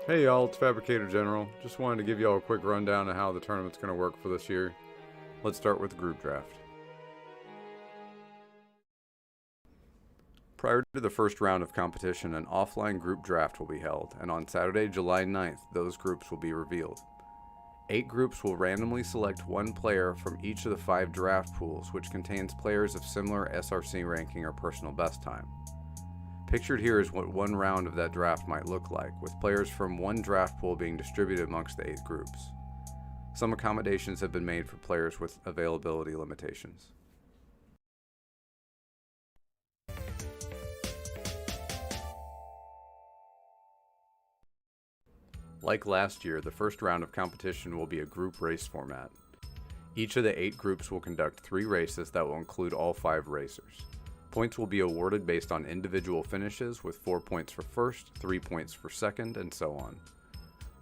Hey y'all, it's Fabricator General. Just wanted to give y'all a quick rundown of how the tournament's going to work for this year. Let's start with the group draft. Prior to the first round of competition, an offline group draft will be held, and on Saturday, July 9th, those groups will be revealed. 8 groups will randomly select one player from each of the 5 draft pools, which contains players of similar SRC ranking or personal best time. Pictured here is what one round of that draft might look like, with players from one draft pool being distributed amongst the 8 groups. Some accommodations have been made for players with availability limitations. Like last year, the first round of competition will be a group race format. Each of the 8 groups will conduct 3 races that will include all 5 racers. Points will be awarded based on individual finishes, with 4 points for first, 3 points for second, and so on.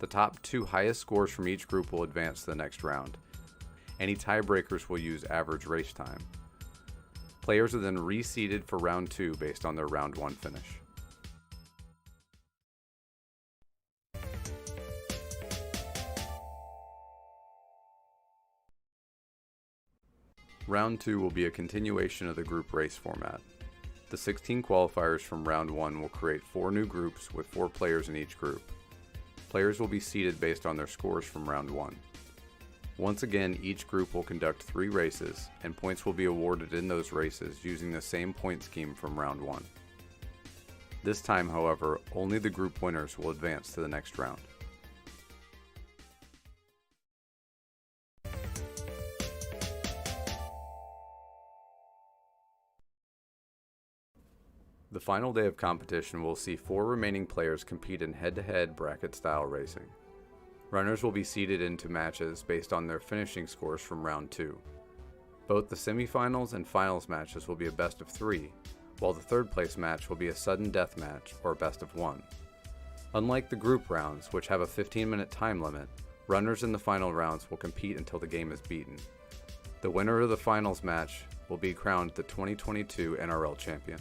The top 2 highest scores from each group will advance to the next round. Any tiebreakers will use average race time. Players are then reseeded for round 2 based on their round 1 finish. Round 2 will be a continuation of the group race format. The 16 qualifiers from round 1 will create 4 new groups with 4 players in each group. Players will be seeded based on their scores from round 1. Once again, each group will conduct 3 races, and points will be awarded in those races using the same point scheme from round 1. This time, however, only the group winners will advance to the next round. The final day of competition will see 4 remaining players compete in head-to-head bracket-style racing. Runners will be seeded into matches based on their finishing scores from round 2. Both the semifinals and finals matches will be a best of 3, while the third place match will be a sudden death match or a best of 1. Unlike the group rounds, which have a 15-minute time limit, runners in the final rounds will compete until the game is beaten. The winner of the finals match will be crowned the 2022 NRL champion.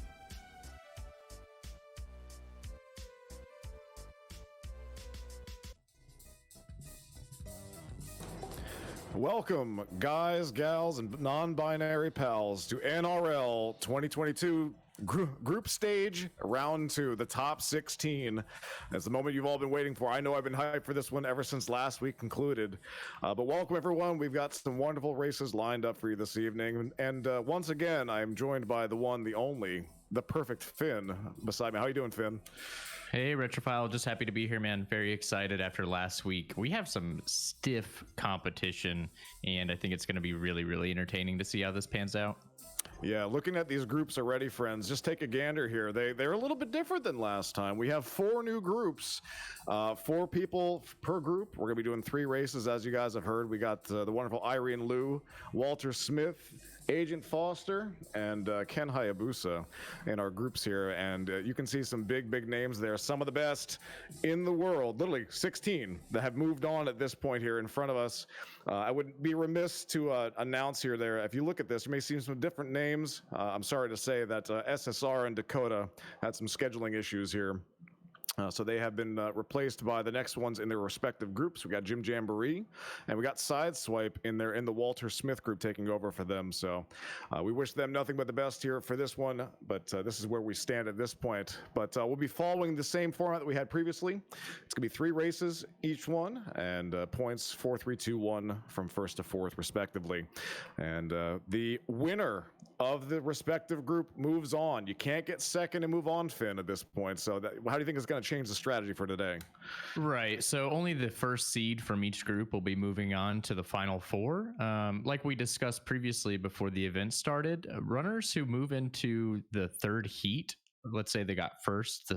Welcome, guys, gals, and non-binary pals, to NRL 2022 Group Stage Round 2, the top 16. That's the moment you've all been waiting for. I know I've been hyped for this one ever since last week concluded. But welcome, everyone. We've got some wonderful races lined up for you this evening. And once again, I'm joined by the one, the only, the perfect Finn beside me. How you doing, Finn? Hey, Retrophile, just happy to be here, man. Very excited after last week. We have some stiff competition, and I think it's going to be really, really entertaining to see how this pans out. Yeah, looking at these groups already, friends, just take a gander here. They're a little bit different than last time. We have 4 new groups, 4 people per group. We're going to be doing 3 races, as you guys have heard. We got the wonderful Irene Liu, Walter Smith, Agent Foster, and Ken Hayabusa in our groups here. And you can see some big names there. Some of the best in the world, literally 16 that have moved on at this point here in front of us. I would be remiss to announce here there. If you look at this, you may see some different names. I'm sorry to say that SSR and Dakota had some scheduling issues here. So they have been replaced by the next ones in their respective groups. We got Jim Jamboree, and we got Sideswipe in the Walter Smith group taking over for them. So we wish them nothing but the best here for this one, but this is where we stand at this point. But we'll be following the same format that we had previously. It's going to be 3 races each one, and points 4, 3, 2, 1 from first to fourth, respectively. And the winner of the respective group moves on. You can't get second and move on, Finn, at this point. So how do you think it's going to change the strategy for today? Right. So only the first seed from each group will be moving on to the final 4. Like we discussed previously before the event started, runners who move into the third heat, let's say they got first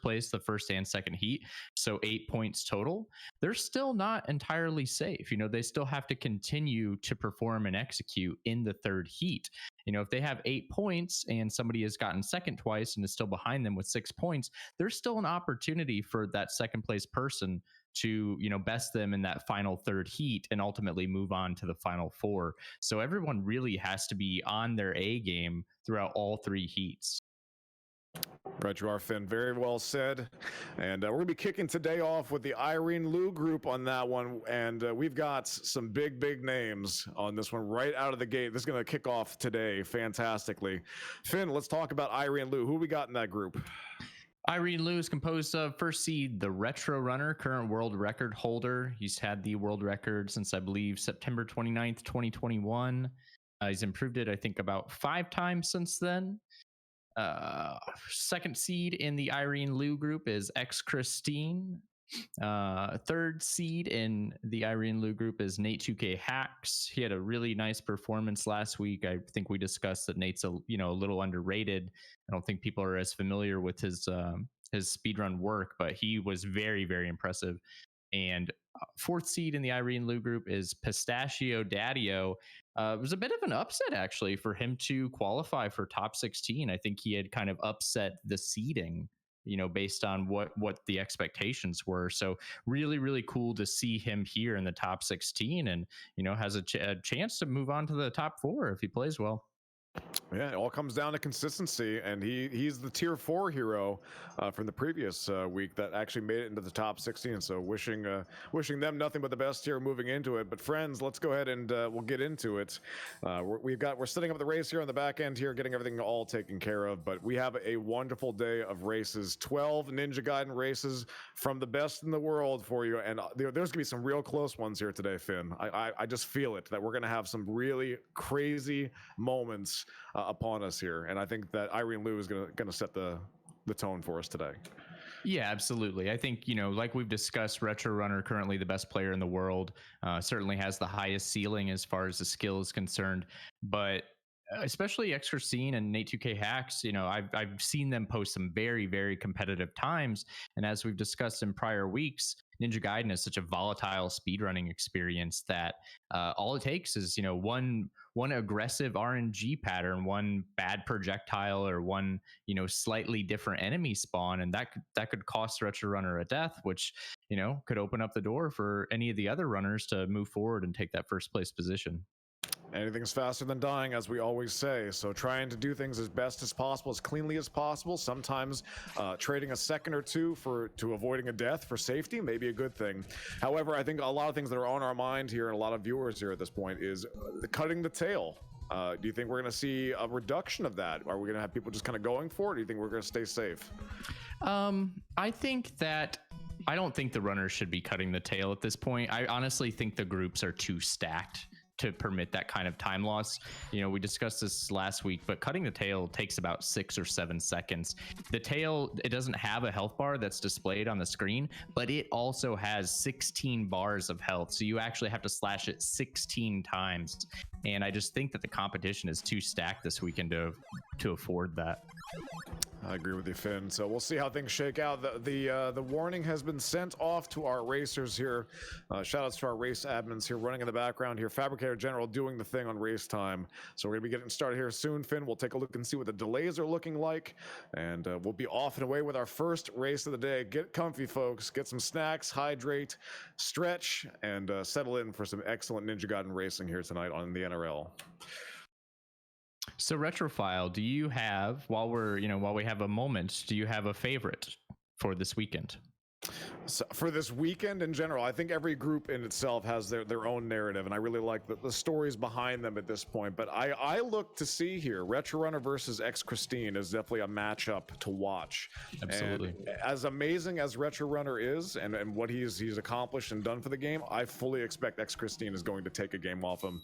place, the first and second heat, so 8 points total, they're still not entirely safe. They still have to continue to perform and execute in the third heat. If they have 8 points and somebody has gotten second twice and is still behind them with 6 points, there's still an opportunity for that second place person to best them in that final third heat and ultimately move on to the final 4. So everyone really has to be on their A game throughout all 3 heats. Right, you are, Finn. Very well said. And we're going to be kicking today off with the Irene Liu group on that one. And we've got some big names on this one right out of the gate. This is going to kick off today fantastically. Finn, let's talk about Irene Liu. Who we got in that group? Irene Liu is composed of first seed, the Retro Runner, current world record holder. He's had the world record since, I believe, September 29th, 2021. He's improved it, I think, about 5 times since then. Second seed in the Irene Liu group is X Christine. Third seed in the Irene Liu group is Nate 2K Hacks. He had a really nice performance last week. I think we discussed that Nate's a little underrated. I don't think people are as familiar with his speedrun work, but he was very impressive. And fourth seed in the Irene Liu group is Pistachio Daddio. It was a bit of an upset, actually, for him to qualify for top 16. I think he had kind of upset the seeding, based on what the expectations were. So really cool to see him here in the top 16 and, has a chance to move on to the top 4 if he plays well. Yeah, it all comes down to consistency, and he's the tier 4 hero from the previous week that actually made it into the top 16. So wishing them nothing but the best here moving into it. But friends, let's go ahead and we'll get into it. We're setting up the race here on the back end here, getting everything all taken care of. But we have a wonderful day of races, 12 Ninja Gaiden races from the best in the world for you, and there's gonna be some real close ones here today, Finn. I just feel it that we're gonna have some really crazy moments upon us here, and I think that Irene Liu is gonna set the tone for us today. Yeah, absolutely. I think, like we've discussed, Retro Runner, currently the best player in the world, certainly has the highest ceiling as far as the skill is concerned, but especially X Christine and Nate 2K Hacks, I've seen them post some very competitive times, and as we've discussed in prior weeks, Ninja Gaiden is such a volatile speedrunning experience that all it takes is one aggressive RNG pattern, one bad projectile, or one slightly different enemy spawn, and that could cost Retro Runner a death, which could open up the door for any of the other runners to move forward and take that first place position. Anything's faster than dying, as we always say. So trying to do things as best as possible, as cleanly as possible. Sometimes trading a second or two to avoiding a death for safety may be a good thing. However, I think a lot of things that are on our mind here and a lot of viewers here at this point is cutting the tail. Do you think we're going to see a reduction of that? Are we going to have people just kind of going for it? Or do you think we're going to stay safe? I think that I don't think the runners should be cutting the tail at this point. I honestly think the groups are too stacked to permit that kind of time loss. We discussed this last week, but cutting the tail takes about 6 or 7 seconds. The tail, it doesn't have a health bar that's displayed on the screen, but it also has 16 bars of health. So you actually have to slash it 16 times. And I just think that the competition is too stacked this weekend to afford that. I agree with you, Finn. So we'll see how things shake out. The warning has been sent off to our racers here. Shout outs to our race admins here running in the background here. Fabricator General doing the thing on race time. So we're going to be getting started here soon, Finn. We'll take a look and see what the delays are looking like. And we'll be off and away with our first race of the day. Get comfy, folks. Get some snacks, hydrate, stretch, and settle in for some excellent Ninja Gaiden racing here tonight on the NRL. So Retrophile, do you have, while we have a moment, do you have a favorite for this weekend? So for this weekend in general, I think every group in itself has their own narrative, and I really like the stories behind them at this point. But I look to see here, Retro Runner versus X Christine is definitely a matchup to watch. Absolutely. And as amazing as Retro Runner is, and what he's accomplished and done for the game, I fully expect X Christine is going to take a game off him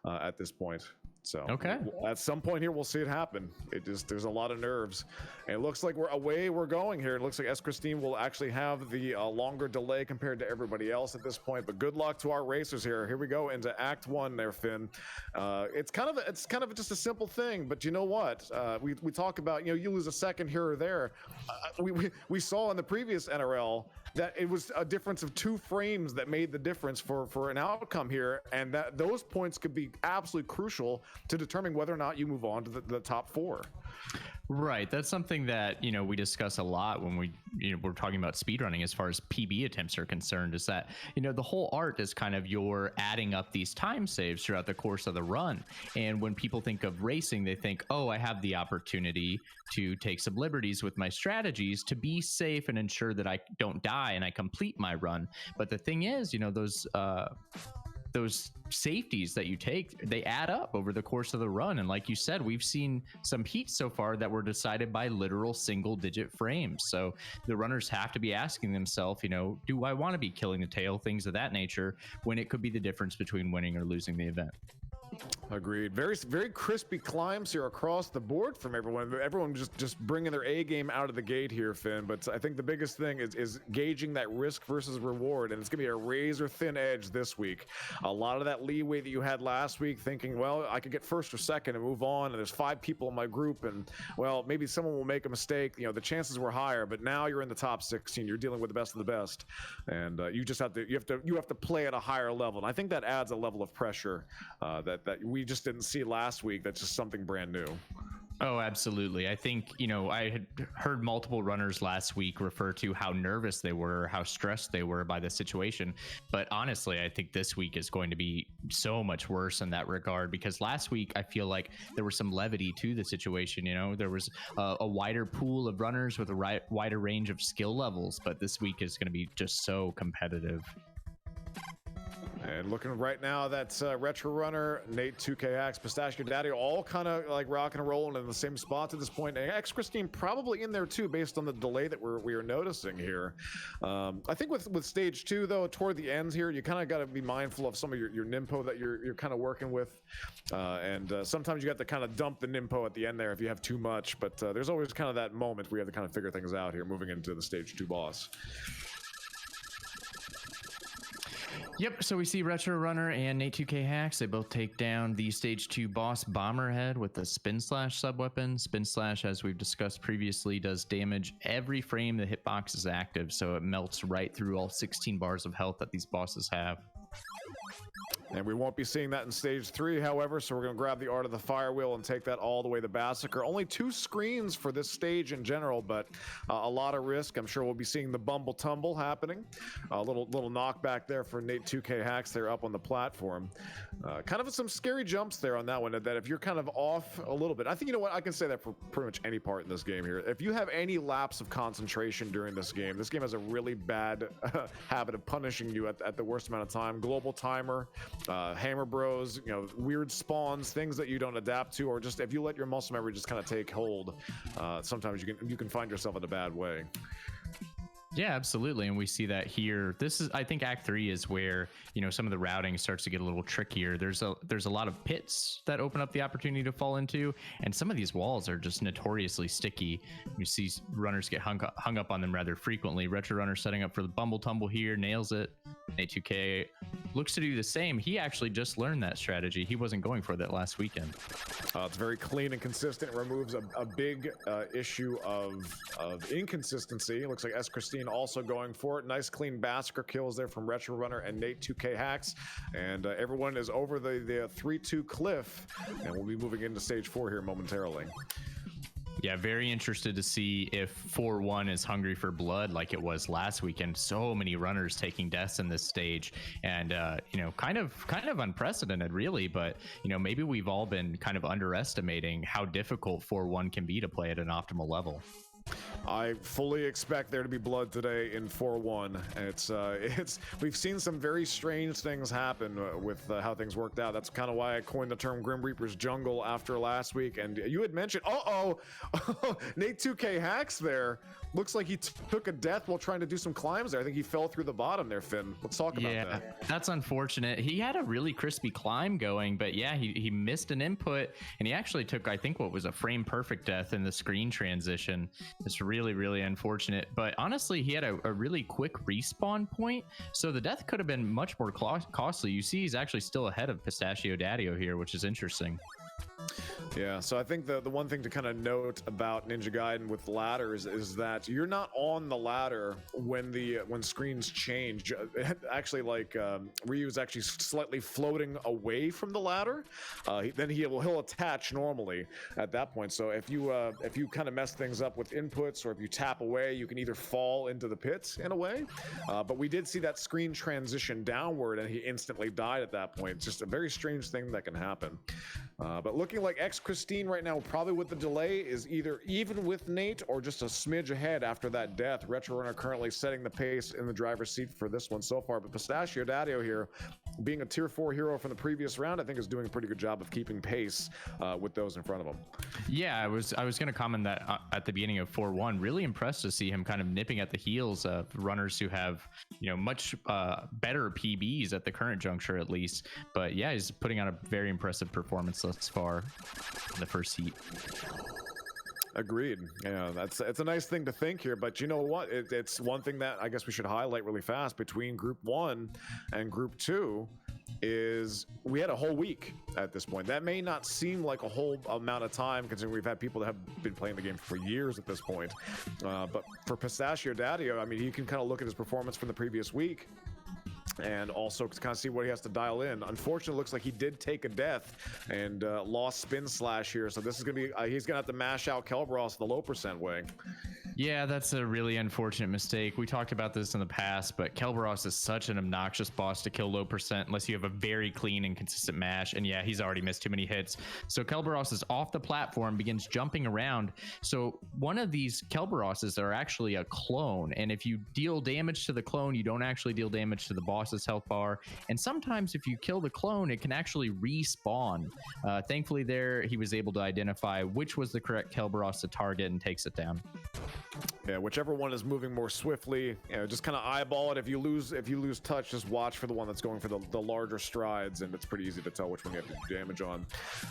at this point. So okay, at some point here, we'll see it happen. There's a lot of nerves. And it looks like we're going here. It looks like S. Christine will actually have the longer delay compared to everybody else at this point. But good luck to our racers here. Here we go into Act 1 there, Finn. It's kind of just a simple thing, but you know what? We talk about, you lose a second here or there. We saw in the previous NRL that it was a difference of 2 frames that made the difference for an outcome here, and that those points could be absolutely crucial to determine whether or not you move on to the top 4. Right. That's something that, we discuss a lot when we're talking about speedrunning as far as PB attempts are concerned, is that, the whole art is kind of you're adding up these time saves throughout the course of the run. And when people think of racing, they think, oh, I have the opportunity to take some liberties with my strategies to be safe and ensure that I don't die and I complete my run. But the thing is, those safeties that you take, they add up over the course of the run. And like you said, we've seen some heats so far that were decided by literal single digit frames. So the runners have to be asking themselves, do I want to be killing the tail, things of that nature, when it could be the difference between winning or losing the event. Agreed. Very, very crispy climbs here across the board from everyone. Everyone just bringing their A game out of the gate here, Finn. But I think the biggest thing is gauging that risk versus reward, and it's going to be a razor thin edge this week. A lot of that leeway that you had last week, thinking, well, I could get first or second and move on, and there's 5 people in my group, and well, maybe someone will make a mistake. The chances were higher, but now you're in the top 16. You're dealing with the best of the best, and you have to play at a higher level. And I think that adds a level of pressure that we just didn't see last week. That's just something brand new. Oh, absolutely. I think, I had heard multiple runners last week refer to how nervous they were, how stressed they were by the situation. But honestly, I think this week is going to be so much worse in that regard, because last week I feel like there was some levity to the situation. There was a wider pool of runners with a wider range of skill levels, but this week is going to be just so competitive. And looking right now, that's Retro Runner, Nate 2K Hacks, Pistachio Daddy, all kind of like rocking and rolling in the same spots at this point. And X Christine probably in there too, based on the delay that we are noticing here. I think with stage 2 though, toward the ends here, you kind of got to be mindful of some of your Nimpo that you're kind of working with, and sometimes you have to kind of dump the Nimpo at the end there if you have too much. But there's always kind of that moment where you have to kind of figure things out here, moving into the stage 2 boss. Yep, so we see Retro Runner and Nate 2K Hacks. They both take down the Stage 2 boss Bomberhead with the Spin Slash subweapon. Spin Slash, as we've discussed previously, does damage every frame the hitbox is active, so it melts right through all 16 bars of health that these bosses have. And we won't be seeing that in stage 3, however, so we're going to grab the Art of the Fire Wheel and take that all the way to Massacre. Only 2 screens for this stage in general, but a lot of risk. I'm sure we'll be seeing the Bumble Tumble happening. A little knockback there for Nate 2K Hacks there up on the platform. Kind of some scary jumps there on that one, that if you're kind of off a little bit, I think, you know what, I can say that for pretty much any part in this game here. If you have any lapse of concentration during this game has a really bad habit of punishing you at the worst amount of time. Global timer, hammer bros, weird spawns, things that you don't adapt to, or just if you let your muscle memory just kind of take hold, sometimes you can find yourself in a bad way. Yeah, absolutely. And we see that here. I think Act 3 is where, some of the routing starts to get a little trickier. There's a lot of pits that open up the opportunity to fall into, and some of these walls are just notoriously sticky. You see runners get hung up on them rather frequently. Retro Runner setting up for the Bumble Tumble here, nails it. A2K looks to do the same. He actually just learned that strategy. He wasn't going for that last weekend. It's very clean and consistent. It removes a big issue of inconsistency. It looks like S. Christine also going for it. Nice clean Massacre kills there from Retro Runner and Nate 2K Hacks. And everyone is over the 3-2 cliff. And we'll be moving into stage 4 here momentarily. Yeah, very interested to see if 4-1 is hungry for blood like it was last weekend. So many runners taking deaths in this stage, and kind of unprecedented, really. But maybe we've all been kind of underestimating how difficult 4-1 can be to play at an optimal level. I fully expect there to be blood today in 4-1. We've seen some very strange things happen with how things worked out. That's kind of why I coined the term Grim Reaper's Jungle after last week. And you had mentioned, Nate 2K Hacks there. Looks like he took a death while trying to do some climbs there. I think he fell through the bottom there, Finn. Let's talk about that. Yeah, that's unfortunate. He had a really crispy climb going, but yeah, he missed an input, and he actually took, I think, what was a frame perfect death in the screen transition. It's really, really unfortunate. But honestly, he had a really quick respawn point, so the death could have been much more costly. You see he's actually still ahead of Pistachio Daddy here, which is interesting. Yeah, so I think the one thing to kind of note about Ninja Gaiden with ladders is that you're not on the ladder when screens change. Actually, like Ryu's actually slightly floating away from the ladder. Then he'll attach normally at that point. So if you kind of mess things up with inputs, or if you tap away, you can either fall into the pits in a way. But we did see that screen transition downward, and he instantly died at that point. It's just a very strange thing that can happen. But looking like Christine right now, probably with the delay, is either even with Nate or just a smidge ahead after that death. Retro Runner currently setting the pace in the driver's seat for this one so far. But Pistachio Daddio here, being a tier 4 hero from the previous round, I think is doing a pretty good job of keeping pace with those in front of him. Yeah, I was going to comment that at the beginning of 4-1. Really impressed to see him kind of nipping at the heels of runners who have, much better PBs at the current juncture, at least. But yeah, he's putting on a very impressive performance thus far in the first heat. Agreed. Yeah, it's a nice thing to think here, but you know what? It's one thing that I guess we should highlight really fast between Group 1 and Group 2 is we had a whole week at this point. That may not seem like a whole amount of time, considering we've had people that have been playing the game for years at this point. But for Pistachio Daddio, I mean, you can kind of look at his performance from the previous week and also kind of see what he has to dial in. Unfortunately, it looks like he did take a death and lost spin slash here. So this is going to be, he's going to have to mash out Kelbros the low percent way. Yeah, that's a really unfortunate mistake. We talked about this in the past, but Kelbros is such an obnoxious boss to kill low percent unless you have a very clean and consistent mash. And yeah, he's already missed too many hits. So Kelbros is off the platform, begins jumping around. So one of these Kelboroses are actually a clone. And if you deal damage to the clone, you don't actually deal damage to the boss's health bar. And sometimes if you kill the clone, it can actually respawn. Thankfully there, he was able to identify which was the correct Kelboros to target and takes it down. Yeah, whichever one is moving more swiftly, just kind of eyeball it. If you lose touch, just watch for the one that's going for the larger strides, and it's pretty easy to tell which one you have to do damage on.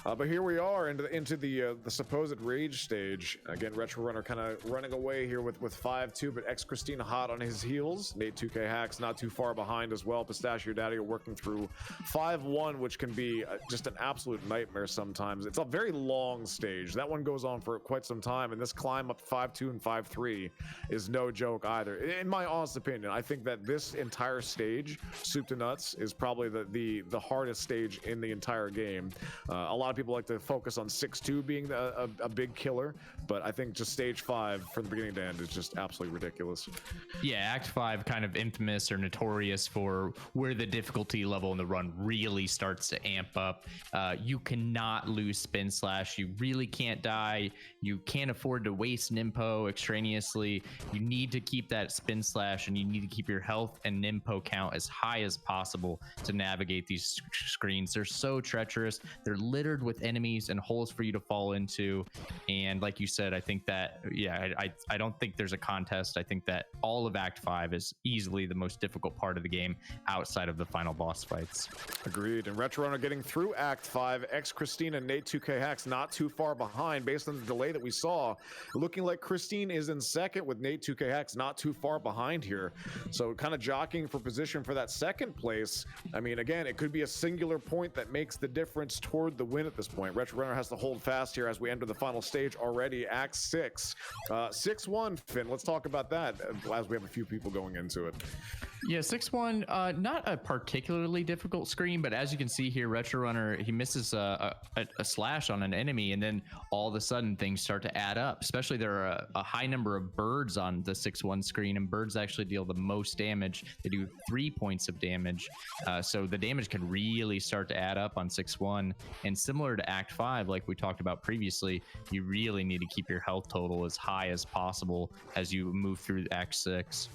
But here we are into the supposed rage stage. Again, Retro Runner kind of running away here with 5-2, but X Christina hot on his heels. Nate 2K Hacks not too far behind as well. Pistachio Daddy working through 5-1, which can be just an absolute nightmare sometimes. It's a very long stage. That one goes on for quite some time, and this climb up 5-2 and 5-3 is no joke either. In my honest opinion, I think that this entire stage, soup to nuts, is probably the hardest stage in the entire game. A lot of people like to focus on 6-2 being a big killer, but I think just stage 5 from the beginning to end is just absolutely ridiculous. Yeah, Act 5 kind of infamous or notorious for where the difficulty level in the run really starts to amp up. You cannot lose spin slash. You really can't die. You can't afford to waste Nimpo extraneously. You need to keep that spin slash, and you need to keep your health and Nimpo count as high as possible to navigate these screens. They're so treacherous. They're littered with enemies and holes for you to fall into. And like you said, I think that, yeah, I don't think there's a contest. I think that all of Act 5 is easily the most difficult part of the game outside of the final boss fights. Agreed. And Retro Runner getting through Act 5. X Christina and Nate 2K Hacks not too far behind based on the delay that we saw. Looking like Christine is in second with Nate 2K Hacks not too far behind here. So kind of jockeying for position for that second place. I mean, again, it could be a singular point that makes the difference toward the win at this point. Retro Runner has to hold fast here as we enter the final stage already. Act 6. 6-1, Finn. Let's talk about that as we have a few people going into it. Yeah, 6-1, not a particularly difficult screen, but as you can see here, Retro Runner, he misses a slash on an enemy, and then all of a sudden things start to add up. Especially there are a high number of birds on the 6-1 screen, and birds actually deal the most damage. They do 3 points of damage, so the damage can really start to add up on 6-1. And similar to Act 5, like we talked about previously, you really need to keep your health total as high as possible as you move through Act 6.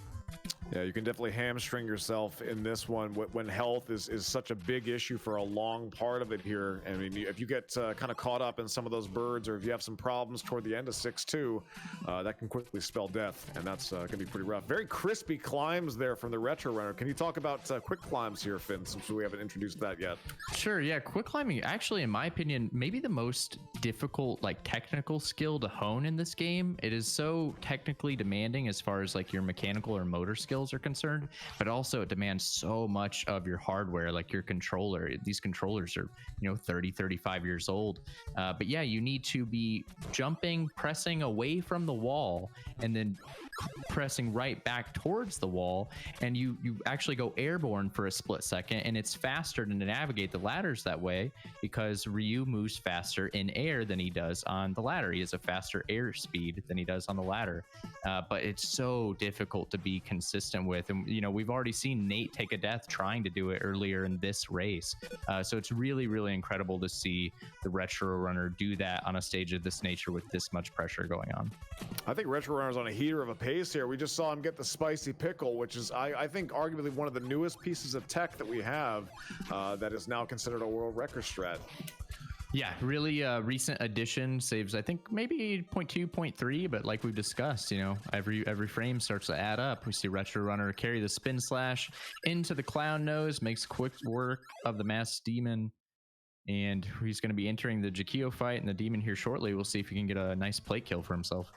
Yeah, you can definitely hamstring yourself in this one when health is such a big issue for a long part of it here. I mean, if you get kind of caught up in some of those birds, or if you have some problems toward the end of 6-2, that can quickly spell death, and that's going to be pretty rough. Very crispy climbs there from the Retro Runner. Can you talk about quick climbs here, Finn, since we haven't introduced that yet? Sure, yeah. Quick climbing, actually, in my opinion, maybe the most difficult, like, technical skill to hone in this game. It is so technically demanding as far as, like, your mechanical or motor motor skills are concerned, but also it demands so much of your hardware, like your controller. These controllers are 30, 35 years old, but yeah, you need to be jumping, pressing away from the wall, and then pressing right back towards the wall, and you actually go airborne for a split second, and it's faster to navigate the ladders that way because Ryu moves faster in air than he does on the ladder. He has a faster air speed than he does on the ladder, but it's so difficult to be consistent with, and we've already seen Nate take a death trying to do it earlier in this race, so it's really, really incredible to see the Retro Runner do that on a stage of this nature with this much pressure going on. I think Retro Runner's on a heater of a pace here. We just saw him get the spicy pickle, which is, I think, arguably one of the newest pieces of tech that we have that is now considered a world record strat. Yeah, really recent addition. Saves, I think, maybe 0.2, 0.3, but like we've discussed, every frame starts to add up. We see Retro Runner carry the spin slash into the clown nose, makes quick work of the masked demon, and he's going to be entering the Jakio fight and the demon here shortly. We'll see if he can get a nice plate kill for himself.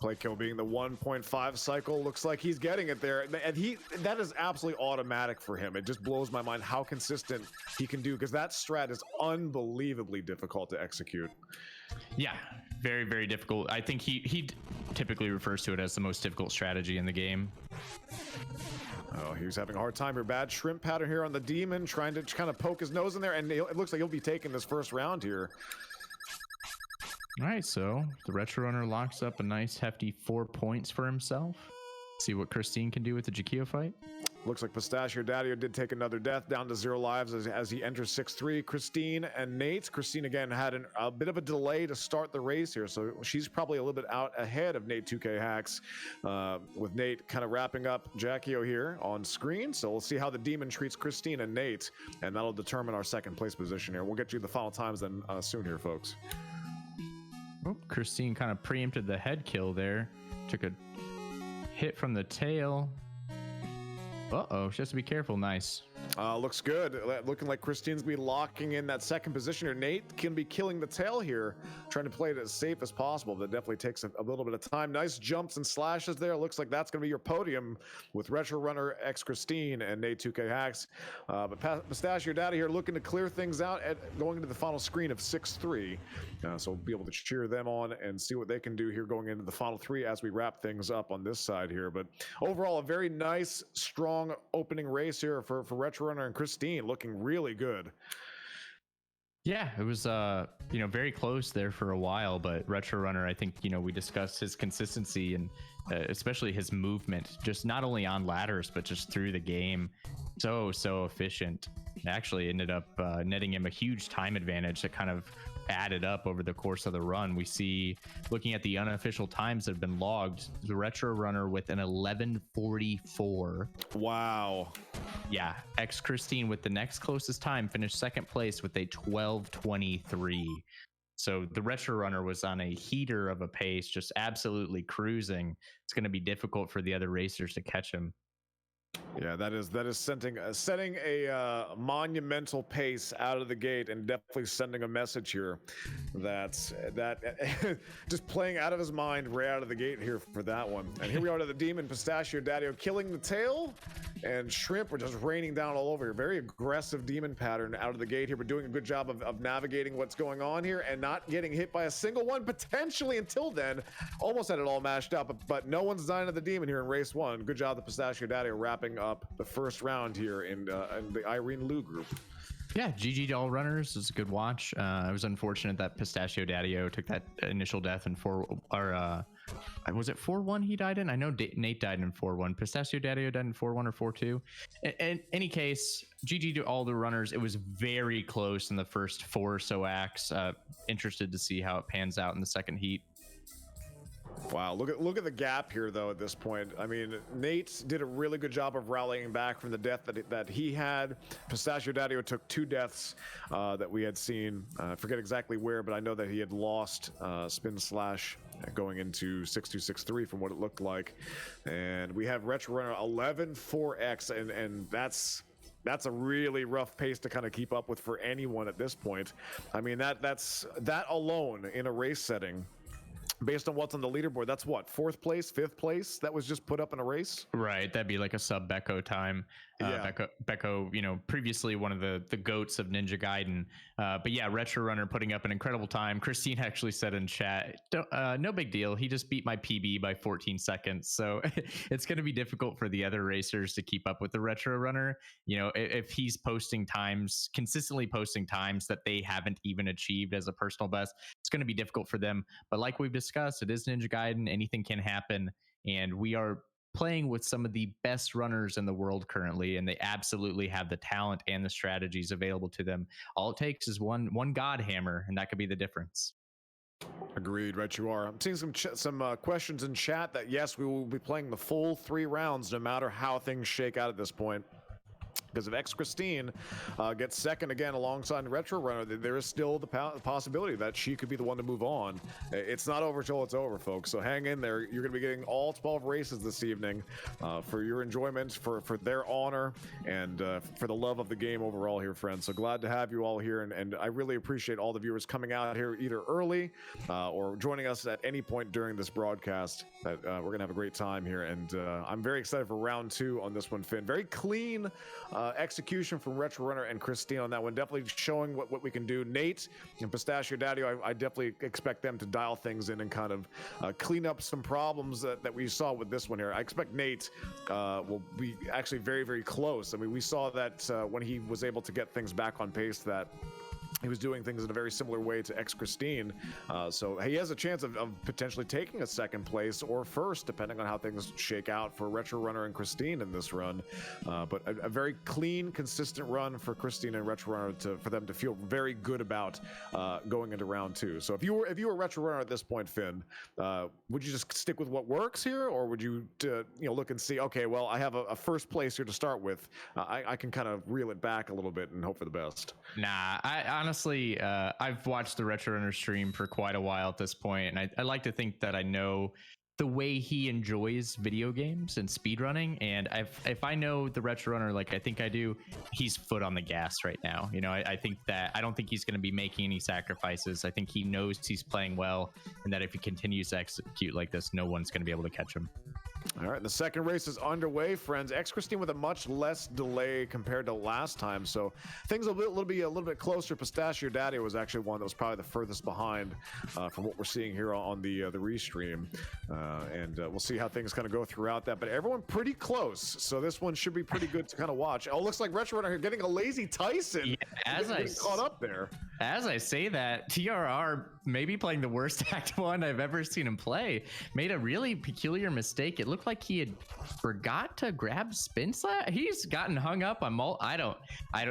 Play kill being the 1.5 cycle. Looks like he's getting it there, and that is absolutely automatic for him. It just blows my mind how consistent he can do, because that strat is unbelievably difficult to execute. Yeah, very, very difficult. I think he typically refers to it as the most difficult strategy in the game. Oh, he was having a hard time here. Bad shrimp pattern here on the demon, trying to kind of poke his nose in there, and it looks like he'll be taking this first round here. All right, so the Retro Runner locks up a nice hefty 4 points for himself. See what Christine can do with the Jakio fight. Looks like Pistachio Daddy did take another death, down to 0 lives as he enters 6-3. Christine and Nate. Christine, again, had a bit of a delay to start the race here, so she's probably a little bit out ahead of Nate 2K Hacks, with Nate kind of wrapping up Jakio here on screen. So we'll see how the demon treats Christine and Nate, and that'll determine our second place position here. We'll get you the final times then soon here, folks. Oh, Christine kind of preempted the head kill there. Took a hit from the tail. Uh-oh, she has to be careful. Nice. Looks good. Looking like Christine's be locking in that second position here. Nate can be killing the tail here, trying to play it as safe as possible. That definitely takes a little bit of time. Nice jumps and slashes there. Looks like that's going to be your podium with Retro Runner X Christine and Nate 2K Hacks. But Pistachio Daddy here looking to clear things out going into the final screen of 6-3. So we'll be able to cheer them on and see what they can do here going into the final 3 as we wrap things up on this side here. But overall, a very nice, strong opening race here for Retro Runner and Christine, looking really good. Yeah, it was very close there for a while, but Retro Runner, I think we discussed his consistency and especially his movement, just not only on ladders but just through the game. So efficient. It actually ended up netting him a huge time advantage that kind of added up over the course of the run. We see, looking at the unofficial times that have been logged, the Retro Runner with an 11:44. Wow. Yeah, X Christine with the next closest time finished second place with a 12:23. So the Retro Runner was on a heater of a pace, just absolutely cruising. It's going to be difficult for the other racers to catch him. Yeah, that is setting a monumental pace out of the gate, and definitely sending a message here that just playing out of his mind right out of the gate here for that one. And here we are to the demon Pistachio Daddy killing the tail, and shrimp are just raining down all over here. Very aggressive demon pattern out of the gate here, but doing a good job of navigating what's going on here and not getting hit by a single one potentially until then. Almost had it all mashed up, but no one's dying to the demon here in race 1. Good job, the Pistachio Daddy, wrapping up the first round here in the Irene Liu group. Yeah, GG to all runners. It was a good watch. It was unfortunate that Pistachio Daddy took that initial death in was it 4-1 he died in? I know Nate died in 4-1. Pistachio Daddy died in 4-1 or 4-2. In any case, GG to all the runners. It was very close in the first 4 or so acts. Interested to see how it pans out in the second heat. Wow, look at the gap here though at this point. I mean, Nate did a really good job of rallying back from the death that he had. Pistachio Daddy took 2 deaths that we had seen. I forget exactly where, but I know that he had lost spin slash going into 6-2, 6-3 from what it looked like. And we have Retro Runner 11-4X, and that's a really rough pace to kind of keep up with for anyone at this point. I mean, that alone in a race setting based on what's on the leaderboard, that's what, 4th place, 5th place that was just put up in a race? Right, that'd be like a sub Becco time. Yeah. Becco, previously one of the goats of Ninja Gaiden. But yeah, Retro Runner putting up an incredible time. Christine actually said in chat, no big deal. He just beat my PB by 14 seconds. So it's going to be difficult for the other racers to keep up with the Retro Runner. If he's consistently posting times that they haven't even achieved as a personal best, it's going to be difficult for them. But like we've discussed, it is Ninja Gaiden. Anything can happen. And we are playing with some of the best runners in the world currently, and they absolutely have the talent and the strategies available to them. All it takes is one god hammer, and that could be the difference. Agreed, right you are. I'm seeing some questions in chat that yes, we will be playing the full 3 rounds no matter how things shake out at this point. Because if X Christine gets second again alongside Retro Runner, there is still the possibility that she could be the one to move on. It's not over till it's over, folks. So hang in there. You're going to be getting all 12 races this evening for your enjoyment, for their honor, and for the love of the game overall here, friends. So glad to have you all here, and I really appreciate all the viewers coming out here either early or joining us at any point during this broadcast. We're going to have a great time here, and I'm very excited for round 2 on this one, Finn. Very clean execution from Retro Runner and Christine on that one. Definitely showing what we can do. Nate and Pistachio Daddy, I definitely expect them to dial things in and kind of clean up some problems that we saw with this one here. I expect Nate will be actually very, very close. I mean, we saw that when he was able to get things back on pace, that he was doing things in a very similar way to X Christine. So he has a chance of potentially taking a second place or first, depending on how things shake out for Retro Runner and Christine in this run. But a very clean, consistent run for Christine and Retro Runner for them to feel very good about going into round 2. So if you were Retro Runner at this point, Finn, would you just stick with what works here, or would you look and see, okay, well, I have a first place here to start with. I can kind of reel it back a little bit and hope for the best. Nah, honestly, I've watched the Retro Runner stream for quite a while at this point, and I like to think that I know the way he enjoys video games and speedrunning. And if I know the Retro Runner like I think I do, he's foot on the gas right now. I think that I don't think he's going to be making any sacrifices. I think he knows he's playing well, and that if he continues to execute like this, no one's going to be able to catch him. All right, the second race is underway, friends. X Christine with a much less delay compared to last time, so things will be a little bit closer. Pistachio Daddy was actually one that was probably the furthest behind from what we're seeing here on the restream, and we'll see how things kind of go throughout that. But everyone pretty close, so this one should be pretty good to kind of watch. Oh, looks like Retro Runner here getting a lazy Tyson. Yeah, as I caught up there. As I say that, TRR maybe playing the worst Act 1 I've ever seen him play, made a really peculiar mistake. It looked like he had forgot to grab spin slash. He's gotten hung up on I don't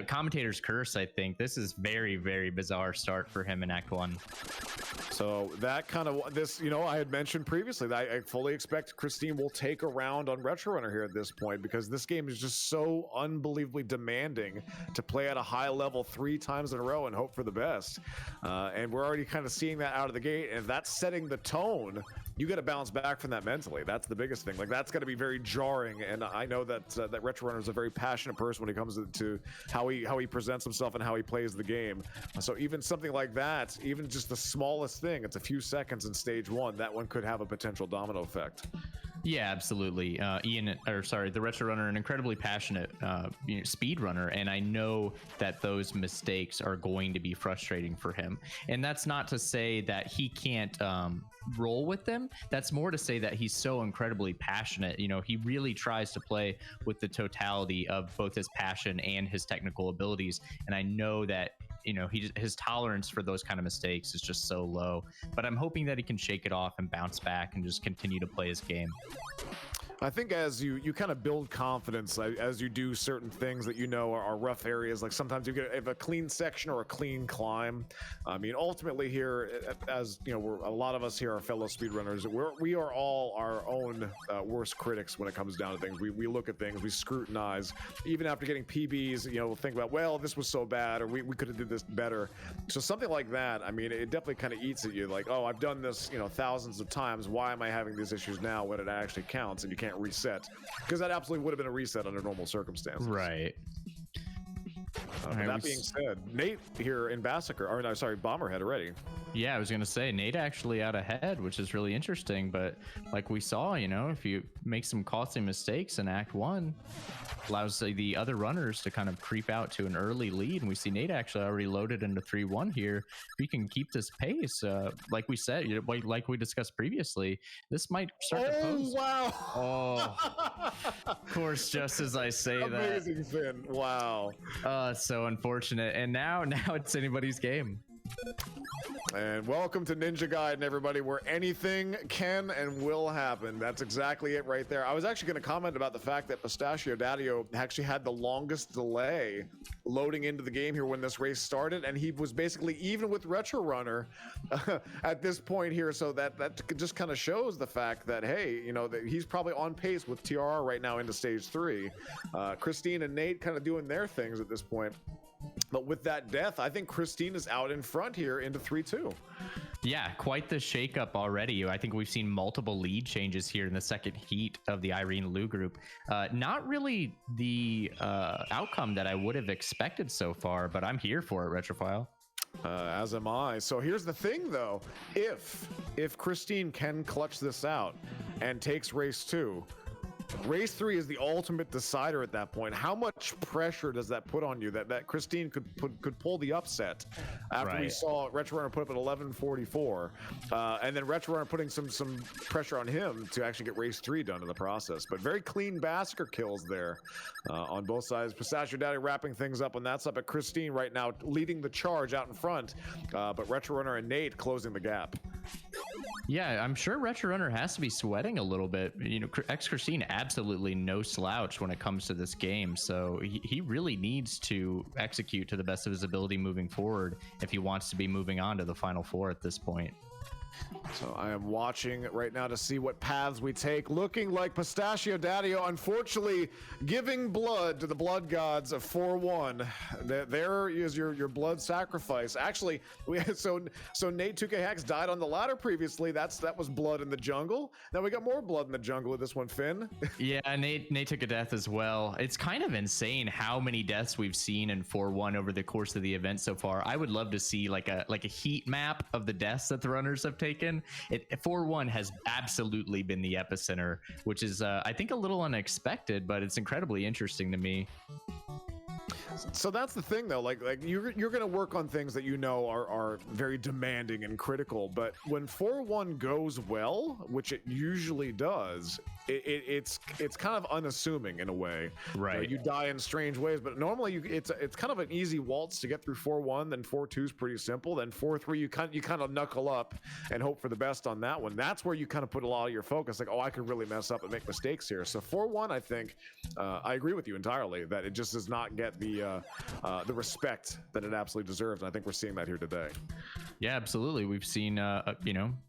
commentator's curse. I think this is very, very bizarre start for him in Act 1. So that kind of I had mentioned previously that I fully expect Christine will take a round on Retro Runner here at this point, because this game is just so unbelievably demanding to play at a high level 3 times in a row and hope for the best. And we're already kind of seeing that out of the gate, and if that's setting the tone, you got to bounce back from that mentally. That's the biggest thing. Like, that's got to be very jarring. And I know that that Retro Runner is a very passionate person when it comes to how he presents himself and how he plays the game. So even something like that, even just the smallest thing, it's a few seconds in stage 1, that one could have a potential domino effect. Yeah, absolutely. The Retro Runner, an incredibly passionate speed runner, and I know that those mistakes are going to be frustrating for him. And that's not to say that he can't roll with them. That's more to say that he's so incredibly passionate. He really tries to play with the totality of both his passion and his technical abilities. And I know that his tolerance for those kind of mistakes is just so low, but I'm hoping that he can shake it off and bounce back and just continue to play his game. I think as you kind of build confidence, as you do certain things that are rough areas, like sometimes you get a clean section or a clean climb. I mean, ultimately here, as a lot of us here are fellow speedrunners, we are all our own worst critics when it comes down to things. We look at things, we scrutinize. Even after getting PBs, we'll think about, well, this was so bad, or we could have did this better. So something like that, I mean, it definitely kind of eats at you. Like, oh, I've done this, thousands of times. Why am I having these issues now when it actually counts and you can't reset? Because that absolutely would have been a reset under normal circumstances. Right. But that being said, Nate here in Bomberhead already. Yeah, I was gonna say Nate actually out ahead, which is really interesting. But like we saw, if you make some costly mistakes in Act 1, allows the other runners to kind of creep out to an early lead, and we see Nate actually already loaded into 3-1 here. If he can keep this pace, like we said, like we discussed previously, this might start to pose. Wow! Oh, of course, just as I say that. Amazing, Finn. Wow. So unfortunate, and now it's anybody's game. And welcome to Ninja Gaiden, everybody, where anything can and will happen. That's exactly it right there. I was actually going to comment about the fact that Pistachio Daddio actually had the longest delay loading into the game here when this race started, and he was basically even with Retro Runner at this point here. So that just kind of shows the fact that, hey, that he's probably on pace with TRR right now into stage 3. Christine and Nate kind of doing their things at this point. But with that death, I think Christine is out in front here into 3-2. Yeah, quite the shakeup already. I think we've seen multiple lead changes here in the second heat of the Irene Liu group. Not really the outcome that I would have expected so far, but I'm here for it, Retrophile. As am I. So here's the thing, though. If Christine can clutch this out and takes race 2, race 3 is the ultimate decider at that point. How much pressure does that put on you that Christine could pull the upset after we saw Retro Runner put up at 11:44, and then Retro Runner putting some pressure on him to actually get race 3 done in the process. But very clean Basker kills there on both sides. Pistachio Daddy wrapping things up on that side, but Christine right now leading the charge out in front, but Retro Runner and Nate closing the gap. Yeah, I'm sure Retro Runner has to be sweating a little bit. Christine absolutely no slouch when it comes to this game, so he really needs to execute to the best of his ability moving forward if he wants to be moving on to the Final Four at this point. So I am watching right now to see what paths we take. Looking like Pistachio Daddio, unfortunately, giving blood to the blood gods of 4-1. There is your blood sacrifice. Actually, so Nate 2K Hacks died on the ladder previously. That was blood in the jungle. Now we got more blood in the jungle with this one, Finn. Yeah, Nate took a death as well. It's kind of insane how many deaths we've seen in 4-1 over the course of the event so far. I would love to see like a heat map of the deaths that the runners have taken. 4-1 has absolutely been the epicenter, which is I think a little unexpected, but it's incredibly interesting to me. So that's the thing, though. Like you're gonna work on things that are very demanding and critical. But when 4-1 goes well, which it usually does, it's kind of unassuming in a way. Right. You die in strange ways, but normally it's kind of an easy waltz to get through 4-1. Then 4-2 is pretty simple. Then 4-3 you kind of knuckle up and hope for the best on that one. That's where you kind of put a lot of your focus. Like, oh, I could really mess up and make mistakes here. So 4-1, I think, I agree with you entirely that it just does not get the respect that it absolutely deserves. And I think we're seeing that here today. Yeah, absolutely. We've seen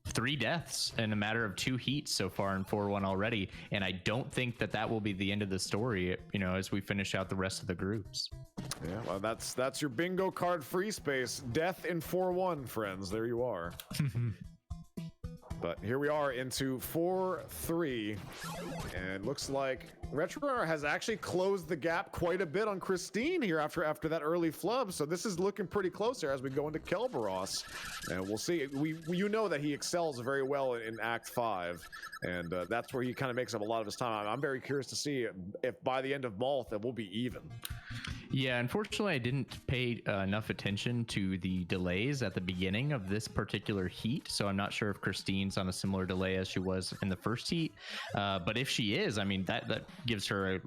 3 deaths in a matter of 2 heats so far in 4-1 already, and I don't think that will be the end of the story, as we finish out the rest of the groups. Yeah, well, that's your bingo card free space. Death in 4-1, friends. There you are. But here we are into 4-3, and looks like Retro Runner has actually closed the gap quite a bit on Christine here after that early flub. So this is looking pretty close here as we go into Kelberos, and we'll see. You know that he excels very well in Act 5, and that's where he kind of makes up a lot of his time. I'm very curious to see if by the end of Malth it will be even. Yeah, unfortunately, I didn't pay enough attention to the delays at the beginning of this particular heat, so I'm not sure if Christine's on a similar delay as she was in the first heat. But if she is, I mean, that gives her,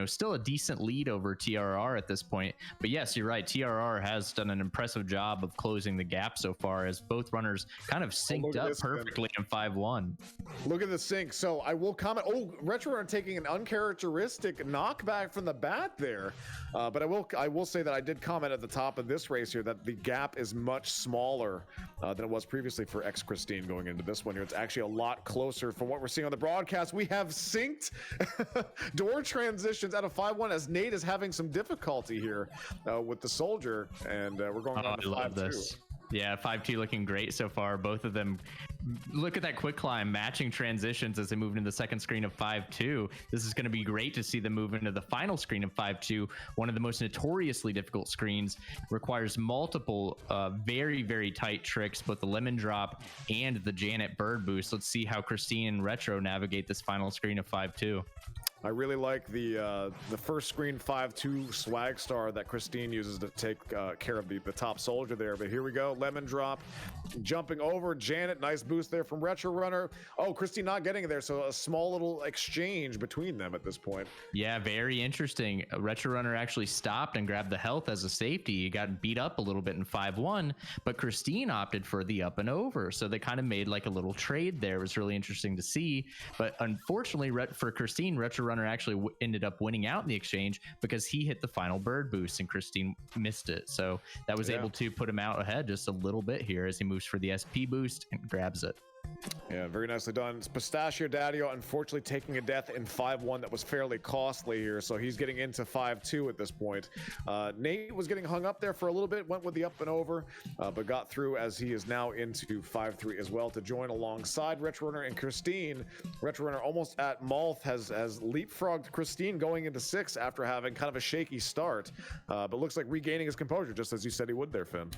still a decent lead over TRR at this point. But yes, you're right. TRR has done an impressive job of closing the gap so far, as both runners kind of synced up perfectly in 5-1. Look at the sync. So I will comment. Oh, Retro Runner taking an uncharacteristic knockback from the bat there. But I will say that I did comment at the top of this race here that the gap is much smaller than it was previously for X Christine going into this one here. It's actually a lot closer from what we're seeing on the broadcast. We have synced door transitions out of 5-1 as Nate is having some difficulty here with the soldier, and we're going on to 5-2. Yeah, 5-2 looking great so far. Both of them, look at that quick climb, matching transitions as they move into the second screen of 5-2. This is going to be great to see them move into the final screen of 5-2. One of the most notoriously difficult screens, requires multiple very, very tight tricks, both the lemon drop and the Janet bird boost. Let's see how Christine and Retro navigate this final screen of 5-2. I really like the first screen 5-2 swag star that Christine uses to take care of the top soldier there. But here we go, lemon drop, jumping over Janet, nice boost there from Retro Runner. Oh, Christine not getting there, so a small little exchange between them at this point. Yeah, very interesting. Retro Runner actually stopped and grabbed the health as a safety. He got beat up a little bit in 5-1, but Christine opted for the up and over. So they kind of made like a little trade there. It was really interesting to see. But unfortunately for Christine, Retro Runner actually ended up winning out in the exchange because he hit the final bird boost and Christine missed it. So that was able to put him out ahead just a little bit here as he moves for the SP boost and grabs it. Yeah, very nicely done. It's Pistachio Daddio unfortunately taking a death in 5-1 that was fairly costly here, so he's getting into 5-2 at this point. Nate was getting hung up there for a little bit, went with the up and over, but got through as he is now into 5-3 as well to join alongside Retro Runner and Christine. Retro Runner almost at Malth has leapfrogged Christine going into 6 after having kind of a shaky start, but looks like regaining his composure just as you said he would there, Finn.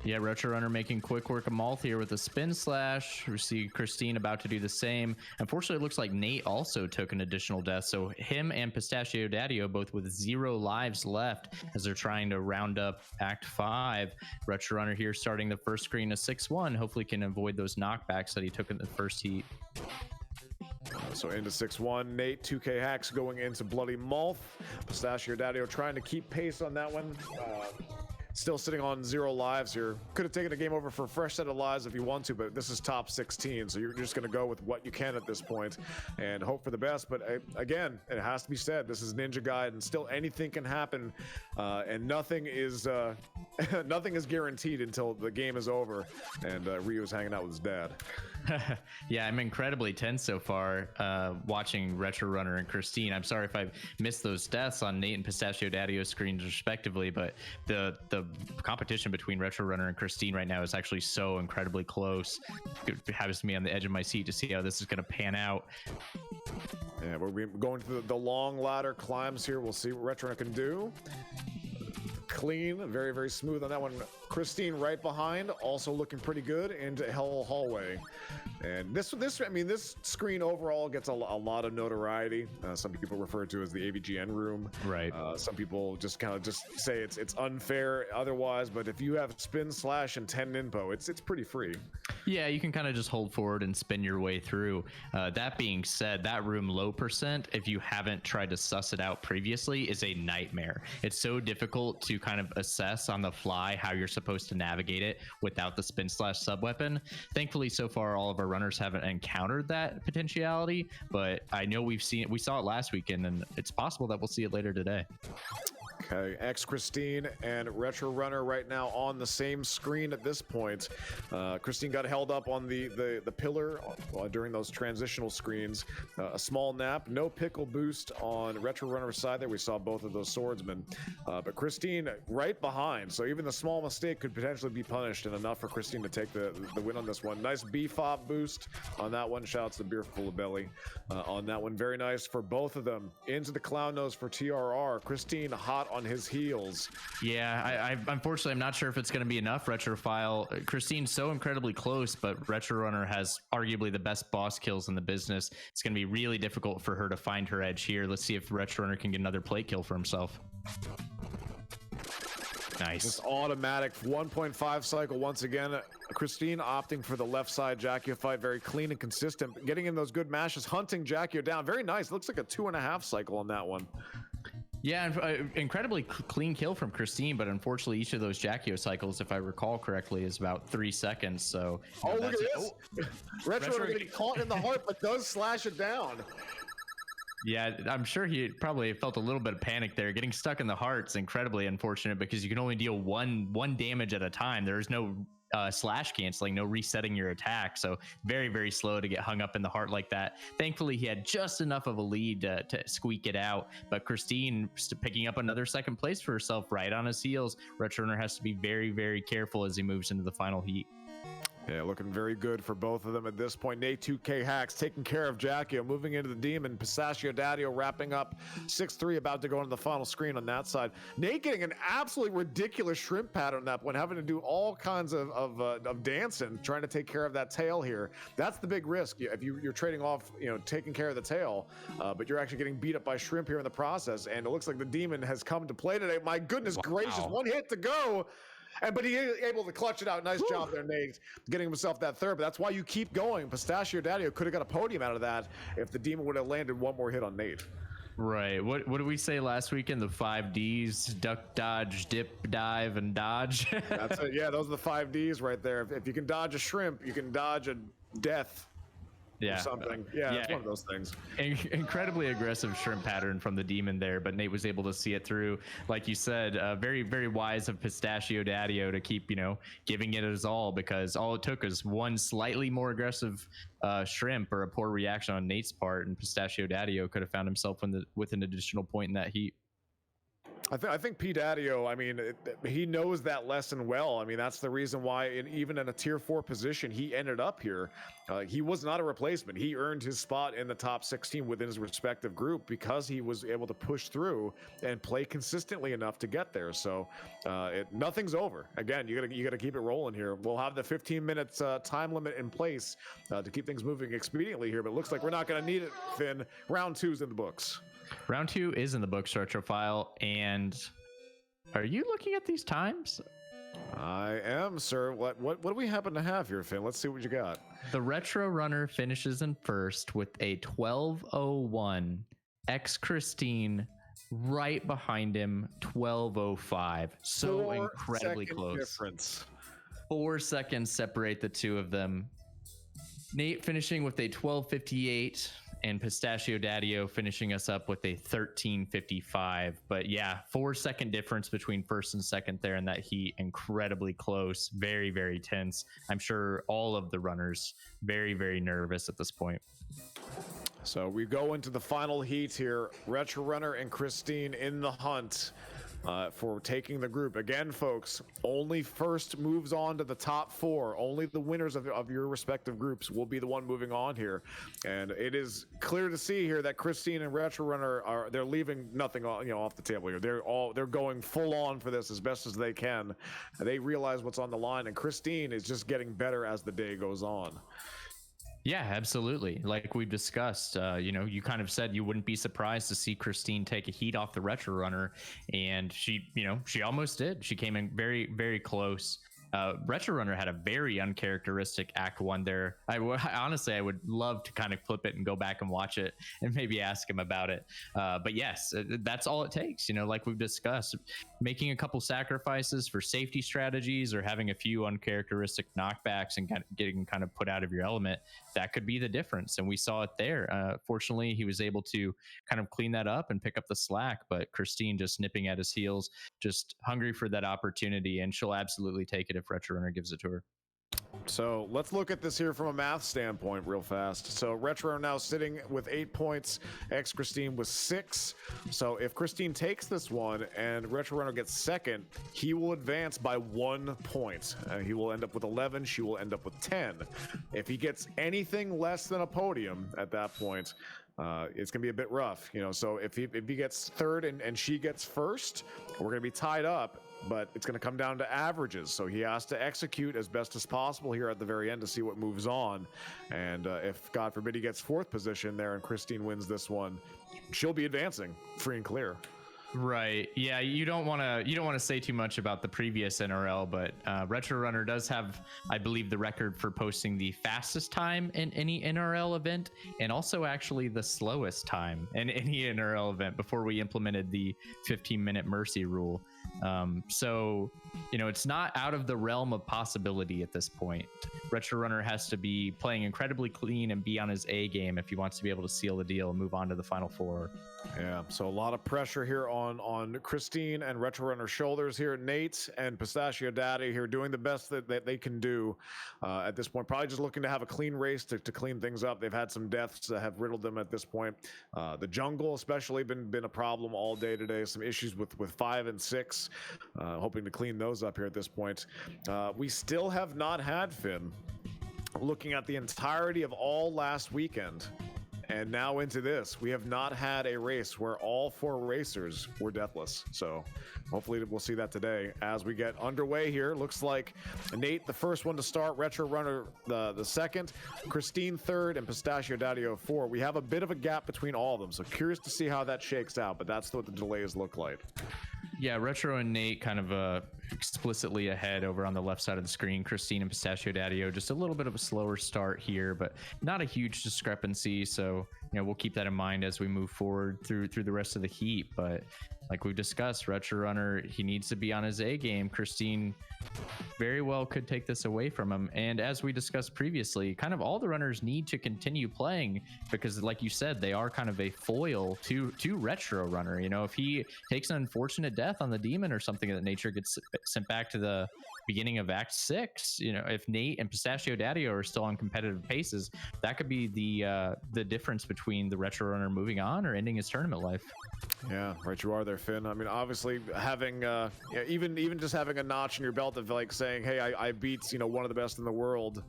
Yeah, Retro Runner making quick work of Malth here with a spin slash. We see Christine about to do the same. Unfortunately, it looks like Nate also took an additional death, so him and Pistachio Daddio both with 0 lives left as they're trying to round up Act 5. Retro Runner here starting the first screen of 6-1. Hopefully can avoid those knockbacks that he took in the first heat. So into 6-1, Nate, 2K Hacks going into Bloody Malth. Pistachio Daddio trying to keep pace on that one. Still sitting on 0 lives here. Could have taken a game over for a fresh set of lives if you want to, but this is top 16, so you're just going to go with what you can at this point and hope for the best. But again, it has to be said, this is Ninja Gaiden. Still anything can happen, and nothing is nothing is guaranteed until the game is over and Ryu is hanging out with his dad. Yeah, I'm incredibly tense so far watching Retro Runner and Christine. I'm sorry if I've missed those deaths on Nate and Pistachio Daddio's screens respectively, but the competition between Retro Runner and Christine right now is actually so incredibly close. It has me on the edge of my seat to see how this is going to pan out. Yeah, we're going to the long ladder climbs here. We'll see what Retro Runner can do. Clean, very, very smooth on that one. Christine right behind, also looking pretty good into Hell Hallway. And this screen overall gets a lot of notoriety. Some people refer to it as the AVGN room. Right. Some people just kind of say it's unfair otherwise, but if you have spin slash and 10 ninpo, it's pretty free. Yeah, you can kind of just hold forward and spin your way through. That being said, that room low percent, if you haven't tried to suss it out previously, is a nightmare. It's so difficult to kind of assess on the fly how you're supposed to navigate it without the spin slash sub weapon. Thankfully, so far, all of our runners haven't encountered that potentiality, but I know we saw it last weekend, and it's possible that we'll see it later today. Okay, Christine and Retro Runner right now on the same screen at this point. Christine got held up on the pillar during those transitional screens. A small nap, no pickle boost on Retro Runner's side there. We saw both of those swordsmen. But Christine right behind, so even the small mistake could potentially be punished, and enough for Christine to take the win on this one. Nice B-Fob boost on that one. Shouts to Beer Full of Belly on that one. Very nice for both of them. Into the clown nose for TRR. Christine hot on his heels. Yeah, I unfortunately I'm not sure if it's going to be enough. Retrophile, Christine's so incredibly close, but Retro Runner has arguably the best boss kills in the business. It's going to be really difficult for her to find her edge here. Let's see if Retro Runner can get another plate kill for himself. Nice. This automatic 1.5 cycle once again. Christine opting for the left side Jackio fight. Very clean and consistent. Getting in those good mashes, hunting Jackio down. Very nice. Looks like a 2.5 cycle on that one. Yeah, incredibly clean kill from Christine, but unfortunately each of those Jackio cycles, if I recall correctly, is about 3 seconds. So oh, look at this. Retro getting caught in the heart, but does slash it down. Yeah, I'm sure he probably felt a little bit of panic there. Getting stuck in the heart's incredibly unfortunate because you can only deal one damage at a time. There's no slash canceling, no resetting your attack. So very, very slow to get hung up in the heart like that. Thankfully, he had just enough of a lead to squeak it out. But Christine picking up another second place for herself right on his heels. Retro Runner has to be very, very careful as he moves into the final heat. Yeah, looking very good for both of them at this point. Nate 2K Hacks taking care of Jackio, moving into the Demon. Pistachio Daddio wrapping up 6-3, about to go into the final screen on that side. Nate getting an absolutely ridiculous shrimp pattern that point, having to do all kinds of dancing, trying to take care of that tail here. That's the big risk. If you're trading off, taking care of the tail, but you're actually getting beat up by shrimp here in the process. And it looks like the Demon has come to play today. My goodness gracious, one hit to go. But he is able to clutch it out. Nice job there, Nate, getting himself that third. But that's why you keep going. Pistachio Daddio could have got a podium out of that if the Demon would have landed one more hit on Nate. Right. What did we say last weekend? The 5 Ds: duck, dodge, dip, dive, and dodge. That's it. Yeah, those are the 5 Ds right there. If you can dodge a shrimp, you can dodge a death. Yeah, something. Yeah, it's one of those things. Incredibly aggressive shrimp pattern from the Demon there, but Nate was able to see it through. Like you said, very, very wise of Pistachio Daddio to keep, giving it his all, because all it took was one slightly more aggressive shrimp or a poor reaction on Nate's part, and Pistachio Daddio could have found himself with an additional point in that heat. I think P. Daddio, he knows that lesson well. That's the reason why even in a tier 4 position, he ended up here. He was not a replacement. He earned his spot in the top 16 within his respective group because he was able to push through and play consistently enough to get there. So nothing's over. Again, you gotta keep it rolling here. We'll have the 15 minutes time limit in place to keep things moving expediently here, but it looks like we're not gonna need it, Finn. Round 2's in the books. Round 2 is in the books, Retrophile, and are you looking at these times? I am, sir. What do we happen to have here, Finn? Let's see what you got. The Retro Runner finishes in first with a 12:01. X Christine right behind him, 12:05. So incredibly close. Difference. 4 seconds separate the two of them. Nate finishing with a 12:58. And Pistachio Daddio finishing us up with a 13:55. But yeah, 4 second difference between first and second there in that heat. Incredibly close. Very, very tense. I'm sure all of the runners very, very nervous at this point. So we go into the final heat here. Retro Runner and Christine in the hunt for taking the group. Again, folks, only first moves on to the top 4. Only the winners of your respective groups will be the one moving on here. And it is clear to see here that Christine and Retro Runner they're leaving nothing off the table here. They're going full on for this as best as they can. They realize what's on the line, and Christine is just getting better as the day goes on. Yeah, absolutely. Like we've discussed, you kind of said you wouldn't be surprised to see Christine take a heat off the Retro Runner, and she almost did. She came in very, very close. Retro Runner had a very uncharacteristic Act 1 there. Honestly, I would love to kind of clip it and go back and watch it and maybe ask him about it. But yes, that's all it takes. Like we've discussed, making a couple sacrifices for safety strategies or having a few uncharacteristic knockbacks and getting kind of put out of your element, that could be the difference. And we saw it there. Fortunately, he was able to kind of clean that up and pick up the slack, but Christine just nipping at his heels, just hungry for that opportunity, and she'll absolutely take it if Retro Runner gives it to her. So let's look at this here from a math standpoint real fast. So Retro now sitting with 8 points, X Christine with 6. So if Christine takes this one and Retro Runner gets second, he will advance by 1 point. He will end up with 11. She will end up with 10. If he gets anything less than a podium at that point, it's gonna be a bit rough, So if he gets third and she gets first, we're gonna be tied up. But it's going to come down to averages. So he has to execute as best as possible here at the very end to see what moves on. And if, God forbid, he gets 4th position there and Christine wins this one, she'll be advancing free and clear. Right. Yeah, you don't want to say too much about the previous NRL, but Retro Runner does have, I believe, the record for posting the fastest time in any NRL event, and also actually the slowest time in any NRL event before we implemented the 15-minute mercy rule. So, it's not out of the realm of possibility at this point. Retro Runner has to be playing incredibly clean and be on his A game if he wants to be able to seal the deal and move on to the final 4. Yeah, so a lot of pressure here on Christine and Retro Runner's shoulders here. Nate and Pistachio Daddy here doing the best that they can do at this point. Probably just looking to have a clean race to clean things up. They've had some deaths that have riddled them at this point. The jungle especially been a problem all day today. Some issues with 5 and 6. Hoping to clean those up here at this point. We still have not had, Finn, looking at the entirety of all last weekend, and now into this, we have not had a race where all 4 racers were deathless. So hopefully we'll see that today as we get underway here. Looks like Nate, the first one to start, Retro Runner the second, Christine third, and Pistachio Daddio 4. We have a bit of a gap between all of them, so curious to see how that shakes out, but that's what the delays look like. Yeah, Retro and Nate kind of explicitly ahead over on the left side of the screen. Christine and Pistachio Daddio just a little bit of a slower start here, but not a huge discrepancy. So, we'll keep that in mind as we move forward through the rest of the heat. But like we've discussed, Retro Runner, he needs to be on his A game. Christine very well could take this away from him. And as we discussed previously, kind of all the runners need to continue playing because, like you said, they are kind of a foil to Retro Runner. If he takes an unfortunate death on the demon or something, that nature gets sent back to the beginning of Act 6. If Nate and Pistachio Daddio are still on competitive paces, that could be the difference between the Retro Runner moving on or ending his tournament life. Yeah, right you are there, Finn. I mean, obviously having even just having a notch in your belt of like saying, hey, I beat one of the best in the world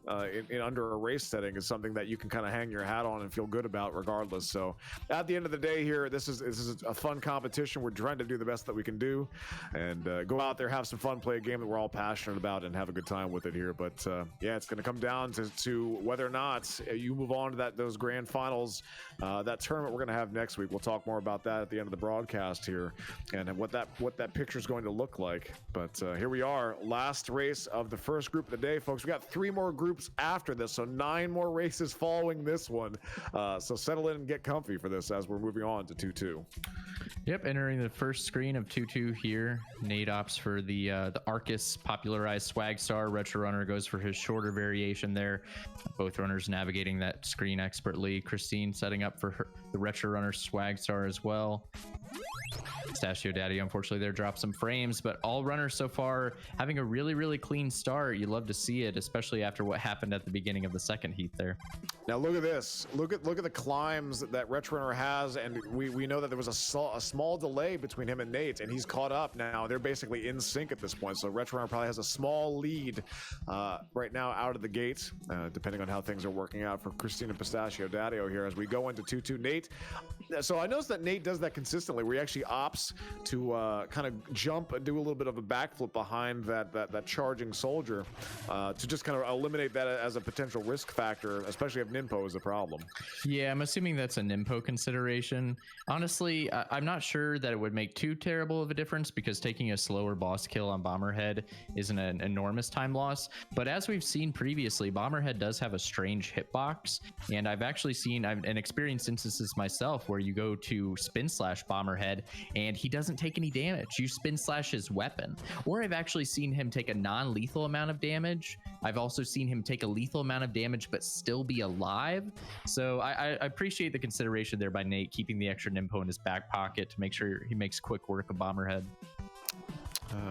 in under a race setting is something that you can kind of hang your hat on and feel good about regardless. So at the end of the day here, this is a fun competition. We're trying to do the best that we can do and go out there, have some fun, play a game that we're all passionate about and have a good time with it here. But yeah, it's going to come down to whether or not you move on to those grand finals, that tournament we're going to have next week. We'll talk more about that at the end of the broadcast here and what that picture is going to look like. But here we are, last race of the first group of the day, folks. We got 3 more groups after this, so 9 more races following this one. So settle in and get comfy for this as we're moving on to 2-2. Yep, entering the first screen of 2-2 here. Nate opts for the Arcus popularized Swag Star. Retro Runner goes for his shorter variation there. Both runners navigating that screen expertly. Christine setting up for the Retro Runner Swag Star as well. Pistachio Daddy, unfortunately, there dropped some frames, but all runners so far having a really, really clean start. You love to see it, especially after what happened at the beginning of the second heat there. Now look at this. Look at the climbs that Retro Runner has, and we know that there was a small delay between him and Nate, and he's caught up now. They're basically in sync at this point, so Retro Runner probably has a small lead right now out of the gate, depending on how things are working out for Christine and Pistachio Daddio here as we go into 2-2. Nate, so I noticed that Nate does that consistently, where he actually opts to kind of jump and do a little bit of a backflip behind that charging soldier to just kind of eliminate that as a potential risk factor, especially if Ninpo is a problem. Yeah, I'm assuming that's a Ninpo consideration. Honestly, I'm not sure that it would make too terrible of a difference because taking a slower boss kill on Bomberhead isn't an enormous time loss. But as we've seen previously, Bomberhead does have a strange hitbox, and I've actually seen and experienced instances myself where you go to spin slash Bomberhead and he doesn't take any damage. You spin slash his weapon. Or I've actually seen him take a non-lethal amount of damage. I've also seen him take a lethal amount of damage but still be alive. So I appreciate the consideration there by Nate, keeping the extra Ninpo in his back pocket to make sure he makes quick work of Bomberhead.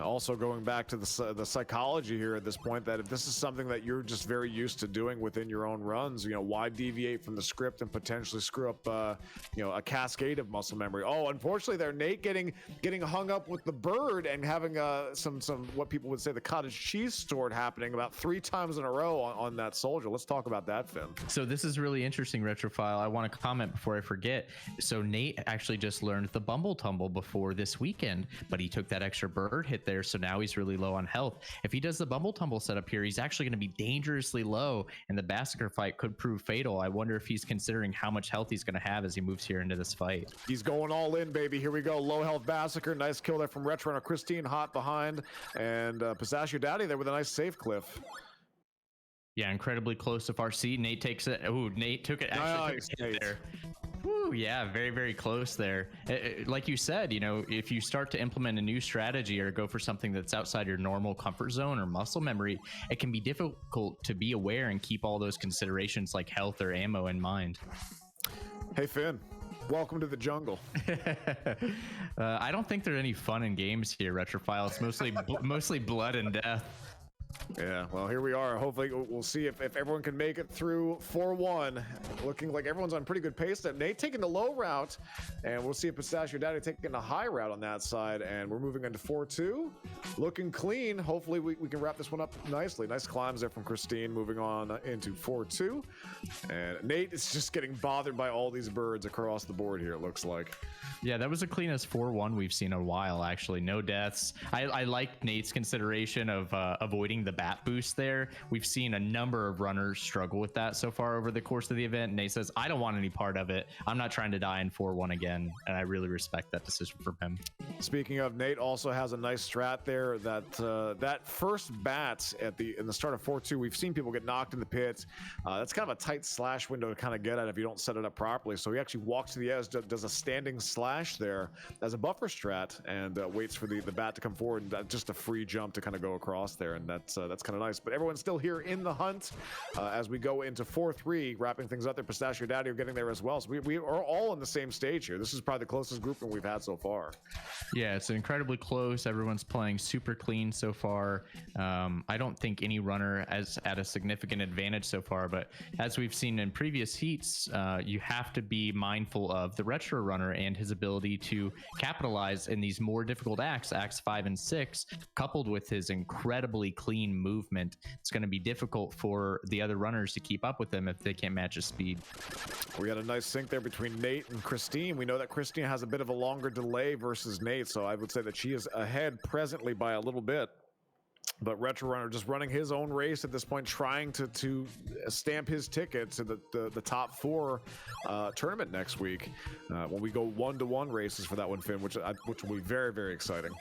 Also going back to the psychology here at this point, that if this is something that you're just very used to doing within your own runs, why deviate from the script and potentially screw up a cascade of muscle memory. Oh, unfortunately there, Nate getting hung up with the bird and having some what people would say the cottage cheese stored happening about 3 times in a row on that soldier. Let's talk about that, Finn. So this is really interesting, Retrofile. I want to comment before I forget. So Nate actually just learned the Bumble Tumble before this weekend, but he took that extra bird hit there, so now he's really low on health. If he does the Bumble Tumble setup here, he's actually going to be dangerously low, and the Massacre fight could prove fatal. I wonder if he's considering how much health he's going to have as he moves here into this fight. He's going all in, baby. Here we go. Low health Massacre. Nice kill there from Retro Runner. Christine hot behind, and Pistachio Daddy there with a nice safe cliff. Yeah, incredibly close to RC. Nate takes it. Ooh, Nate took it. Actually took it there. Woo, yeah, very, very close there. Like you said, if you start to implement a new strategy or go for something that's outside your normal comfort zone or muscle memory, it can be difficult to be aware and keep all those considerations like health or ammo in mind. Hey, Finn. Welcome to the jungle. I don't think there are any fun in games here, Retrophile. It's mostly blood and death. Yeah, well, here we are. Hopefully, we'll see if everyone can make it through 4-1. Looking like everyone's on pretty good pace. Nate taking the low route, and we'll see if Pistachio Daddy taking the high route on that side. And we're moving into 4-2. Looking clean. Hopefully, we can wrap this one up nicely. Nice climbs there from Christine, moving on into 4-2. And Nate is just getting bothered by all these birds across the board here, it looks like. Yeah, that was the cleanest 4-1 we've seen in a while, actually. No deaths. I like Nate's consideration of avoiding the bat boost there. We've seen a number of runners struggle with that so far over the course of the event. Nate says, I don't want any part of it. I'm not trying to die in 4-1 again. And I really respect that decision from him. Speaking of, Nate also has a nice strat there. That first bat in the start of 4-2, we've seen people get knocked in the pit. That's kind of a tight slash window to kind of get at if you don't set it up properly. So he actually walks to the edge, does a standing slash there as a buffer strat, and waits for the bat to come forward, and just a free jump to kind of go across there, and that's kind of nice. But everyone's still here in the hunt as we go into 4-3, wrapping things up there. Pistachio Daddy are getting there as well. So we are all on the same stage here. This is probably the closest grouping we've had so far. Yeah, it's incredibly close. Everyone's playing super clean so far. I don't think any runner is at a significant advantage so far, but as we've seen in previous heats, you have to be mindful of the retro runner and his ability to capitalize in these more difficult acts 5 and 6, coupled with his incredibly clean movement. It's going to be difficult for the other runners to keep up with him if they can't match his speed. We had a nice sync there between Nate and Christine. We know that Christine has a bit of a longer delay versus Nate, so I would say that she is ahead presently by a little bit. But Retro Runner just running his own race at this point, trying to stamp his ticket to the top 4 tournament next week when we go 1-to-1 races for that one, Finn, which will be very, very exciting.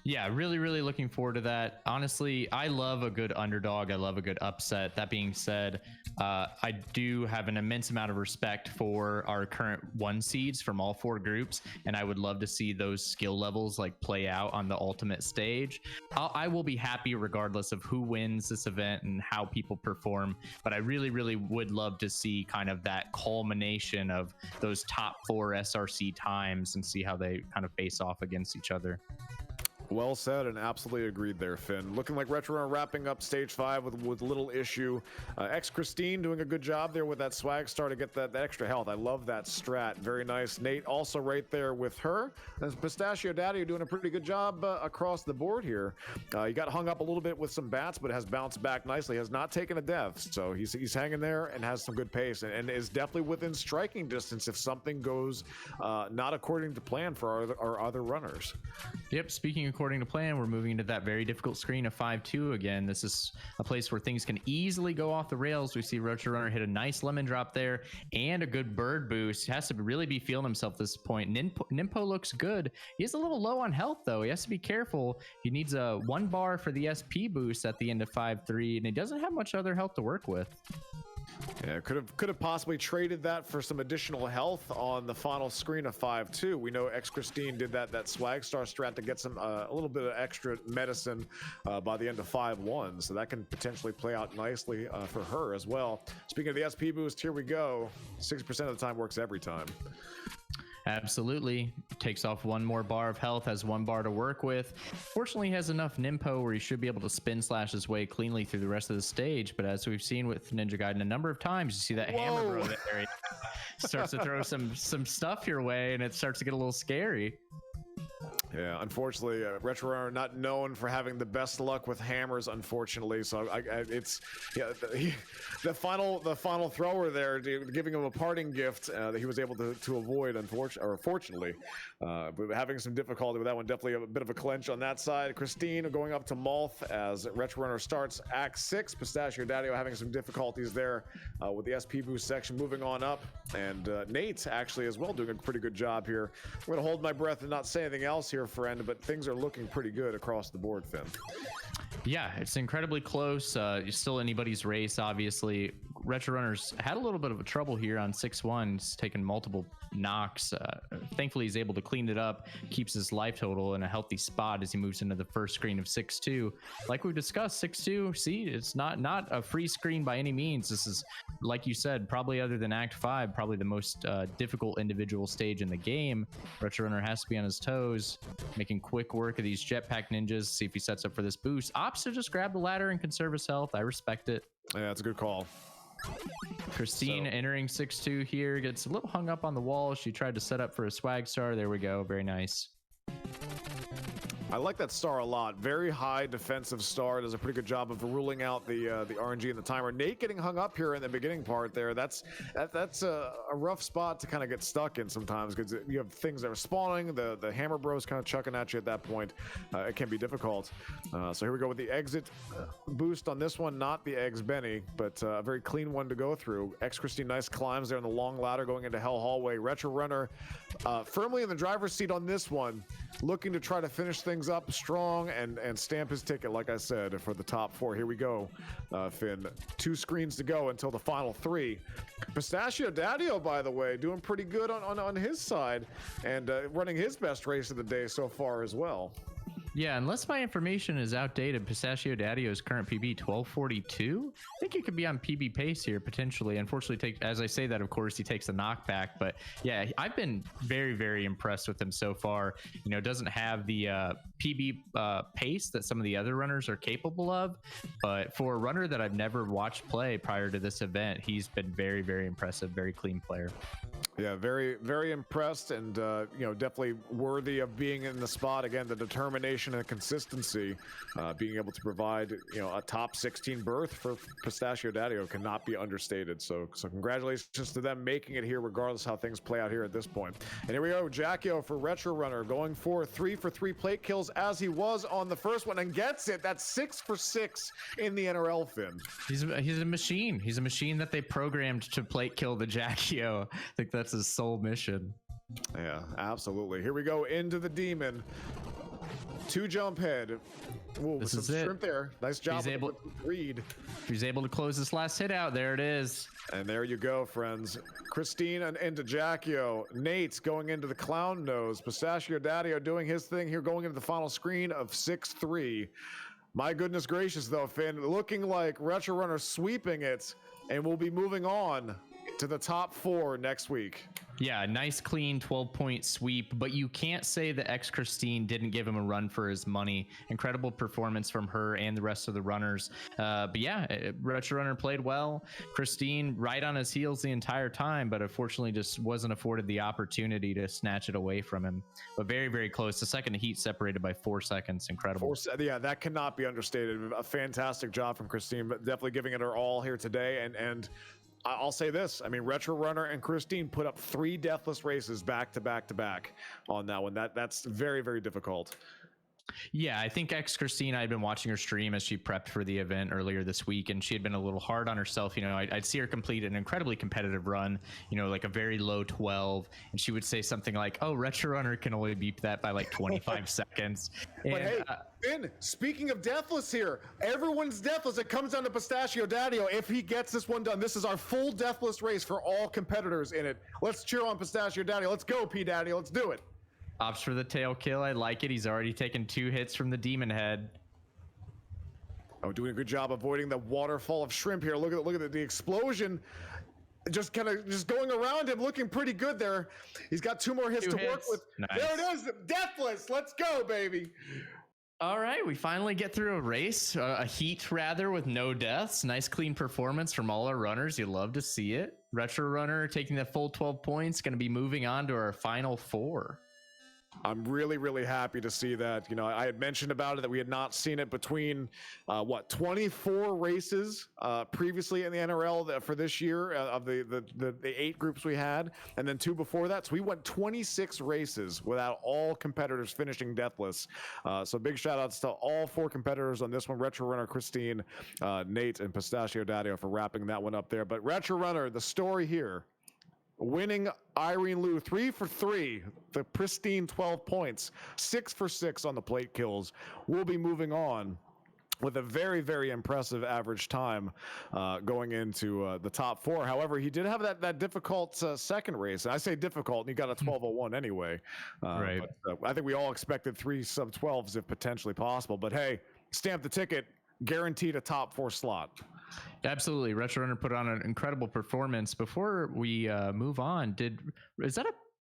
Yeah, really, really looking forward to that. Honestly, I love a good underdog. I love a good upset. That being said, I do have an immense amount of respect for our current 1 seeds from all 4 groups, and I would love to see those skill levels like play out on the ultimate stage. I will be happy regardless of who wins this event and how people perform, but I really, really would love to see kind of that culmination of those top 4 SRC times and see how they kind of face off against each other. Well said, and absolutely agreed there, Finn. Looking like Retro Runner wrapping up stage 5 with little issue. Christine doing a good job there with that swag star to get that extra health. I love that strat. Very nice. Nate also right there with her. And Pistachio Daddy, you're doing a pretty good job across the board here. He got hung up a little bit with some bats, but has bounced back nicely. Has not taken a death, so he's hanging there and has some good pace, and is definitely within striking distance if something goes not according to plan for our other runners. Yep, speaking according to plan, we're moving into that very difficult screen of 5-2 again. This is a place where things can easily go off the rails. We see Retro Runner hit a nice lemon drop there and a good bird boost. He has to really be feeling himself at this point. Nimpo looks good. He's a little low on health though. He has to be careful. He needs a 1 bar for the SP boost at the end of 5-3, and he doesn't have much other health to work with. Yeah, could have possibly traded that for some additional health on the final screen of 5-2. We know Christine did that swag star strat to get some a little bit of extra medicine by the end of 5-1, so that can potentially play out nicely for her as well. Speaking of the SP boost, here we go. 60% of the time works every time. Absolutely. Takes off 1 more bar of health, has 1 bar to work with. Fortunately, he has enough Nimpo where he should be able to spin slash his way cleanly through the rest of the stage. But as we've seen with Ninja Gaiden a number of times, you see that hammer bro there. He starts to throw some stuff your way, and it starts to get a little scary. Yeah, unfortunately, Retro Runner not known for having the best luck with hammers, unfortunately. So the final thrower there, giving him a parting gift that he was able to avoid, fortunately. But having some difficulty with that one, definitely a bit of a clinch on that side. Christine going up to Malth as Retro Runner starts Act 6. Pistachio Daddy having some difficulties there with the SP boost section, moving on up. And Nate actually as well doing a pretty good job here. I'm going to hold my breath and not say anything else here, friend, but things are looking pretty good across the board, Finn. Yeah, it's incredibly close. It's still anybody's race, obviously. Retro Runners had a little bit of a trouble here on 6-1. He's taken multiple knocks. Thankfully, he's able to clean it up, keeps his life total in a healthy spot as he moves into the first screen of 6-2. Like we've discussed, 6-2, see, it's not a free screen by any means. This is, like you said, probably other than Act 5, probably the most difficult individual stage in the game. Retro Runner has to be on his toes, making quick work of these jetpack ninjas, see if he sets up for this boost. Opts to just grab the ladder and conserve his health. I respect it. Yeah, that's a good call. Christine entering 6-2 here, gets a little hung up on the wall. She tried to set up for a swag star. There we go. Very nice. I like that star a lot. Very high defensive star. Does a pretty good job of ruling out the RNG and the timer. Nate getting hung up here in the beginning part there. That's a rough spot to kind of get stuck in sometimes because you have things that are spawning. The hammer bros kind of chucking at you at that point. It can be difficult. So here we go with the exit boost on this one. Not the eggs Benny, but a very clean one to go through. X Christine nice climbs there in the long ladder going into Hell Hallway. Retro Runner firmly in the driver's seat on this one, looking to try to finish things up strong and stamp his ticket, like I said, for the top 4. Here we go, Finn. 2 screens to go until the final 3. Pistachio Daddio, by the way, doing pretty good on his side and running his best race of the day so far as well. Yeah, unless my information is outdated, Pistachio Daddio's current PB 1242. I think he could be on PB pace here potentially. Unfortunately, as I say that, of course, he takes the knockback. But yeah, I've been very, very impressed with him so far. You know, doesn't have the PB pace that some of the other runners are capable of. But for a runner that I've never watched play prior to this event, he's been very, very impressive. Very clean player. Yeah, very, very impressed and, you know, definitely worthy of being in the spot. Again, the determination and consistency, being able to provide, you know, a top 16 berth for Pistachio Daddio cannot be understated. So congratulations to them making it here, regardless how things play out here at this point. And here we go, Jackio for Retro Runner going for 3 for 3 plate kills as he was on the first one and gets it. That's 6 for 6 in the NRL, Finn. He's a machine. He's a machine that they programmed to plate kill the Jackio. I think that's his sole mission. Yeah, absolutely. Here we go into the demon. 2 jump head. Ooh, this some is it. shrimp there. Nice job. He's able to close this last hit out. There it is. And there you go, friends. Christine and into Jackio. Nate's going into the clown nose. Pistachio Daddio doing his thing here, going into the final screen of 6-3. My goodness gracious, though, Finn, looking like Retro Runner sweeping it, and we'll be moving on to the top 4 next week. Yeah, nice clean 12-point sweep, but you can't say that X Christine didn't give him a run for his money. Incredible performance from her and the rest of the runners. But yeah, Retro Runner played well. Christine right on his heels the entire time, but unfortunately just wasn't afforded the opportunity to snatch it away from him. But very, very close. The second heat separated by 4 seconds. Incredible. Yeah, that cannot be understated. A fantastic job from Christine, but definitely giving it her all here today. And I'll say this. I mean, Retro Runner and Christine put up 3 deathless races back to back to back on that one. That's very, very difficult. Yeah, I think X Christine, I'd been watching her stream as she prepped for the event earlier this week, and she had been a little hard on herself. You know, I'd see her complete an incredibly competitive run, you know, like a very low 12, and she would say something like, oh, Retro Runner can only beat that by like 25 seconds. And, but hey, Finn, speaking of deathless here, everyone's deathless. It comes down to Pistachio Daddio. If he gets this one done, this is our full deathless race for all competitors in it. Let's cheer on Pistachio Daddio. Let's go, P Daddy. Let's do it. Opts for the tail kill. I like it. He's already taken 2 hits from the demon head. Oh, doing a good job avoiding the waterfall of shrimp here. Look at the explosion. Just going around him, looking pretty good there. He's got 2 more hits to work with. Nice. There it is, deathless. Let's go, baby. All right, we finally get through a race, a heat rather, with no deaths. Nice clean performance from all our runners. You love to see it. Retro Runner taking the full 12 points, going to be moving on to our final 4. I'm really, really happy to see that. You know, I had mentioned about it that we had not seen it between 24 races previously in the NRL for this year of the 8 groups we had, and then 2 before that. So we went 26 races without all competitors finishing deathless. So big shout outs to all 4 competitors on this one: Retro Runner, Christine, Nate, and Pistachio Daddio for wrapping that one up there. But Retro Runner, the story here, winning Irene Liu 3 for 3, the pristine 12 points, 6 for 6 on the plate kills. We'll be moving on with a very, very impressive average time going into the top 4. However, he did have that difficult second race. And I say difficult, and he got a 12:01 anyway. Right. But I think we all expected 3 sub-12s if potentially possible. But hey, stamp the ticket, guaranteed a top 4 slot. Absolutely. Retro Runner put on an incredible performance. Before we move on, is that a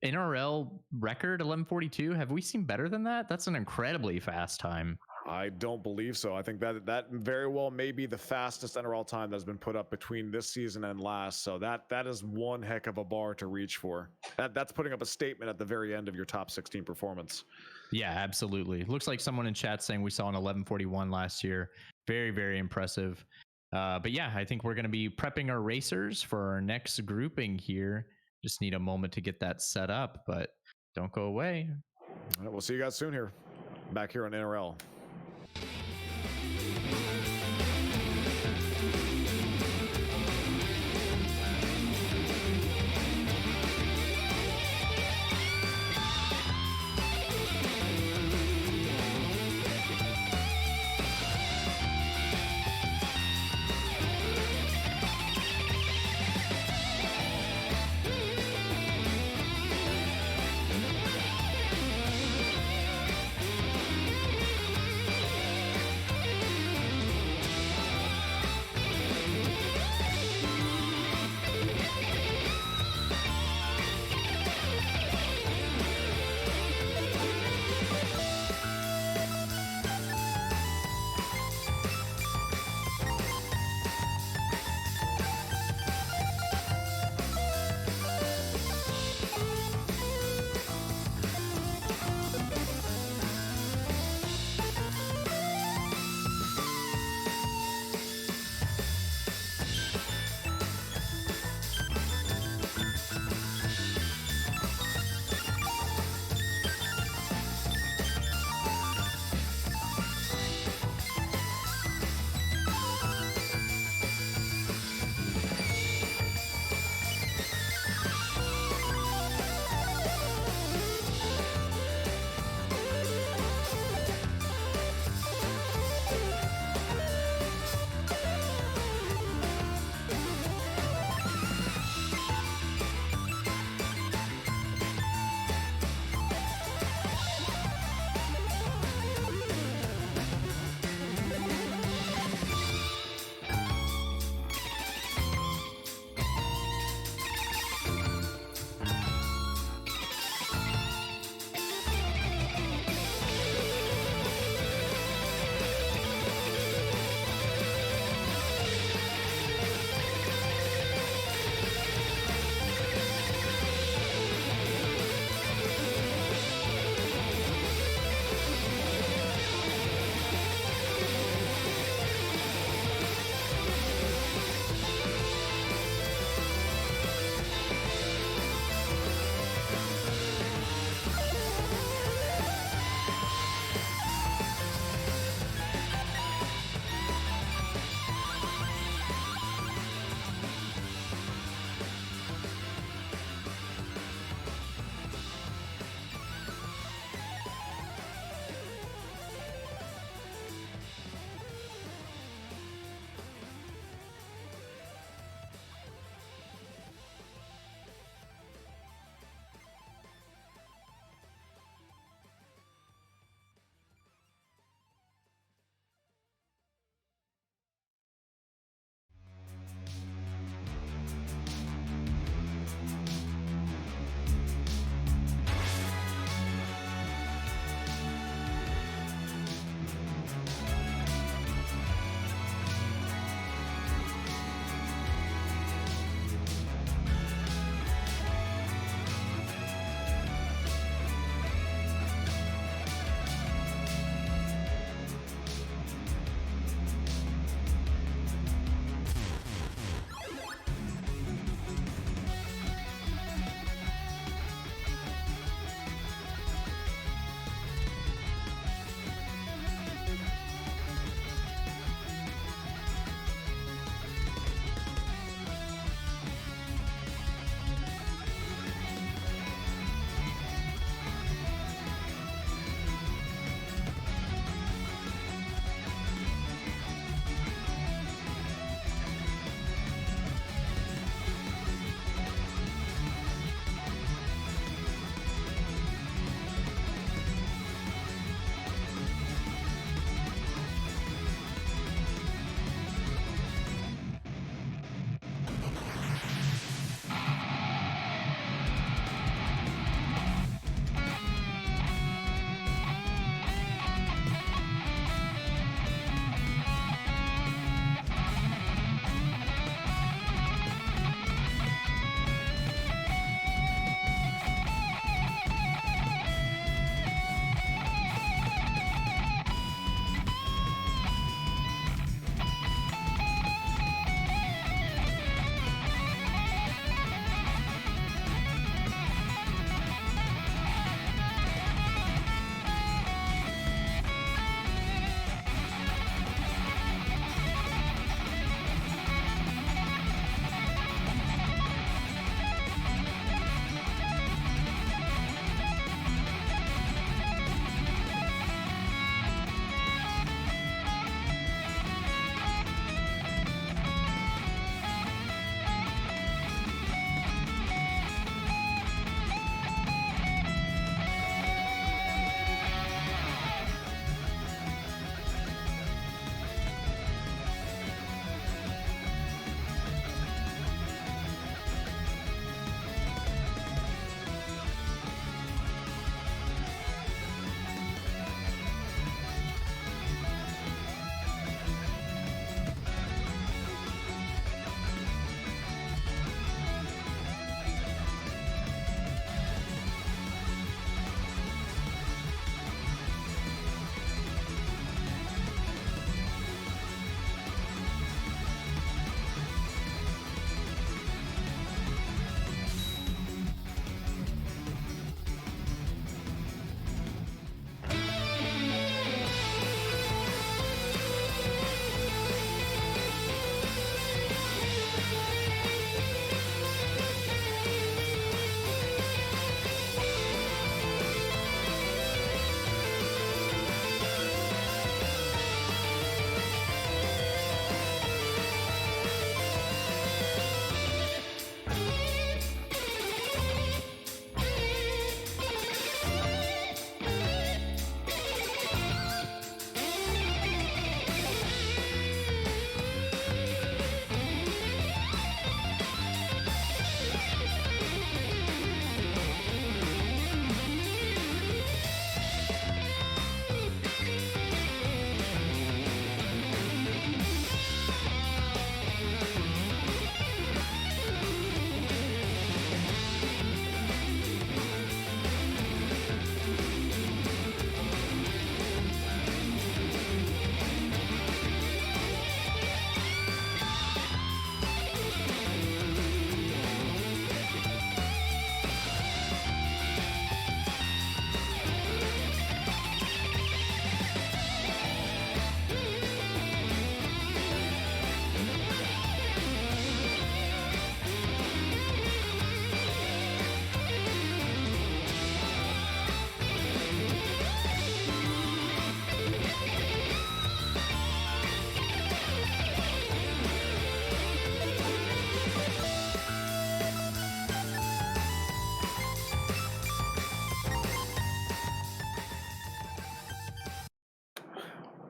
NRL record, 11:42? Have we seen better than that? That's an incredibly fast time. I don't believe so. I think that very well may be the fastest NRL time that's been put up between this season and last. So that is one heck of a bar to reach for. That's putting up a statement at the very end of your top 16 performance. Yeah, absolutely. Looks like someone in chat saying we saw an 11:41 last year. Very, very impressive. But yeah, I think we're going to be prepping our racers for our next grouping here. Just need a moment to get that set up, but don't go away. All right, we'll see you guys soon here, back here on NRL.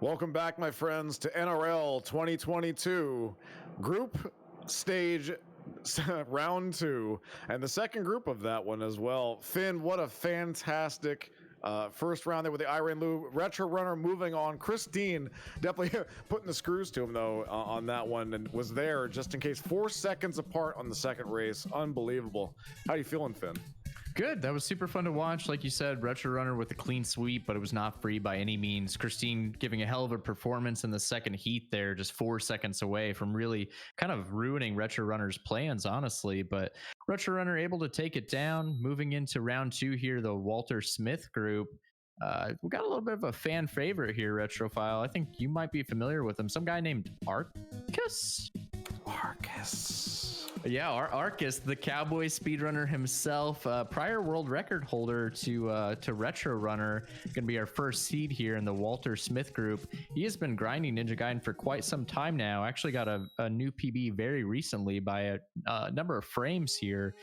Welcome back, my friends, to NRL 2022 Group Stage Round 2, and the second group of that one as well. Finn, what a fantastic first round there with the Irene Lou Retro Runner moving on. Christine definitely putting the screws to him though on that one, and was there just in case. 4 seconds apart on the second race. Unbelievable. How you feeling, Finn? Good. That was super fun to watch. Like you said, Retro Runner with a clean sweep, but it was not free by any means. Christine giving a hell of a performance in the second heat there, just 4 seconds away from really kind of ruining Retro Runner's plans, honestly. But Retro Runner able to take it down. Moving into round 2 here, the Walter Smith group. We got a little bit of a fan favorite here, Retrophile. I think you might be familiar with him. Some guy named Arcus. Yeah, Arcus, the cowboy speedrunner himself, prior world record holder to Retro Runner, gonna be our first seed here in the Walter Smith group. He has been grinding Ninja Gaiden for quite some time now. Actually got a new PB very recently by a number of frames here.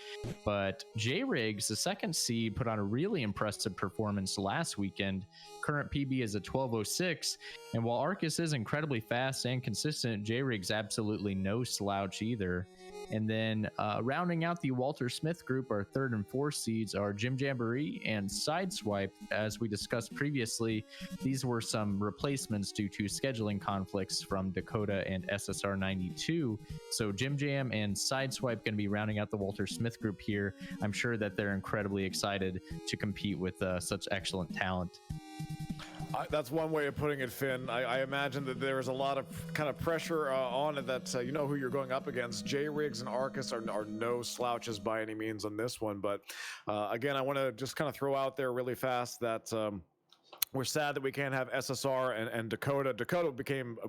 But J-Riggs, the second seed, put on a really impressive performance last weekend. Current PB is a 12:06, and while Arcus is incredibly fast and consistent, J-Riggs absolutely no slouch either. And then rounding out the Walter Smith group, our third and fourth seeds are Jim Jamboree and Sideswipe. As we discussed previously, these were some replacements due to scheduling conflicts from Dakota and SSR 92. So Jim Jam and Sideswipe going to be rounding out the Walter Smith group here. I'm sure that they're incredibly excited to compete with such excellent talent. That's one way of putting it, Finn. I imagine that there's a lot of kind of pressure on it that you know who you're going up against. J-Riggs and Arcus are no slouches by any means on this one. But again, I want to just kind of throw out there really fast that we're sad that we can't have SSR and Dakota. Dakota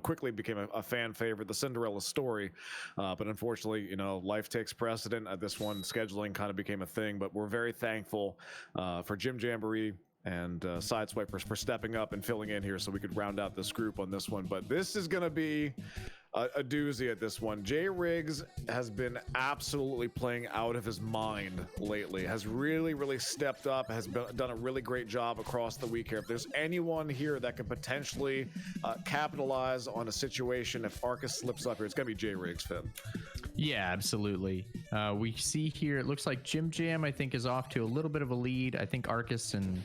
quickly became a fan favorite, the Cinderella story. But unfortunately, you know, life takes precedent. This one, scheduling kind of became a thing. But we're very thankful for Jim Jamboree and Sideswipers for stepping up and filling in here so we could round out this group on this one. But this is going to be a doozy at this one. J-Riggs has been absolutely playing out of his mind lately, has really stepped up, has done a really great job across the week here. If there's anyone here that could potentially capitalize on a situation if Arcus slips up here, it's going to be J-Riggs, Finn. Yeah, absolutely. We see here, it looks like Jim Jam, I think, is off to a little bit of a lead. I think Arcus and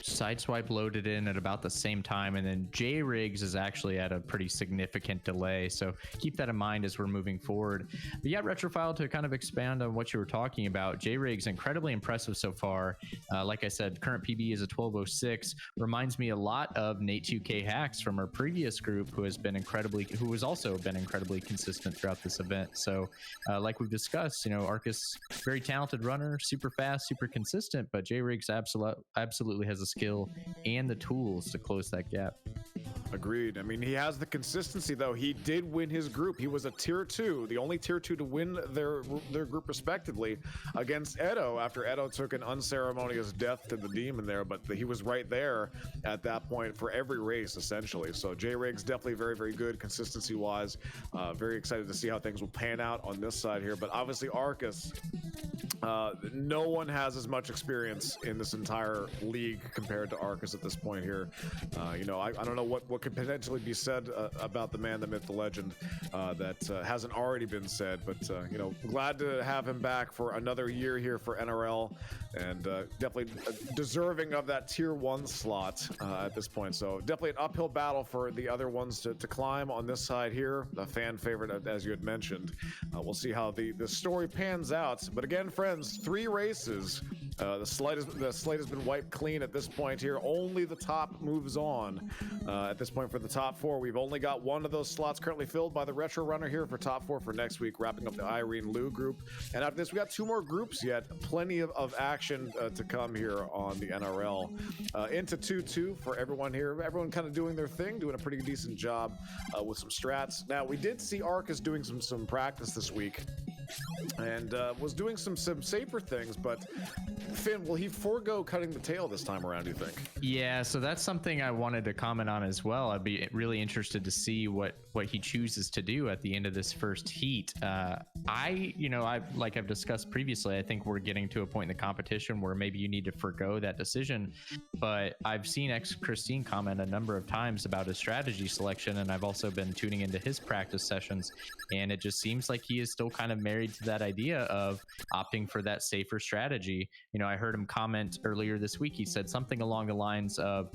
Sideswipe loaded in at about the same time, and then J-Riggs is actually at a pretty significant delay, so keep that in mind as we're moving forward. But yeah, Retrophile, to kind of expand on what you were talking about, J-Riggs incredibly impressive so far. Like I said, current PB is a 12:06. Reminds me a lot of Nate 2K Hacks from our previous group, who has also been incredibly consistent throughout this event. So like we've discussed, you know, Arcus, very talented runner, super fast, super consistent, but J-Riggs absolutely has the skill and the tools to close that gap. Agreed. I mean, he has the consistency, though. He did win his group. He was a tier 2, the only tier 2 to win their group respectively against Edo after Edo took an unceremonious death to the demon there, but he was right there at that point for every race, essentially. So J-Riggs definitely very good consistency-wise. Very excited to see how things will pan out on this side here. But obviously, Arcus, no one has as much experience in this entire league compared to Arcus at this point here. You know, I don't know what could potentially be said about the man, the myth, the legend that hasn't already been said, but you know, glad to have him back for another year here for NRL, and definitely deserving of that tier 1 slot at this point. So definitely an uphill battle for the other ones to climb on this side here. A fan favorite, as you had mentioned. We'll see how the story pans out. But again, friends, 3 races. The slate has been wiped clean at this point here. Only the top moves on at this point for the top 4. We've only got one of those slots currently filled by the Retro Runner here for top 4 for next week, wrapping up the Irene Lou group. And after this, we got 2 more groups yet. Plenty of action to come here on the NRL. Into 2-2 for everyone here. Everyone kind of doing their thing, doing a pretty decent job with some strats. Now, we did see Arcus doing some practice this week. and was doing some safer things, but Finn, will he forego cutting the tail this time around, do you think? Yeah, so that's something I wanted to comment on as well. I'd be really interested to see what he chooses to do at the end of this first heat. Like I've discussed previously, I think we're getting to a point in the competition where maybe you need to forego that decision. But I've seen Christine comment a number of times about his strategy selection, and I've also been tuning into his practice sessions, and it just seems like he is still kind of married to that idea of opting for that safer strategy. I heard him comment earlier this week. He said something along the lines of,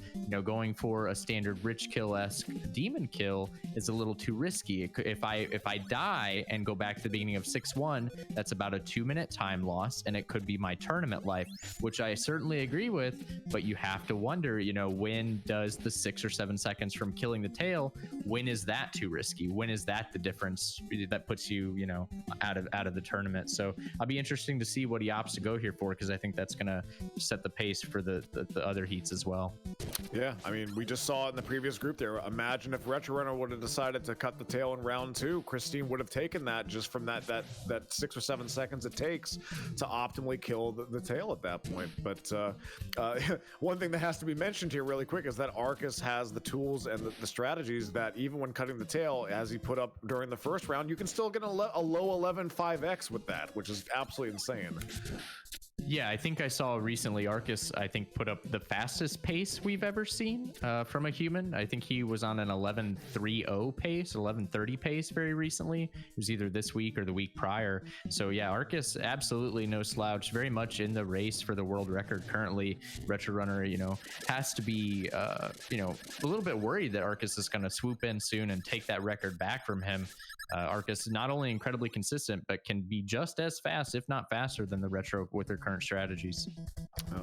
going for a standard rich kill-esque demon kill is a little too risky. If I die and go back to the beginning of 6-1, that's about a 2-minute time loss, and it could be my tournament life, which I certainly agree with. But you have to wonder, when does the 6 or 7 seconds from killing the tail, when is that too risky? When is that the difference that puts you, out of the tournament? So I'll be interesting to see what he opts to go here for, because I think that's going to set the pace for the other heats as well. Yeah, I mean, we just saw it in the previous group there. Imagine if Retro Runner would have decided to cut the tail in round 2. Christine would have taken that just from that 6 or 7 seconds it takes to optimally kill the tail at that point. But one thing that has to be mentioned here really quick is that Arcus has the tools and the strategies that even when cutting the tail, as he put up during the first round, you can still get a low 11 5x with that, which is absolutely insane. Yeah, I think I saw recently Arcus, I think, put up the fastest pace we've ever seen from a human. I think he was on an 11:30 pace, 11:30 pace very recently. It was either this week or the week prior. So yeah, Arcus, absolutely no slouch, very much in the race for the world record currently. Retro Runner, has to be, a little bit worried that Arcus is going to swoop in soon and take that record back from him. Arcus is not only incredibly consistent, but can be just as fast, if not faster, than the Retro with their current strategies.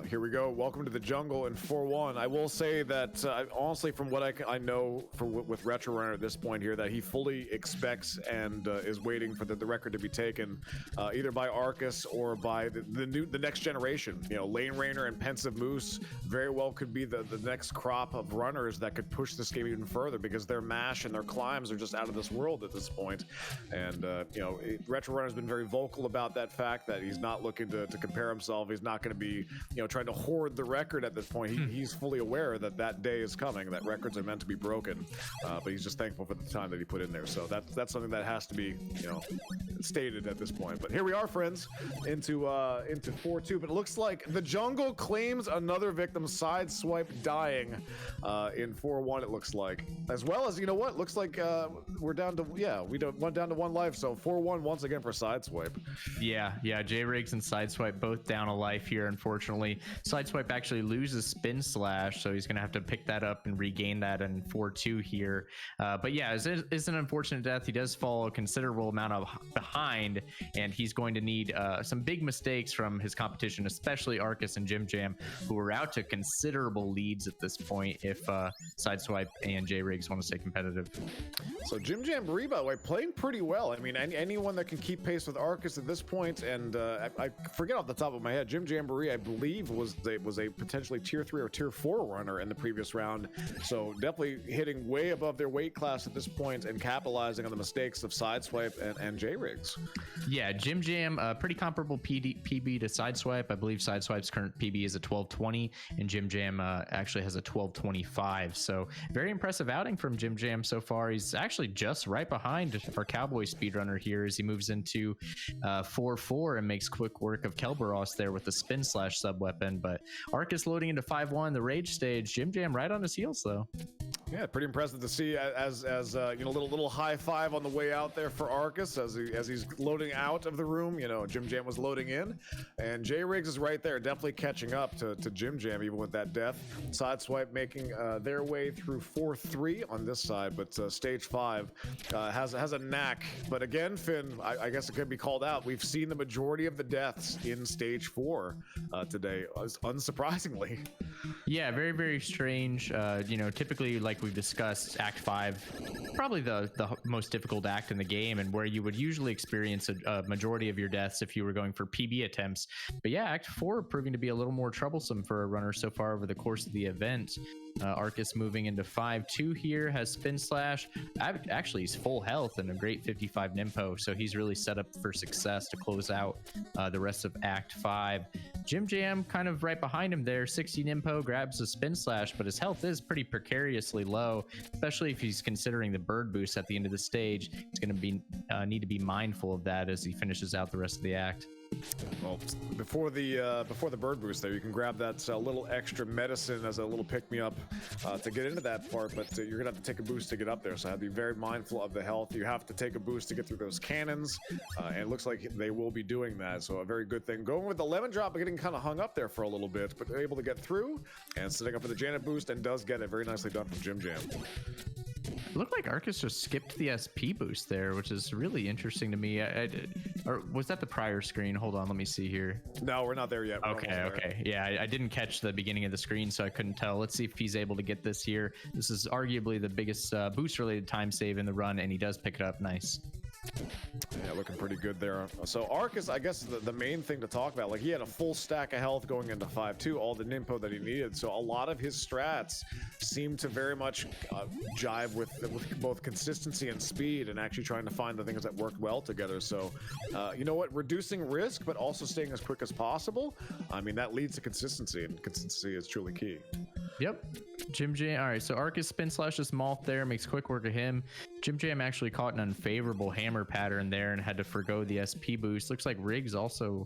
Here we go. Welcome to the jungle in 4-1. I will say that, honestly, from what I know with Retro Runner at this point here, that he fully expects and is waiting for the record to be taken either by Arcus or by the next generation. Lane Rainer and Pensive Moose very well could be the next crop of runners that could push this game even further, because their mash and their climbs are just out of this world at this point. And Retro Runner's been very vocal about that fact, that he's not looking to compare himself. He's not going to be trying to hoard the record at this point. He's fully aware that day is coming, that records are meant to be broken, but he's just thankful for the time that he put in there. So that's something that has to be stated at this point. But here we are, friends, into 4-2. But it looks like the jungle claims another victim, Sideswipe dying in 4-1. It looks like, as well as looks like we're down to went down to 1 life. So 4-1 once again for Sideswipe. Yeah, J-Riggs and Sideswipe both down a life here, unfortunately. Sideswipe actually loses Spin Slash, so he's going to have to pick that up and regain that in 4-2 here. But yeah, it's an unfortunate death. He does fall a considerable amount behind, and he's going to need some big mistakes from his competition, especially Arcus and Jim Jam, who are out to considerable leads at this point if Sideswipe and J-Riggs want to stay competitive. So Jim Jamboree, by the way, playing pretty well. I mean, anyone that can keep pace with Arcus at this point, and I forget off the top of my head, Jim Jamboree, I believe, was a potentially tier 3 or tier 4 runner in the previous round. So definitely hitting way above their weight class at this point and capitalizing on the mistakes of Sideswipe and J-Riggs. Yeah, Jim Jam, pretty comparable PB to Sideswipe. I believe Sideswipe's current PB is a 12:20, and Jim Jam actually has a 12:25. So very impressive outing from Jim Jam so far. He's actually just right behind our Cowboy speedrunner here as he moves into 4-4 and makes quick work of Kelberos there with the Spin Slash sub weapon. But Arcus loading into 5-1, the Rage stage. Jim Jam right on his heels though. Yeah, pretty impressive to see as little high five on the way out there for Arcus as he's loading out of the room. Jim Jam was loading in, and J-Riggs is right there, definitely catching up to Jim Jam even with that death. Sideswipe making their way through 4-3 on this side, but stage 5 has a knack. But again, Finn, I guess it could be called out. We've seen the majority of the deaths in stage 4 today, unsurprisingly. Yeah, very, very strange. Typically, like like we've discussed, Act 5, probably the most difficult act in the game, and where you would usually experience a majority of your deaths if you were going for PB attempts. But yeah, Act 4 proving to be a little more troublesome for a runner so far over the course of the event. Arcus moving into 5-2 here, has Spin Slash. Actually, he's full health and a great 55 Nimpo, so he's really set up for success to close out the rest of Act 5. Jim Jam kind of right behind him there, 60 Nimpo, grabs a Spin Slash, but his health is pretty precariously low, especially if he's considering the bird boost at the end of the stage. He's going to be need to be mindful of that as he finishes out the rest of the act. Well, before the bird boost there, you can grab that little extra medicine as a little pick-me-up to get into that part, but you're going to have to take a boost to get up there, so have to be very mindful of the health. You have to take a boost to get through those cannons, and it looks like they will be doing that, so a very good thing. Going with the lemon drop, but getting kind of hung up there for a little bit, but able to get through, and setting up for the Janet boost, and does get it. Very nicely done from Jim Jam. It looked like Arcus just skipped the SP boost there, which is really interesting to me. Or was that the prior screen? Hold on, let me see here. No, we're not there yet. Okay. Yeah, I didn't catch the beginning of the screen, so I couldn't tell. Let's see if he's able to get this here. This is arguably the biggest boost-related time save in the run, and he does pick it up. Nice. Yeah, looking pretty good there. So Arcus, I guess the main thing to talk about, like he had a full stack of health going into 5-2, all the Nimpo that he needed. So a lot of his strats seem to very much jive with both consistency and speed, and actually trying to find the things that work well together. So you know what, reducing risk, but also staying as quick as possible. I mean, that leads to consistency, and consistency is truly key. Yep. Jim Jam. All right, so Arcus Spin Slashes Malt there, makes quick work of him. Jim Jam actually caught an unfavorable hammer pattern there and had to forgo the SP boost. Looks like Riggs also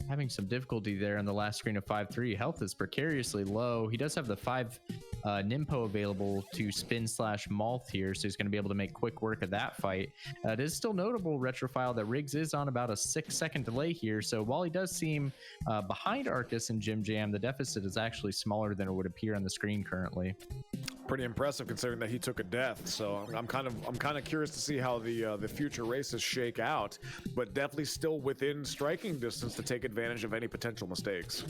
having some difficulty there on the last screen of 5-3. Health is precariously low. He does have the 5 Nimpo available to Spin Slash Malth here, so he's going to be able to make quick work of that fight. It is still notable, Retrophile, that Riggs is on about a 6-second delay here, so while he does seem behind Arcus and Jim Jam, the deficit is actually smaller than it would appear on the screen currently. Pretty impressive considering that he took a death. So I'm kind of curious to see how the future races shake out, but definitely still within striking distance to take advantage of any potential mistakes.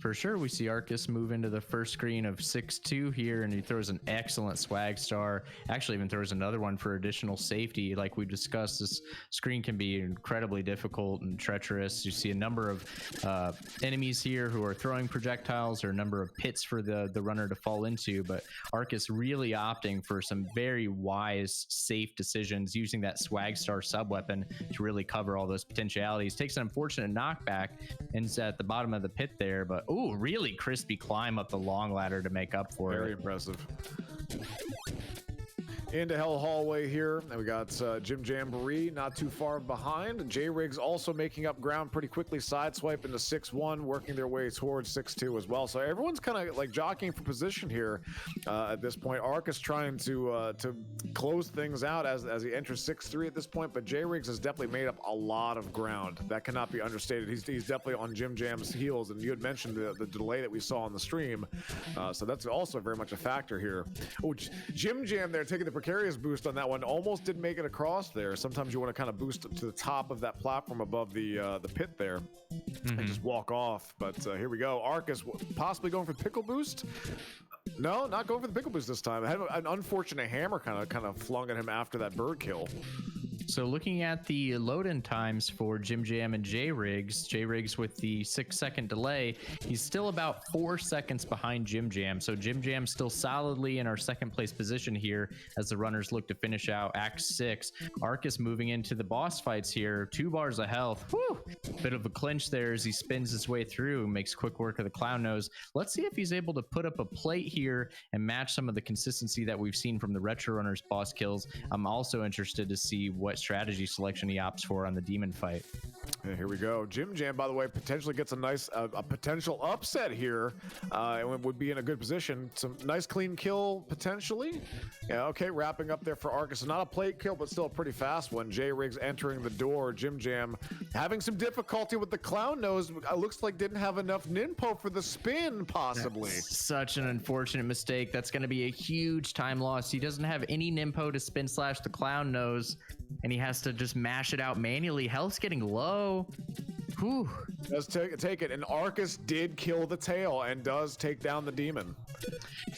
For sure, we see Arcus move into the first screen of 6-2 here, and he throws an excellent swag star. Actually, even throws another one for additional safety. Like we discussed, this screen can be incredibly difficult and treacherous. You see a number of enemies here who are throwing projectiles, or a number of pits for the runner to fall into, but Arcus really opting for some very wise, safe decisions, using that swag star sub-weapon to really cover all those potentialities. Takes an unfortunate knockback, ends at the bottom of the pit there, but ooh, really crispy climb up the long ladder to make up for it. Very impressive. Into Hell Hallway here, and we got Jim Jamboree not too far behind. J-Riggs also making up ground pretty quickly, sideswipe into 6-1, working their way towards 6-2 as well. So everyone's kind of like jockeying for position here at this point. Arcus trying to close things out as he enters 6-3 at this point, but J-Riggs has definitely made up a lot of ground. That cannot be understated. He's definitely on Jim Jam's heels, and you had mentioned the delay that we saw on the stream, so that's also very much a factor here. Oh, Jim Jam there taking the precarious boost on that one, almost didn't make it across there. Sometimes you want to kind of boost to the top of that platform above the pit there and just walk off, but here we go. Arcus possibly going for the pickle boost. No, not going for the pickle boost this time. I had an unfortunate hammer kind of flung at him after that bird kill. So looking at the load-in times for Jim Jam and J-Riggs with the 6-second delay, he's still about 4 seconds behind Jim Jam. So Jim Jam still solidly in our second place position here as the runners look to finish out Act 6. Arcus moving into the boss fights here, 2 bars of health. Whew! Bit of a clinch there as he spins his way through, makes quick work of the clown nose. Let's see if he's able to put up a plate here and match some of the consistency that we've seen from the Retro Runners boss kills. I'm also interested to see what strategy selection he opts for on the demon fight. Yeah, here we go. Jim Jam, by the way, potentially gets a nice a potential upset here, and would be in a good position. Some nice clean kill potentially. Yeah, okay, wrapping up there for Arcus. So not a plate kill, but still a pretty fast one. J-Riggs entering the door. Jim Jam having some difficulty with the clown nose. Looks like didn't have enough Ninpo for the spin, possibly. That's such an unfortunate mistake. That's going to be a huge time loss. He doesn't have any Ninpo to spin slash the clown nose, and he has to just mash it out manually. Health's getting low. Whew. Does take it, and Arcus did kill the tail and does take down the demon.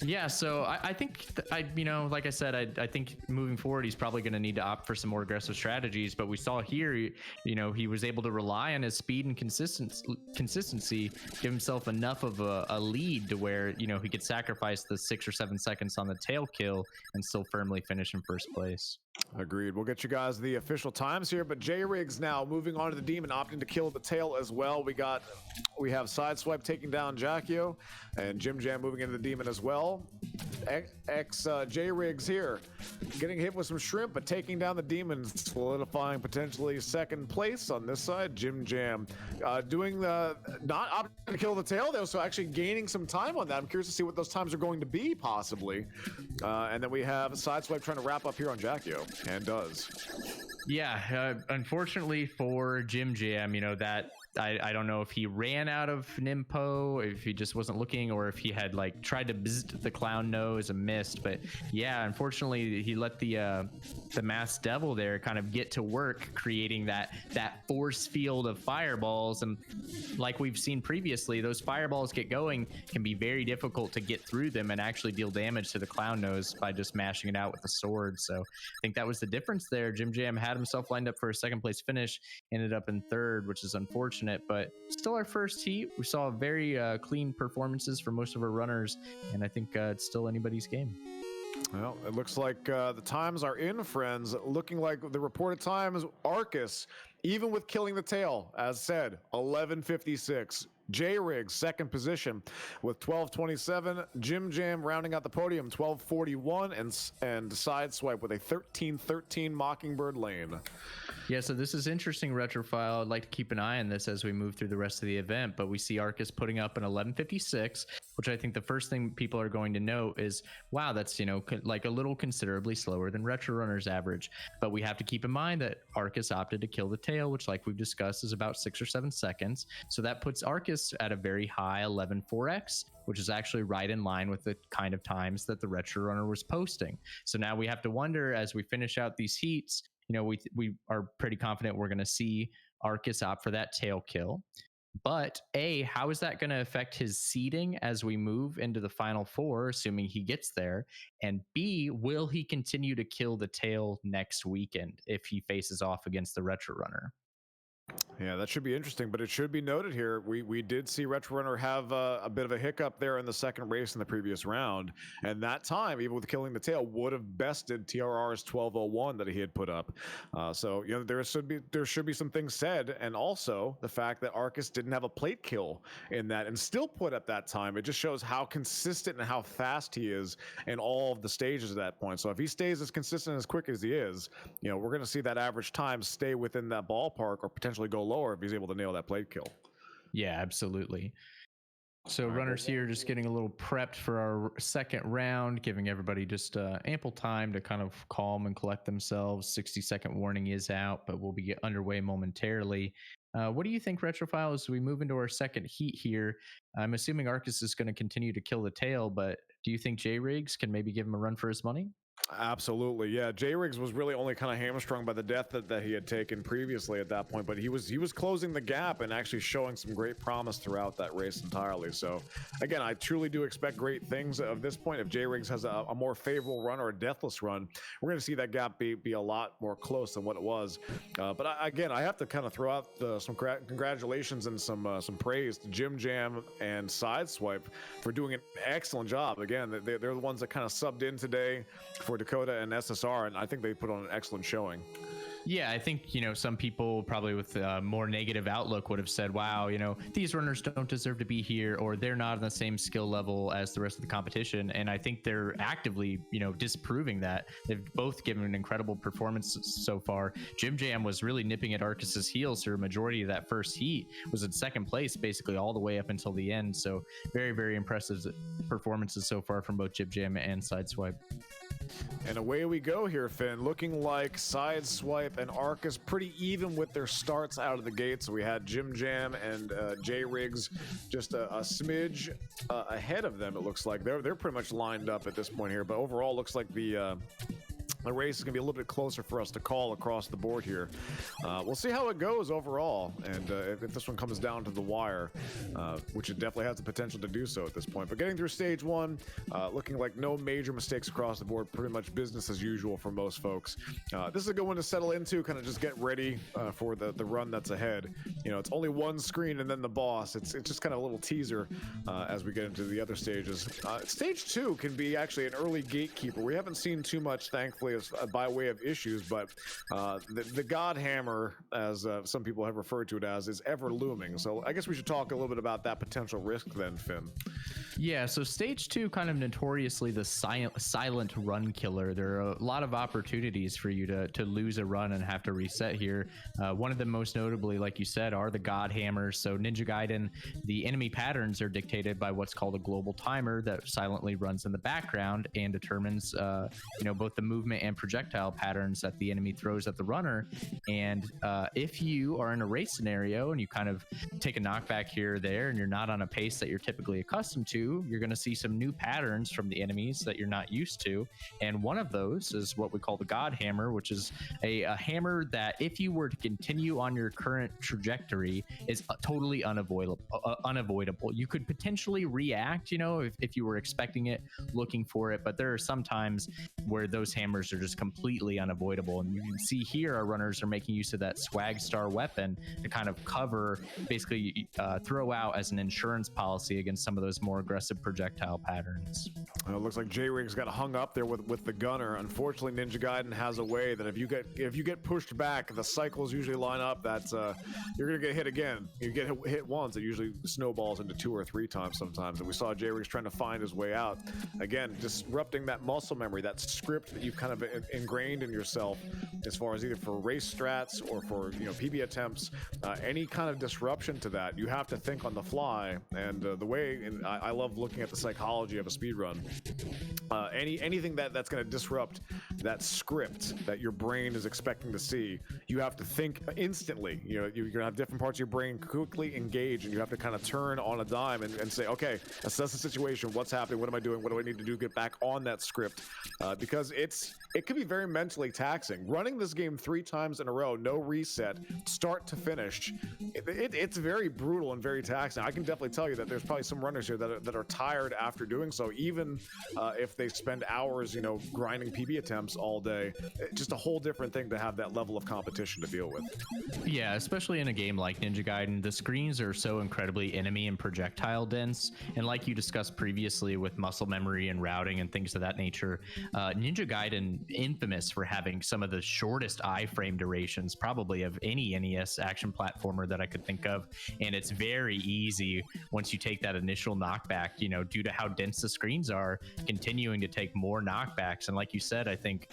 Yeah, so I think like I said, I think moving forward he's probably going to need to opt for some more aggressive strategies. But we saw here, he was able to rely on his speed and consistency, give himself enough of a lead to where he could sacrifice the 6 or 7 seconds on the tail kill and still firmly finish in first place. Agreed. We'll get you guys the official times here, but J-Riggs now moving on to the demon, opting to kill the tail as well. We have Sideswipe taking down Jackio, and Jim Jam moving into the demon as well. J-Riggs here getting hit with some shrimp, but taking down the demon, solidifying potentially second place on this side. Jim Jam doing the not opting to kill the tail though, so actually gaining some time on that. I'm curious to see what those times are going to be possibly. And then we have Sideswipe trying to wrap up here on Jackio, and does. Yeah, unfortunately for Jim Jam, that I don't know if he ran out of Nimpo, if he just wasn't looking, or if he had tried to bzzzt the clown nose and missed. But yeah, unfortunately he let the masked devil there kind of get to work, creating that force field of fireballs. And like we've seen previously, those fireballs get going can be very difficult to get through them and actually deal damage to the clown nose by just mashing it out with the sword. So I think that was the difference there. Jim Jam had himself lined up for a second place finish, ended up in third, which is unfortunate, but still our first heat. We saw very clean performances for most of our runners, and I think it's still anybody's game. Well, it looks like the times are in, friends. Looking like the reported times, Arcus, even with killing the tail, as said, 11:56. J-Riggs, second position with 12:27. Jim Jam rounding out the podium, 12:41, and Sideswipe with a 13:13 Mockingbird lane. Yeah, so this is interesting, Retrofile. I'd like to keep an eye on this as we move through the rest of the event, but we see Arcus putting up an 11:56, which I think the first thing people are going to note is, wow, that's, like a little considerably slower than Retro Runner's average. But we have to keep in mind that Arcus opted to kill the tail, which, like we've discussed, is about 6 or 7 seconds. So that puts Arcus at a very high 11.4x, which is actually right in line with the kind of times that the Retro Runner was posting. So now we have to wonder, as we finish out these heats, we are pretty confident we're going to see Arcus opt for that tail kill. But A, how is that going to affect his seeding as we move into the final 4, assuming he gets there? And B, will he continue to kill the tail next weekend if he faces off against the Retro Runner? Yeah, that should be interesting, but it should be noted here, we did see Retro Runner have a bit of a hiccup there in the second race in the previous round, and that time, even with killing the tail, would have bested TRR's 12:01 that he had put up. So there should be some things said, and also the fact that Arcus didn't have a plate kill in that and still put up that time. It just shows how consistent and how fast he is in all of the stages at that point. So if he stays as consistent and as quick as he is, we're going to see that average time stay within that ballpark or potentially go lower if he's able to nail that plate kill. Yeah, absolutely. So runners here just getting a little prepped for our second round, giving everybody just ample time to kind of calm and collect themselves. 60-second warning is out, but we'll be underway momentarily. What do you think, Retrofile, as we move into our second heat here? I'm assuming Arcus is going to continue to kill the tail, but do you think J-Riggs can maybe give him a run for his money? Absolutely, yeah. J-Riggs was really only kind of hamstrung by the death that he had taken previously at that point, but he was closing the gap and actually showing some great promise throughout that race entirely. So again, I truly do expect great things of this point. If J-Riggs has a more favorable run or a deathless run, we're going to see that gap be a lot more close than what it was. But I have to kind of throw out some congratulations and some praise to Jim Jam and Sideswipe for doing an excellent job. Again, they're the ones that kind of subbed in today for Dakota and SSR, and I think they put on an excellent showing. Yeah, I think, some people probably with a more negative outlook would have said, wow, these runners don't deserve to be here, or they're not on the same skill level as the rest of the competition. And I think they're actively, disproving that. They've both given an incredible performance so far. Jim Jam was really nipping at Arcus's heels for a majority of that first heat, was in second place basically all the way up until the end. So very, very impressive performances so far from both Jim Jam and Sideswipe. And away we go here, Finn. Looking like Sideswipe and Arcus pretty even with their starts out of the gate. So we had Jim Jam and J-Riggs just a smidge ahead of them. It looks like they're pretty much lined up at this point here. But overall, looks like the the race is going to be a little bit closer for us to call across the board here. We'll see how it goes overall, and if this one comes down to the wire, which it definitely has the potential to do so at this point. But getting through stage one, looking like no major mistakes across the board, pretty much business as usual for most folks. This is a good one to settle into, kind of just get ready for the run that's ahead. You know, it's only one screen and then the boss. It's just kind of a little teaser as we get into the other stages. Stage 2 can be actually an early gatekeeper. We haven't seen too much, thankfully, by way of issues, but the God Hammer, as some people have referred to it as, is ever looming. So I guess we should talk a little bit about that potential risk then, Finn. Yeah, so stage 2, kind of notoriously the silent run killer. There are a lot of opportunities for you to lose a run and have to reset here. One of them, most notably, like you said, are the God Hammers. So Ninja Gaiden, the enemy patterns are dictated by what's called a global timer that silently runs in the background and determines both the movement and projectile patterns that the enemy throws at the runner. And if you are in a race scenario and you kind of take a knockback here or there and you're not on a pace that you're typically accustomed to, you're going to see some new patterns from the enemies that you're not used to. And one of those is what we call the God Hammer, which is a hammer that if you were to continue on your current trajectory is totally unavoidable. You could potentially react, if you were expecting it, looking for it, but there are some times where those hammers are just completely unavoidable. And you can see here our runners are making use of that swag star weapon to kind of cover, basically throw out as an insurance policy against some of those more aggressive projectile patterns. It looks like J-Rig's got hung up there with the gunner. Unfortunately, Ninja Gaiden has a way that if you get pushed back, the cycles usually line up. That's you're gonna get hit again. You get hit once, it usually snowballs into 2 or 3 times sometimes. And we saw J-Rig's trying to find his way out. Again, disrupting that muscle memory, that script that you've kind of ingrained in yourself, as far as either for race strats or for PB attempts. Any kind of disruption to that, you have to think on the fly. And the way, and I love looking at the psychology of a speed run. Anything that's going to disrupt that script that your brain is expecting to see, you have to think instantly. You're going to have different parts of your brain quickly engage, and you have to kind of turn on a dime and say, okay, assess the situation. What's happening? What am I doing? What do I need to do to get back on that script? Because it could be very mentally taxing. Running this game 3 times in a row, no reset, start to finish, it's very brutal and very taxing. I can definitely tell you that there's probably some runners here that are tired after doing so, even if they spend hours, grinding PB attempts all day. It's just a whole different thing to have that level of competition to deal with. Yeah, especially in a game like Ninja Gaiden, the screens are so incredibly enemy and projectile dense. And like you discussed previously with muscle memory and routing and things of that nature, Ninja Gaiden, infamous for having some of the shortest iframe durations probably of any NES action platformer that I could think of. And it's very easy once you take that initial knockback, due to how dense the screens are, continuing to take more knockbacks. And like you said, I think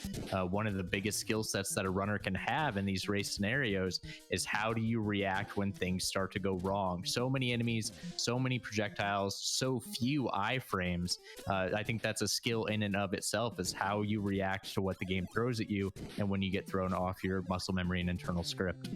one of the biggest skill sets that a runner can have in these race scenarios is how do you react when things start to go wrong? So many enemies, so many projectiles, so few iframes. I think that's a skill in and of itself, is how you react to what the game throws at you and when you get thrown off your muscle memory and internal script.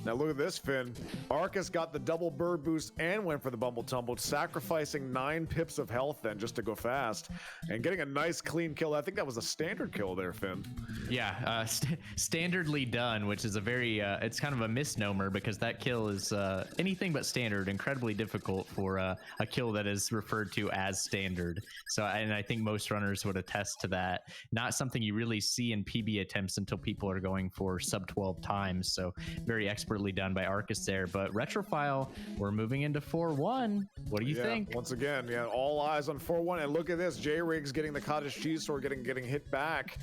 Now look at this, Finn. Arcus got the double bird boost and went for the bumble tumble, sacrificing 9 pips of health then just to go fast and getting a nice clean kill. I think that was a standard kill there, Finn. Yeah, standardly done, which is a very it's kind of a misnomer because that kill is anything but standard, incredibly difficult for a kill that is referred to as standard. So, and I think most runners would attest to that. Not something you really see in PB attempts until people are going for sub 12 times. So very expertly done by Arcus there. But Retrofile, we're moving into 4-1. What do you think? Once again, all eyes on 4-1. And look at this, J-Rig's getting the cottage cheese sword, getting hit back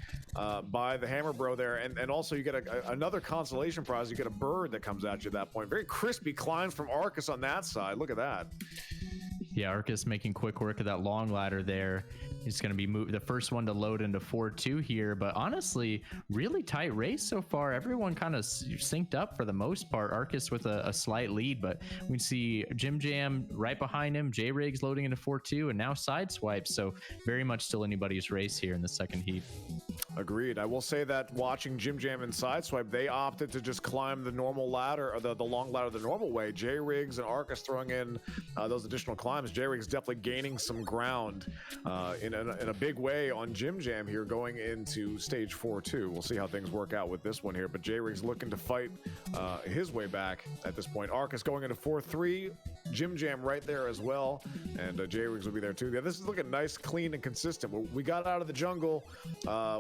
by the Hammer Bro there. And also you get another consolation prize. You get a bird that comes at you at that point. Very crispy climbs from Arcus on that side. Look at that. Yeah, Arcus making quick work of that long ladder there. He's going to be the first one to load into 4-2 here, but honestly, really tight race so far. Everyone kind of synced up for the most part. Arcus with a slight lead, but we see Jim Jam right behind him. J-Riggs loading into 4-2, and now Sideswipe. So very much still anybody's race here in the second heat. Agreed. I will say that watching Jim Jam and Sideswipe, they opted to just climb the normal ladder, or the long ladder the normal way. J-Riggs and Arcus throwing in those additional climbs. J-Riggs definitely gaining some ground in a big way on Jim Jam here going into stage 4-2. We'll see how things work out with this one here, but J-Rig's looking to fight his way back at this point. Arcus going into 4-3, Jim Jam right there as well, and J-Rig's will be there too. Yeah, this is looking nice, clean, and consistent. We got out of the jungle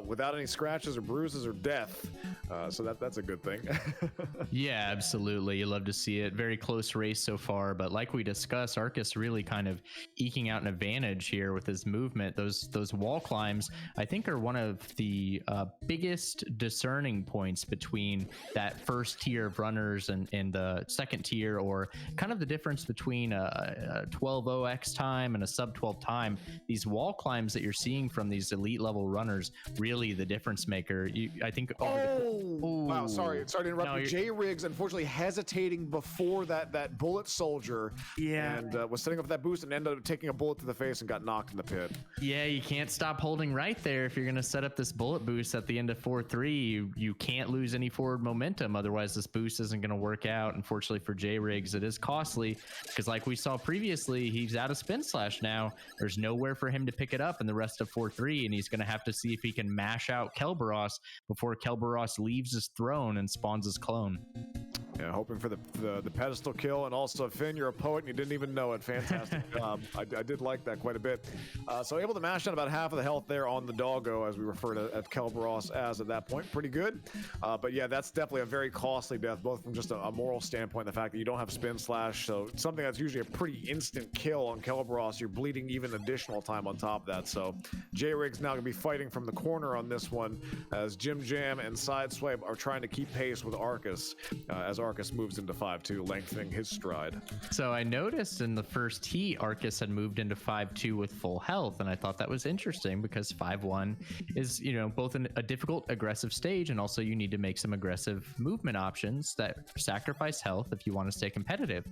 without any scratches or bruises or death, so that's a good thing. Yeah, absolutely. You love to see it. Very close race so far, but like we discussed, Arcus really kind of eking out an advantage here with his movement. Those wall climbs, I think, are one of the biggest discerning points between that first tier of runners and the second tier, or kind of the difference between a 12:0x time and a sub 12 time. These wall climbs that you're seeing from these elite level runners, really the difference maker. I think. Wow, sorry to interrupt. No, J-Rig's unfortunately hesitating before that bullet soldier, and was setting up that boost and ended up taking a bullet to the face and got knocked in the pit. Yeah, you can't stop holding right there if you're going to set up this bullet boost at the end of 4-3. You can't lose any forward momentum, otherwise this boost isn't going to work out. Unfortunately for J-Rig's, it is costly because, like we saw previously, he's out of spin slash now. There's nowhere for him to pick it up in the rest of 4-3, and he's going to have to see if he can mash out Kelberos before Kelberos leaves his throne and spawns his clone. Yeah, hoping for the pedestal kill. And also, Finn, you're a poet and you didn't even know it. Fantastic job. I did like that quite a bit. So able to mash down about half of the health there on the doggo, as we refer to at Kelberos as at that point. Pretty good. But yeah, that's definitely a very costly death, both from just a moral standpoint, the fact that you don't have spin slash. So something that's usually a pretty instant kill on Kelberos, you're bleeding even additional time on top of that. So J-Rig's now going to be fighting from the corner on this one, as Jim Jam and Sideswipe are trying to keep pace with Arcus, as Arcus moves into 5-2, lengthening his stride. So I noticed in the first heat, Arcus had moved into 5-2 with full health, and I thought that was interesting because 5-1 is, both a difficult aggressive stage, and also you need to make some aggressive movement options that sacrifice health if you want to stay competitive.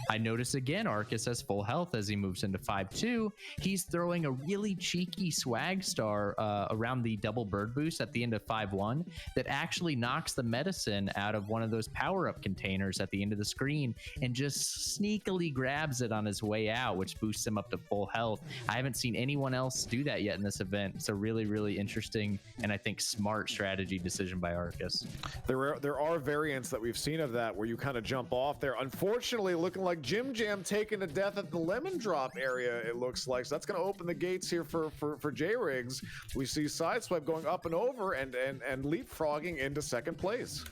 I notice again Arcus has full health as he moves into 5-2. He's throwing a really cheeky swag star around the double bird boost at the end of 5-1 that actually knocks the medicine out of one of those power-up containers at the end of the screen and just sneakily grabs it on his way out, which boosts him up to full health. I haven't seen anyone else do that yet in this event. It's a really, really interesting and I think smart strategy decision by Arcus. There are variants that we've seen of that where you kind of jump off there. Unfortunately, looking like Jim Jam taken to death at the lemon drop area, it looks like. So that's going to open the gates here for J-Rig's. We see Sideswipe going up and over and leapfrogging into second place.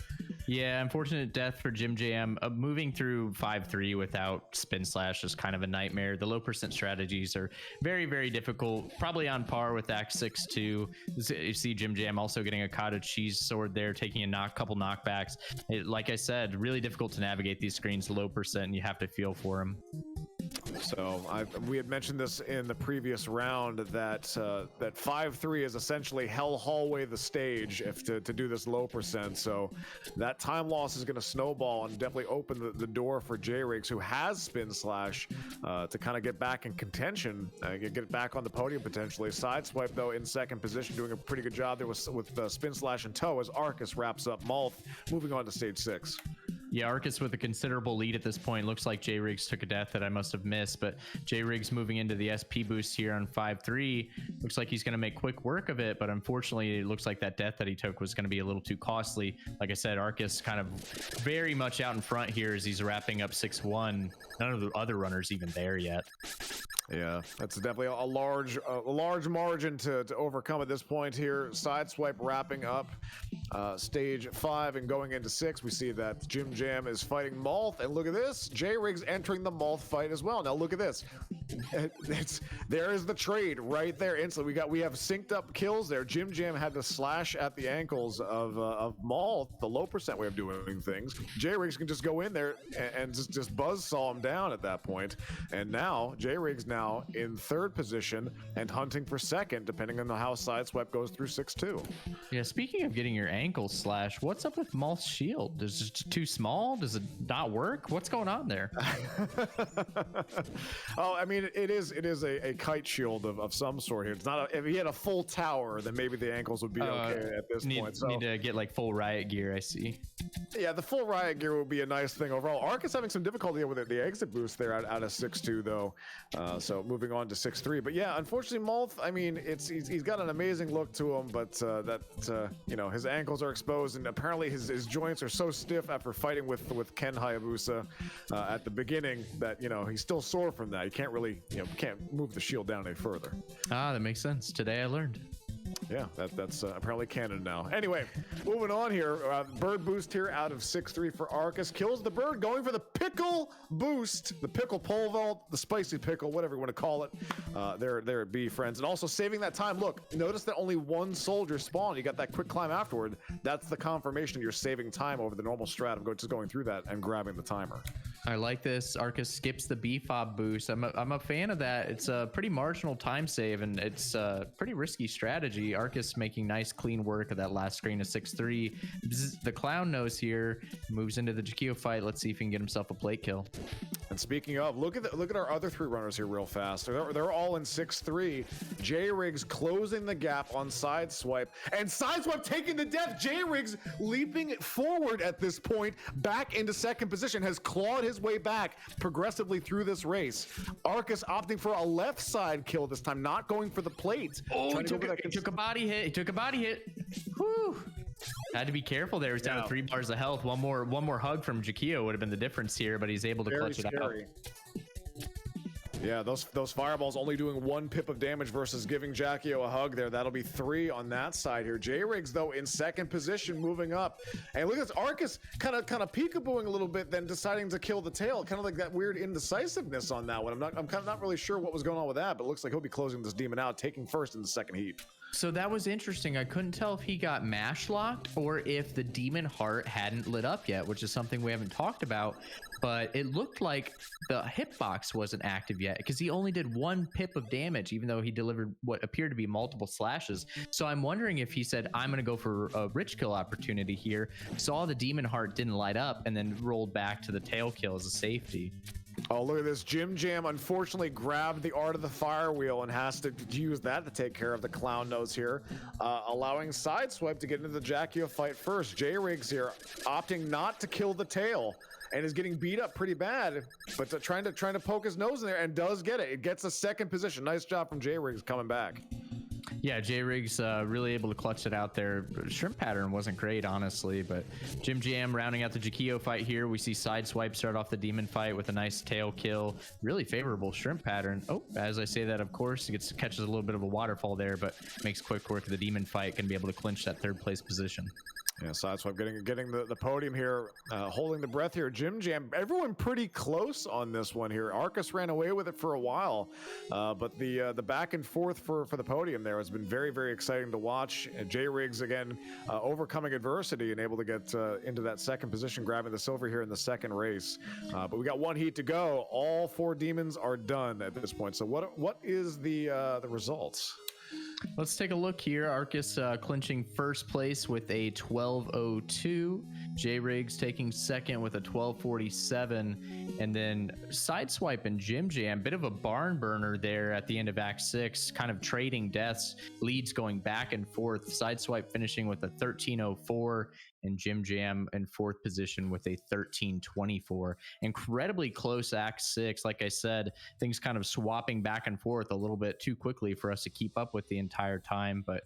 Yeah, unfortunate death for Jim Jam. Moving through 5-3 without spin slash is kind of a nightmare. The low percent strategies are very, very difficult, probably on par with Act 6-2. You see Jim Jam also getting a cottage cheese sword there, taking a couple knockbacks. Like I said, really difficult to navigate these screens, low percent, and you have to feel for him. So we had mentioned this in the previous round that 5-3 is essentially hell hallway the stage to do this low percent. So that time loss is going to snowball and definitely open the door for J-Rig's, who has spin slash, to kind of get back in contention, get back on the podium potentially. Sideswipe though in second position, doing a pretty good job there with spin slash in tow as Arcus wraps up Malth, moving on to stage 6. Yeah, Arcus with a considerable lead at this point. Looks like J-Rig's took a death that I must have missed, but J-Rig's moving into the SP boost here on 5-3. Looks like he's going to make quick work of it, but unfortunately, it looks like that death that he took was going to be a little too costly. Like I said, Arcus kind of very much out in front here as he's wrapping up 6-1. None of the other runners even there yet. Yeah, that's definitely a large margin to overcome at this point here. Sideswipe wrapping up stage 5 and going into 6. We see that Jim Jam is fighting Malth, and look at this, J-Rig's entering the Malth fight as well. Now look at this, there is the trade right there instantly. We have synced up kills there. Jim Jam had the slash at the ankles of Malth, the low percent way of doing things. J-Rig's can just go in there and just buzzsaw him down at that point. And now J-Rig's now in third position and hunting for second, depending on how Sideswipe goes through 6-2. Yeah, speaking of getting your ankles slashed, what's up with Malth's shield? Is it too small? Does it not work? What's going on there? Oh, I mean, mean, it is a kite shield of some sort here. It's not if he had a full tower, then maybe the ankles would be okay at this point. So need to get like full riot gear. I see. Yeah, the full riot gear would be a nice thing overall. Arcus having some difficulty with the exit boost there out of 6-2 though. So moving on to 6-3. But yeah, unfortunately, Molth, I mean, he's got an amazing look to him, but you know, his ankles are exposed, and apparently his joints are so stiff after fighting with Ken Hayabusa at the beginning that, you know, he's still sore from that. He can't really, you know, can't move the shield down any further. Ah, that makes sense. Today I learned. Yeah, that's apparently canon now. Anyway, moving on here. Bird boost here out of 6-3 for Arcus. Kills the bird, going for the pickle boost. The pickle pole vault, the spicy pickle, whatever you want to call it. There it be, friends. And also saving that time. Look, notice that only one soldier spawned. You got that quick climb afterward. That's the confirmation you're saving time over the normal strat of just going through that and grabbing the timer. I like this. Arcus skips the B-fob boost. I'm a fan of that. It's a pretty marginal time save, and it's a pretty risky strategy. Arcus making nice clean work of that last screen of 6-3. The clown knows here, moves into the Jakio fight. Let's see if he can get himself a plate kill. And speaking of, look at our other three runners here real fast. They're all in 6-3. J-Riggs closing the gap on Sideswipe, and Sideswipe taking the death. J-Riggs leaping forward at this point, back into second position, has clawed his way back progressively through this race. Arcus opting for a left side kill this time, not going for the plate. Oh, he took a body hit. He took a body hit. Whew. Had to be careful there. He's down to 3 bars of health. One more hug from Jakio would have been the difference here, but he's able to clutch it out. Yeah, those fireballs only doing 1 pip of damage versus giving Jakio a hug there. That'll be 3 on that side here. J-Riggs, though, in second position, moving up. And look at this, Arcus kind of peekabooing a little bit, then deciding to kill the tail. Kind of like that weird indecisiveness on that one. I'm kind of not really sure what was going on with that, but it looks like he'll be closing this demon out, taking first in the second heat. So that was interesting. I couldn't tell if he got mash locked or if the demon heart hadn't lit up yet, which is something we haven't talked about. But it looked like the hitbox wasn't active yet because he only did 1 pip of damage, even though he delivered what appeared to be multiple slashes. So I'm wondering if he said, I'm going to go for a rich kill opportunity here, saw the demon heart didn't light up, and then rolled back to the tail kill as a safety. Oh, look at this. Jim Jam unfortunately grabbed the Art of the Fire Wheel and has to use that to take care of the clown nose here, allowing Sideswipe to get into the Jakio fight first. J-Riggs here opting not to kill the tail and is getting beat up pretty bad, but trying to poke his nose in there, and does get it. It gets a second position. Nice job from J-Riggs coming back. Yeah, J-Riggs really able to clutch it out there. Shrimp pattern wasn't great, honestly, but Jim Jam rounding out the Jakio fight here. We see Sideswipe start off the demon fight with a nice tail kill. Really favorable shrimp pattern. Oh, as I say that, of course, he catches a little bit of a waterfall there, but makes quick work of the demon fight. Can be able to clinch that 3rd place position. Yeah, Sideswipe getting the podium here, holding the breath here. Jim Jam, everyone pretty close on this one here. Arcus ran away with it for a while, but the back and forth for the podium there has been very, very exciting to watch. J-Riggs again overcoming adversity and able to get into that second position, grabbing the silver here in the second race. But we got 1 heat to go. All 4 demons are done at this point. So what is the results? Let's take a look here. Arcus clinching first place with a 12:02. J-Riggs taking second with a 12:47. And then Sideswipe and Jim Jam, bit of a barn burner there at the end of Act 6, kind of trading deaths, leads going back and forth. Sideswipe finishing with a 13:04. And Jim Jam in 4th position with a 13:24. Incredibly close Act 6. Like I said, things kind of swapping back and forth a little bit too quickly for us to keep up with the entire time. But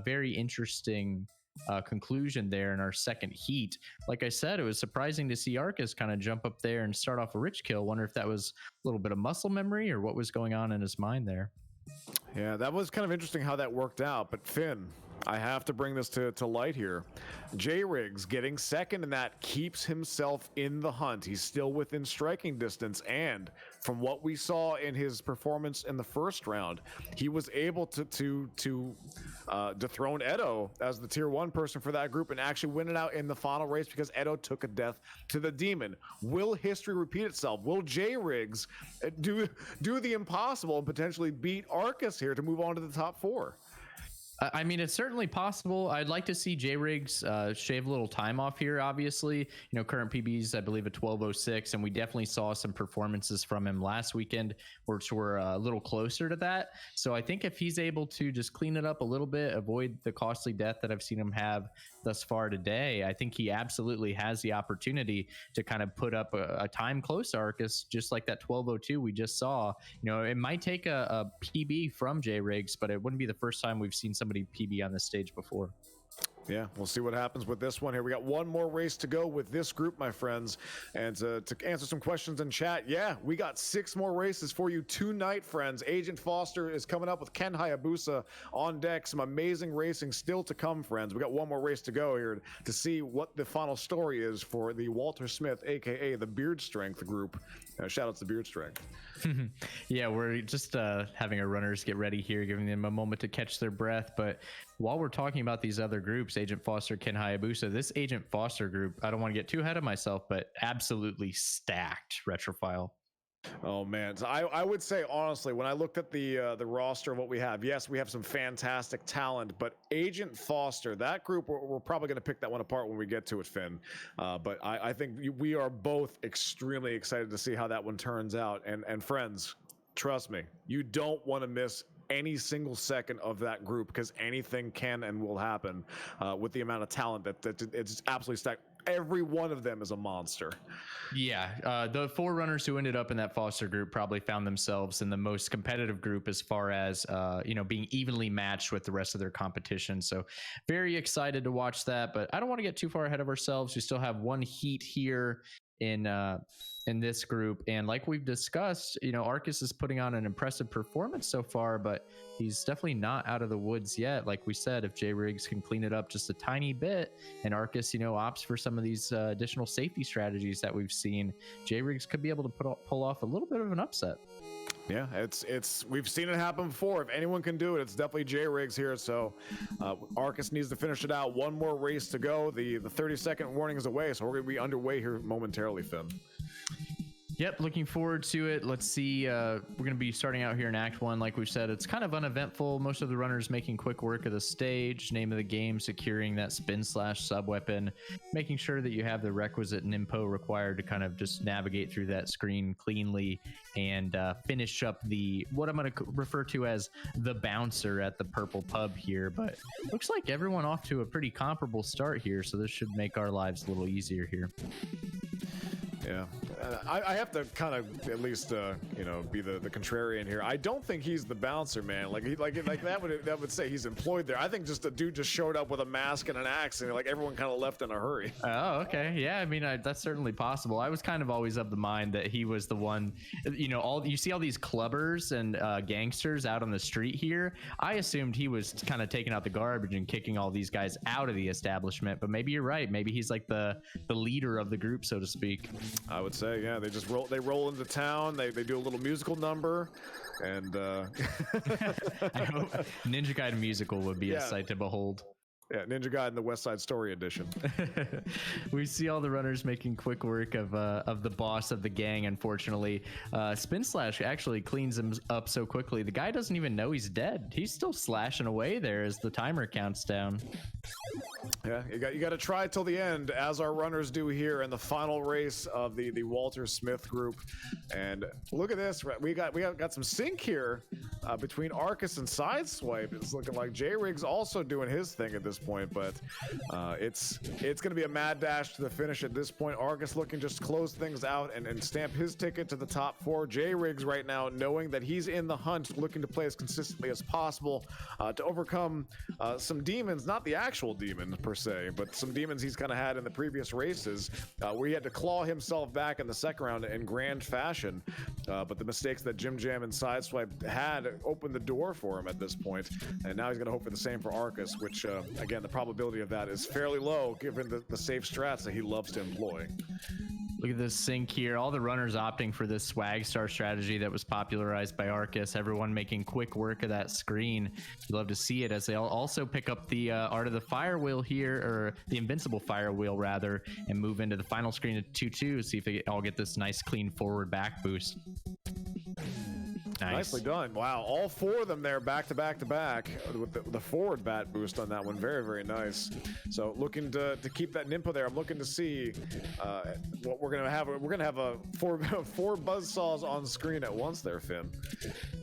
very interesting conclusion there in our second heat. Like I said, it was surprising to see Arcus kind of jump up there and start off a rich kill. Wonder if that was a little bit of muscle memory or what was going on in his mind there. Yeah, that was kind of interesting how that worked out. But Finn, I have to bring this to light here. J-Riggs getting second, and that keeps himself in the hunt. He's still within striking distance, and from what we saw in his performance in the first round, he was able to dethrone Edo as the tier 1 person for that group and actually win it out in the final race because Edo took a death to the demon. Will history repeat itself? Will J-Riggs do the impossible and potentially beat Arcus here to move on to the top 4? I mean, it's certainly possible. I'd like to see J-Riggs shave a little time off here, obviously. You know, current PBs, I believe, at 12:06, and we definitely saw some performances from him last weekend, which were a little closer to that. So I think if he's able to just clean it up a little bit, avoid the costly death that I've seen him have thus far today, I think he absolutely has the opportunity to kind of put up a time close to Arcus, just like that 12:02 we just saw. You know, it might take a PB from J-Riggs, but it wouldn't be the first time we've seen somebody PB on the stage before. Yeah, we'll see what happens with this one here. We got one more race to go with this group, my friends. And to answer some questions in chat, yeah, we got 6 more races for you tonight, friends. Agent Foster is coming up with Ken Hayabusa on deck. Some amazing racing still to come, friends. We got one more race to go here to see what the final story is for the Walter Smith, aka the Beard Strength group. Shout out to Beard Strength. Yeah, we're just having our runners get ready here, giving them a moment to catch their breath. But while we're talking about these other groups, Agent Foster, Ken Hayabusa, this Agent Foster group, I don't want to get too ahead of myself, but absolutely stacked Retrophile. Oh man, so I would say honestly, when I looked at the roster of what we have, yes, we have some fantastic talent, but Agent Foster, that group, we're probably going to pick that one apart when we get to it, Finn. But I think we are both extremely excited to see how that one turns out. And friends, trust me, you don't want to miss any single second of that group, because anything can and will happen with the amount of talent that it's absolutely stacked. Every one of them is a monster. Yeah, the 4 runners who ended up in that Foster group probably found themselves in the most competitive group as far as being evenly matched with the rest of their competition. So very excited to watch that, but I don't want to get too far ahead of ourselves. We still have one heat here in this group, and like we've discussed, Arcus is putting on an impressive performance so far, but he's definitely not out of the woods yet. Like we said, if J-Riggs can clean it up just a tiny bit and Arcus opts for some of these additional safety strategies that we've seen, J-Riggs could be able to pull off a little bit of an upset. Yeah, it's we've seen it happen before. If anyone can do it, it's definitely J-Riggs here. So Arcus needs to finish it out. One more race to go. The 30-second warning is away, so we're going to be underway here momentarily, Finn. Yep, looking forward to it. Let's see. We're going to be starting out here in Act 1. Like we've said, it's kind of uneventful. Most of the runners making quick work of the stage. Name of the game, securing that spin/sub weapon, making sure that you have the requisite NIMPO required to kind of just navigate through that screen cleanly and finish up what I'm going to refer to as the bouncer at the purple pub here. But looks like everyone off to a pretty comparable start here, so this should make our lives a little easier here. Yeah, I have to kind of at least be the contrarian here. I don't think he's the bouncer, man. Like that would say he's employed there. I think just a dude just showed up with a mask and an axe, and like everyone kind of left in a hurry. Oh, okay, yeah. I mean, that's certainly possible. I was kind of always of the mind that he was the one. You see all these clubbers and gangsters out on the street here. I assumed he was kind of taking out the garbage and kicking all these guys out of the establishment. But maybe you're right. Maybe he's like the leader of the group, so to speak. I would say, yeah, they just roll into town, they do a little musical number, and I hope Ninja Gaiden musical would be a sight to behold. Yeah, Ninja Gaiden, the West Side Story edition. We see all the runners making quick work of the boss of the gang, unfortunately. Spin Slash actually cleans him up so quickly. The guy doesn't even know he's dead. He's still slashing away there as the timer counts down. Yeah, you got to try till the end, as our runners do here in the final race of the Walter Smith group. And look at this, we got some sync here between Arcus and Sideswipe. It's looking like J-Riggs also doing his thing at this point, but it's going to be a mad dash to the finish at this point. Arcus looking just to close things out and stamp his ticket to the top 4. J-Riggs right now knowing that he's in the hunt, looking to play as consistently as possible to overcome some demons, not the actual demon per se, but some demons he's kind of had in the previous races where he had to claw himself back in the second round in grand fashion. But the mistakes that Jim Jam and Sideswipe had opened the door for him at this point, and now he's going to hope for the same for Arcus, which again, the probability of that is fairly low given the safe strats that he loves to employ. Look at this sync here. All the runners opting for this swag star strategy that was popularized by Arcus. Everyone making quick work of that screen. You love to see it, as they also pick up the art of the fire wheel here, or the invincible fire wheel rather, and move into the final screen at 2-2. See if they all get this nice clean forward back boost. Nicely done. Wow, all 4 of them there back to back to back with the forward bat boost on that one. Very, very nice. So looking to keep that Nimpo there. I'm looking to see what we're going to have. We're going to have four buzzsaws on screen at once there, Finn.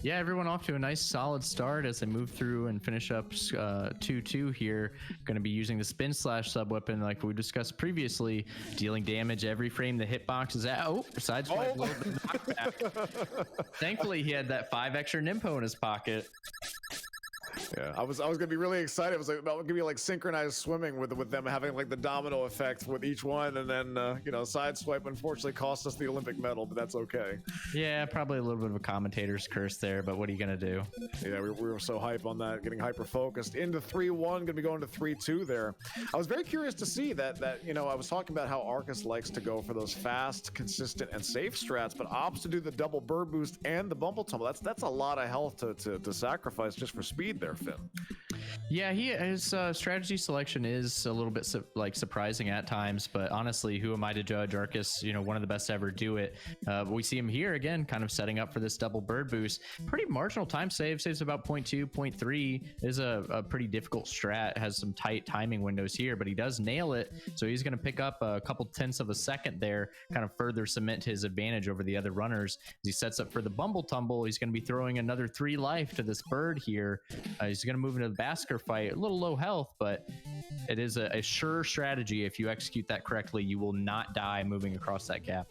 Yeah, everyone off to a nice solid start as they move through and finish up 2-2 here. Going to be using the spin slash sub weapon like we discussed previously, dealing damage every frame the hitbox is at. Oh, sideswipe, a little bit of knockback. Thankfully, he had that 5 extra Nimpo in his pocket. Yeah, I was gonna be really excited. It was like gonna be like synchronized swimming with them having like the domino effect with each one, and then sideswipe unfortunately cost us the Olympic medal, but that's okay. Yeah, probably a little bit of a commentator's curse there, but what are you gonna do? Yeah, we were so hype on that, getting hyper focused into 3-1, gonna be going to 3-2 there. I was very curious to see that I was talking about how Arcus likes to go for those fast, consistent, and safe strats, but opts to do the double bird boost and the bumble tumble. That's a lot of health to sacrifice just for speed there, Finn. Yeah, his strategy selection is a little bit surprising at times, but honestly, who am I to judge? Arcus, one of the best to ever do it. But we see him here again, kind of setting up for this double bird boost. Pretty marginal time saves about 0.2, 0.3. Is a pretty difficult strat. Has some tight timing windows here, but he does nail it. So he's going to pick up a couple tenths of a second there, kind of further cement his advantage over the other runners. As he sets up for the bumble tumble, he's going to be throwing another 3 life to this bird here. He's going to move into the Basker fight, a little low health, but it is a sure strategy. If you execute that correctly, you will not die moving across that gap.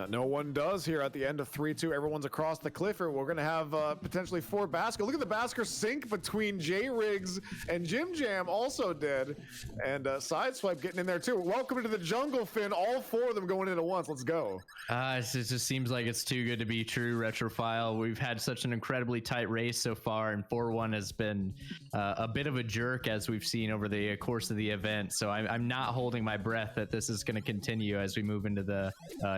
No one does here at the end of 3-2. Everyone's across the cliff here. We're going to have potentially 4 Basker. Look at the Basker sync between J-Riggs and Jim Jam, also dead. And Sideswipe getting in there too. Welcome to the jungle, Finn. All 4 of them going in at once. Let's go. It just seems like it's too good to be true, Retrophile. We've had such an incredibly tight race so far, and 4-1 has been a bit of a jerk as we've seen over the course of the event. So I'm not holding my breath that this is going to continue as we move into the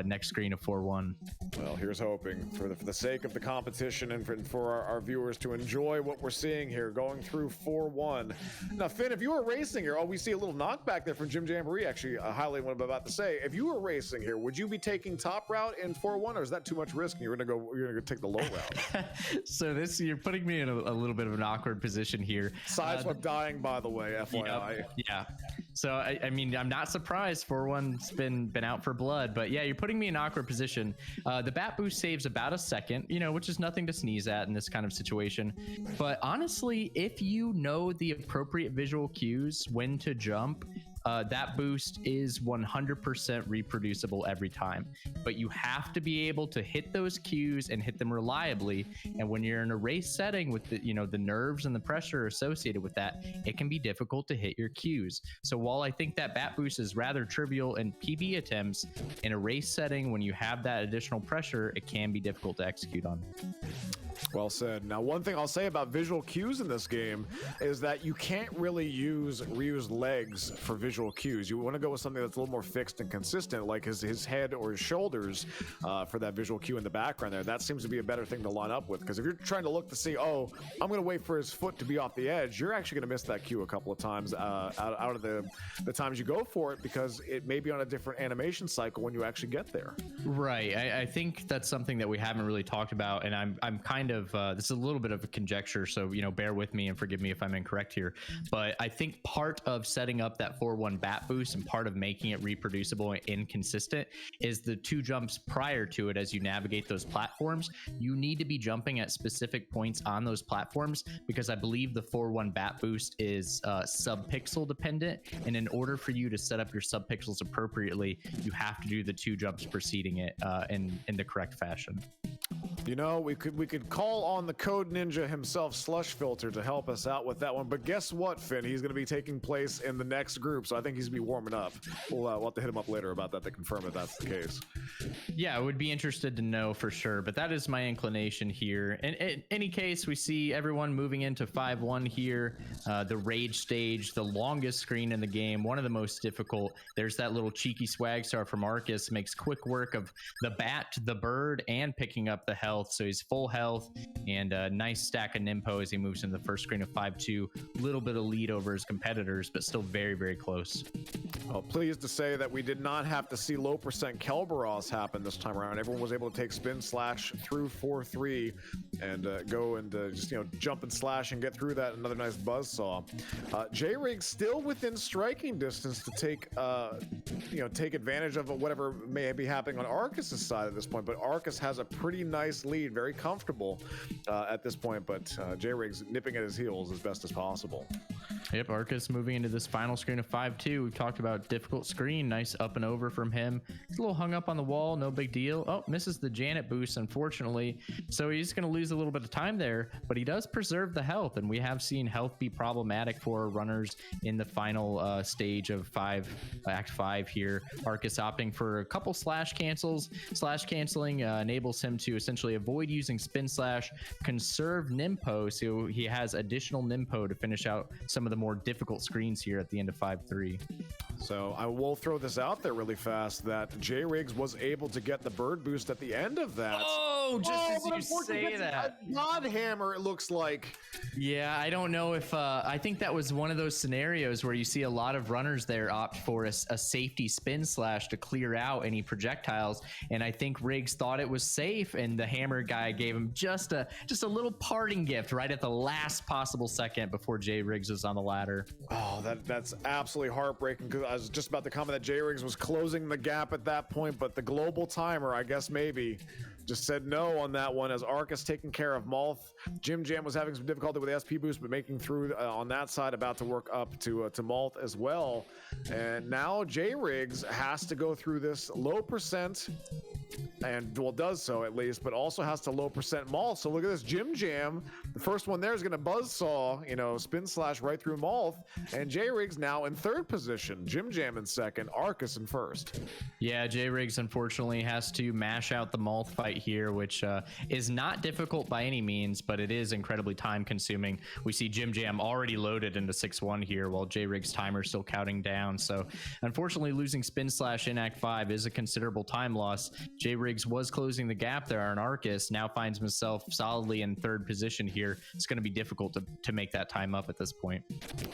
next screen of 4-1. Well, here's hoping for the sake of the competition and for our viewers to enjoy what we're seeing here going through 4-1. Now, Finn, if you were racing here, we see a little knockback there from Jim Jamboree, actually highlighting what I'm about to say. If you were racing here, would you be taking top route in 4-1, or is that too much risk and you're gonna take the low route? So you're putting me in a little bit of an awkward position here. Sideswipe dying, by the way, FYI. Yeah. So I mean, I'm not surprised 4-1's been out for blood, but yeah, you're putting me in an awkward position. The bat boost saves about a second, which is nothing to sneeze at in this kind of situation. But honestly, if you know the appropriate visual cues when to jump, that boost is 100% reproducible every time, but you have to be able to hit those cues and hit them reliably. And when you're in a race setting with the nerves and the pressure associated with that, it can be difficult to hit your cues. So while I think that bat boost is rather trivial in PB attempts, in a race setting, when you have that additional pressure, it can be difficult to execute on. Well said. Now, one thing I'll say about visual cues in this game is that you can't really use Ryu's legs for visual cues. You want to go with something that's a little more fixed and consistent, like his head or his shoulders for that visual cue in the background there. That seems to be a better thing to line up with, because if you're trying to look to see, I'm going to wait for his foot to be off the edge, you're actually going to miss that cue a couple of times out of the times you go for it, because it may be on a different animation cycle when you actually get there. Right. I think that's something that we haven't really talked about, and I'm kind of this is a little bit of a conjecture, so bear with me and forgive me if I'm incorrect here, but I think part of setting up that 4-1 bat boost and part of making it reproducible and inconsistent is the 2 jumps prior to it. As you navigate those platforms, you need to be jumping at specific points on those platforms, because I believe the 4-1 bat boost is sub-pixel dependent, and in order for you to set up your sub-pixels appropriately, you have to do the 2 jumps preceding it in the correct fashion. We could call on the Code Ninja himself, Slush Filter, to help us out with that one. But guess what, Finn? He's going to be taking place in the next group, so I think he's going to be warming up. We'll have to hit him up later about that to confirm if that's the case. Yeah, I would be interested to know for sure, but that is my inclination here. In any case, we see everyone moving into 5-1 here. The Rage stage, the longest screen in the game, one of the most difficult. There's that little cheeky swag star from Arcus, makes quick work of the bat, the bird, and picking up the health. health, so he's full health and a nice stack of Nimpo as he moves into the first screen of 5-2. Little bit of lead over his competitors, but still very, very close. Well, pleased to say that we did not have to see low percent Kelberos happen this time around. Everyone was able to take spin slash through 4-3 and go and just jump and slash and get through that. Another nice buzzsaw. J-Rig still within striking distance to take take advantage of whatever may be happening on Arcus's side at this point. But Arcus has a pretty nice lead, very comfortable at this point. But J-Rig's nipping at his heels as best as possible. Yep, Arcus moving into this final screen of 5-2. We've talked about difficult screen, nice up and over from him. He's a little hung up on the wall, no big deal. Oh, misses the Janet boost, unfortunately. So he's going to lose a little bit of time there, but he does preserve the health, and we have seen health be problematic for runners in the final stage of Act 5 here. Arcus opting for a couple slash cancels. Slash canceling enables him to essentially avoid using spin slash, conserve Nimpo, so he has additional Nimpo to finish out some of the more difficult screens here at the end of 5-3. So I will throw this out there really fast that J-Riggs was able to get the bird boost at the end of that. Oh, just as you say that. God hammer, it looks like. Yeah, I don't know if I think that was one of those scenarios where you see a lot of runners there opt for a safety spin slash to clear out any projectiles, and I think Riggs thought it was safe, and the hammer guy gave him just a little parting gift right at the last possible second before J-Riggs was on the ladder. Oh, that's absolutely heartbreaking, because I was just about to comment that J-Riggs was closing the gap at that point, but the global timer, I guess maybe, just said no on that one as Arcus taking care of Malth. Jim Jam was having some difficulty with the SP boost, but making through on that side, about to work up to Malth as well. And now J-Riggs has to go through this low percent, and well, does so at least, but also has to low percent Malth. So look at this, Jim Jam, the first one there is going to buzzsaw, spin slash right through Malth, and J-Riggs now in third position. Jim Jam in second, Arcus in first. Yeah, J-Riggs unfortunately has to mash out the Malth fight here, which is not difficult by any means, but it is incredibly time consuming. We see Jim Jam already loaded into 6-1 here while J-Riggs timer still counting down. So unfortunately losing spin slash in Act 5 is a considerable time loss. J-Riggs was closing the gap there on Arcus, now finds himself solidly in third position here. It's going to be difficult to make that time up at this point.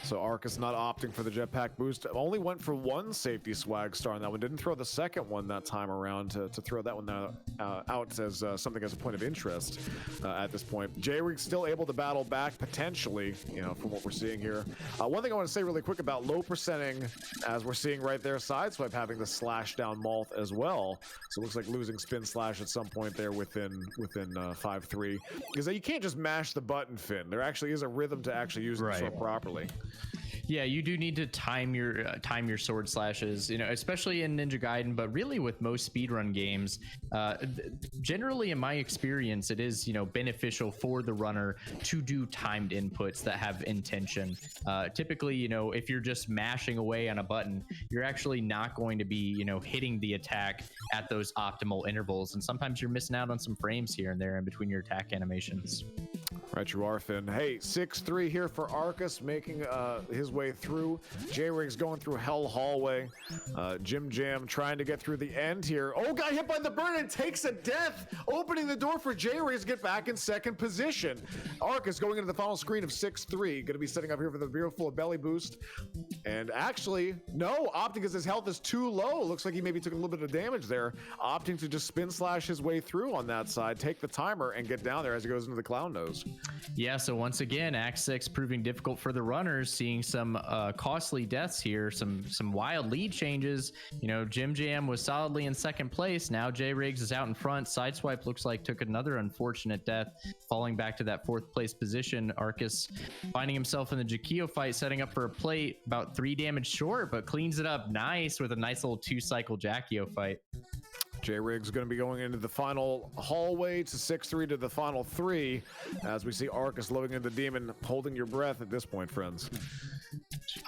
So Arcus not opting for the jetpack boost, only went for one safety swag star on that one, didn't throw the second one that time around to throw that one out as something as a point of interest at this point. J-Riggs still able to battle back potentially, from what we're seeing here. One thing I want to say really quick about low percenting, as we're seeing right there, Sideswipe having to slash down Malth as well. So it looks like losing spin slash at some point there within 5-3, because you can't just mash the button, Finn. There actually is a rhythm to actually using the sword properly. Yeah, you do need to time your sword slashes, especially in Ninja Gaiden, but really with most speedrun games. Generally, in my experience, it is beneficial for the runner to do timed inputs that have intention. Typically, if you're just mashing away on a button, you're actually not going to be hitting the attack at those optimal intervals, and sometimes you're missing out on some frames here and there in between your attack animations. Right, you are, Finn. Hey, 6-3 here for Arcus, making his way through. J-Riggs going through Hell Hallway. Jim Jam trying to get through the end here. Oh, got hit by the bird and takes a death, opening the door for J-Riggs to get back in second position. Arcus going into the final screen of 6-3. Going to be setting up here for the beautiful belly boost. And actually, no, opting because his health is too low. Looks like he maybe took a little bit of damage there. Opting to just spin slash his way through on that side, take the timer, and get down there as he goes into the clown nose. Yeah, so once again, Act 6 proving difficult for the runners, seeing some costly deaths here, some wild lead changes. Jim Jam was solidly in second place. Now J-Riggs is out in front. Sideswipe looks like took another unfortunate death, falling back to that fourth place position. Arcus finding himself in the Jakio fight, setting up for a plate, about 3 damage short, but cleans it up nice with a nice little 2-cycle Jakio fight. J-Riggs going to be going into the final hallway to 6-3 to the final 3, as we see Arcus loading into the demon, holding your breath at this point, friends.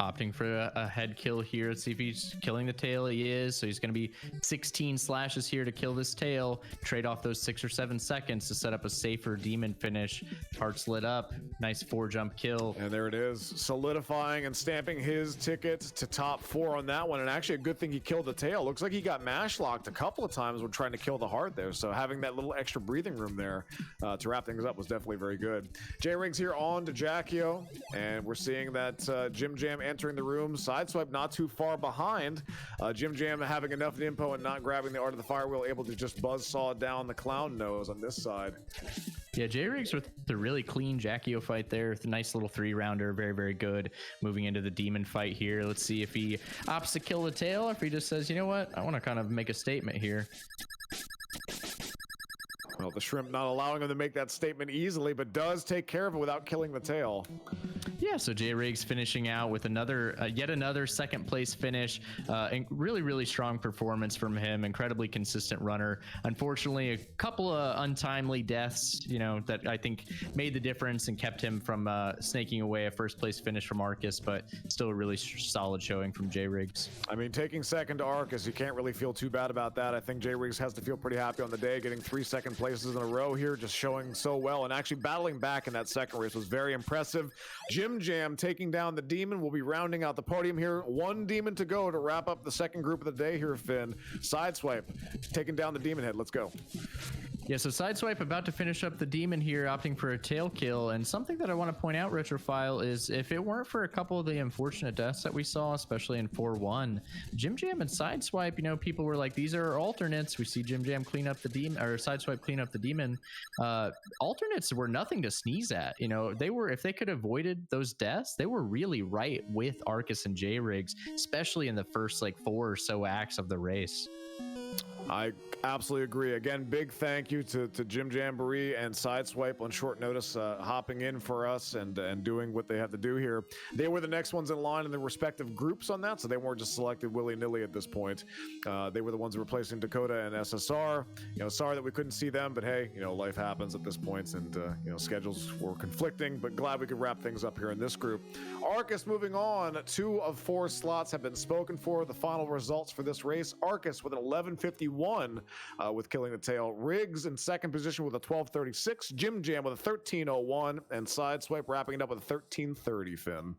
opting for a head kill here. Let's see if he's killing the tail. He is. So he's going to be 16 slashes here to kill this tail. Trade off those 6 or 7 seconds to set up a safer demon finish. Hearts lit up. Nice 4-jump kill. And there it is, solidifying and stamping his ticket to top 4 on that one. And actually a good thing he killed the tail. Looks like he got mash locked a couple of times when trying to kill the heart there. So having that little extra breathing room there to wrap things up was definitely very good. J-Riggs here on to Jackio. And we're seeing that Jim Jam entering the room. Sideswipe not too far behind. Jim Jam having enough info and not grabbing the Art of the Fire Wheel, able to just buzzsaw down the clown nose on this side. Yeah, J-Riggs with the really clean Jackio fight there. With a nice little 3-rounder. Very, very good. Moving into the demon fight here. Let's see if he opts to kill the tail or if he just says, you know what, I want to kind of make a statement here. Well, the shrimp not allowing him to make that statement easily, but does take care of it without killing the tail. Yeah, so J-Riggs finishing out with yet another second place finish. And really, really strong performance from him. Incredibly consistent runner. Unfortunately, a couple of untimely deaths, that I think made the difference and kept him from snaking away a first place finish from Arcus, but still a really solid showing from J-Riggs. I mean, taking second to Arcus, you can't really feel too bad about that. I think J-Riggs has to feel pretty happy on the day, getting 3 second places in a row here, just showing so well, and actually battling back in that second race was very impressive. Jim Jam taking down the demon. Will be rounding out the podium here. 1 demon to go to wrap up the second group of the day here, Finn. Sideswipe taking down the demon head. Let's go. Yeah, so Sideswipe about to finish up the demon here, opting for a tail kill. And something that I want to point out, Retrophile, is if it weren't for a couple of the unfortunate deaths that we saw, especially in 4-1, Jim Jam and Sideswipe, people were like, these are alternates. We see Jim Jam clean up the demon, or Sideswipe clean up the demon. Alternates were nothing to sneeze at. They were, if they could have avoided those deaths, they were really right with Arcus and J-Riggs, especially in the first 4 or so acts of the race. I absolutely agree. Again, big thank you to Jim Jamboree and Sideswipe on short notice, hopping in for us and doing what they have to do here. They were the next ones in line in their respective groups on that, so they weren't just selected willy-nilly at this point. They were the ones replacing Dakota and SSR. Sorry that we couldn't see them, but hey, life happens at this point, and schedules were conflicting, but glad we could wrap things up here in this group. Arcus moving on. 2 of 4 slots have been spoken for. The final results for this race: Arcus with an 11:51 with killing the tail. Riggs in second position with a 12:36. Jim Jam with a 13:01, and Sideswipe wrapping it up with a 13:30. Finn.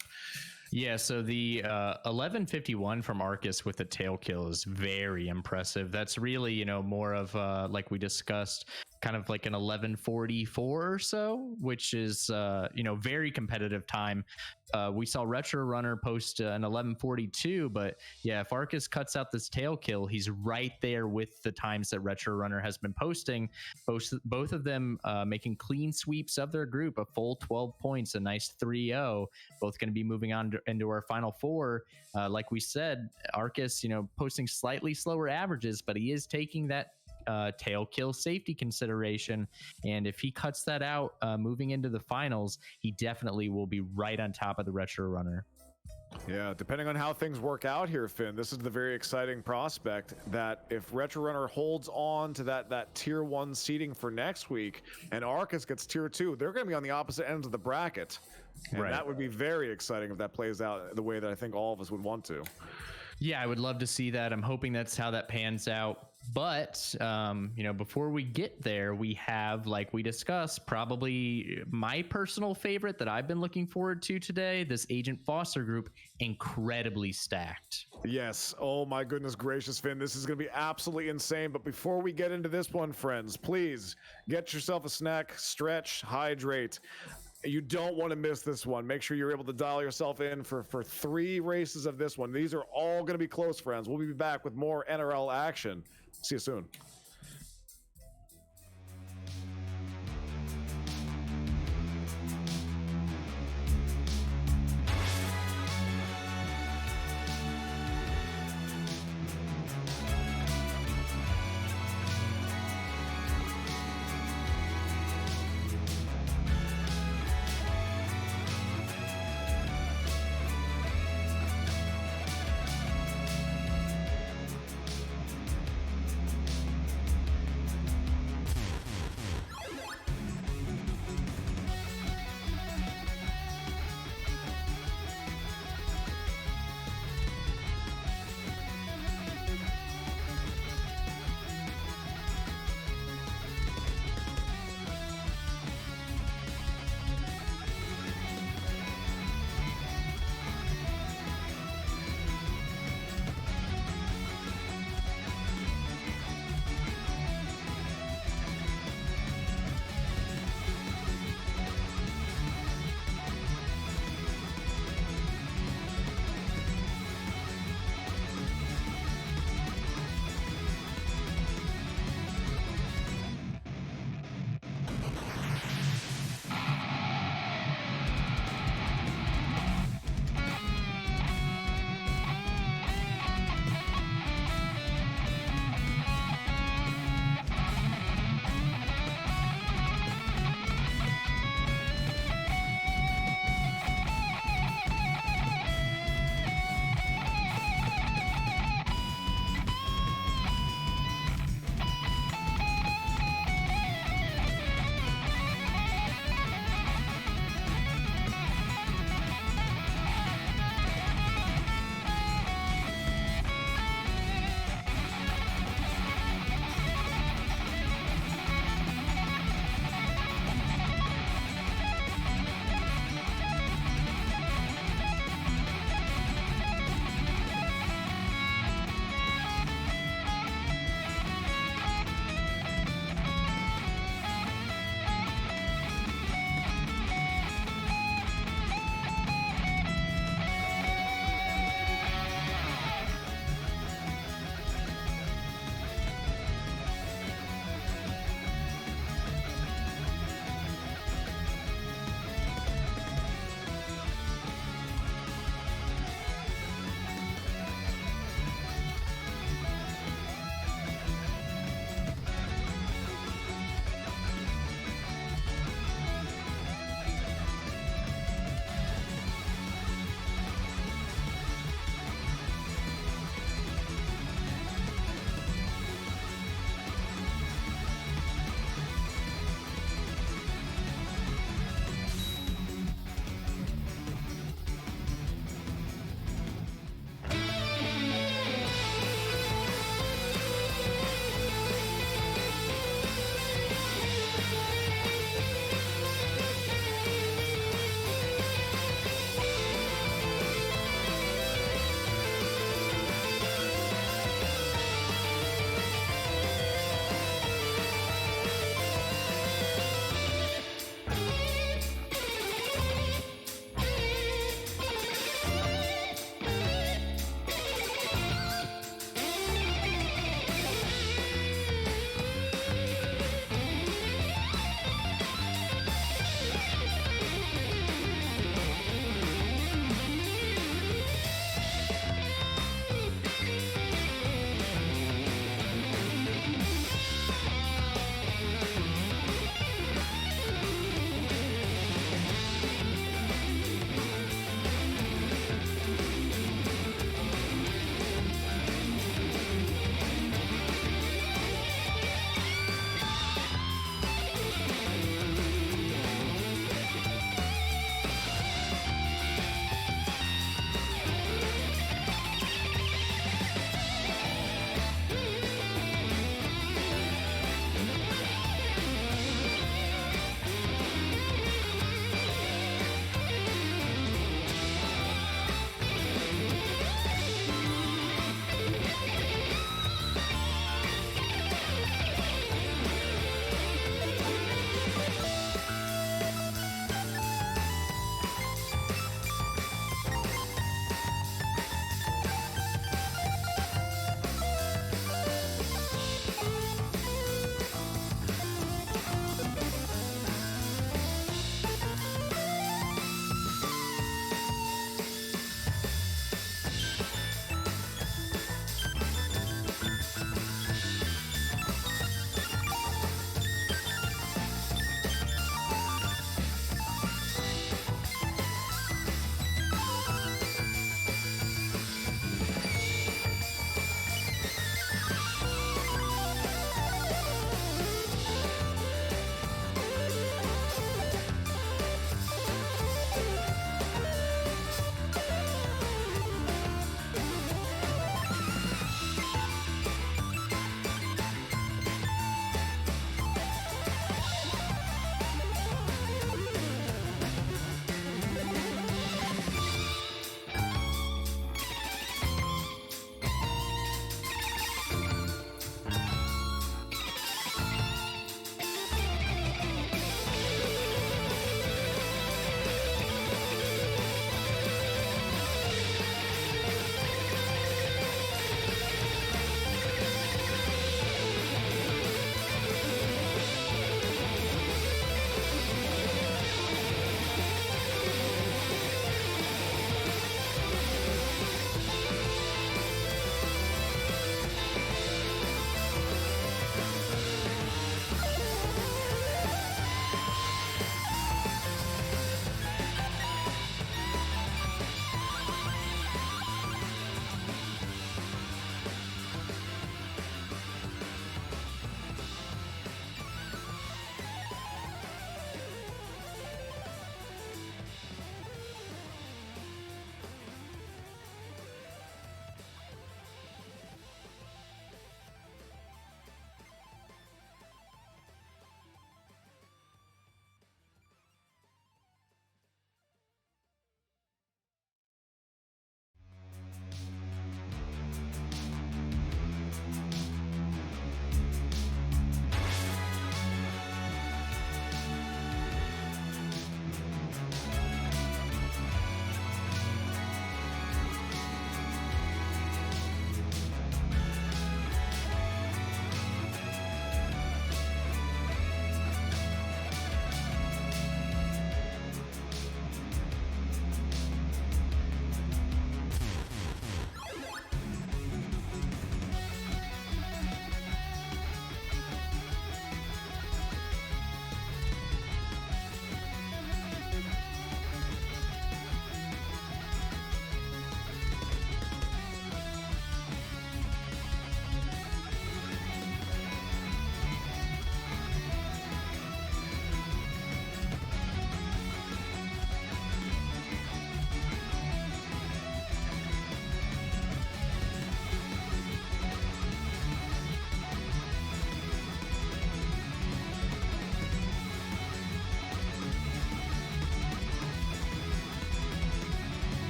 Yeah, so the 11:51 from Arcus with the tail kill is very impressive. That's really, more of like we discussed, kind of like an 11:44 or so, which is very competitive time. We saw Retro Runner post an 11:42, but yeah, if Arcus cuts out this tail kill, he's right there with the times that Retro Runner has been posting. Both of them making clean sweeps of their group, a full 12 points, a nice 3-0. Both going to be moving on into our final 4. Like we said, Arcus, posting slightly slower averages, but he is taking that tail kill safety consideration, and if he cuts that out moving into the finals, he definitely will be right on top of the Retro Runner. Yeah, depending on how things work out here, Finn, this is the very exciting prospect that if Retro Runner holds on to that tier 1 seating for next week and Arcus gets tier 2, they're going to be on the opposite ends of the bracket, and right. That would be very exciting if that plays out the way that I think all of us would want to. Yeah, I would love to see that. I'm hoping that's how that pans out. But, before we get there, we have, like we discussed, probably my personal favorite that I've been looking forward to today, this Agent Foster group, incredibly stacked. Yes. Oh, my goodness gracious, Finn. This is going to be absolutely insane. But before we get into this one, friends, please get yourself a snack, stretch, hydrate. You don't want to miss this one. Make sure you're able to dial yourself in for 3 races of this one. These are all going to be close, friends. We'll be back with more NRL action. See you soon.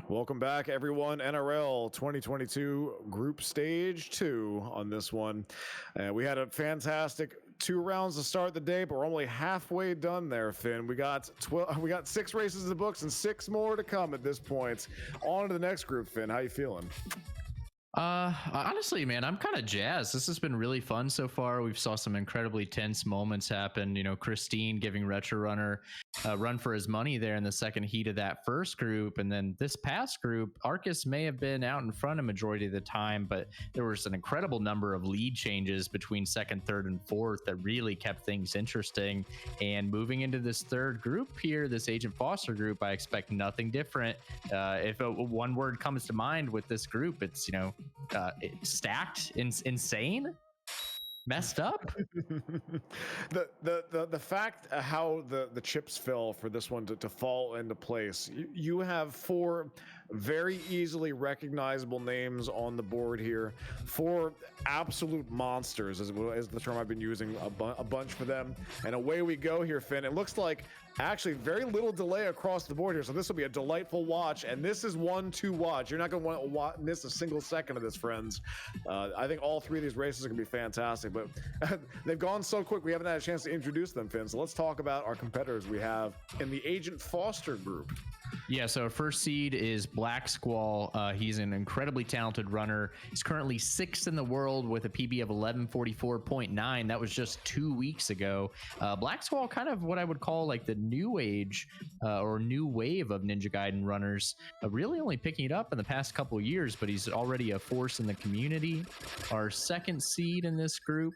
Welcome back, everyone. NRL 2022 Group Stage 2 on this one. We had a fantastic 2 rounds to start the day, but we're only halfway done there, Finn. We got 6 races in the books and 6 more to come at this point. On to the next group, Finn. How you feeling? Honestly, man, I'm kind of jazzed. This has been really fun so far. We've saw some incredibly tense moments happen. You know, Christine giving Retro Runner a run for his money there in the second heat of that first group. And then this past group, Arcus may have been out in front a majority of the time, but there was an incredible number of lead changes between second, third, and fourth that really kept things interesting. And moving into this third group here, this Agent Foster group, I expect nothing different. If one word comes to mind with this group, it's, you know, stacked, insane, messed up. the fact how the chips fell for this one to fall into place. You have 4 very easily recognizable names on the board here, 4 absolute monsters is the term I've been using a bunch for them, and away we go here, Finn. It looks like actually very little delay across the board here, so this will be a delightful watch, and this is one to watch. You're not going to want to miss a single second of this, friends. I think all 3 of these races are going to be fantastic, but they've gone so quick we haven't had a chance to introduce them, Finn. So let's talk about our competitors we have in the Agent Foster group. Yeah, so our first seed is Black Squall. He's an incredibly talented runner. He's currently 6th in the world with a PB of 11:44.9. That was just 2 weeks ago. Black Squall, kind of what I would call like the new age or new wave of Ninja Gaiden runners. Really only picking it up in the past couple of years, but he's already a force in the community. Our second seed in this group,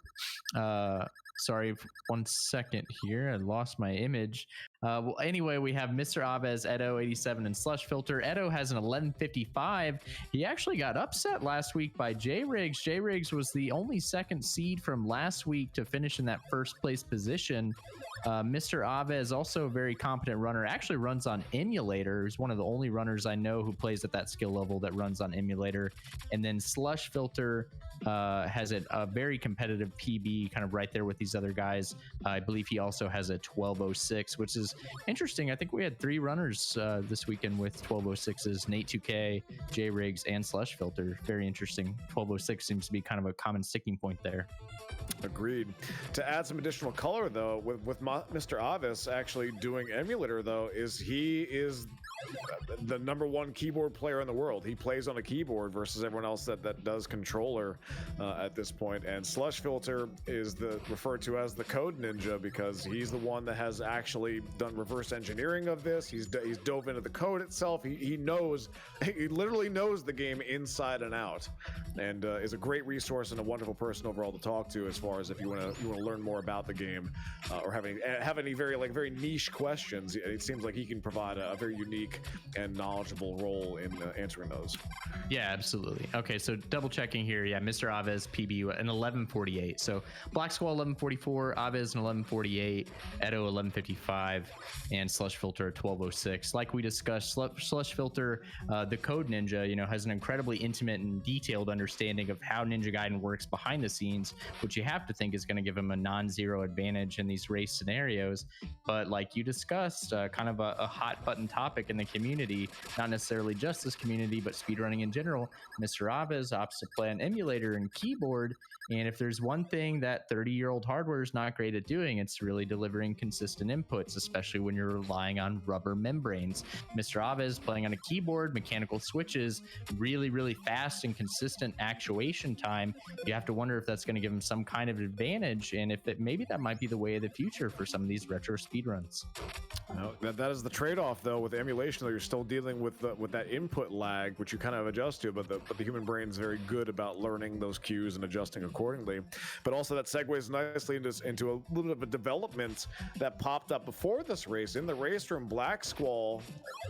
sorry, 1 second here. I lost my image. Well, anyway, we have Mr. Aves, Edo 87, and Slush Filter. Edo has an 11:55. He actually got upset last week by J-Riggs. J-Riggs was the only second seed from last week to finish in that first place position. Mr. Aves, also a very competent runner, actually runs on emulator. He's one of the only runners I know who plays at that skill level that runs on emulator. And then Slush Filter has a very competitive PB, kind of right there with these other guys. I believe he also has a 12:06, which is interesting. I think we had 3 runners this weekend with 12:06s: Nate 2K, J-Riggs, and Slush Filter. Very interesting. 12:06 seems to be kind of a common sticking point there. Agreed. To add some additional color, though, with Mr. Avis actually doing emulator, though, he is the #1 keyboard player in the world. He plays on a keyboard versus everyone else that does controller at this point. And Slush Filter is referred to as the code ninja because he's the one that has actually done reverse engineering of this. He's dove into the code itself. He literally knows the game inside and out, and is a great resource and a wonderful person overall to talk to as far as if you want to learn more about the game or have any very niche questions. It seems like he can provide a very unique and knowledgeable role in answering those. Yeah, absolutely. Okay, so double checking here. Yeah, Mr. Aves PB an 11:48. So Black Squall 11:44, Aves an 11:48, Edo 11:55, and Slush Filter at 12:06. Like we discussed, Slush Filter, the code ninja, has an incredibly intimate and detailed understanding of how Ninja Gaiden works behind the scenes, which you have to think is going to give him a non-zero advantage in these race scenarios. But like you discussed, kind of a hot button topic in the community, not necessarily just this community, but speedrunning in general. Mr. Aves opts to play an emulator and keyboard, and if there's one thing that 30-year-old hardware is not great at doing, it's really delivering consistent inputs, especially when you're relying on rubber membranes. Mr. Aves playing on a keyboard, mechanical switches, really fast and consistent actuation time. You have to wonder if that's going to give him some kind of advantage, and if maybe that might be the way of the future for some of these retro speedruns. No, that is the trade-off, though, with emulation. Though you're still dealing with that input lag, which you kind of adjust to, but the human brain is very good about learning those cues and adjusting accordingly. But also that segues nicely into a little bit of a development that popped up before this race. In the race room, Black Squall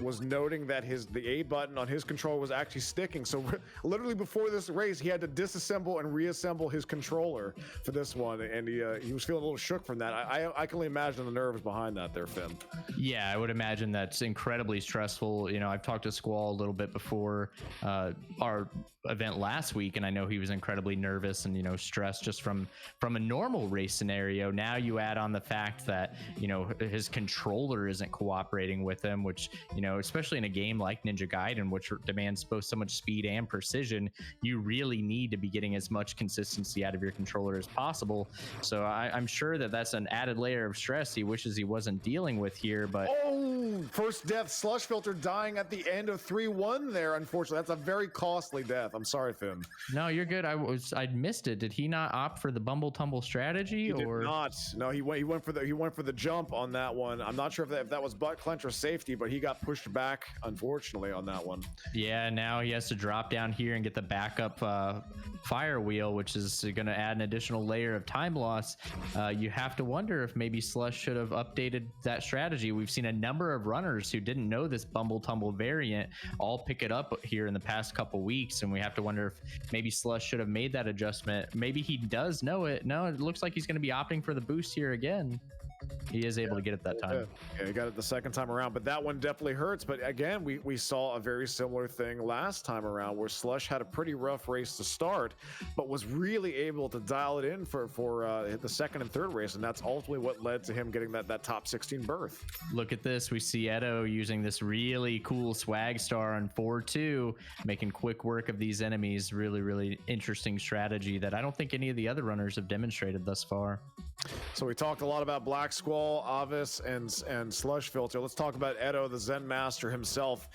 was noting that the A button on his controller was actually sticking. So literally before this race, he had to disassemble and reassemble his controller for this one, and he was feeling a little shook from that. I can only imagine the nerves behind that there, Finn. Yeah, I would imagine that's incredibly stressful. You know, I've talked to Squall a little bit before our event last week, and I know he was incredibly nervous and, you know, stressed just from a normal race scenario. Now you add on the fact that, you know, his controller isn't cooperating with him, which, you know, especially in a game like Ninja Gaiden, which demands both so much speed and precision, you really need to be getting as much consistency out of your controller as possible. So I'm sure that that's an added layer of stress he wishes he wasn't dealing with here. But first death, Slush Filter dying at the end of 3-1 there. Unfortunately, that's a very costly death. I'm sorry, Finn. No, you're good. I missed it. Did he not opt for the bumble tumble strategy? He did not. No, he went for the jump on that one. I'm not sure if that was butt clench or safety, but he got pushed back, unfortunately, on that one. Yeah, now he has to drop down here and get the backup fire wheel, which is going to add an additional layer of time loss. You have to wonder if maybe Slush should have updated that strategy. We've seen a number of runners who didn't know this bumble tumble variant all pick it up here in the past couple weeks, and we have to wonder if maybe Slush should have made that adjustment. Maybe he does know it. No, it looks like he's going to be opting for the boost here again. He is able to get it that time. Yeah, he got it the second time around, but that one definitely hurts. But again, we saw a very similar thing last time around where Slush had a pretty rough race to start, but was really able to dial it in for the second and third race, and that's ultimately what led to him getting that top 16 berth. Look at this. We see Edo using this really cool swag star on 4-2, making quick work of these enemies. Really, really interesting strategy that I don't think any of the other runners have demonstrated thus far. So we talked a lot about Black Squall, Avis, and Slush Filter. Let's talk about Edo, the Zen Master himself.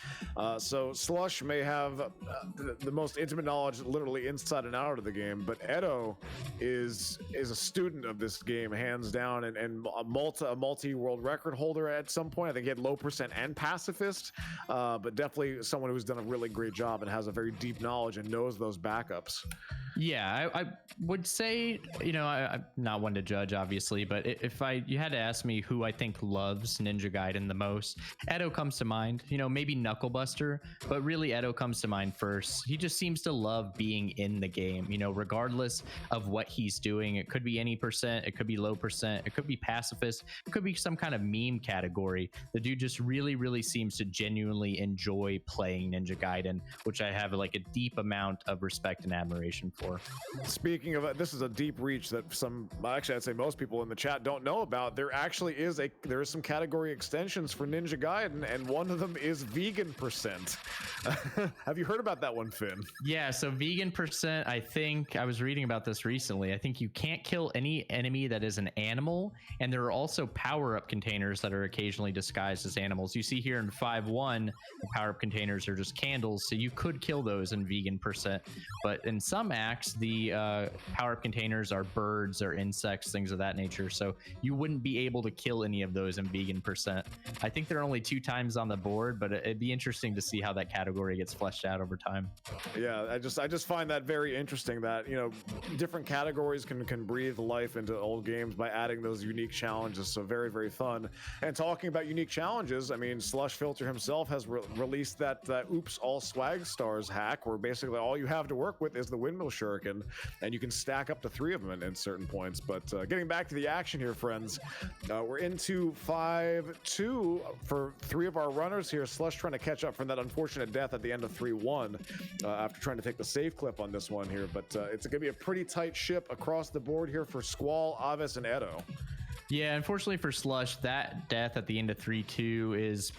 So Slush may have the most intimate knowledge, literally inside and out of the game, but Edo is a student of this game, hands down, and a multi-world record holder at some point. I think he had low percent and pacifist, but definitely someone who's done a really great job and has a very deep knowledge and knows those backups. Yeah, I would say, you know, I'm not one to judge, obviously, but if you had to ask me who I think loves Ninja Gaiden the most, Edo comes to mind. You know, maybe Knucklebuster, but really Edo comes to mind first. He just seems to love being in the game, you know, regardless of what he's doing. It could be any percent, it could be low percent, it could be pacifist, it could be some kind of meme category. The dude just really, really seems to genuinely enjoy playing Ninja Gaiden, which I have like a deep amount of respect and admiration for. Speaking of, this is a deep reach that actually I'd say most people in the chat don't know about. There actually is some category extensions for Ninja Gaiden, and one of them is vegan percent. Have you heard about that one, Finn? Yeah, so vegan percent, I think I was reading about this recently. I think you can't kill any enemy that is an animal, and there are also power-up containers that are occasionally disguised as animals. You see here in 5.1, the power-up containers are just candles, so you could kill those in vegan percent, but in some acts, the power-up containers are birds or insects, things of that nature, so you wouldn't be able to kill any of those in vegan percent. I think there are only 2 times on the board, but it'd be interesting to see how that category gets fleshed out over time. Yeah, I just find that very interesting that, you know, different categories can breathe life into old games by adding those unique challenges. So very, very fun. And talking about unique challenges, I mean, Slush Filter himself has released that Oops All Swag Stars hack, where basically all you have to work with is the windmill shuriken, and you can stack up to 3 of them in certain points. But getting back to the action here, friends, we're into 5-2 for 3 of our runners here. Slush trying to catch up from that unfortunate death at the end of 3-1 after trying to take the save clip on this one here. But it's going to be a pretty tight ship across the board here for Squall, Avis, and Edo. Yeah, unfortunately for Slush, that death at the end of 3-2 is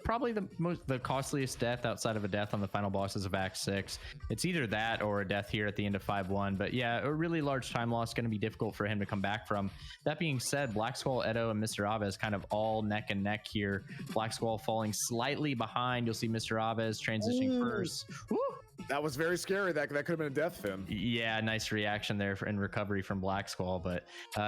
probably the costliest death outside of a death on the final bosses of Act 6. It's either that or a death here at the end of 5-1. But yeah, a really large time loss, going to be difficult for him to come back from. That being said, Black Squall, Edo, and Mr. Aves kind of all neck and neck here. Black Squall falling slightly behind. You'll see Mr. Aves transitioning first. Woo! That was very scary. That could have been a death, Finn. Yeah, nice reaction there in recovery from Black Squall. But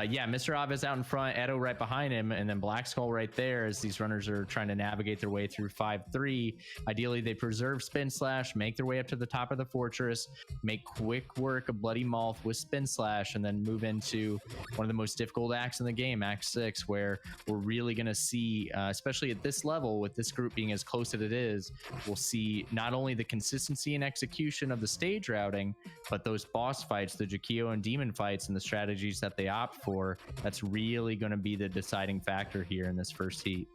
yeah, Mr. Aves out in front, Edo right behind him, and then Black Squall right there as these runners are trying to navigate their way through 5-3. Ideally, they preserve Spin Slash, make their way up to the top of the fortress, make quick work of Bloody Moth with Spin Slash, and then move into one of the most difficult acts in the game, Act 6, where we're really going to see, especially at this level, with this group being as close as it is, we'll see not only the consistency in execution, execution of the stage routing, but those boss fights, the Jakio and Demon fights, and the strategies that they opt for, that's really going to be the deciding factor here in this first heat.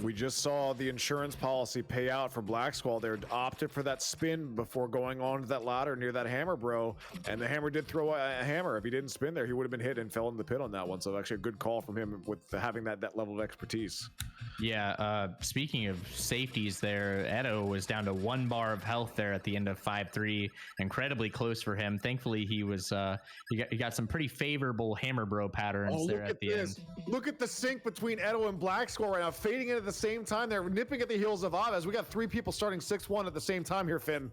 We just saw the insurance policy pay out for Black Squall. They opted for that spin before going on to that ladder near that hammer, bro. And the hammer did throw a hammer. If he didn't spin there, he would have been hit and fell in the pit on that one. So actually a good call from him with having that level of expertise. Yeah, speaking of safeties there, Edo was down to 1 bar of health there at the end of 5-3. Incredibly close for him. Thankfully, he was he got some pretty favorable hammer bro patterns there at the end. Look at the sync between Edo and Black Squall right now, fading in at the same time. They're nipping at the heels of Aves. We got 3 people starting 6-1 at the same time here, Finn.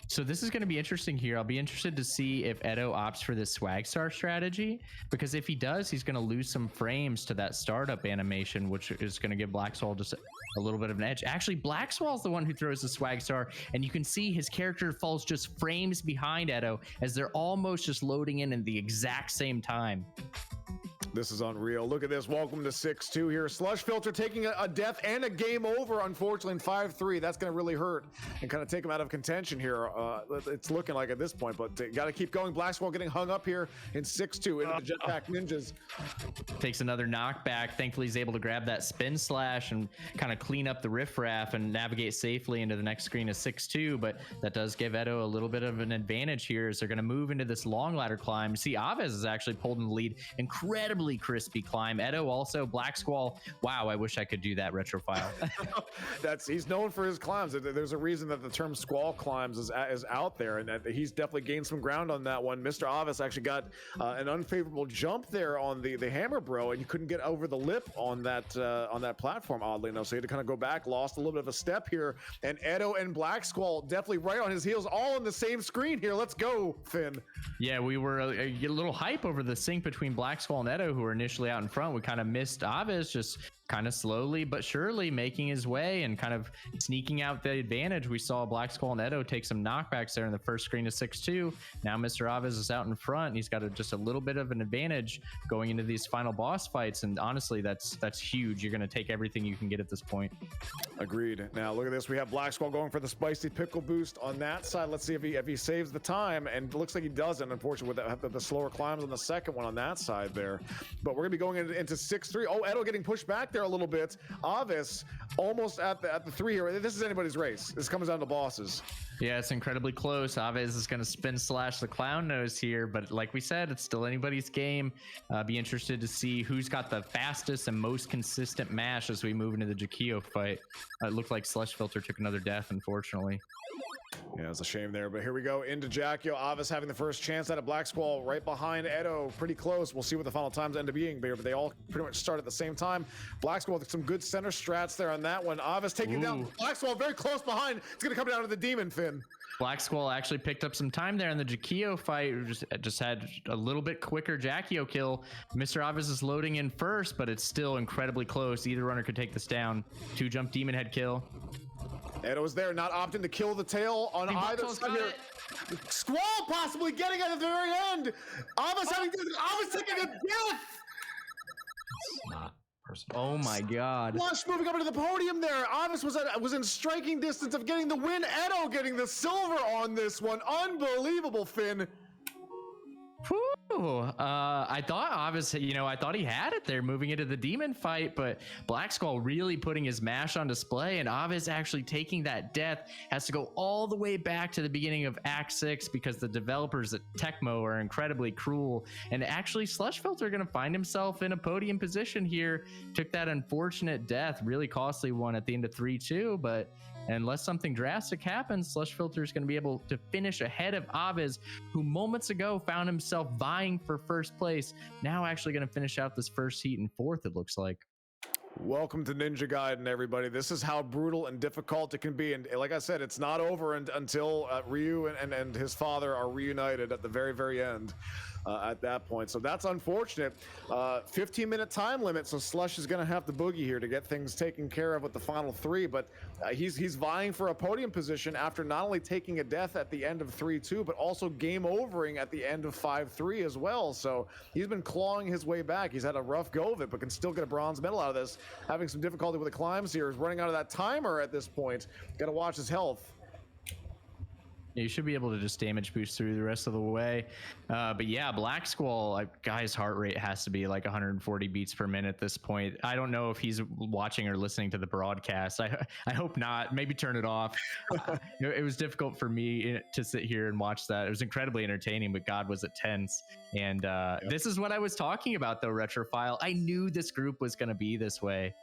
So this is going to be interesting here. I'll be interested to see if Edo opts for this swag star strategy, because if he does, he's going to lose some frames to that startup animation, which is going to give Black Squall just a little bit of an edge. Actually, Black Squall's the one who throws the swag star, and you can see his character falls just frames behind Edo as they're almost just loading in the exact same time. This is unreal. Look at this. Welcome to 6-2 here. Slush Filter taking a death and a game over, unfortunately, in 5-3. That's going to really hurt and kind of take him out of contention here. It's looking like at this point, but got to keep going. Black Squall getting hung up here in 6-2 into the Jetpack Ninjas. Takes another knockback. Thankfully, he's able to grab that spin slash and kind of clean up the riffraff and navigate safely into the next screen of 6-2, but that does give Edo a little bit of an advantage here as they're going to move into this long ladder climb. See, Aves is actually pulled in the lead. Incredibly crispy climb. Edo also. Black Squall. Wow, I wish I could do that retrofile. He's known for his climbs. There's a reason that the term squall climbs is out there, and that he's definitely gained some ground on that one. Mr. Aves actually got an unfavorable jump there on the hammer bro, and you couldn't get over the lip on that platform, oddly enough. So he had to kind of go back, lost a little bit of a step here, and Edo and Black Squall definitely right on his heels, all on the same screen here. Let's go, Finn. Yeah, we were a little hype over the sync between Black Squall and Edo, who were initially out in front. We kind of missed Aves just kind of slowly but surely making his way and kind of sneaking out the advantage. We saw Black Squall and Edo take some knockbacks there in the first screen of 6-2. Now Mr. Aves is out in front, and he's got just a little bit of an advantage going into these final boss fights, and honestly, that's huge. You're going to take everything you can get at this point. Agreed. Now look at this. We have Black Squall going for the spicy pickle boost on that side. Let's see if he saves the time, and it looks like he doesn't, unfortunately, with the slower climbs on the second one on that side there. But we're going to be going into 6-3. Oh, Edo getting pushed back there a little bit. Aves almost at the 3 here. This is anybody's race. This comes down to bosses. Yeah, it's incredibly close. Aves is going to spin slash the clown nose here, but like we said, it's still anybody's game. Be interested to see who's got the fastest and most consistent mash as we move into the Jakio fight. It looked like Slush Filter took another death, unfortunately. Yeah, it's a shame there, but here we go into Jakio. Aves having the first chance at a Black Squall right behind Edo, pretty close. We'll see what the final times end up being, but they all pretty much start at the same time. Black Squall with some good center strats there on that one. Aves taking down Black Squall very close behind. It's going to come down to the Demon, Finn. Black Squall actually picked up some time there in the Jakio fight. Just had a little bit quicker Jakio kill. Mr. Aves is loading in first, but it's still incredibly close. Either runner could take this down. 2-jump Demon Head kill. Edo was there, not opting to kill the tail on either side here. Squall possibly getting it at the very end. Aves taking a death. It's not personal. Oh my God. Slush moving up into the podium there. Aves was in striking distance of getting the win. Edo getting the silver on this one. Unbelievable, Finn. Whew. I thought Aves, I thought he had it there moving into the demon fight, but Black Squall really putting his mash on display, and Aves actually taking that death. Has to go all the way back to the beginning of Act 6 because the developers at Tecmo are incredibly cruel, and actually Slush Filter going to find himself in a podium position here. Took that unfortunate death, really costly one at the end of 3-2, but unless something drastic happens, Slush Filter is going to be able to finish ahead of Aves, who moments ago found himself vying for first place. Now actually going to finish out this first heat in 4th, it looks like. Welcome to Ninja Gaiden, everybody. This is how brutal and difficult it can be. And like I said, it's not over until Ryu and his father are reunited at the very, very end. At that point, so that's unfortunate. 15-minute time limit, so Slush is going to have to boogie here to get things taken care of with the final 3, but he's vying for a podium position after not only taking a death at the end of 3-2, but also game overing at the end of 5-3 as well. So he's been clawing his way back. He's had a rough go of it, but can still get a bronze medal out of this. Having some difficulty with the climbs here. He's running out of that timer at this point. Got to watch his health. You should be able to just damage boost through the rest of the way. But yeah, Black Squall, guy's heart rate has to be like 140 beats per minute at this point. I don't know if he's watching or listening to the broadcast. I hope not. Maybe turn it off. It was difficult for me to sit here and watch that. It was incredibly entertaining, but God, was it tense. And this is what I was talking about, though, Retrophile. I knew this group was going to be this way.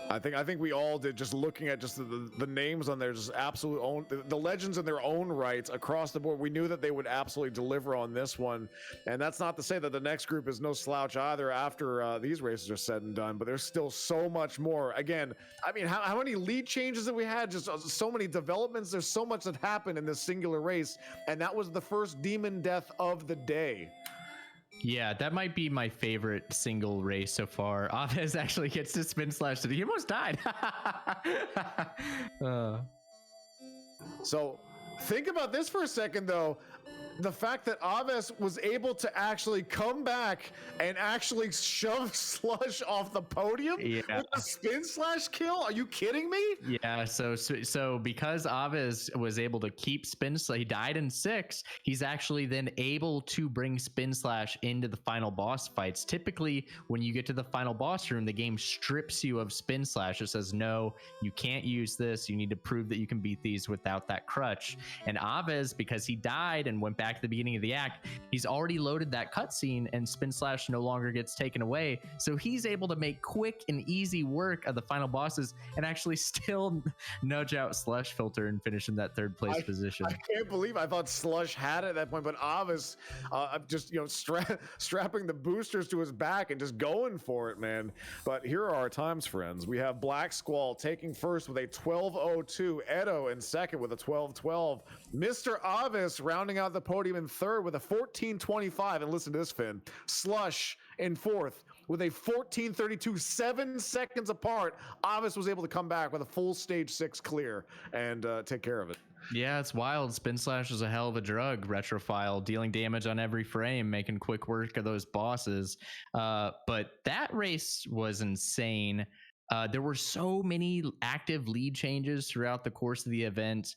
I think we all did, just looking at just the names on there, just absolute own the legends in their own rights across the board. We knew that they would absolutely deliver on this one, and that's not to say that the next group is no slouch either after these races are said and done, but there's still so much more. Again, I mean, how many lead changes that we had, just so many developments. There's so much that happened in this singular race, and that was the first demon death of the day. Yeah, that might be my favorite single race so far. Aves actually gets to spin slash. He almost died. So think about this for a second, though. The fact that Aves was able to actually come back and actually shove Slush off the podium with a spin slash kill. Are you kidding me? Yeah. So because Aves was able to keep spin slash, he died in 6. He's actually then able to bring spin slash into the final boss fights. Typically, when you get to the final boss room, the game strips you of spin slash. It says, no, you can't use this. You need to prove that you can beat these without that crutch. And Aves, because he died and went back to the beginning of the act, he's already loaded that cutscene, and spin slash no longer gets taken away. So he's able to make quick and easy work of the final bosses and actually still nudge out Slush Filter and finish in that 3rd place position. I can't believe I thought Slush had it at that point, but Aves just strapping the boosters to his back and just going for it, man. But here are our times, friends. We have Black Squall taking first with a 12:02, Edo in second with a 12:12, Mr. Aves rounding out the podium in third with a 14:25, and listen to this, Finn. Slush in fourth with a 14:32, 7 seconds apart. Aves was able to come back with a full stage 6 clear and take care of it. Yeah, it's wild. Spin slash is a hell of a drug, Retrophile, dealing damage on every frame, making quick work of those bosses. But that race was insane. There were so many active lead changes throughout the course of the event.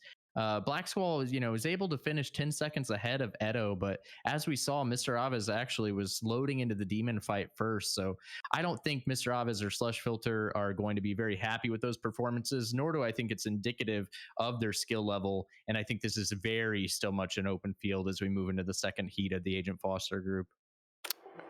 Black Squall was able to finish 10 seconds ahead of Edo, but as we saw, Mr. Aves actually was loading into the demon fight first. So I don't think Mr. Aves or Slush Filter are going to be very happy with those performances, nor do I think it's indicative of their skill level. And I think this is still much an open field as we move into the second heat of the Agent Foster group.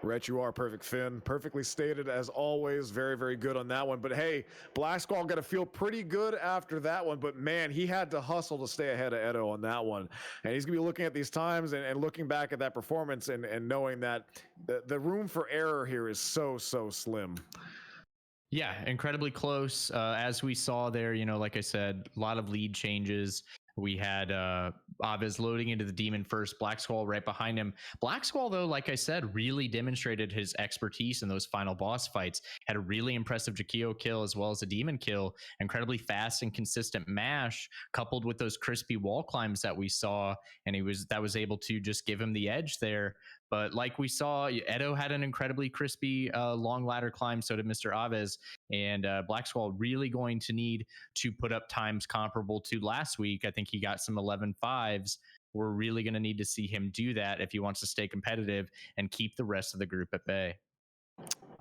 Rhett, you are perfect, Finn. Perfectly stated as always. Very, very good on that one. But hey, Black Squall got to feel pretty good after that one. But man, he had to hustle to stay ahead of Edo on that one. And he's going to be looking at these times and looking back at that performance and knowing that the room for error here is so slim. Yeah, incredibly close. As we saw there, like I said, a lot of lead changes. We had Aves loading into the demon first, Black Squall right behind him. Black Squall, though, like I said, really demonstrated his expertise in those final boss fights. Had a really impressive Jakio kill as well as a demon kill. Incredibly fast and consistent mash, coupled with those crispy wall climbs that we saw, and that was able to just give him the edge there. But like we saw, Edo had an incredibly crispy long ladder climb, so did Mr. Aves. And Black Squall really going to need to put up times comparable to last week. I think he got some 11.5s. We're really going to need to see him do that if he wants to stay competitive and keep the rest of the group at bay.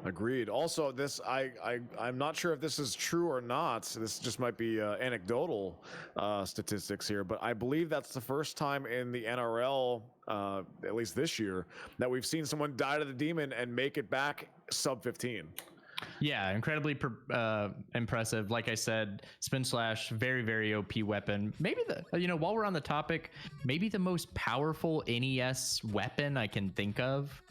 Agreed. Also, this I'm not sure if this is true or not. This just might be anecdotal statistics here, but I believe that's the first time in the NRL, at least this year, that we've seen someone die to the demon and make it back sub 15. Yeah, incredibly impressive. Like I said, spin slash, very, very OP weapon. Maybe while we're on the topic, maybe the most powerful NES weapon I can think of,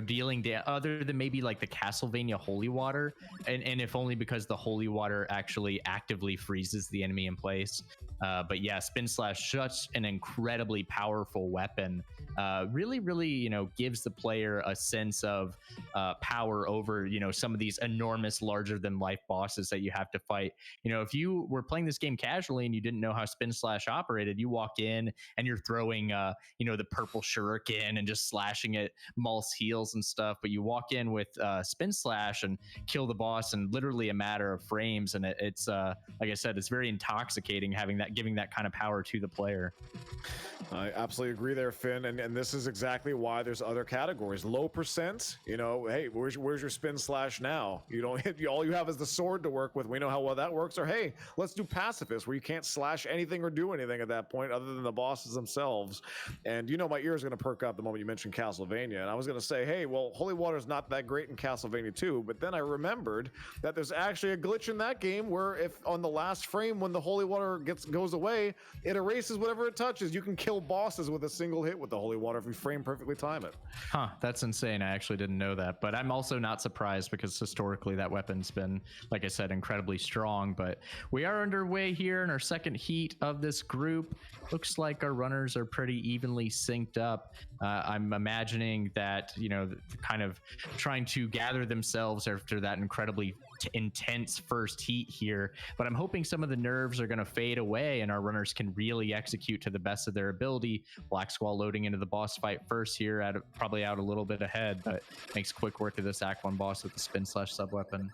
dealing other than maybe like the Castlevania Holy Water. And if only because the Holy Water actually actively freezes the enemy in place. But yeah, spin slash, such an incredibly powerful weapon. really, gives the player a sense of power over, some of these enormous, larger than life bosses that you have to fight. If you were playing this game casually and you didn't know how Spin Slash operated, you walk in and you're throwing, the purple shuriken and just slashing at Maul's heels and stuff. But you walk in with Spin Slash and kill the boss in literally a matter of frames. And it's like I said, it's very intoxicating giving that kind of power to the player. I absolutely agree there, Finn, and this is exactly why there's other categories. Low percent, hey, where's your Spin Slash now? You don't hit, all you have is the sword to work with. We know how well that works. Or hey, let's do pacifist, where you can't slash anything or do anything at that point other than the bosses themselves. And my ears are going to perk up the moment you mentioned Castlevania, and I was going to say, hey, well, Holy Water's not that great in Castlevania 2, but then I remembered that there's actually a glitch in that game where if on the last frame when the Holy Water goes away, it erases whatever it touches. You can kill bosses with a single hit with the Holy Water if you frame perfectly time it. Huh, that's insane. I actually didn't know that, but I'm also not surprised because historically that weapon's been, like I said, incredibly strong. But we are underway here in our second heat of this group. Looks like our runners are pretty evenly synced up. I'm imagining that, kind of trying to gather themselves after that incredibly intense first heat here, but I'm hoping some of the nerves are going to fade away and our runners can really execute to the best of their ability. Black Squall loading into the boss fight first here, probably out a little bit ahead, but makes quick work of this Act 1 boss with the Spin Slash sub-weapon.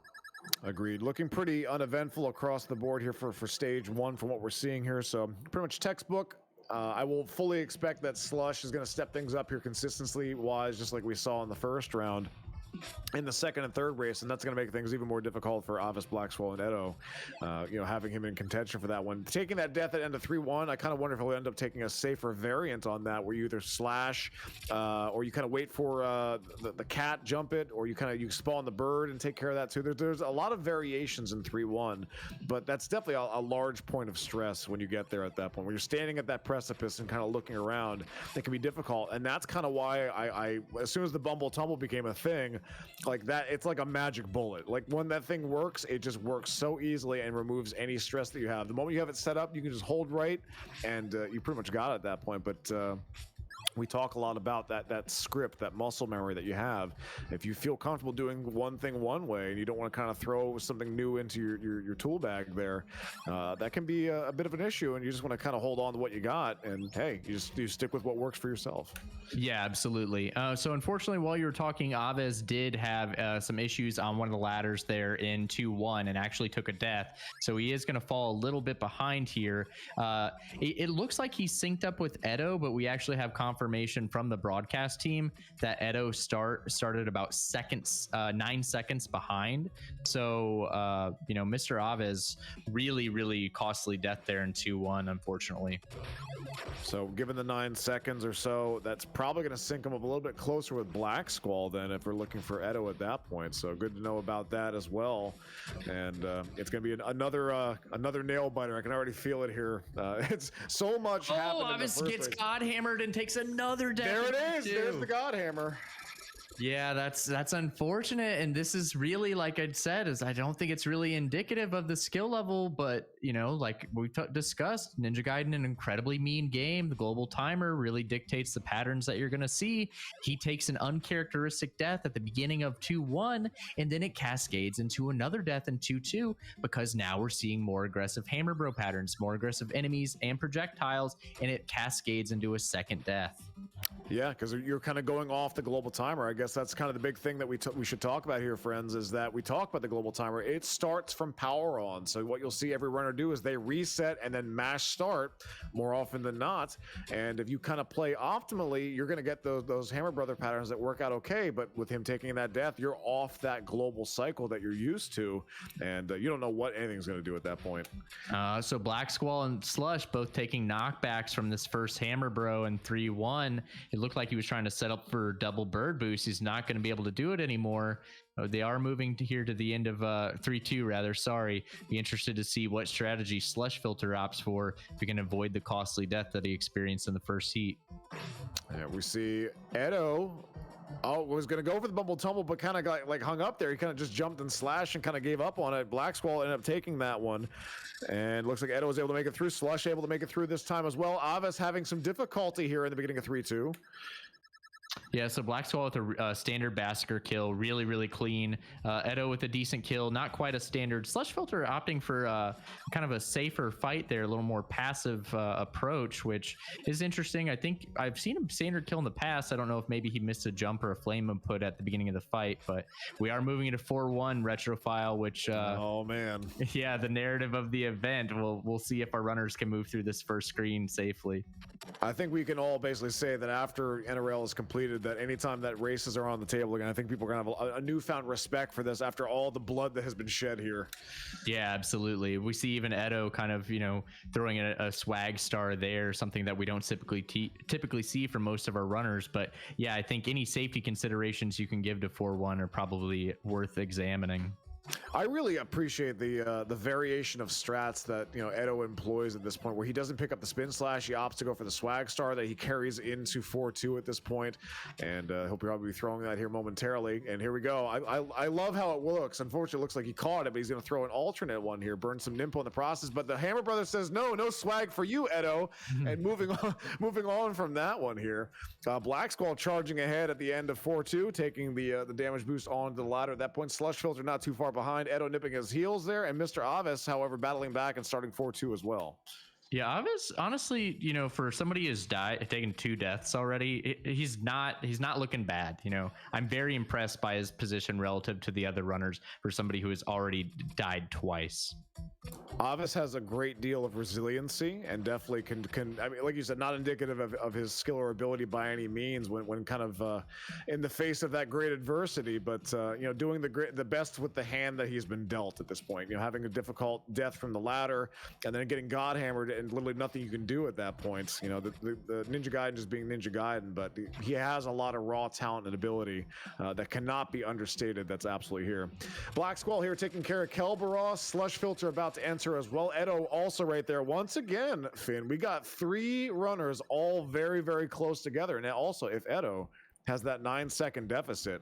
Agreed. Looking pretty uneventful across the board here for stage 1 from what we're seeing here, so pretty much textbook. I will fully expect that Slush is going to step things up here consistency-wise, just like we saw in the first round. In the second and third race, and that's going to make things even more difficult for Avis, Black Squall, and Edo. Having him in contention for that one. Taking that death at end of 3-1, I kind of wonder if he'll end up taking a safer variant on that, where you either slash, or you kind of wait for the cat, jump it, or you spawn the bird and take care of that too. There's a lot of variations in 3-1, but that's definitely a large point of stress when you get there at that point. When you're standing at that precipice and kind of looking around, it can be difficult, and that's kind of why I as soon as the Bumble Tumble became a thing, like that, it's like a magic bullet. Like when that thing works, it just works so easily and removes any stress that you have. The moment you have it set up, you can just hold right, and you pretty much got it at that point. But we talk a lot about that script, that muscle memory that you have. If you feel comfortable doing one thing one way and you don't want to kind of throw something new into your tool bag there, that can be a bit of an issue, and you just want to kind of hold on to what you got, and hey, you stick with what works for yourself. Yeah, absolutely. So unfortunately, while you were talking, Aves did have some issues on one of the ladders there in 2-1 and actually took a death. So he is going to fall a little bit behind here. It looks like he's synced up with Edo, but we actually have confirmation from the broadcast team that Edo started about 9 seconds behind. So, Mr. Aves, really costly death there in 2-1, unfortunately. So given the 9 seconds or so, that's probably going to sync him up a little bit closer with Black Squall then, if we're looking for Edo at that point. So good to know about that as well. And it's going to be another nail biter. I can already feel it here. It's so much happening. Oh, Avis gets God hammered and takes another death. There it is. There's the God Hammer. Yeah, that's unfortunate, and this is really, like I said, is I don't think it's really indicative of the skill level, but like we discussed, Ninja Gaiden, an incredibly mean game. The global timer really dictates the patterns that you're going to see. He takes an uncharacteristic death at the beginning of 2-1, and then it cascades into another death in 2-2, because now we're seeing more aggressive hammer bro patterns, more aggressive enemies and projectiles, and it cascades into a second death. Yeah, because you're kind of going off the global timer. I guess that's kind of the big thing that we should talk about here, friends, is that we talk about the global timer. It starts from power on. So what you'll see every runner do is they reset and then mash start more often than not. And if you kind of play optimally, you're going to get those Hammer Brother patterns that work out okay. But with him taking that death, you're off that global cycle that you're used to. And you don't know what anything's going to do at that point. So Black Squall and Slush both taking knockbacks from this first Hammer Bro in 3-1. It looked like he was trying to set up for double bird boost. He's not going to be able to do it anymore. They are moving to the end of 3-2 rather. Sorry. Be interested to see what strategy Slush Filter opts for if he can avoid the costly death that he experienced in the first heat. Yeah, we see Edo Oh, was going to go for the bumble tumble, but kind of got like hung up there. He kind of just jumped and slashed and kind of gave up on it. Black Squall ended up taking that one. And looks like Edo was able to make it through. Slush able to make it through this time as well. Aves having some difficulty here in the beginning of 3-2. Yeah, so Black Squall with a standard Basker kill, really, really clean. Edo with a decent kill, not quite a standard. Slush Filter opting for kind of a safer fight there, a little more passive approach, which is interesting. I think I've seen him standard kill in the past. I don't know if maybe he missed a jump or a flame input at the beginning of the fight, but we are moving into 4-1 Retrofile, which... oh, man. Yeah, the narrative of the event. We'll see if our runners can move through this first screen safely. I think we can all basically say that after NRL is completed, that anytime that races are on the table again, I think people are going to have a newfound respect for this after all the blood that has been shed here. Yeah, absolutely. We see even Edo kind of, throwing a swag star there, something that we don't typically see from most of our runners. But yeah, I think any safety considerations you can give to 4-1 are probably worth examining. I really appreciate the variation of strats that Edo employs at this point, where he doesn't pick up the spin slash, he opts to go for the swag star that he carries into 4-2 at this point, and he'll probably be throwing that here momentarily. And here we go. I love how it looks. Unfortunately, it looks like he caught it, but he's going to throw an alternate one here, burn some Nimpo in the process. But the Hammer Brother says no swag for you, Edo, and moving on from that one here. Black Squall charging ahead at the end of 4-2, taking the damage boost onto the ladder at that point. Slush Filter not too far behind. Edo nipping his heels there, and Mr. Aves, however, battling back and starting 4-2 as well. Yeah, Aves, honestly, for somebody who's taken 2 deaths already, he's not looking bad. I'm very impressed by his position relative to the other runners for somebody who has already died twice. Aves has a great deal of resiliency and definitely can I mean, like you said, not indicative of his skill or ability by any means when kind of in the face of that great adversity, but doing the best with the hand that he's been dealt at this point. Having a difficult death from the ladder and then getting God hammered and literally nothing you can do at that point. The Ninja Gaiden just being Ninja Gaiden, but he has a lot of raw talent and ability that cannot be understated. That's absolutely here. Black Squall here taking care of Kelbaros. Slush Filter about to enter as well. Edo also right there. Once again, Finn, we got 3 runners all very, very close together. And also, if Edo has that 9-second deficit,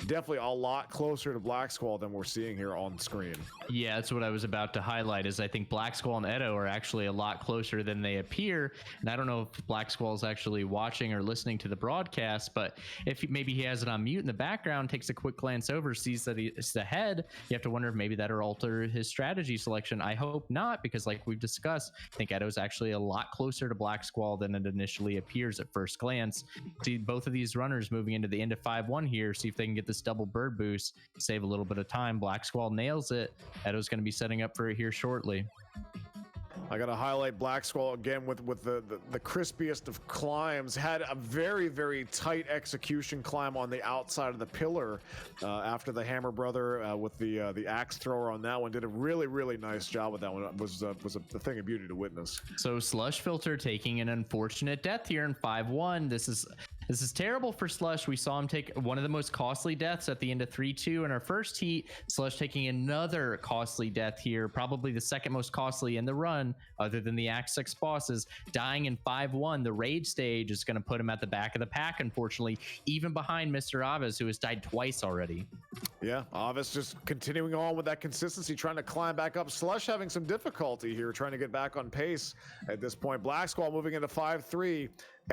definitely a lot closer to Black Squall than we're seeing here on screen. Yeah, that's what I was about to highlight, is I think Black Squall and Edo are actually a lot closer than they appear. And I don't know if Black Squall is actually watching or listening to the broadcast, but if maybe he has it on mute in the background, takes a quick glance over, sees that it's ahead, you have to wonder if maybe that'll alter his strategy selection. I hope not, because like we've discussed, I think Edo's actually a lot closer to Black Squall than it initially appears at first glance. See both of these runners moving into the end of 5-1 here, see if they can get this double bird boost, save a little bit of time. Black Squall nails it. Edo's going to be setting up for it here shortly. I got to highlight Black Squall again with the crispiest of climbs. Had a very, very tight execution climb on the outside of the pillar after the Hammer Brother with the axe thrower on that one. Did a really, really nice job with that one. It was a thing of beauty to witness. So Slush Filter taking an unfortunate death here in 5-1. This is terrible for Slush. We saw him take one of the most costly deaths at the end of 3-2 in our first heat. Slush taking another costly death here, probably the second most costly in the run, other than the Act 6 bosses, dying in 5-1. The Rage stage is going to put him at the back of the pack, unfortunately, even behind Mr. Aves, who has died twice already. Yeah, Aves just continuing on with that consistency, trying to climb back up. Slush having some difficulty here, trying to get back on pace at this point. Black Squall moving into 5-3.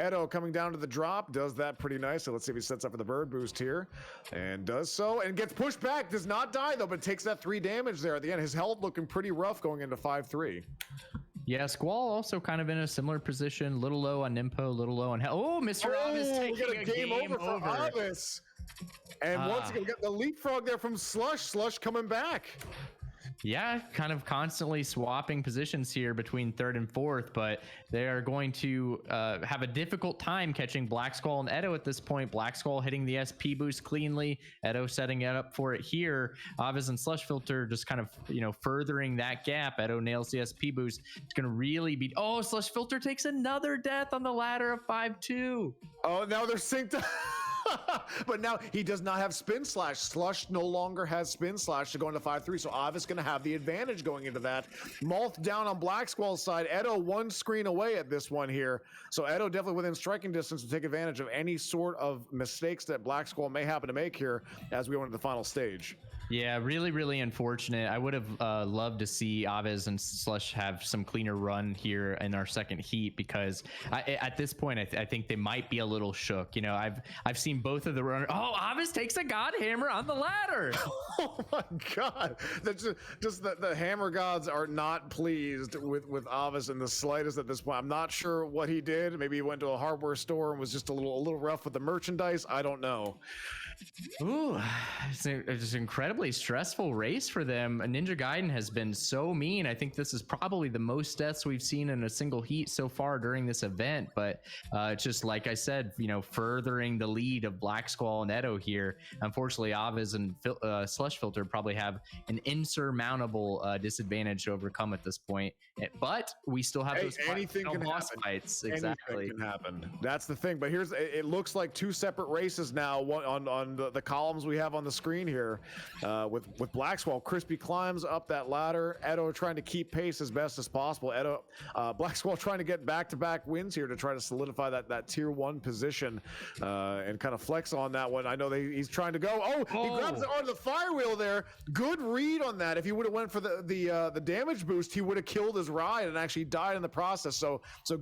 Edo coming down to the drop, does that pretty nicely. Let's see if he sets up for the bird boost here, and does so, and gets pushed back. Does not die though, but takes that 3 damage there at the end. His health looking pretty rough going into 5-3. Yeah, Squall also kind of in a similar position, little low on Nimpo, little low on health. Oh, Mr. Aves taking a game over for Aves. And once again, we got the leapfrog there from Slush. Slush coming back. Yeah, kind of constantly swapping positions here between 3rd and 4th, but they are going to have a difficult time catching Black Squall and Edo at this point. Black Squall hitting the SP boost cleanly, Edo setting it up for it here. Aves and Slush Filter just kind of, furthering that gap. Edo nails the SP boost. It's going to really be... Oh, Slush Filter takes another death on the ladder of 5-2. Oh, now they're synced up. But now he does not have spin slash. Slush no longer has spin slash to go into 5-3, so Av is going to have the advantage going into that. Malth down on Black Squall's side. Edo one screen away at this one here. So Edo definitely within striking distance to take advantage of any sort of mistakes that Black Squall may happen to make here as we go into the final stage. Yeah, really, really unfortunate. I would have loved to see Aves and Slush have some cleaner run here in our second heat, because at this point, I think they might be a little shook. You know, I've seen both of the runners. Oh, Aves takes a God Hammer on the ladder. Oh my God! That's just the Hammer Gods are not pleased with Aves in the slightest at this point. I'm not sure what he did. Maybe he went to a hardware store and was just a little rough with the merchandise. I don't know. Ooh, it's an incredibly stressful race for them. Ninja Gaiden has been so mean. I think this is probably the most deaths we've seen in a single heat so far during this event. But just like I said, you know, furthering the lead of Black Squall and Edo here. Unfortunately, Aves and Slush Filter probably have an insurmountable disadvantage to overcome at this point. But we still have those anything can boss happen. fights. Exactly, Anything can happen. That's the thing. But it looks like two separate races now. One on the columns we have on the screen here, with Black Squall. Crispy climbs up that ladder. Edo trying to keep pace as best as possible. Black Squall trying to get back-to-back wins here to try to solidify that tier 1 position and kind of flex on that one. I know he's trying to go. He grabs it onto the fire wheel there. Good read on that. If he would have went for the damage boost, he would have killed his ride and actually died in the process. So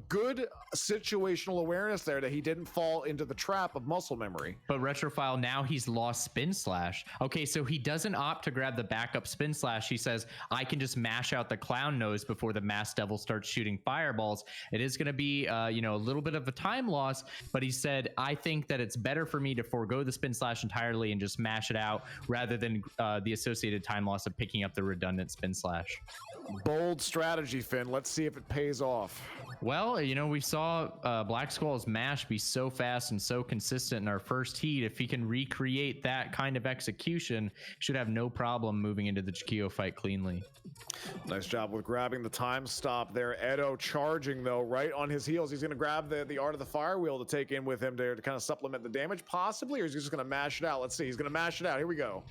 good situational awareness there that he didn't fall into the trap of muscle memory. But Retrofile, now he's lost spin slash. Okay, so he doesn't opt to grab the backup spin slash. He says, I can just mash out the clown nose before the mass devil starts shooting fireballs. It is going to be a little bit of a time loss, but he said, I think that it's better for me to forego the spin slash entirely and just mash it out rather than the associated time loss of picking up the redundant spin slash. Bold strategy, Finn. Let's see if it pays off. Well, we saw Black Squall's mash be so fast and so consistent in our first heat. If he can recreate that kind of execution, should have no problem moving into the Jakio fight cleanly. Nice job with grabbing the time stop there. Edo charging, though, right on his heels. He's going to grab the Art of the Fire Wheel to take in with him to kind of supplement the damage, possibly, or is he just going to mash it out? Let's see. He's going to mash it out. Here we go.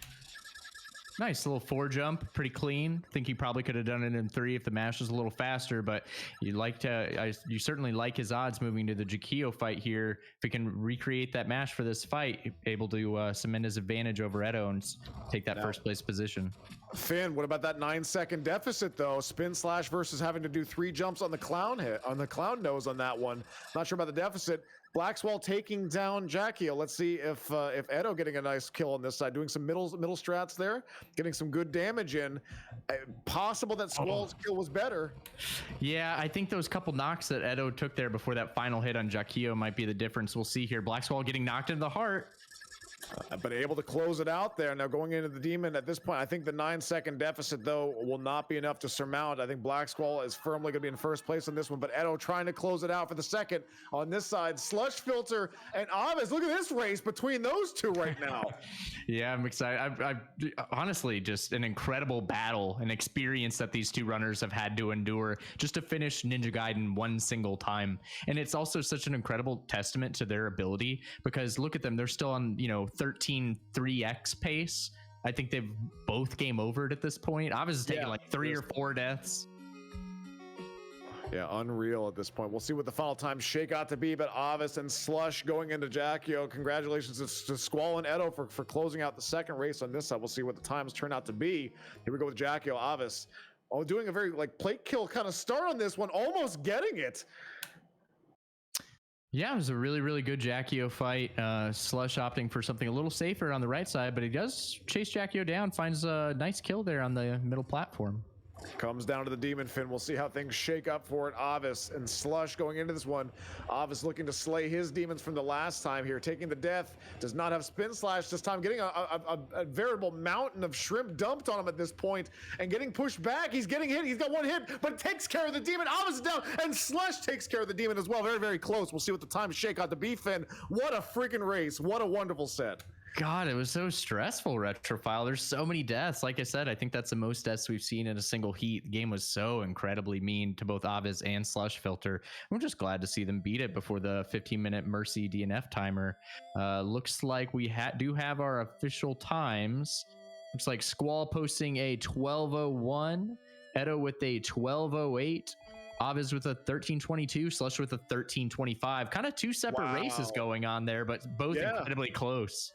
Nice little 4 jump, pretty clean. Think he probably could have done it in 3 if the mash was a little faster, but you certainly like his odds moving to the Jakio fight here. If he can recreate that mash for this fight, able to cement his advantage over Edo and take that first place position. Finn, what about that 9-second deficit though? Spin slash versus having to do 3 jumps on the clown nose on that one. Not sure about the deficit. Black Squall taking down Jakio. Let's see if Edo getting a nice kill on this side, doing some middle strats there, getting some good damage in. Possible that Squall's kill was better. Yeah, I think those couple knocks that Edo took there before that final hit on Jakio might be the difference. We'll see here. Black Squall getting knocked into the heart. But able to close it out there. Now going into the demon at this point, I think the 9-second deficit though will not be enough to surmount. I think Black Squall is firmly going to be in first place on this one, but Edo trying to close it out for the second on this side. Slush Filter and Aves. Look at this race between those two right now. Yeah, I'm excited. I honestly, just an incredible battle and experience that these two runners have had to endure just to finish Ninja Gaiden one single time. And it's also such an incredible testament to their ability, because look at them. They're still on, 13 3x pace. I think they've both game overed at this point. Aves is taking like 3 or 4 deaths. Yeah, unreal at this point. We'll see what the final time shake out to be, but Aves and Slush going into Jakio. Congratulations to Squall and Edo for closing out the second race on this side. We'll see what the times turn out to be. Here we go with Jakio. Aves, doing a very plate kill kind of start on this one, almost getting it. Yeah, it was a really, really good Jakio fight. Slush opting for something a little safer on the right side, but he does chase Jakio down, finds a nice kill there on the middle platform. Comes down to the Demon Fin. We'll see how things shake up for it. Aves and Slush going into this one. Aves looking to slay his demons from the last time here. Taking the death. Does not have spin slash this time. Getting a veritable mountain of shrimp dumped on him at this point. And getting pushed back. He's getting hit. He's got 1 hit, but takes care of the demon. Aves is down. And Slush takes care of the demon as well. Very, very close. We'll see what the time shake out to be, Finn. What a freaking race. What a wonderful set. God, it was so stressful, Retrofile. There's so many deaths. Like I said, I think that's the most deaths we've seen in a single heat. The game was so incredibly mean to both Aviz and Slush Filter. I'm just glad to see them beat it before the 15-minute Mercy DNF timer. Looks like we do have our official times. Looks like Squall posting a 12:01, Edo with a 12:08. Aviz with a 13:22, Slush with a 13:25. Kind of two separate races going on there, but both incredibly close.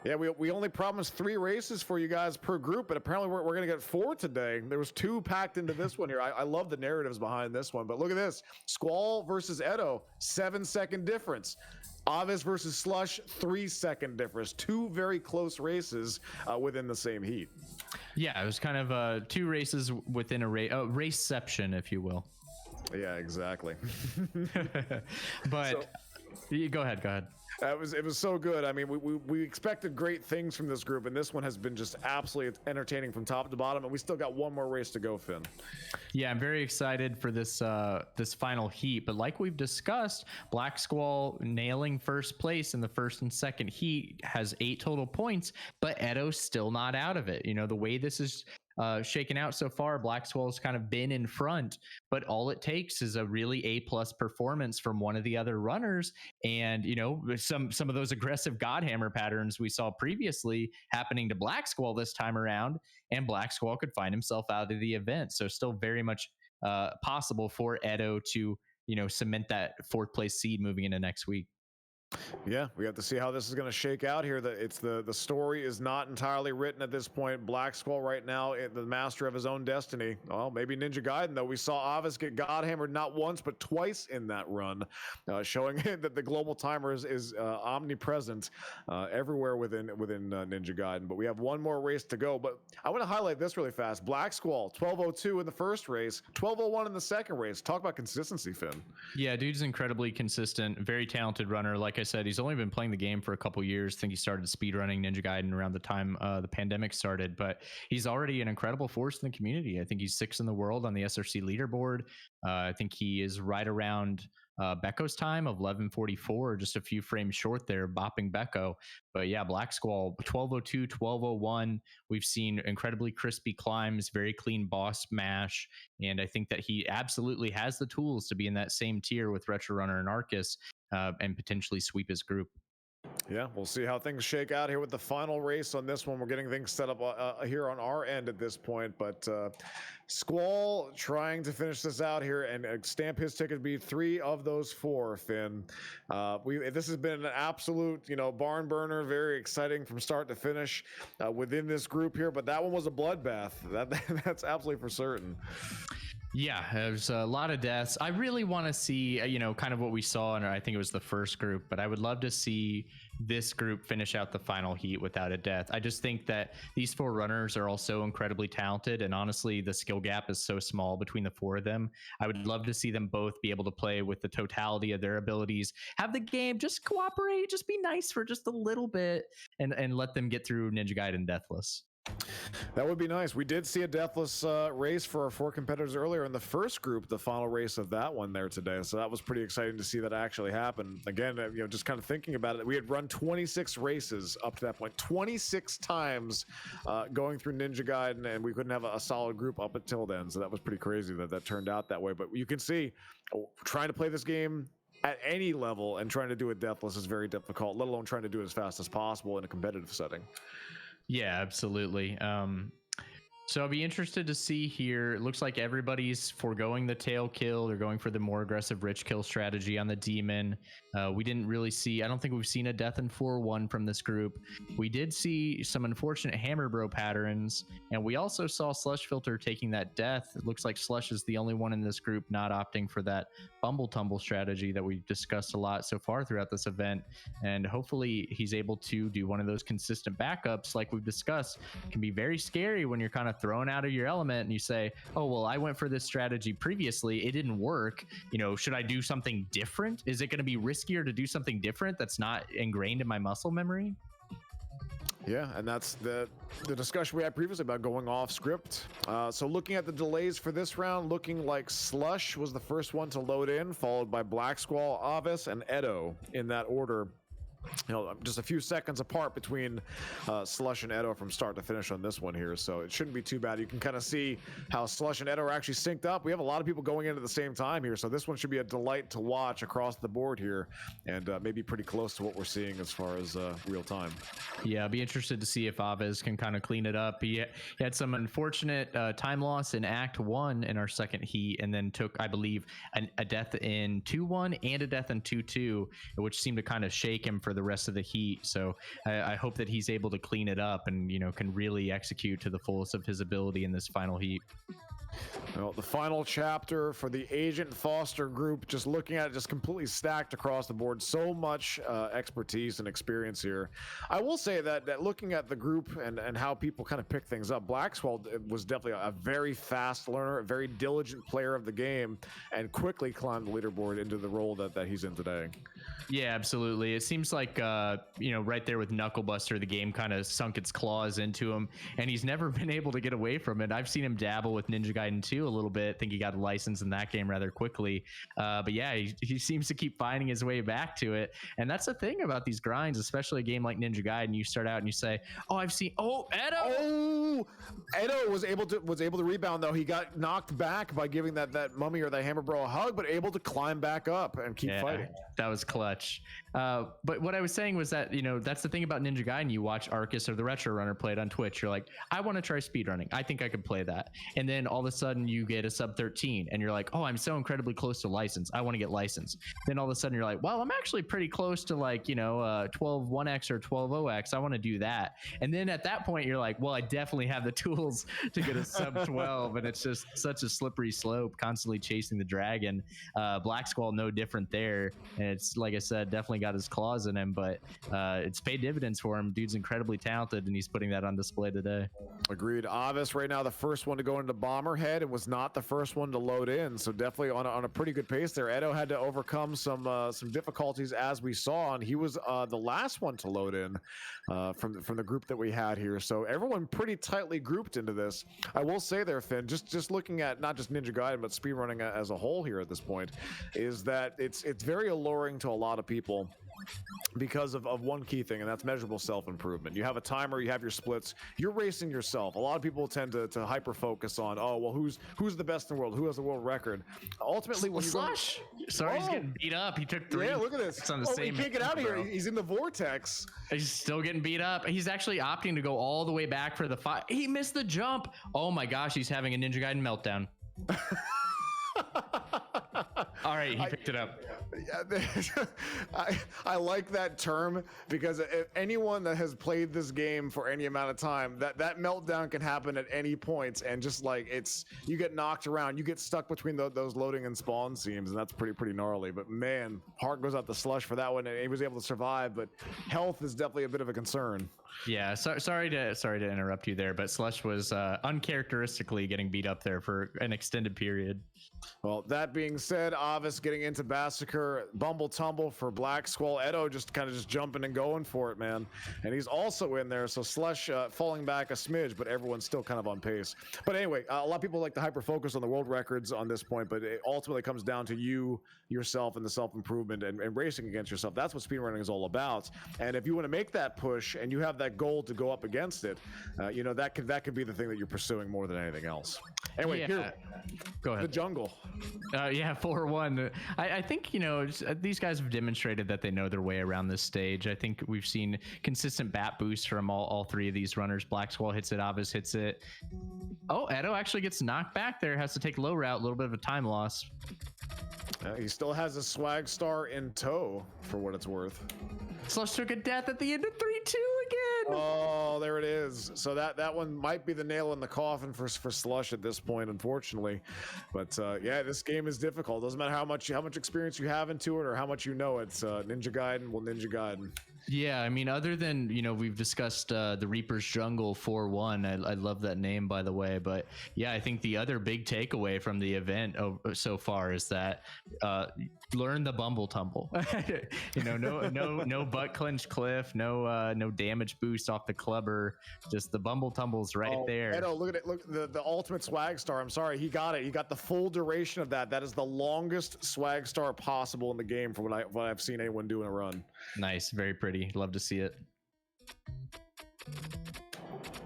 Yeah, we only promised 3 races for you guys per group, but apparently we're going to get 4 today. There was 2 packed into this one here. I love the narratives behind this one, but look at this. Squall versus Edo, 7-second difference. Aviz versus Slush, 3-second difference. 2 very close races within the same heat. Yeah, it was kind of 2 races within a raceception, if you will. Yeah, exactly. But go ahead. It was so good. I mean, we expected great things from this group, and this one has been just absolutely entertaining from top to bottom. And we still got one more race to go, Finn. Yeah, I'm very excited for this this final heat. But like we've discussed, Black Squall nailing first place in the first and second heat has 8 total points, but Edo's still not out of it. You know, the way this is shaken out so far, Black Squall's kind of been in front, but all it takes is a really A+ performance from one of the other runners, and you know, some of those aggressive Godhammer patterns we saw previously happening to Black Squall this time around, and Black Squall could find himself out of the event. So still very much possible for Edo to, you know, cement that 4th place seed moving into next week. Yeah, we have to see how this is going to shake out here. The story is not entirely written at this point. Black Squall right now, the master of his own destiny. Well, maybe Ninja Gaiden, though. We saw Aviz get Godhammered not once, but twice in that run, showing that the global timer is omnipresent everywhere within Ninja Gaiden. But we have one more race to go. But I want to highlight this really fast. Black Squall, 12:02 in the first race, 12:01 in the second race. Talk about consistency, Finn. Yeah, dude's incredibly consistent, very talented runner. Like I said, he's only been playing the game for a couple years. I think he started speedrunning Ninja Gaiden around the time the pandemic started, but he's already an incredible force in the community. I think he's 6th in the world on the SRC leaderboard. I think he is right around Becco's time of 11:44, just a few frames short there, bopping Becco. But yeah, Black Squall, 12:02, 12:01. We've seen incredibly crispy climbs, very clean boss mash, and I think that he absolutely has the tools to be in that same tier with Retro Runner and Arcus, and potentially sweep his group. Yeah, we'll see how things shake out here with the final race on this one. We're getting things set up here on our end at this point, but Squall trying to finish this out here and stamp his ticket to be 3 of those 4, Finn. This has been an absolute, barn burner, very exciting from start to finish within this group here, but that one was a bloodbath. That's absolutely for certain. Yeah, there's a lot of deaths. I really want to see, kind of what we saw in, I think it was the first group, but I would love to see this group finish out the final heat without a death. I just think that these 4 runners are all so incredibly talented, and honestly, the skill gap is so small between the 4 of them. I would love to see them both be able to play with the totality of their abilities, have the game just cooperate, just be nice for just a little bit, and let them get through Ninja Gaiden deathless. That would be nice. We did see a deathless race for our 4 competitors earlier in the first group, the final race of that one there today. So that was pretty exciting to see that actually happen. Again, just kind of thinking about it, we had run 26 races up to that point, 26 times going through Ninja Gaiden, and we couldn't have a solid group up until then. So that was pretty crazy that turned out that way. But you can see, trying to play this game at any level and trying to do it deathless is very difficult, let alone trying to do it as fast as possible in a competitive setting. Yeah, absolutely. So I'll be interested to see here. It looks like everybody's foregoing the tail kill. They're going for the more aggressive rich kill strategy on the demon. We didn't really see, I don't think we've seen a death in 4-1 from this group. We did see some unfortunate hammer bro patterns, and we also saw Slush Filter taking that death. It looks like Slush is the only one in this group not opting for that bumble tumble strategy that we've discussed a lot so far throughout this event. And hopefully he's able to do one of those consistent backups like we've discussed. It can be very scary when you're kind of thrown out of your element and you say, oh, well, I went for this strategy previously, it didn't work. Should I do something different? Is it going to be riskier to do something different that's not ingrained in my muscle memory? Yeah, and that's the discussion we had previously about going off script. So looking at the delays for this round, looking like Slush was the first one to load in, followed by Black Squall, Aviz, and Edo in that order. just a few seconds apart between Slush and Edo from start to finish on this one here, so it shouldn't be too bad. You can kind of see how Slush and Edo are actually synced up. We have a lot of people going in at the same time here, so this one should be a delight to watch across the board here, and maybe pretty close to what we're seeing as far as real time. Yeah, I'll be interested to see if Aves can kind of clean it up. He had some unfortunate time loss in Act 1 in our second heat, and then took, I believe, a death in 2-1 and a death in 2-2, which seemed to kind of shake him for the rest of the heat. So I hope that he's able to clean it up and, you know, can really execute to the fullest of his ability in this final heat. Well, the final chapter for the Agent Foster group, just looking at it, just completely stacked across the board. So much expertise and experience here. I will say that looking at the group and how people kind of pick things up, Blackswell was definitely a very fast learner, a very diligent player of the game, and quickly climbed the leaderboard into the role that he's in today. Yeah, absolutely. It seems like, you know, right there with Knucklebuster, the game kind of sunk its claws into him, and he's never been able to get away from it. I've seen him dabble with Ninja Gaiden 2 a little bit. I think he got a license in that game rather quickly. But yeah, he seems to keep finding his way back to it. And that's the thing about these grinds, especially a game like Ninja Gaiden. You start out and you say, oh, I've seen, oh, Edo! Oh, Edo was able to rebound, though. He got knocked back by giving that mummy or that hammer bro a hug, but able to climb back up and keep fighting. That was clutch. But what I was saying was that, you know, that's the thing about Ninja Gaiden. You watch Arcus or the Retro Runner play it on Twitch. You're like, I want to try speedrunning. I think I could play that. And then all of a sudden you get a sub 13 and you're like, oh, I'm so incredibly close to license. I want to get license. Then all of a sudden you're like, well, I'm actually pretty close to, like, you know, 12 1x or 12 0x. I want to do that. And then at that point you're like, well, I definitely have the tools to get a sub 12. And it's just such a slippery slope, constantly chasing the dragon. Black Squall, no different there. And it's, like I said, definitely got his claws in him, but it's paid dividends for him. Dude's incredibly talented, and he's putting that on display today. Agreed. Avis right now the first one to go into Bomberhead and was not the first one to load in, so definitely on a pretty good pace there. Edo had to overcome some difficulties, as we saw, and he was the last one to load in from the group that we had here. So everyone pretty tightly grouped into this. I will say there, Finn, just looking at not just Ninja Gaiden but speedrunning as a whole here at this point, is that it's very alluring to a lot of people because of one key thing, and that's measurable self-improvement. You have a timer, you have your splits, you're racing yourself. A lot of people tend to hyper focus on, oh, well, who's the best in the world, who has the world record. Ultimately, when Slush, sorry, he's getting beat up. He took 3. Yeah, look at this. On the same he can't get out of here. He's in the vortex. He's still getting beat up. He's actually opting to go all the way back for the fight. He missed the jump. Oh my gosh, he's having a Ninja Gaiden meltdown. All right, he picked it up. I like that term, because if anyone that has played this game for any amount of time, that meltdown can happen at any point, and just like you get knocked around, you get stuck between those loading and spawn seams, and that's pretty gnarly. But man, heart goes out to Slush for that one, and he was able to survive, but health is definitely a bit of a concern. Yeah, sorry to interrupt you there, but Slush was uncharacteristically getting beat up there for an extended period. Well, that being said, Avis getting into Massacre, Bumble Tumble for Black Squall, Edo just jumping and going for it, man. And he's also in there, so Slush falling back a smidge, but everyone's still kind of on pace. But anyway, a lot of people like to hyper-focus on the world records on this point, but it ultimately comes down to yourself and the self-improvement and racing against yourself. That's what speedrunning is all about. And if you want to make that push and you have that goal to go up against it, you know, that could be the thing that you're pursuing more than anything else. Anyway, yeah. Here, go ahead. The jungle. Yeah, 4-1. I think, you know, these guys have demonstrated that they know their way around this stage. I think we've seen consistent bat boosts from all 3 of these runners. Black Squall hits it, Avis hits it. Oh, Edo actually gets knocked back there, has to take low route, a little bit of a time loss. He still has a swag star in tow, for what it's worth. Slush took a death at the end of 3-2 again. Oh, there it is. So that one might be the nail in the coffin for Slush at this point, unfortunately. But yeah, this game is difficult. Doesn't matter how much experience you have into it or how much you know it. Ninja Gaiden will Ninja Gaiden. Yeah, I mean, other than, you know, we've discussed the Reaper's Jungle 4-1. I love that name, by the way. But yeah, I think the other big takeaway from the event so far is that learn the bumble tumble. No butt clench cliff, no damage boost off the clubber, just the bumble tumble's right there. Edo, look at it. Look, the ultimate swag star. I'm sorry, he got it. He got the full duration of that. That is the longest swag star possible in the game from what I've seen anyone do in a run. Nice, very pretty. Love to see it.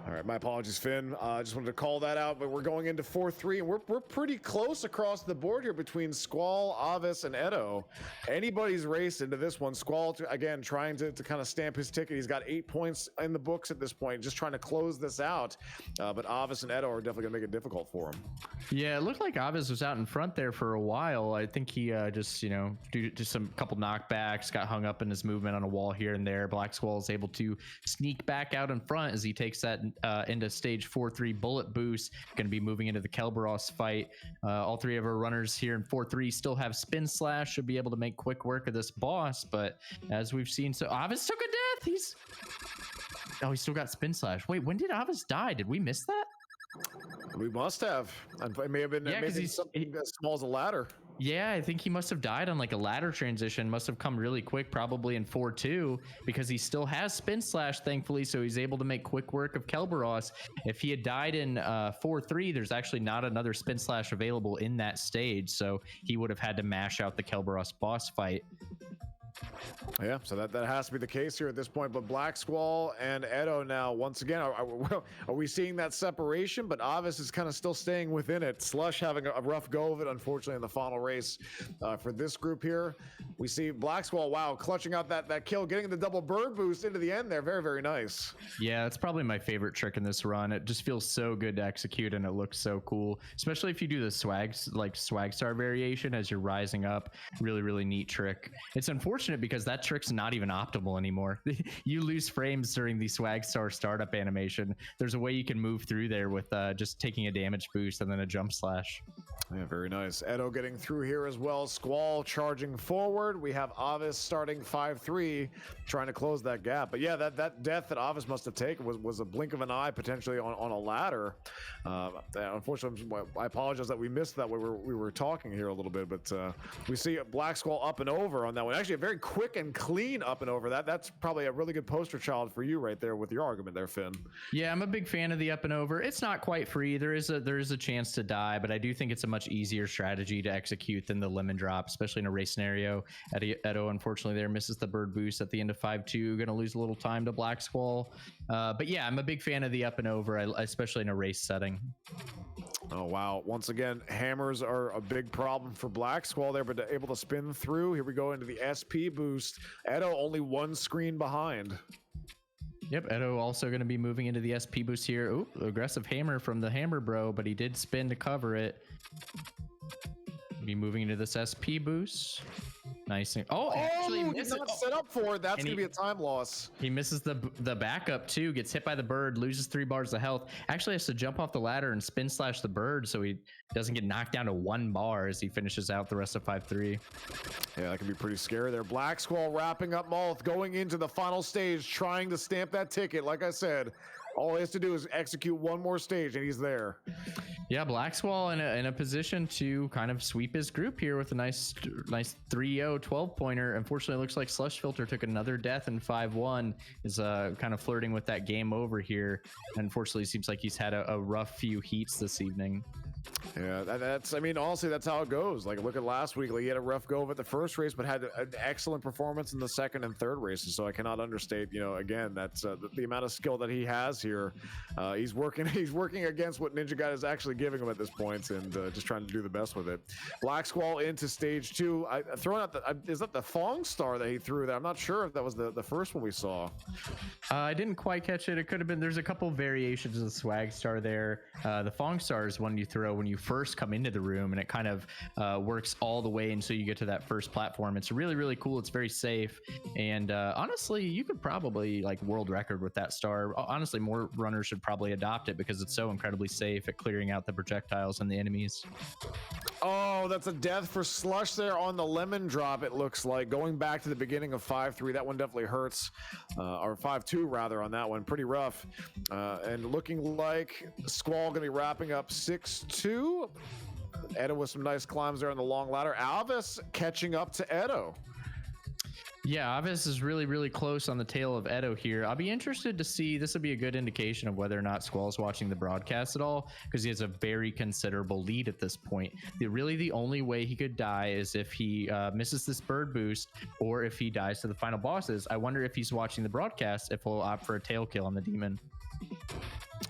All right, my apologies, Finn. I just wanted to call that out, but we're going into 4-3, and we're pretty close across the board here between Squall, Avis, and Edo. Anybody's race into this one. Squall, again, trying to kind of stamp his ticket. He's got 8 points in the books at this point, just trying to close this out. But Avis and Edo are definitely going to make it difficult for him. Yeah, it looked like Avis was out in front there for a while. I think he just, due to some couple knockbacks, got hung up in his movement on a wall here and there. Black Squall is able to sneak back out in front as he takes that into stage 4-3 bullet boost. Going to be moving into the Kelberos fight. All three of our runners here in 4-3 still have spin slash, should be able to make quick work of this boss. But as we've seen, so Avis took a death. He still got spin slash. Wait, when did Avis die? Did we miss that? We must have. It may have been something as small as a ladder. Yeah, I think he must have died on like a ladder transition. Must have come really quick, probably in 4-2, because he still has spin slash, thankfully, so he's able to make quick work of Kelberos. If he had died in 4-3, there's actually not another spin slash available in that stage, so he would have had to mash out the Kelberos boss fight. Yeah, so that has to be the case here at this point. But Black Squall and Edo now, once again, are we seeing that separation? But Avis is kind of still staying within it. Slush having a rough go of it, unfortunately, in the final race for this group here. We see Black Squall, wow, clutching out that kill, getting the double bird boost into the end there. Very, very nice. Yeah, it's probably my favorite trick in this run. It just feels so good to execute, and it looks so cool, especially if you do the swag star variation as you're rising up. Really, really neat trick. It's unfortunate because that trick's not even optimal anymore. You lose frames during the swag star startup animation. There's a way you can move through there with just taking a damage boost and then a jump slash. Yeah, very nice. Edo getting through here as well. Squall charging forward. We have Avis starting 5-3, trying to close that gap. But yeah, that death that Avis must have taken was a blink of an eye, potentially on a ladder. Unfortunately, I apologize that we missed that. We were talking here a little bit, but we see Black Squall up and over on that one. Actually, a very quick and clean up and over. That's probably a really good poster child for you right there with your argument there, Finn. Yeah, I'm a big fan of the up and over. It's not quite free. There is a chance to die, but I do think it's a much easier strategy to execute than the lemon drop, especially in a race scenario. Edo, unfortunately, there misses the bird boost at the end of 5-2. Going to lose a little time to Black Squall. But yeah, I'm a big fan of the up and over, especially in a race setting. Oh, wow. Once again, hammers are a big problem for Black Squall there, but able to spin through. Here we go into the SP boost. Edo only one screen behind. Yep, Edo also going to be moving into the SP boost here. Ooh, aggressive hammer from the hammer bro, but he did spin to cover it. Be moving into this SP boost. Nice. Actually he's not set up for it. That's going to be a time loss. He misses the backup too, gets hit by the bird, loses 3 bars of health. Actually has to jump off the ladder and spin slash the bird so he doesn't get knocked down to 1 bar as he finishes out the rest of 5-3. Yeah, that can be pretty scary there. Black Squall wrapping up Moth, going into the final stage, trying to stamp that ticket. Like I said, all he has to do is execute one more stage and he's there. Yeah, Black Squall in a position to kind of sweep his group here with a nice 3-0 12-pointer. Unfortunately, it looks like Slush Filter took another death in 5-1. Is kind of flirting with that game over here. Unfortunately, it seems like he's had a rough few heats this evening. Yeah, I mean, honestly, that's how it goes. Like, look at last week. Like, he had a rough go of it the first race, but had an excellent performance in the second and third races. So I cannot understate, again, that's the amount of skill that he has here. He's working against what Ninja Gaiden is actually giving him at this point, and just trying to do the best with it. Black Squall into stage 2. Throwing out is that the Fong Star that he threw there? I'm not sure if that was the first one we saw. I didn't quite catch it. It could have been. There's a couple variations of the Swag Star there. The Fong Star is one you throw when you first come into the room, and it kind of works all the way until you get to that first platform. It's really, really cool. It's very safe, and honestly, you could probably world record with that star. Honestly, more runners should probably adopt it because it's so incredibly safe at clearing out the projectiles and the enemies. Oh, that's a death for Slush there on the lemon drop. It looks like going back to the beginning of 5-3. That one definitely hurts, or 5-2 rather on that one. Pretty rough, and looking like Squall gonna be wrapping up 6-2. Edo with some nice climbs there on the long ladder. Alvis catching up to Edo. Yeah, Avis is really, really close on the tail of Edo here. I'll be interested to see. This will be a good indication of whether or not Squall's watching the broadcast at all, because he has a very considerable lead at this point. Really, the only way he could die is if he misses this bird boost, or if he dies to the final bosses. I wonder if he's watching the broadcast, if he'll opt for a tail kill on the demon.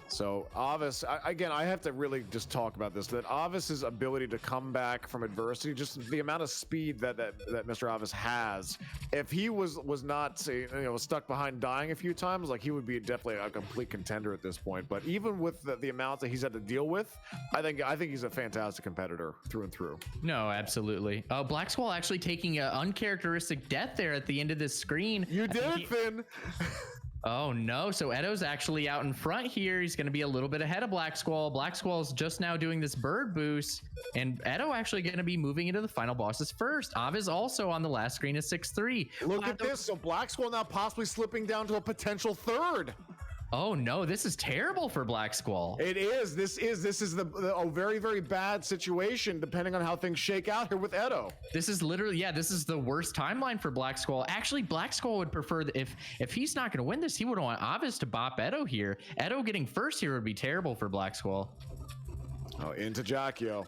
So Avis, again, I have to really just talk about this, that Avis's ability to come back from adversity, just the amount of speed that Mr. Avis has. If he was not, say, stuck behind dying a few times, like, he would be definitely a complete contender at this point. But even with the amount that he's had to deal with, I think he's a fantastic competitor through and through. No, absolutely. Black Squall actually taking an uncharacteristic death there at the end of this screen. You did it, Finn. Oh no, so Edo's actually out in front here. He's going to be a little bit ahead of Black Squall. Black Squall's just now doing this bird boost, and Edo actually going to be moving into the final bosses first. Aviz also on the last screen is 6-3. Look at this. So Black Squall now possibly slipping down to a potential third. Oh no, this is terrible for Black Squall. It is. This is a very, very bad situation depending on how things shake out here with Edo. This is literally, this is the worst timeline for Black Squall. Actually, Black Squall would prefer that if he's not going to win this, he would want Avis to bop Edo here. Edo getting first here would be terrible for Black Squall. Oh, into Jacchio.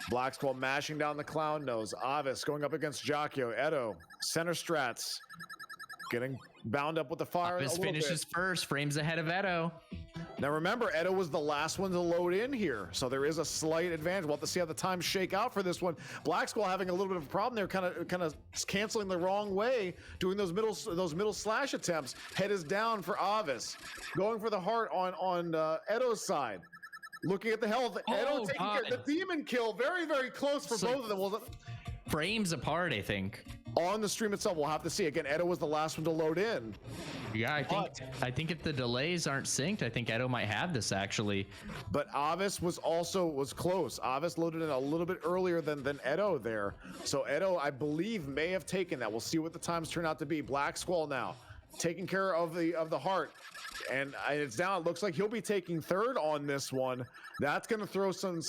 Black Squall mashing down the clown nose. Avis going up against Jacchio. Edo, center strats. Getting bound up with the fire. Avis finishes first, frames ahead of Edo. Now remember, Edo was the last one to load in here, so there is a slight advantage. We'll have to see how the times shake out for this one. Black Squall having a little bit of a problem there, kind of canceling the wrong way, doing those middle slash attempts. Head is down for Avis, going for the heart on Edo's side. Looking at the health, Edo taking care. The demon kill, very, very close for both of them. Frames apart, I think. On the stream itself, we'll have to see. Again, Edo was the last one to load in. Yeah, I think if the delays aren't synced, I think Edo might have this actually. But Avis was close. Avis loaded in a little bit earlier than Edo there. So Edo, I believe, may have taken that. We'll see what the times turn out to be. Black Squall now taking care of the heart. And it's down. It looks like he'll be taking third on this one. That's going to throw some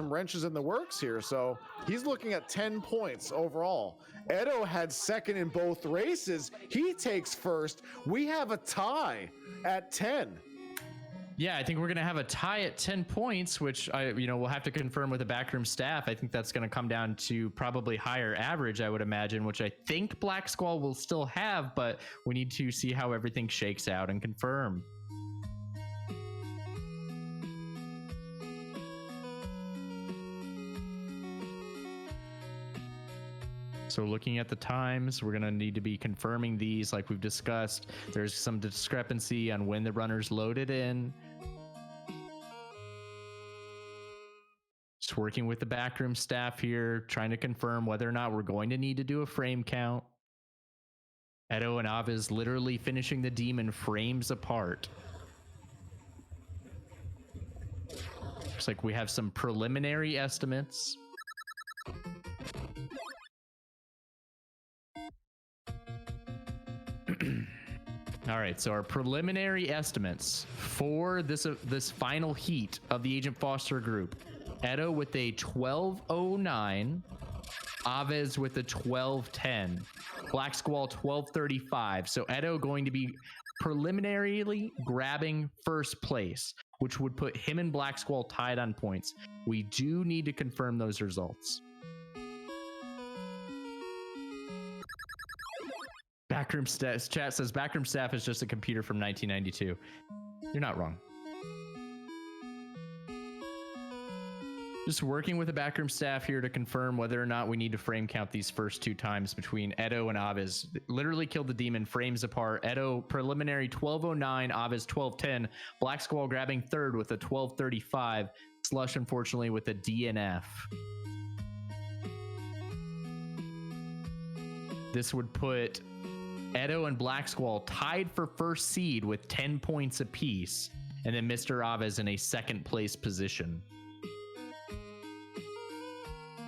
wrenches in the works here. So he's looking at 10 points overall. Edo had second in both races. He takes first. We have a tie at 10. Yeah, I think we're going to have a tie at 10 points, which we'll have to confirm with the backroom staff. I think that's going to come down to probably higher average, I would imagine, which I think Black Squall will still have, but we need to see how everything shakes out and confirm. So looking at the times, we're going to need to be confirming these like we've discussed. There's some discrepancy on when the runners loaded in. Just working with the backroom staff here, trying to confirm whether or not we're going to need to do a frame count. Edo and Aviz literally finishing the demon frames apart. Looks like we have some preliminary estimates. All right, so our preliminary estimates for this final heat of the Agent Foster group. Edo with a 12:09, Aviz with a 12:10, Black Squall 12:35. So Edo going to be preliminarily grabbing first place, which would put him and Black Squall tied on points. We do need to confirm those results. Backroom chat says backroom staff is just a computer from 1992. You're not wrong. Just working with the backroom staff here to confirm whether or not we need to frame count these first two times between Edo and Aviz. Literally killed the demon frames apart. Edo preliminary 12:09, Aviz 12:10. Black Squall grabbing third with a 12:35. Slush unfortunately with a DNF. This would put Edo and Black Squall tied for first seed with 10 points apiece, and then Mr. Aviz in a second place position.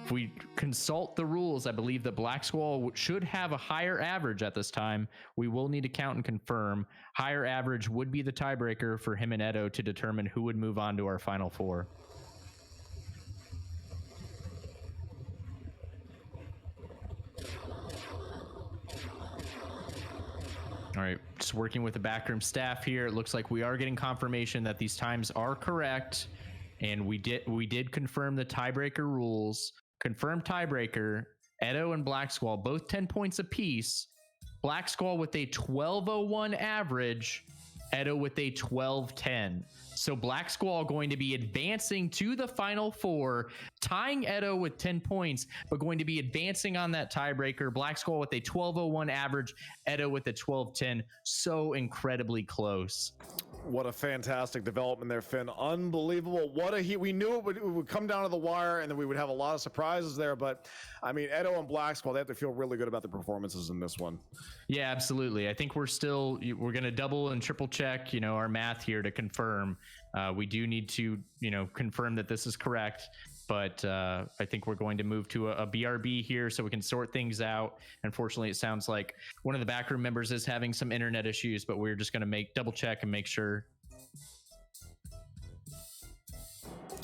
If we consult the rules, I believe that Black Squall should have a higher average at this time. We will need to count and confirm. Higher average would be the tiebreaker for him and Edo to determine who would move on to our final four. working with the backroom staff here. It looks like we are getting confirmation that these times are correct, and we did confirm the tiebreaker rules. Confirmed tiebreaker: Edo and Black Squall both 10 points apiece. Black Squall with a 12:01 average, Edo with a 12:10. So Black Squall going to be advancing to the final four, tying Edo with 10 points, but going to be advancing on that tiebreaker. Black Squall with a 12:01 average, Edo with a 12:10. So incredibly close. What a fantastic development there, Finn. Unbelievable. What a heat. We knew it would come down to the wire and then we would have a lot of surprises there. But, I mean, Edo and Black Squall, they have to feel really good about the performances in this one. Yeah, absolutely. I think we're going to double and triple check, our math here to confirm. We do need to, confirm that this is correct. But I think we're going to move to a BRB here so we can sort things out. Unfortunately, it sounds like one of the backroom members is having some internet issues, but we're just going to double check and make sure.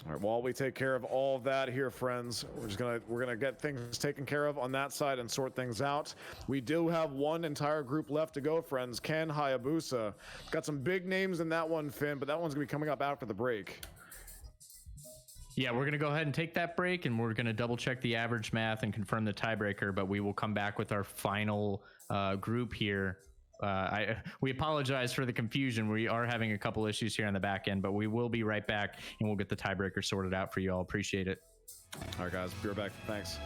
All right, while we take care of all of that here, friends, we're gonna get things taken care of on that side and sort things out. We do have one entire group left to go, friends. Ken Hayabusa got some big names in that one, Finn, but that one's gonna be coming up after the break. Yeah, we're going to go ahead and take that break, and we're going to double check the average math and confirm the tiebreaker, but we will come back with our final group here. We apologize for the confusion. We are having a couple issues here on the back end, but we will be right back, and we'll get the tiebreaker sorted out for you all. Appreciate it. All right, guys, be right back. Thanks.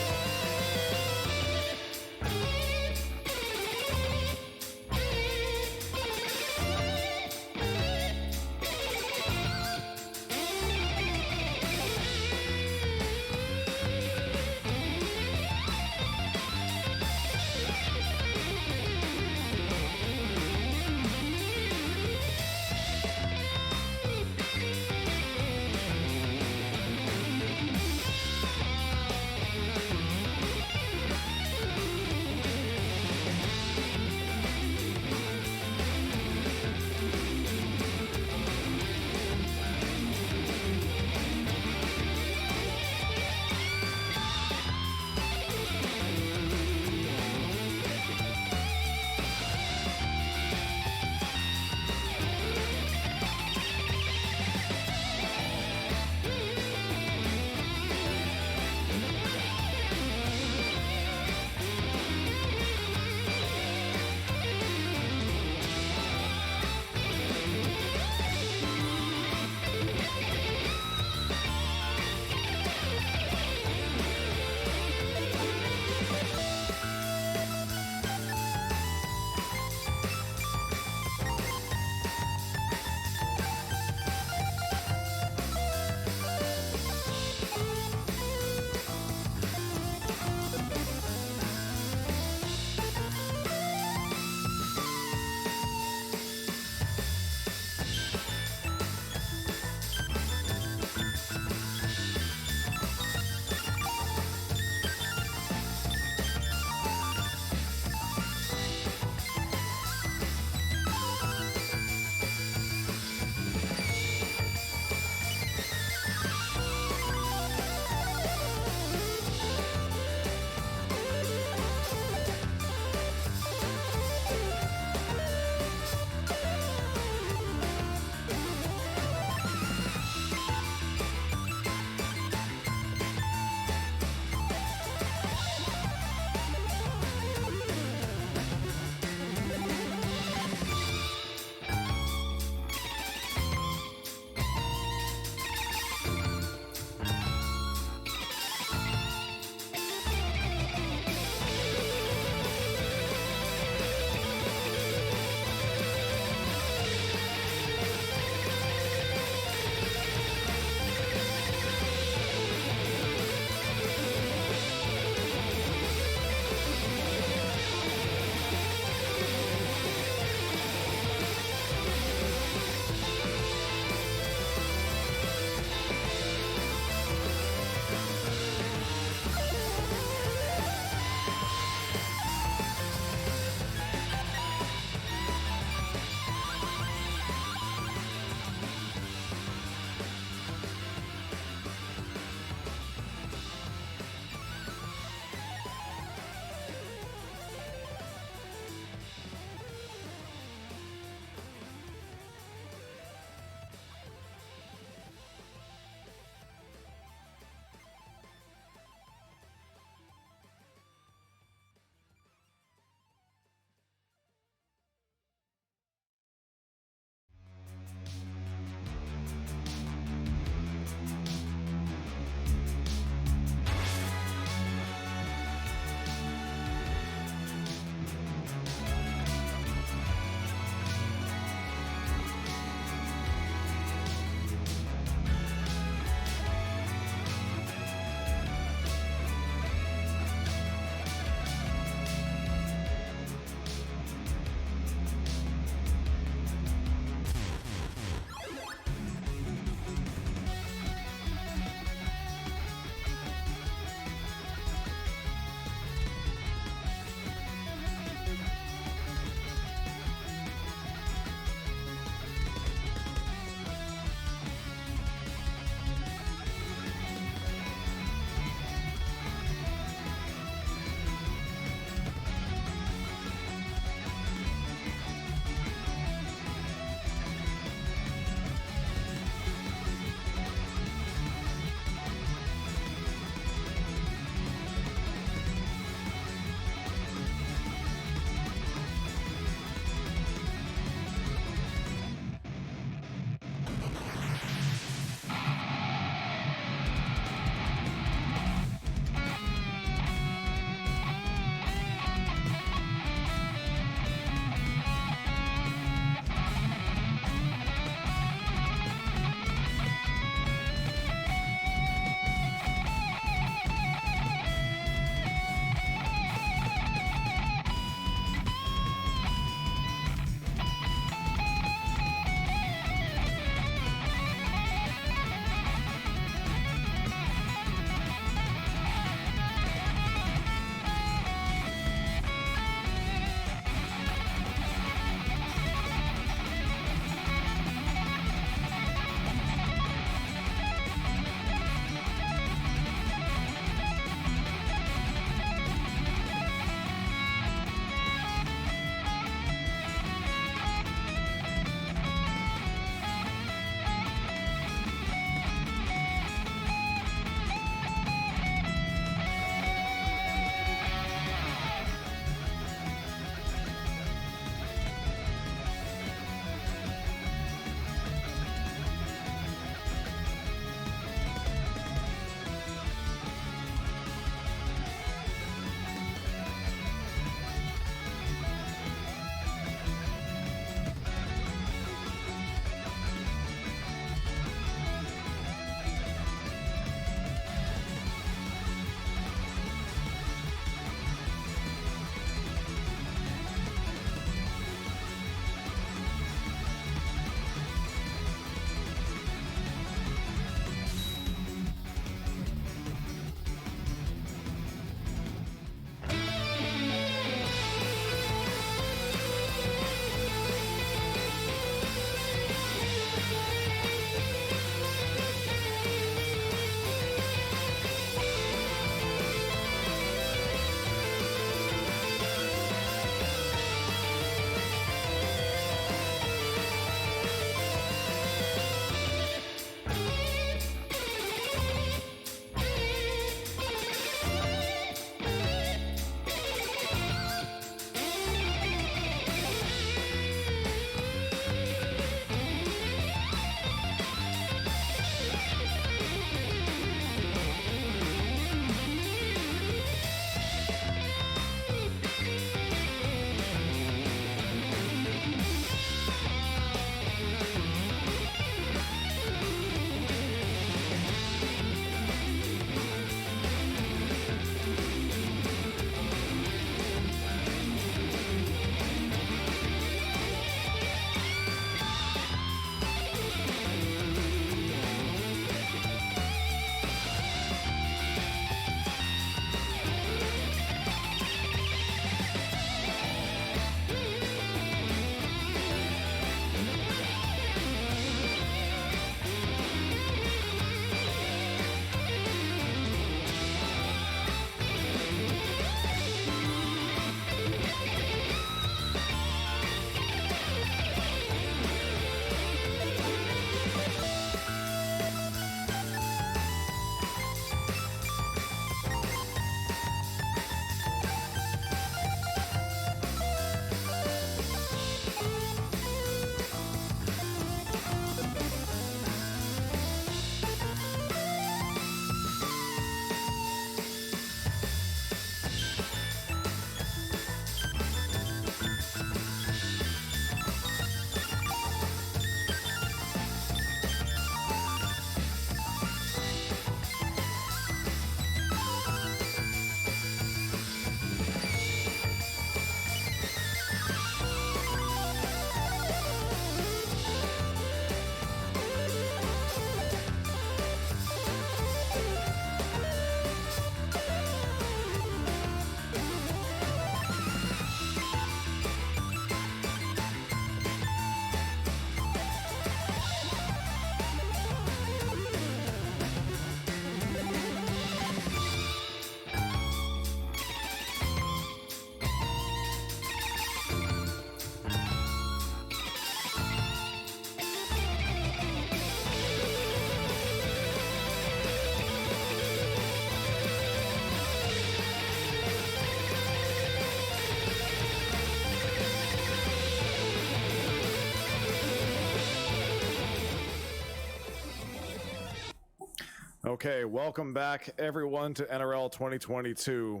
Okay, welcome back everyone to NRL 2022.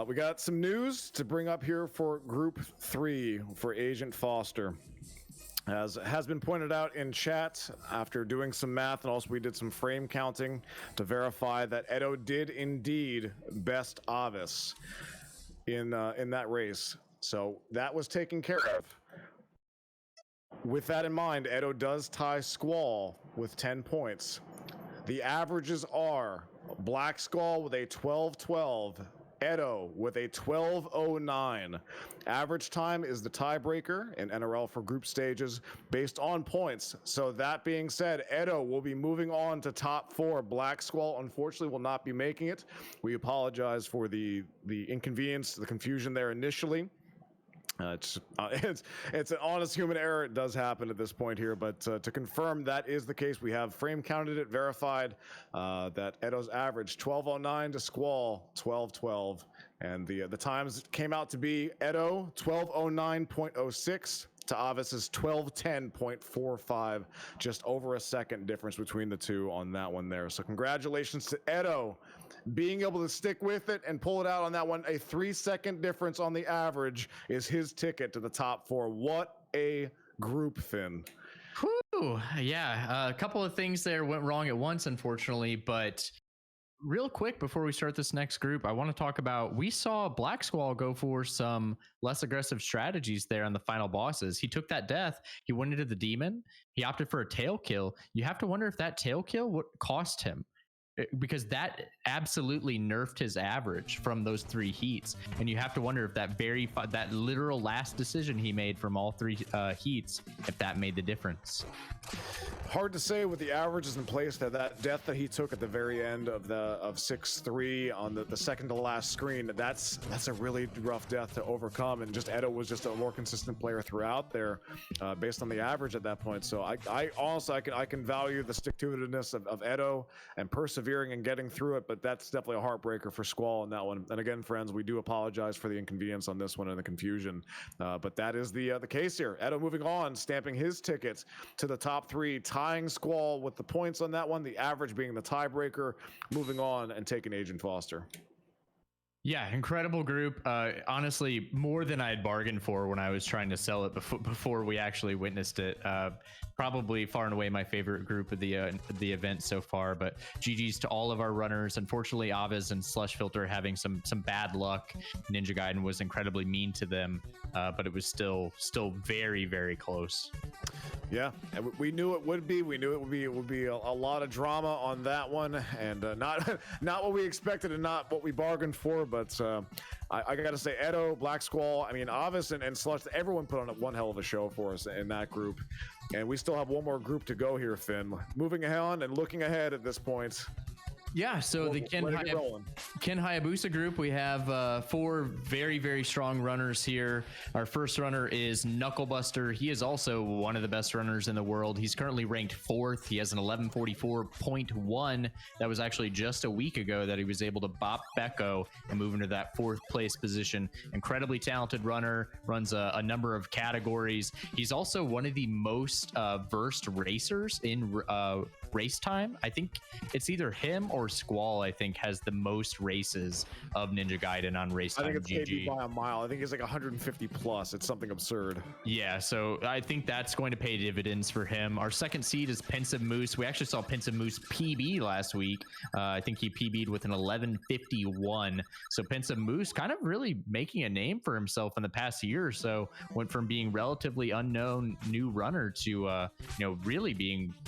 We got some news to bring up here for Group 3 for Agent Foster. As has been pointed out in chat, after doing some math and also we did some frame counting to verify that Edo did indeed best Avis in that race. So that was taken care of. With that in mind, Edo does tie Squall with 10 points. The averages are Black Skull with a 12-12, Edo with a 12-09. Average time is the tiebreaker in NRL for group stages based on points. So that being said, Edo will be moving on to top 4. Black Skull unfortunately will not be making it. We apologize for the inconvenience, the confusion there initially. It's an honest human error. It does happen at this point here, but to confirm that is the case, we have frame counted it, verified that Edo's average 12:09 to Squall 12:12, and the times came out to be Edo 12:09.06 to Avis's 12:10.45, just over a second difference between the two on that one there. So congratulations to Edo being able to stick with it and pull it out on that one. A 3-second difference on the average is his ticket to the top 4. What a group, Finn. Whew, yeah, a couple of things there went wrong at once, unfortunately, but real quick before we start this next group, I want to talk about, we saw Black Squall go for some less aggressive strategies there on the final bosses. He took that death, he went into the demon, he opted for a tail kill. You have to wonder if that tail kill would cost him, because that absolutely nerfed his average from those 3 heats. And you have to wonder if that literal last decision he made from all 3 heats, if that made the difference. Hard to say with the averages in place. That death that he took at the very end of 6-3 on the second to last screen, that's a really rough death to overcome. And just Edo was just a more consistent player throughout there, based on the average at that point. So I honestly I can value the stick-to-itiveness of Edo and persevering and getting through it, but that's definitely a heartbreaker for Squall on that one. And again, friends, we do apologize for the inconvenience on this one and the confusion, but that is the case here. Edo moving on, stamping his tickets to the top 3, tying Squall with the points on that one, the average being the tiebreaker, moving on and taking Agent Foster. Yeah, incredible group. Honestly, more than I had bargained for when I was trying to sell it before we actually witnessed it. Probably far and away my favorite group of the event so far. But GG's to all of our runners. Unfortunately, Avis and Slush Filter having some bad luck. Ninja Gaiden was incredibly mean to them, but it was still very, very close. Yeah, and we knew it would be. We knew it would be a lot of drama on that one, and not what we expected and not what we bargained for. But I got to say, Edo, Black Squall, I mean, Avis and Slush, everyone put on one hell of a show for us in that group. And we still have one more group to go here, Finn. Moving ahead and looking ahead at this point. Yeah, so the Ken Hayabusa group, we have 4 very, very strong runners here. Our first runner is Knucklebuster. He is also one of the best runners in the world. He's currently ranked 4th. He has an 11:44.1. That was actually just a week ago that he was able to bop Becco and move into that 4th place position. Incredibly talented runner, runs a number of categories. He's also one of the most versed racers in race time. I think it's either him or Squall, I think, has the most races of Ninja Gaiden on race time. I think it's maybe by a mile. I think it's like 150 plus. It's something absurd. Yeah, so I think that's going to pay dividends for him. Our second seed is Pensive Moose. We actually saw Pensive Moose PB last week. I think he PB'd with an 11:51. So Pensive Moose kind of really making a name for himself in the past year or so. Went from being relatively unknown new runner to really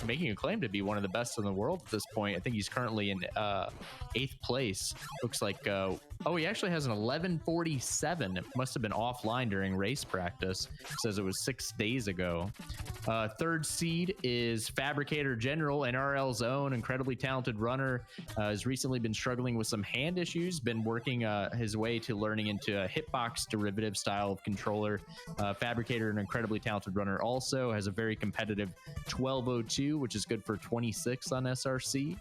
making a claim to be one of the best in the world at this point. I think he's currently in 8th place. Looks like he actually has an 11:47. It must have been offline during race practice. It says it was 6 days ago. Third seed is Fabricator General, NRL's own incredibly talented runner. Has recently been struggling with some hand issues, been working his way to learning into a hitbox derivative style of controller. Fabricator, an incredibly talented runner, also has a very competitive 12:02, which is good for 26 on SRC.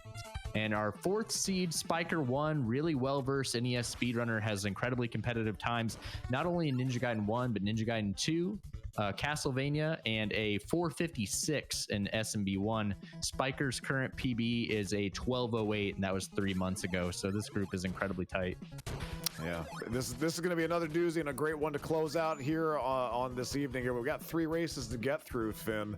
And our 4th seed, Spiker 1, really well-versed NES speedrunner, has incredibly competitive times, not only in Ninja Gaiden 1, but Ninja Gaiden 2. Castlevania, and a 456 in SMB1. Spiker's current PB is a 1208, and that was 3 months ago. So this group is incredibly tight. Yeah, this is going to be another doozy and a great one to close out here on this evening. Here we've got 3 races to get through, Finn,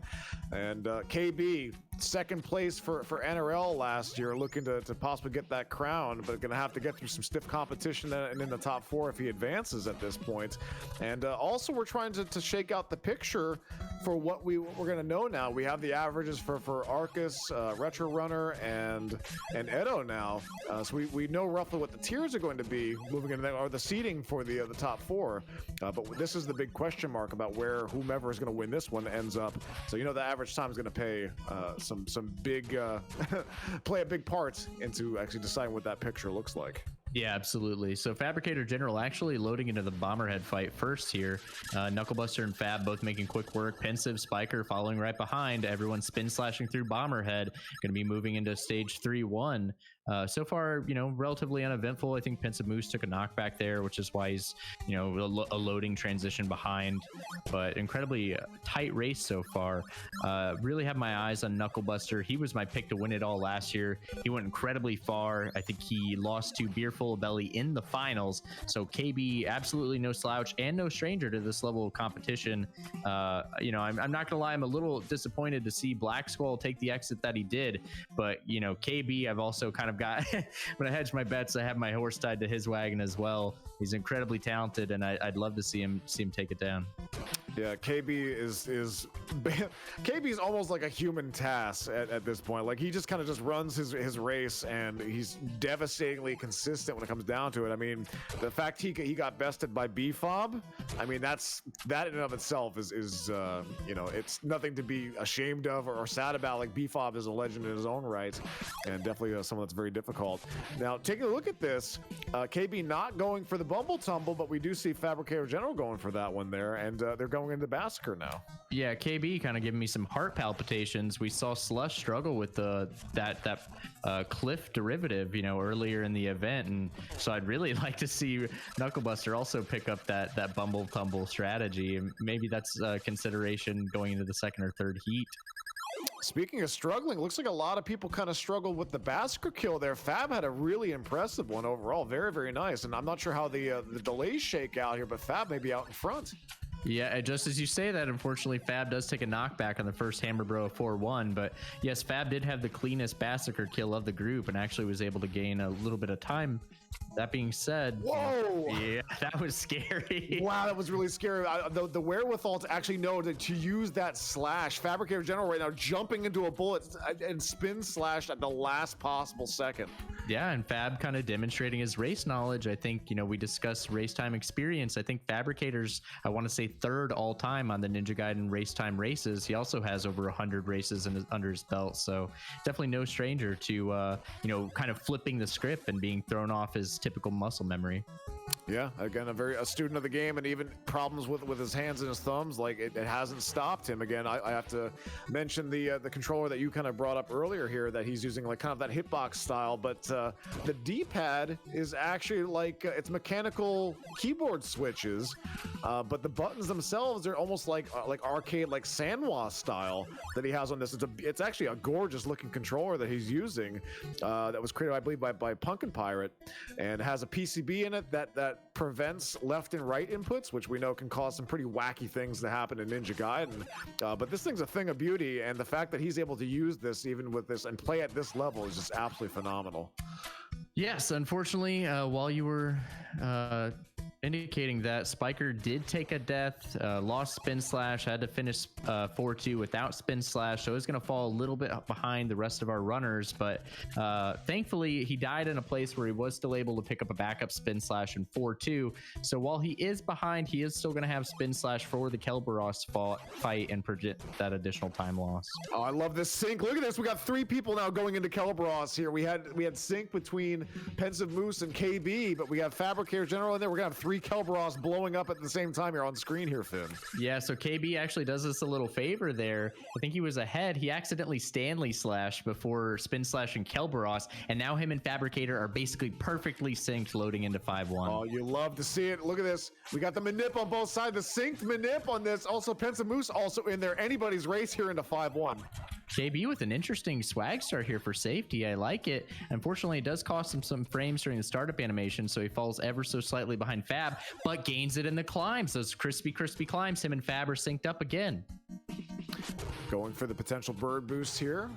and KB second place for NRL last year, looking to possibly get that crown, but going to have to get through some stiff competition and in the top 4 if he advances at this point. And also we're trying to shake out the picture for what we're going to know now. We have the averages for Arcus, Retro Runner, and Edo now, so we know roughly what the tiers are going to be moving into that, or the seeding for the top 4. But this is the big question mark about where whomever is going to win this one ends up. So the average time is going to pay some big play a big part into actually deciding what that picture looks like. Yeah, absolutely. So Fabricator General actually loading into the Bomberhead fight first here. Knucklebuster and Fab both making quick work. Pensive, Spiker following right behind. Everyone spin slashing through Bomberhead. Going to be moving into stage 3-1. So far, relatively uneventful. I think Pensive Moose took a knockback there, which is why he's, a loading transition behind. But incredibly tight race so far. Really have my eyes on Knucklebuster. He was my pick to win it all last year. He went incredibly far. I think he lost to Beerful Belly in the finals. So KB, absolutely no slouch and no stranger to this level of competition. I'm not gonna lie, I'm a little disappointed to see Black Squall take the exit that he did. But KB, I've also kind of got when I hedge my bets, I have my horse tied to his wagon as well. He's incredibly talented, and I'd love to see him take it down. Yeah, KB is almost like a human task at this point. Like he just kind of just runs his race, and he's devastatingly consistent when it comes down to it. I mean, the fact he got bested by BFOB, I mean that in and of itself is it's nothing to be ashamed of or sad about. Like BFOB is a legend in his own right, and definitely someone that's very difficult. Now taking a look at this, KB not going for the Bumble Tumble, but we do see Fabricator General going for that one there, and they're going into Massacre now. Yeah, KB kind of giving me some heart palpitations. We saw Slush struggle with that Cliff derivative, earlier in the event, and so I'd really like to see Knucklebuster also pick up that Bumble Tumble strategy, and maybe that's a consideration going into the second or third heat. Speaking of struggling, looks like a lot of people kind of struggled with the Massacre kill there. Fab had a really impressive one overall, very, very nice, and I'm not sure how the delays shake out here, but Fab may be out in front. Yeah, just as you say that, unfortunately, Fab does take a knockback on the first Hammer Bro 4-1. But yes, Fab did have the cleanest Massacre kill of the group and actually was able to gain a little bit of time. That being said, whoa, yeah, that was scary. Wow, that was really scary. The wherewithal to actually know to use that slash. Fabricator General right now jumping into a bullet and spin slash at the last possible second. Yeah, and Fab kind of demonstrating his race knowledge. I think, we discussed race time experience. I think Fabricator's, I want to say, third all time on the Ninja Gaiden race time races. He also has over 100 races under his belt. So definitely no stranger to, kind of flipping the script and being thrown off his typical muscle memory. Yeah, again, a student of the game, and even problems with his hands and his thumbs, like it hasn't stopped him. Again, I have to mention the controller that you kind of brought up earlier here, that he's using like kind of that hitbox style, but the D-pad is actually like it's mechanical keyboard switches, but the buttons themselves are almost like arcade, like Sanwa style that he has on this. It's actually a gorgeous looking controller that he's using, that was created, I believe, by Punkin Pirate, and has a PCB in it that prevents left and right inputs, which we know can cause some pretty wacky things to happen in Ninja Gaiden. But this thing's a thing of beauty, and the fact that he's able to use this even with this and play at this level is just absolutely phenomenal. Yes, unfortunately, while you were indicating that, Spiker did take a death, lost spin slash, had to finish 4-2 without spin slash, so he's going to fall a little bit behind the rest of our runners, but thankfully he died in a place where he was still able to pick up a backup spin slash in 4-2, so while he is behind, he is still going to have spin slash for the Kelberos fight and predict that additional time loss. Oh, I love this sync. Look at this. We got 3 people now going into Kelberos here. We had sync between Pensive Moose and KB, but we have Fabricator General in there. We're going to have 3 3 Kelberos blowing up at the same time here on screen here, Finn. Yeah, so KB actually does us a little favor there. I think he was ahead. He accidentally Stanley slashed before Spin Slash and Kelberos, and now him and Fabricator are basically perfectly synced loading into 5-1. Oh, you love to see it. Look at this. We got the Manip on both sides, the synced Manip on this. Also, Pensa Moose also in there. Anybody's race here into 5-1. KB with an interesting swag start here for safety. I like it. Unfortunately, it does cost him some frames during the startup animation, so he falls ever so slightly behind Fab, but gains it in the climbs. Those crispy climbs, him and Fab are synced up again. Going for the potential bird boost here.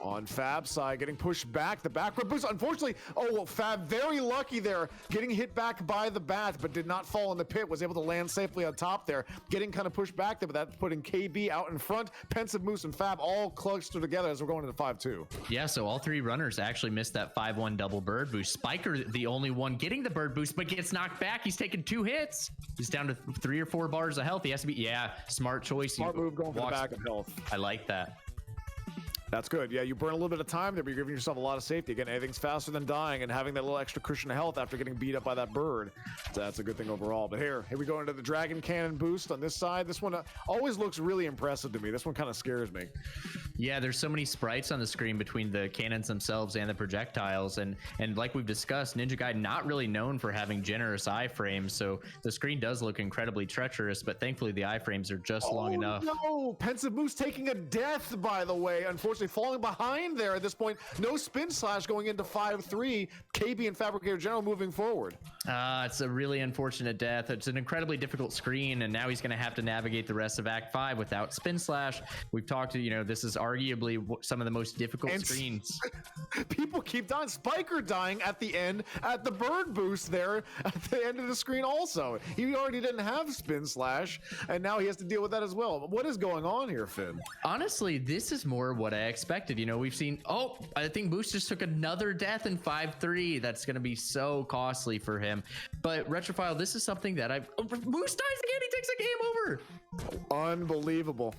On Fab's side, getting pushed back. The backward boost, unfortunately. Oh, well, Fab very lucky there. Getting hit back by the bat, but did not fall in the pit. Was able to land safely on top there. Getting kind of pushed back there, but that's putting KB out in front. Pensive Moose and Fab all clustered together as we're going into 5-2. Yeah, so all three runners actually missed that 5-1 double bird boost. Spiker, the only one getting the bird boost, but gets knocked back. He's taken 2 hits. He's down to 3 or 4 bars of health. He has to be, yeah, smart choice. Smart move going for the back of health. I like that. That's good. Yeah, you burn a little bit of time there, but you're giving yourself a lot of safety. Again, anything's faster than dying, and having that little extra cushion of health after getting beat up by that bird. So that's a good thing overall. But here we go into the Dragon Cannon boost on this side. This one always looks really impressive to me. This one kind of scares me. Yeah, there's so many sprites on the screen between the cannons themselves and the projectiles, and like we've discussed, Ninja Gaiden not really known for having generous iframes, so the screen does look incredibly treacherous, but thankfully the iframes are just long enough. No, Pensive Moose taking a death, by the way. Unfortunately, falling behind there at this point. No spin slash going into 5-3. KB and Fabricator General moving forward. It's a really unfortunate death. It's an incredibly difficult screen, and now he's going to have to navigate the rest of Act 5 without spin slash. We've talked to, this is arguably some of the most difficult screens. People keep dying. Spiker dying at the end at the bird boost there at the end of the screen also. He already didn't have spin slash, and now he has to deal with that as well. What is going on here, Finn? Honestly, this is more what I expected. We've seen, I think Moose just took another death in 5-3. That's going to be so costly for him. But Retrophile, this is something that Moose dies again. He takes a game over. Unbelievable.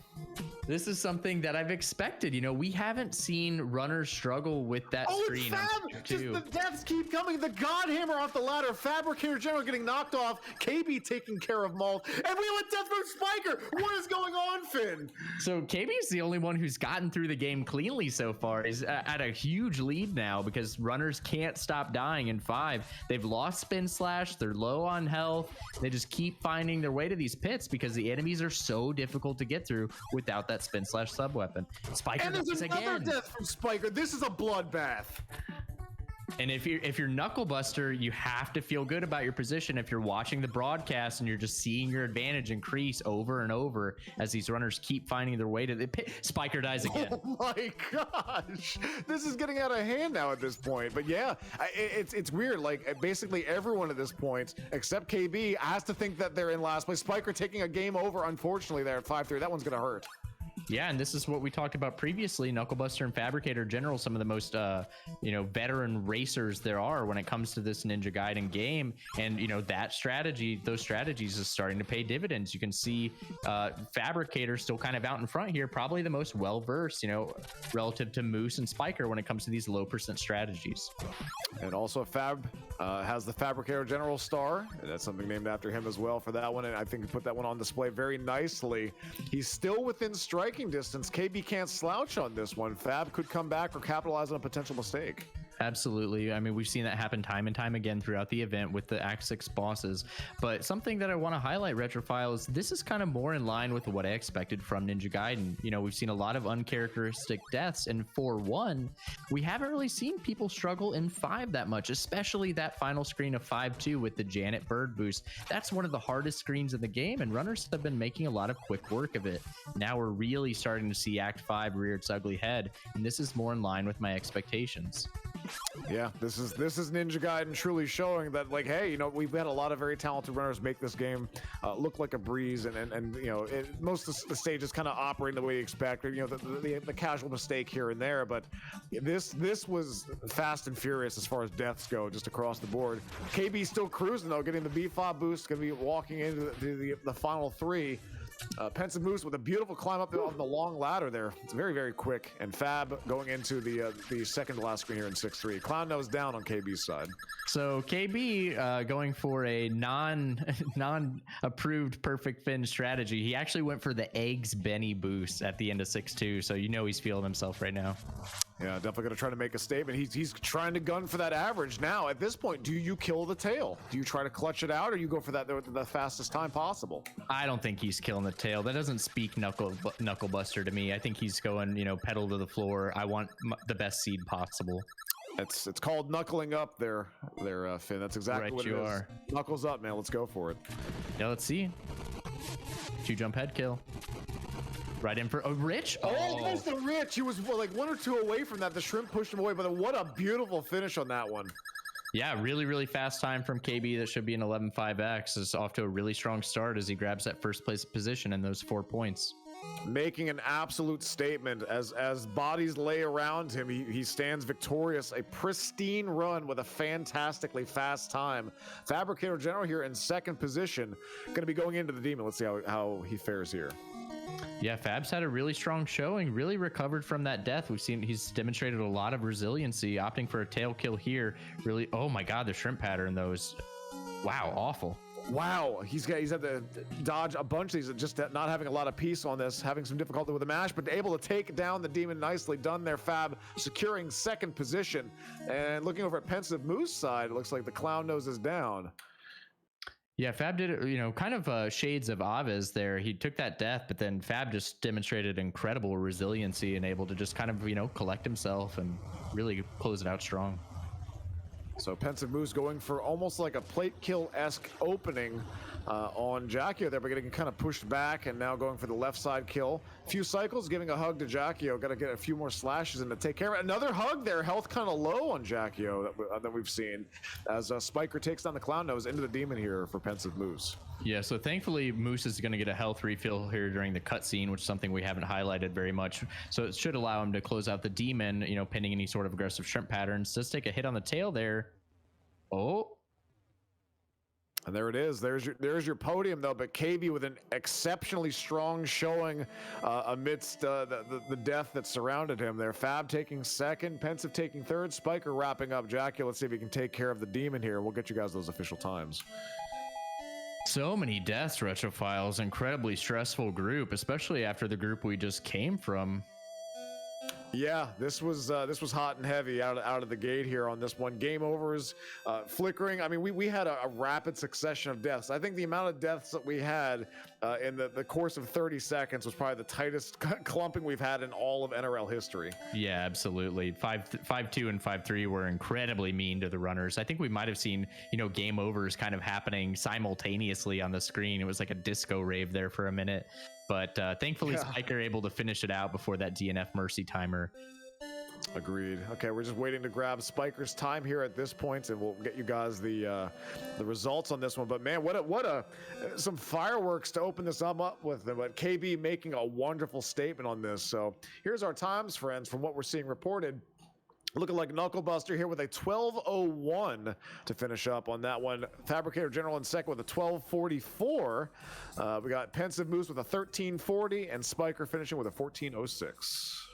This is something that I've expected. We haven't seen runners struggle with that screen. It's Fab! Just the deaths keep coming. The God Hammer off the ladder. Fabricator General getting knocked off. KB taking care of Maul. And we have a death from Spiker. What is going on, Finn? So KB is the only one who's gotten through the game cleanly so far. He's at a huge lead now because runners can't stop dying in 5. They've lost spin slash. They're low on health. They just keep finding their way to these pits because the enemies are so difficult to get through without that spin slash sub weapon. Spiker and there's another death from Spiker. This is a bloodbath. And if you're Knuckle Buster, you have to feel good about your position if you're watching the broadcast and you're just seeing your advantage increase over and over as these runners keep finding their way to the pit. Spiker dies again. Oh my gosh, this is getting out of hand now at this point. But yeah, it's weird. Like basically everyone at this point except KB has to think that they're in last place. Spiker taking a game over, unfortunately, there at 5-3. That one's gonna hurt. Yeah, and this is what we talked about previously. Knucklebuster and Fabricator General, some of the most, veteran racers there are when it comes to this Ninja Gaiden game. And, those strategies is starting to pay dividends. You can see Fabricator still kind of out in front here, probably the most well-versed, relative to Moose and Spiker when it comes to these low percent strategies. And also Fab has the Fabricator General star, and that's something named after him as well for that one. And I think he put that one on display very nicely. He's still within striking distance. KB can't slouch on this one. Fab could come back or capitalize on a potential mistake. Absolutely. I mean, we've seen that happen time and time again throughout the event with the Act 6 bosses. But something that I want to highlight, Retrophile, is this is kind of more in line with what I expected from Ninja Gaiden. We've seen a lot of uncharacteristic deaths in 4-1. We haven't really seen people struggle in 5 that much, especially that final screen of 5-2 with the Janet bird boost. That's one of the hardest screens in the game, and runners have been making a lot of quick work of it. Now we're really starting to see Act 5 rear its ugly head, and this is more in line with my expectations. Yeah, this is Ninja Gaiden truly showing that, like, hey, we've had a lot of very talented runners make this game look like a breeze, and most of the stages kind of operating the way you expect, the casual mistake here and there, but this was fast and furious as far as deaths go, just across the board. KB still cruising though, getting the B5 boost, gonna be walking into the final 3. Pensive Moose with a beautiful climb up on the long ladder there. It's very, very quick. And Fab going into the second to last screen here in 6-3. Clown nose down on KB's side. So KB going for a non-approved perfect fin strategy. He actually went for the eggs Benny boost at the end of 6-2. So you know he's feeling himself right now. Yeah, definitely going to try to make a statement. He's trying to gun for that average. Now, at this point, do you kill the tail? Do you try to clutch it out, or you go for that the fastest time possible? I don't think he's killing the tail. That doesn't speak knuckle buster to me. I think he's going, pedal to the floor. I want the best seed possible. It's called knuckling up there, Finn. That's exactly Right, what you it is. are. Knuckles up, man. Let's go for it. Yeah, let's see. 2-jump head kill. Right in for a Rich. Oh, almost the Rich. He was like 1 or 2 away from that. The shrimp pushed him away, but what a beautiful finish on that one. Yeah, really, really fast time from KB. That should be an 11.5x. Is off to a really strong start as he grabs that first place position and those 4 points. Making an absolute statement as bodies lay around him. He stands victorious. A pristine run with a fantastically fast time. Fabricator General here in second position. Going to be going into the Demon. Let's see how he fares here. Yeah, Fab's had a really strong showing, really recovered from that death. We've seen he's demonstrated a lot of resiliency, opting for a tail kill here. Really, oh my God, the shrimp pattern, those. Wow, awful. Wow, he's had to dodge a bunch of these, just not having a lot of peace on this, having some difficulty with the mash, but able to take down the Demon. Nicely done there, Fab, securing second position. And looking over at Pensive Moose side, it looks like the clown nose is down. Yeah, Fab did it, kind of shades of Aves there. He took that death, but then Fab just demonstrated incredible resiliency and able to just kind of, collect himself and really close it out strong. So Pensive Moose going for almost like a plate kill-esque opening on Jackio there, but getting kind of pushed back and now going for the left side kill. A few cycles, giving a hug to Jackio. Got to get a few more slashes in to take care of it. Another hug there. Health kind of low on Jackio that we've seen as Spiker takes down the Clown Nose into the Demon here for Pensive Moose. Yeah, so thankfully Moose is going to get a health refill here during the cutscene, which is something we haven't highlighted very much. So it should allow him to close out the Demon, pending any sort of aggressive shrimp patterns. Does take a hit on the tail there. Oh. And there it is. There's your podium, though. But KB with an exceptionally strong showing amidst the death that surrounded him there. Fab taking second, Pensive taking third, Spiker wrapping up. Jackie, let's see if he can take care of the Demon here. We'll get you guys those official times. So many deaths, Retrophiles. Incredibly stressful group, especially after the group we just came from. Yeah, this was hot and heavy out of the gate here on this one. Game overs, flickering. I mean, we had a rapid succession of deaths. I think the amount of deaths that we had in the course of 30 seconds was probably the tightest clumping we've had in all of NRL history. Yeah, absolutely. 5-2 and 5-3 were incredibly mean to the runners. I think we might have seen, game overs kind of happening simultaneously on the screen. It was like a disco rave there for a minute. But thankfully, Spiker able to finish it out before that DNF mercy timer. Agreed. Okay, we're just waiting to grab Spiker's time here at this point, and we'll get you guys the results on this one. But man, what some fireworks to open this up with. But KB making a wonderful statement on this. So here's our times, friends, from what we're seeing reported. Looking like Knucklebuster here with a 12:01 to finish up on that one. Fabricator General in second with a 12:44. We got Pensive Moose with a 13:40 and Spiker finishing with a 14:06.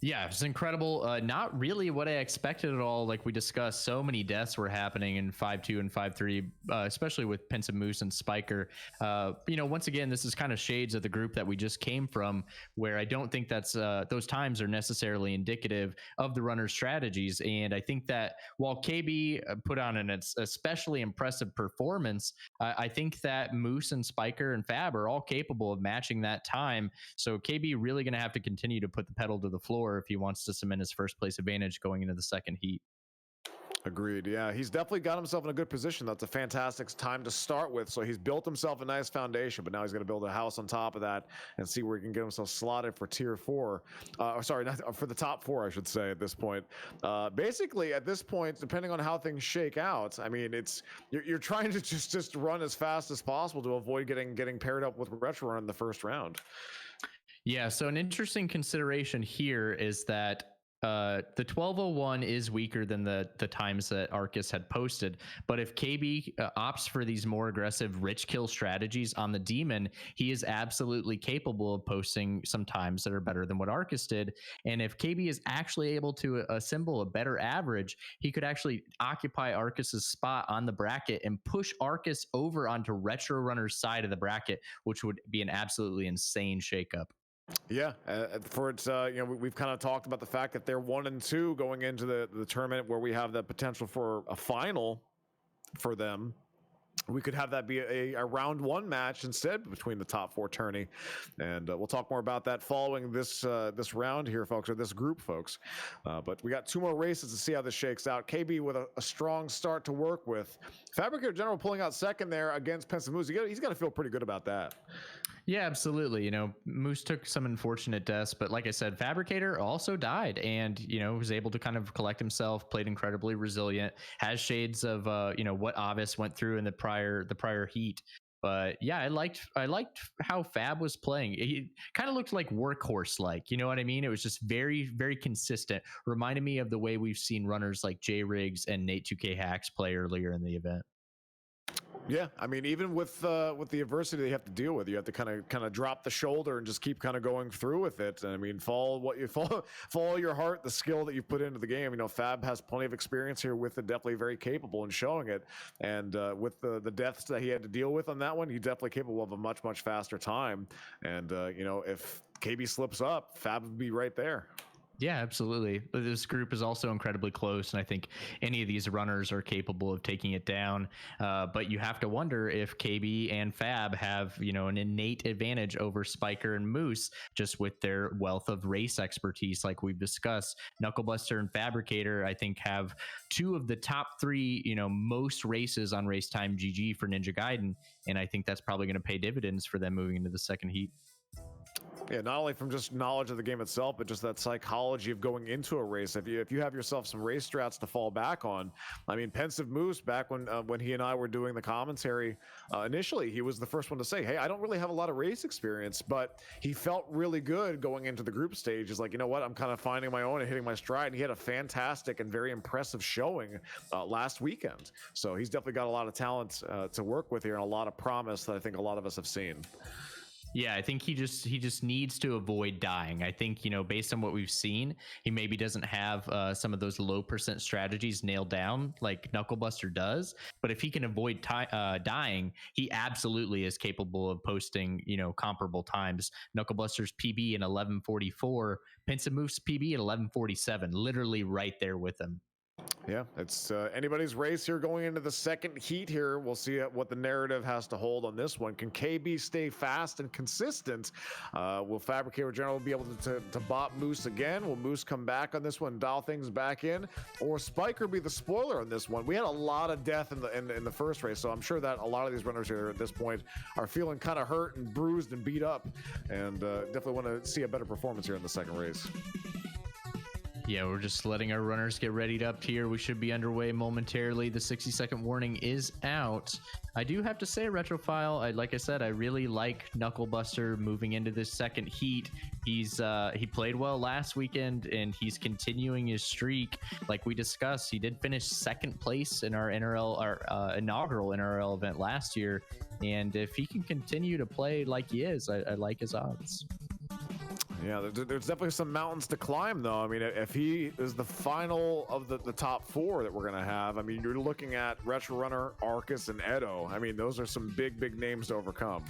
Yeah, it's incredible. Not really what I expected at all. Like we discussed, so many deaths were happening in 5-2 and 5-3, especially with Pensive Moose and Spiker. Once again, this is kind of shades of the group that we just came from, where I don't think that's those times are necessarily indicative of the runner's strategies. And I think that while KB put on an especially impressive performance, I think that Moose and Spiker and Fab are all capable of matching that time. So KB really going to have to continue to put the pedal to the floor if he wants to cement his first place advantage going into the second heat. Agreed. Yeah, he's definitely got himself in a good position. That's a fantastic time to start with. So he's built himself a nice foundation, but now he's going to build a house on top of that and see where he can get himself slotted for tier 4. Not for the top 4, I should say, at this point. Basically, at this point, depending on how things shake out, I mean, you're trying to just run as fast as possible to avoid getting paired up with Retro Run in the first round. Yeah, so an interesting consideration here is that the 1201 is weaker than the times that Arcus had posted, but if KB opts for these more aggressive rich kill strategies on the demon, he is absolutely capable of posting some times that are better than what Arcus did. And if KB is actually able to assemble a better average, he could actually occupy Arcus's spot on the bracket and push Arcus over onto Retro Runner's side of the bracket, which would be an absolutely insane shakeup. Yeah, for its, we've kind of talked about the fact that they're 1-2 going into the tournament, where we have the potential for a final for them. We could have that be a round one match instead between the top 4 tourney, and we'll talk more about that following this round here, folks, or this group, folks. But we got 2 more races to see how this shakes out. KB with a strong start to work with. Fabricator General pulling out second there against Pensive Moose. He's got to feel pretty good about that. Yeah, absolutely. Moose took some unfortunate deaths, but like I said, Fabricator also died and, was able to kind of collect himself, played incredibly resilient, has shades of, what Avis went through in the prior heat. But yeah, I liked how Fab was playing. He kind of looked like workhorse-like, you know what I mean? It was just very, very consistent. Reminded me of the way we've seen runners like J Riggs and Nate 2K Hacks play earlier in the event. Yeah, I mean, even with the adversity you have to deal with, you have to kind of drop the shoulder and just keep kind of going through with it. And I mean, follow your heart, the skill that you put into the game. Fab has plenty of experience here with it, definitely very capable in showing it. And with the deaths that he had to deal with on that one, he's definitely capable of a much faster time. And if KB slips up, Fab would be right there. Yeah, absolutely. This group is also incredibly close, and I think any of these runners are capable of taking it down. But you have to wonder if KB and Fab have, an innate advantage over Spiker and Moose, just with their wealth of race expertise, like we've discussed. Knucklebuster and Fabricator, I think, have 2 of the top 3, most races on Race Time GG for Ninja Gaiden, and I think that's probably going to pay dividends for them moving into the second heat. Yeah, not only from just knowledge of the game itself, but just that psychology of going into a race. If you have yourself some race strats to fall back on, I mean, Pensive Moose, back when he and I were doing the commentary initially, he was the first one to say, "Hey, I don't really have a lot of race experience," but he felt really good going into the group stage. He's like, you know what, I'm kind of finding my own and hitting my stride. And he had a fantastic and very impressive showing last weekend. So he's definitely got a lot of talent to work with here, and a lot of promise that I think a lot of us have seen. Yeah, I think he just needs to avoid dying. I think, based on what we've seen, he maybe doesn't have some of those low percent strategies nailed down like Knucklebuster does. But if he can avoid dying, he absolutely is capable of posting, comparable times. Knucklebuster's PB in 11:44, Pensive Moose's PB at 11:47, literally right there with him. Yeah, it's anybody's race here going into the second heat here. We'll see what the narrative has to hold on this one. Can KB stay fast and consistent? Will Fabricator General be able to bot Moose again? Will Moose come back on this one, dial things back in? Or Spiker be the spoiler on this one? We had a lot of death in the first race, so I'm sure that a lot of these runners here at this point are feeling kind of hurt and bruised and beat up, and definitely want to see a better performance here in the second race. Yeah, we're just letting our runners get readied up here. We should be underway momentarily. The 60-second warning is out. I do have to say, Retrophile, like I said, I really like Knucklebuster moving into this second heat. He played well last weekend, and he's continuing his streak. Like we discussed, he did finish second place in our inaugural NRL event last year. And if he can continue to play like he is, I like his odds. Yeah, there's definitely some mountains to climb, though. I mean, if he is the final of the top 4 that we're going to have, I mean, you're looking at Retro Runner, Arcus, and Edo. I mean, those are some big names to overcome.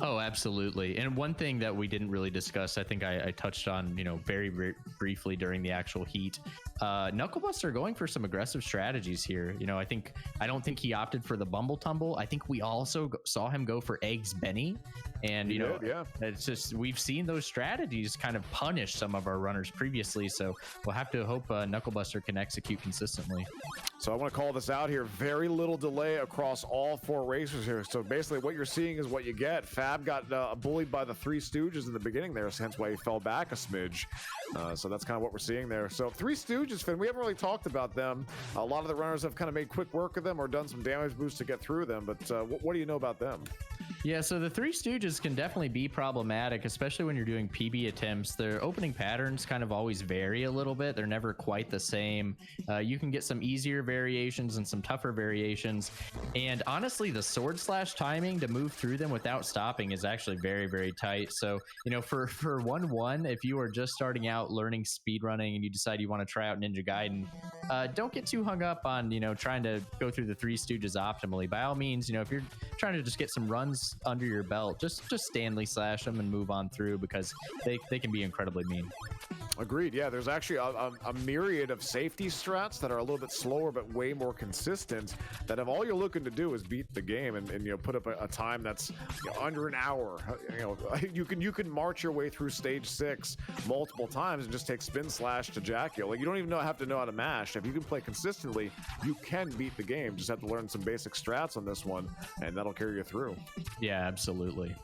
Oh, absolutely. And one thing that we didn't really discuss, I think I touched on, very briefly during the actual heat. Knucklebuster going for some aggressive strategies here. I don't think he opted for the Bumble Tumble. I think we also saw him go for Eggs Benny. And, it's just, we've seen those strategies kind of punish some of our runners previously. So we'll have to hope Knucklebuster can execute consistently. So I want to call this out here. Very little delay across all 4 racers here. So basically what you're seeing is what you get. Fab got bullied by the Three Stooges in the beginning there, hence why he fell back a smidge. So that's kind of what we're seeing there. So Three Stooges, Finn, we haven't really talked about them. A lot of the runners have kind of made quick work of them or done some damage boosts to get through them. But what do you know about them? Yeah, so the Three Stooges can definitely be problematic, especially when you're doing PB attempts. Their opening patterns kind of always vary a little bit. They're never quite the same. You can get some easier variations and some tougher variations. And honestly, the sword slash timing to move through them without stopping is actually very, very tight. So, you know, for 1-1, if you are just starting out learning speedrunning and you decide you want to try out Ninja Gaiden, don't get too hung up on, you know, trying to go through the Three Stooges optimally. By all means, you know, if you're trying to just get some runs under your belt, just Stanley slash them and move on through, because they can be incredibly mean. Agreed. Yeah, there's actually a myriad of safety strats that are a little bit slower but way more consistent, that if all you're looking to do is beat the game and you know, put up a time that's, you know, under an hour, you know, you can march your way through stage 6 multiple times and just take spin slash to jack you. Like, you don't even have to know how to mash. If you can play consistently, you can beat the game. Just have to learn some basic strats on this one, and that'll carry you through. Yeah, absolutely.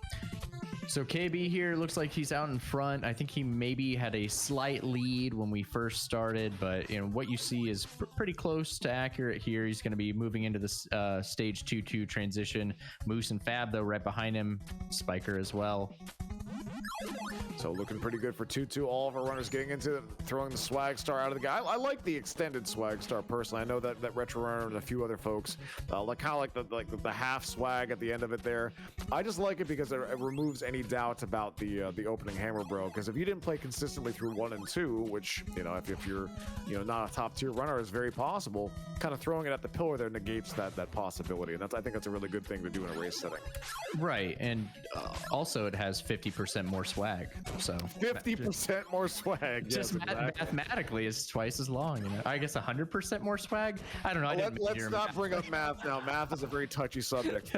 So KB here looks like he's out in front. I think he maybe had a slight lead when we first started, but you know what you see is pretty close to accurate here. He's going to be moving into this stage 2-2 transition. Moose and Fab though right behind him. Spiker as well. So looking pretty good for 2-2. All of our runners getting into it, throwing the swag star out of the guy. I like the extended swag star personally. I know that Retro Runner and a few other folks like kind of like the half swag at the end of it there. I just like it because it removes any doubt about the opening hammer bro. Because if you didn't play consistently through 1 and 2, which, you know, if you're, you know, not a top tier runner is very possible, kind of throwing it at the pillar there negates that possibility. And I think that's a really good thing to do in a race setting. Right, and also it has 50% more swag. So 50% more swag. Just Yes, exactly. mathematically is twice as long. You know, I guess 100% more swag. I don't know. Let's not bring up math now. Math is a very touchy subject.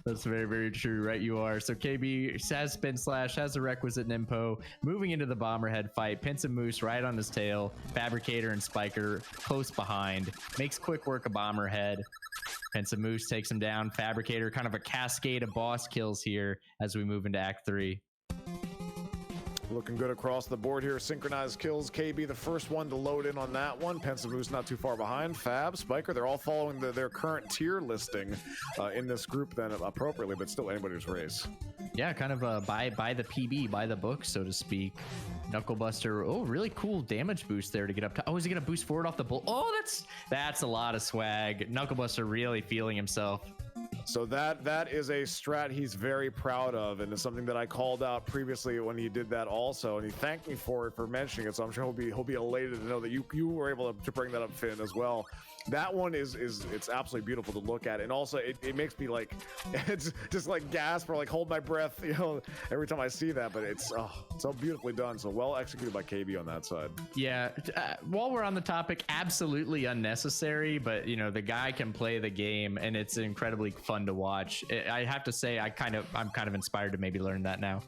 That's very, very true. Right, you are. So KB has spin slash, has the requisite nimpo, moving into the bomberhead fight. Pince and Moose right on his tail. Fabricator and Spiker close behind. Makes quick work of bomberhead. Pince and Moose takes him down. Fabricator, kind of a cascade of boss kills here as we move into Act 3. Looking good across the board here. Synchronized kills. KB the first one to load in on that one. Pince and Moose not too far behind. Fab, Spiker, they're all following their current tier listing in this group then appropriately, but still anybody's race. Yeah, kind of by the PB, by the book, so to speak. Knucklebuster, oh, really cool damage boost there to get up to. Oh, is he gonna boost forward off the bull? Oh, that's a lot of swag. Knucklebuster really feeling himself. So that is a strat he's very proud of, and it's something that I called out previously when he did that also, and he thanked me for mentioning it. So I'm sure he'll be elated to know that you were able to bring that up, Finn, as well. That one is it's absolutely beautiful to look at, and also it makes me like it's just like gasp or like hold my breath, you know, every time I see that. But it's so beautifully done, so well executed by KB on that side. Yeah, while we're on the topic, absolutely unnecessary, but you know the guy can play the game, and it's incredibly fun to watch. I have to say, I'm kind of inspired to maybe learn that now.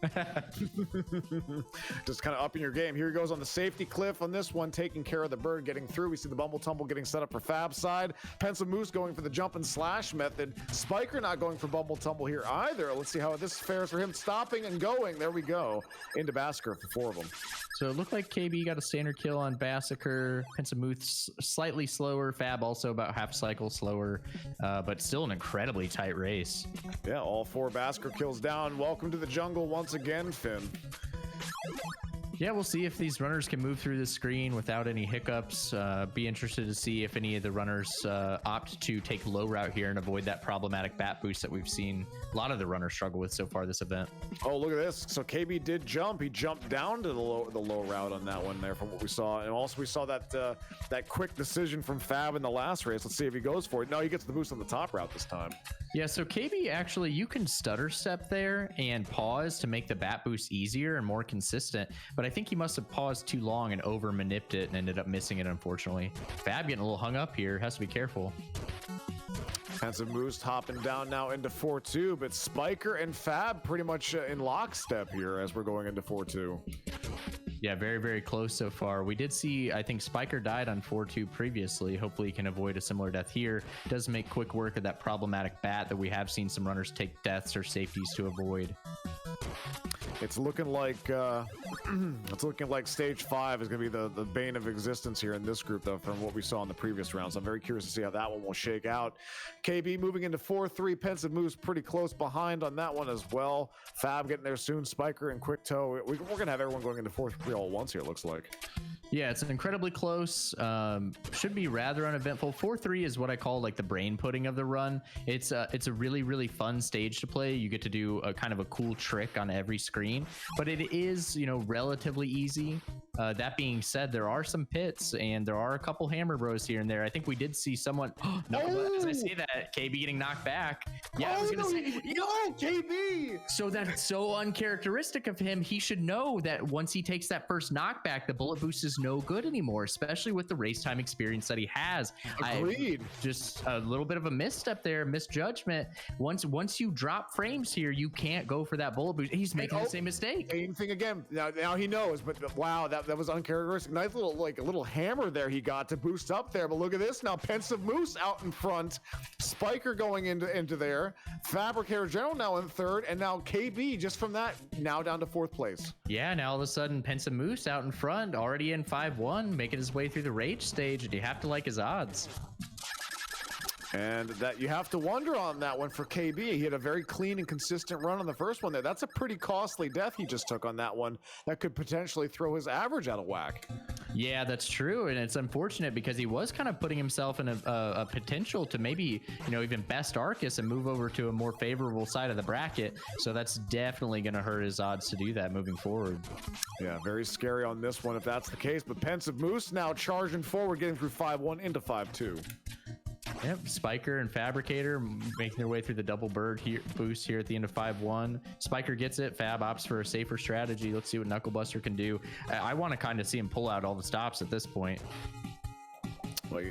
Just kind of upping your game. Here he goes on the safety cliff on this one, taking care of the bird, getting through. We see the Bumble Tumble getting set up for Fab side. Pince and Moose going for the jump and slash method. Spiker not going for Bumble Tumble here either. Let's see how this fares for him. Stopping and going. There we go. Into Basker for 4 of them. So it looked like KB got a standard kill on Bassiker. Pince and Moose slightly slower. Fab also about half cycle slower, but still an incredibly tight race. Yeah, all 4 Basker kills down. Welcome to the jungle once again, Finn. Yeah, we'll see if these runners can move through the screen without any hiccups. Be interested to see if any of the runners opt to take low route here and avoid that problematic bat boost that we've seen a lot of the runners struggle with so far this event. Oh, look at this. So KB did jump. He jumped down to the low route on that one there from what we saw. And also we saw that quick decision from Fab in the last race. Let's see if he goes for it. No, he gets the boost on the top route this time. Yeah, so KB actually, you can stutter step there and pause to make the bat boost easier and more consistent, but I think he must have paused too long and over maniped it and ended up missing it, unfortunately. Fab getting a little hung up here, has to be careful. Pince and Moose hopping down now into 4-2, but Spiker and Fab pretty much in lockstep here as we're going into 4-2. Yeah, very, very close so far. We did see, I think Spiker died on 4-2 previously. Hopefully he can avoid a similar death here. Does make quick work of that problematic bat that we have seen some runners take deaths or safeties to avoid. It's looking like stage 5 is going to be the bane of existence here in this group, though, from what we saw in the previous rounds. I'm very curious to see how that one will shake out. KB moving into 4-3. Pensive moves pretty close behind on that one as well. Fab getting there soon. Spiker and Quick Toe. We're going to have everyone going into 4-3 all at once here, it looks like. Yeah, it's incredibly close. Should be rather uneventful. 4-3 is what I call like the brain pudding of the run. It's a really, really fun stage to play. You get to do a kind of a cool trick on every screen, but it is, relatively easy. That being said, there are some pits and there are a couple hammer bros here and there. I think we did see someone. As I say that, KB getting knocked back. Yeah, I was gonna say, KB. So that's so uncharacteristic of him. He should know that once he takes that first knockback, the bullet boost is no good anymore, especially with the race time experience that he has. Agreed. Just a little bit of a misstep there, misjudgment. Once you drop frames here, you can't go for that bullet boost. He's making the same mistake. Same thing again. Now he knows, but wow, that was uncharacteristic. Nice little hammer there he got to boost up there. But look at this now. Pensive Moose out in front. Spiker going into there. Fabricator General now in third, and now KB just from that now down to 4th place. Yeah, now all of a sudden Pensive Moose out in front, already in 5-1, making his way through the rage stage, and you have to like his odds. And that you have to wonder on that one for KB. He had a very clean and consistent run on the first one there. That's a pretty costly death he just took on that one. That could potentially throw his average out of whack. Yeah, that's true, and it's unfortunate because he was kind of putting himself in a potential to maybe, even best Arcus and move over to a more favorable side of the bracket. So that's definitely going to hurt his odds to do that moving forward. Yeah, very scary on this one if that's the case. But Pensive Moose now charging forward, getting through 5-1 into 5-2. Yep, Spiker and Fabricator making their way through the double bird boost here at the end of 5-1. Spiker gets it. Fab opts for a safer strategy. Let's see what Knucklebuster can do. I want to kind of see him pull out all the stops at this point. Well,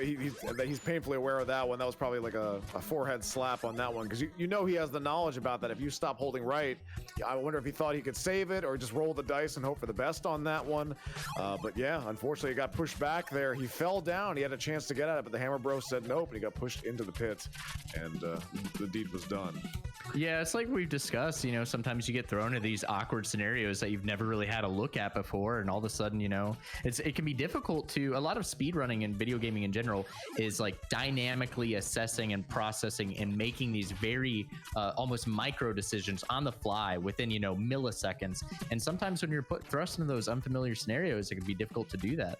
he's painfully aware of that one. That was probably like a forehead slap on that one, because he has the knowledge about that. If you stop holding right, I wonder if he thought he could save it or just roll the dice and hope for the best on that one. But yeah, unfortunately, he got pushed back there. He fell down. He had a chance to get at it, but the Hammer Bro said nope, and he got pushed into the pit, and the deed was done. Yeah, it's like we've discussed, sometimes you get thrown into these awkward scenarios that you've never really had a look at before, and all of a sudden, it can be difficult to, a lot of speedrunning and video gaming in general is like dynamically assessing and processing and making these very almost micro decisions on the fly within, milliseconds. And sometimes when you're thrust into those unfamiliar scenarios, it can be difficult to do that.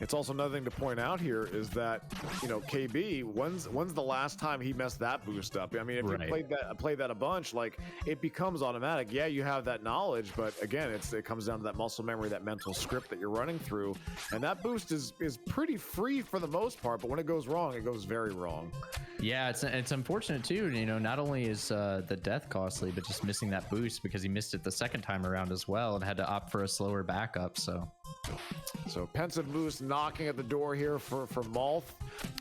It's also another thing to point out here is that, KB, when's the last time he messed that boost up? I mean, if Right. you played that a bunch, like, it becomes automatic. Yeah, you have that knowledge, but again, it comes down to that muscle memory, that mental script that you're running through. And that boost is pretty free for the most part, but when it goes wrong, it goes very wrong. Yeah, it's unfortunate too. Not only is the death costly, but just missing that boost because he missed it the second time around as well and had to opt for a slower backup. So Pensive Moose knocking at the door here for Malth.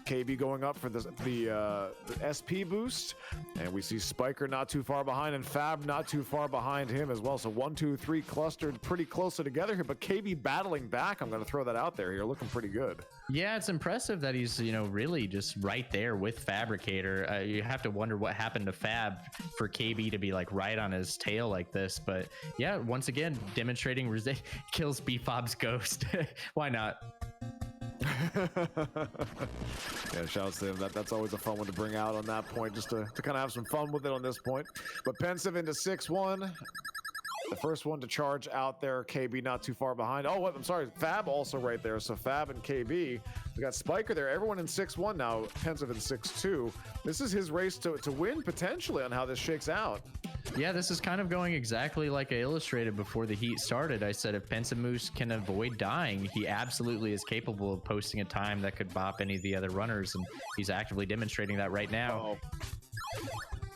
KB going up for the SP boost, and we see Spiker not too far behind and Fab not too far behind him as well. So 1, 2, 3 clustered pretty closely together here, but KB battling back. I'm going to throw that out there here, looking pretty good. Yeah, it's impressive that he's really just right there with Fabricator. You have to wonder what happened to Fab for KB to be like right on his tail like this. But yeah, once again demonstrating kills B-Fob's ghost. Why not? Yeah, shouts to him. That's always a fun one to bring out on that point, just to kind of have some fun with it on this point. But Pensive into 6-1. The first one to charge out there, KB not too far behind. Oh, I'm sorry, Fab also right there. So Fab and KB, we got Spiker there. Everyone in 6-1 now, Pensive in 6-2. This is his race to win potentially on how this shakes out. Yeah, this is kind of going exactly like I illustrated before the heat started. I said if Pensive Moose can avoid dying, he absolutely is capable of posting a time that could bop any of the other runners, and he's actively demonstrating that right now.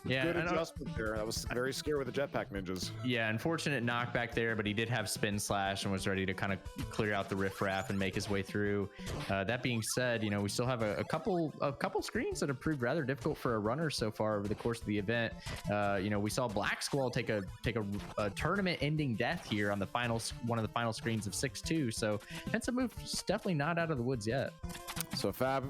Yeah, good adjustment there. That was very scary with the jetpack ninjas. Yeah, unfortunate knockback there, but he did have spin slash and was ready to kind of clear out the riffraff and make his way through. That being said, we still have a couple screens that have proved rather difficult for a runner so far over the course of the event. We saw Black Squall take a tournament-ending death here on one of the final screens of 6-2. So Pensive Move's definitely not out of the woods yet. So Fab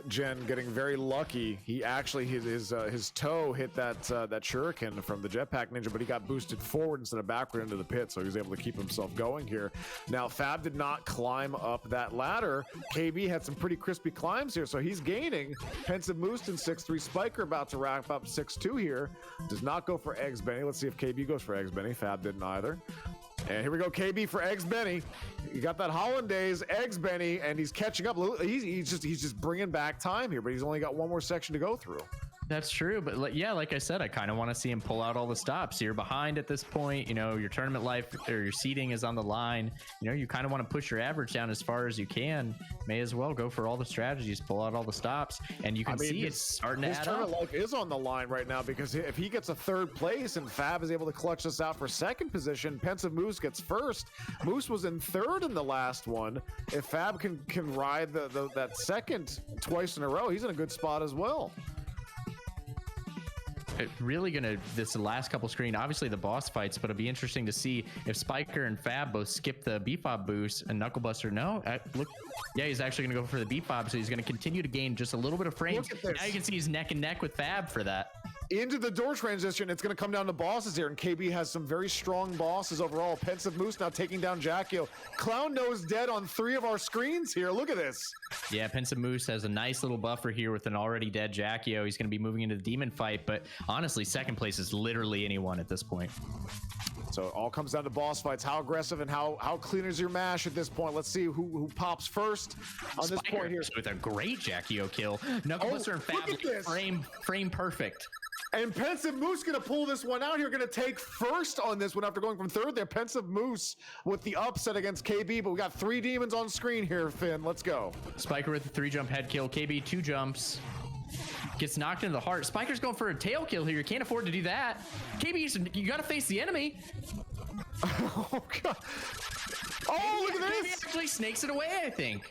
Gen getting very lucky. He actually his his toe hit that shuriken from the jetpack ninja, but he got boosted forward instead of backward into the pit, so he was able to keep himself going here. Now, Fab did not climb up that ladder. KB had some pretty crispy climbs here, so he's gaining. Pensive Moose in 6-3. Spiker about to wrap up 6-2 here. Does not go for Eggs Benny. Let's see if KB goes for Eggs Benny. Fab didn't either. And here we go, KB for Eggs Benny. You got that Hollandaise, Eggs Benny, and he's catching up. He's just bringing back time here, but he's only got one more section to go through. That's true, but yeah, like I said, I kind of want to see him pull out all the stops. You're behind at this point, you know, your tournament life or your seeding is on the line. You know, you kind of want to push your average down as far as you can. May as well go for all the strategies, pull out all the stops, and you can see it's starting to add up. His tournament life is on the line right now, because if he gets a third place and Fab is able to clutch this out for second position, Pensive Moose gets first. Moose was in third in the last one. If Fab can ride that second twice in a row, he's in a good spot as well. Really gonna this last couple screen, obviously the boss fights, but it'll be interesting to see if Spiker and Fab both skip the B-Fob boost and Knucklebuster look, yeah, he's actually gonna go for the B-Fob, so he's gonna continue to gain just a little bit of frames. Now you can see he's neck and neck with Fab for that. Into the door transition, it's going to come down to bosses here, and KB has some very strong bosses overall. Pensive Moose now taking down Jackio. Clown Nose dead on 3 of our screens here. Look at this. Yeah, Pensive Moose has a nice little buffer here with an already dead Jackio. He's going to be moving into the demon fight, but honestly, second place is literally anyone at this point. So it all comes down to boss fights. How aggressive and how clean is your mash at this point? Let's see who pops first on this point here. With a great Jackio kill. Knucklebuster and Fab frame perfect. And Pensive Moose gonna pull this one out here, gonna take first on this one after going from third there. Pensive Moose with the upset against KB, but we got 3 demons on screen here, Finn. Let's go. Spiker with the 3-jump head kill. KB 2 jumps. Gets knocked into the heart. Spiker's going for a tail kill here. You can't afford to do that. KB, you gotta face the enemy. Oh, God. Oh, look at this. KB actually snakes it away, I think.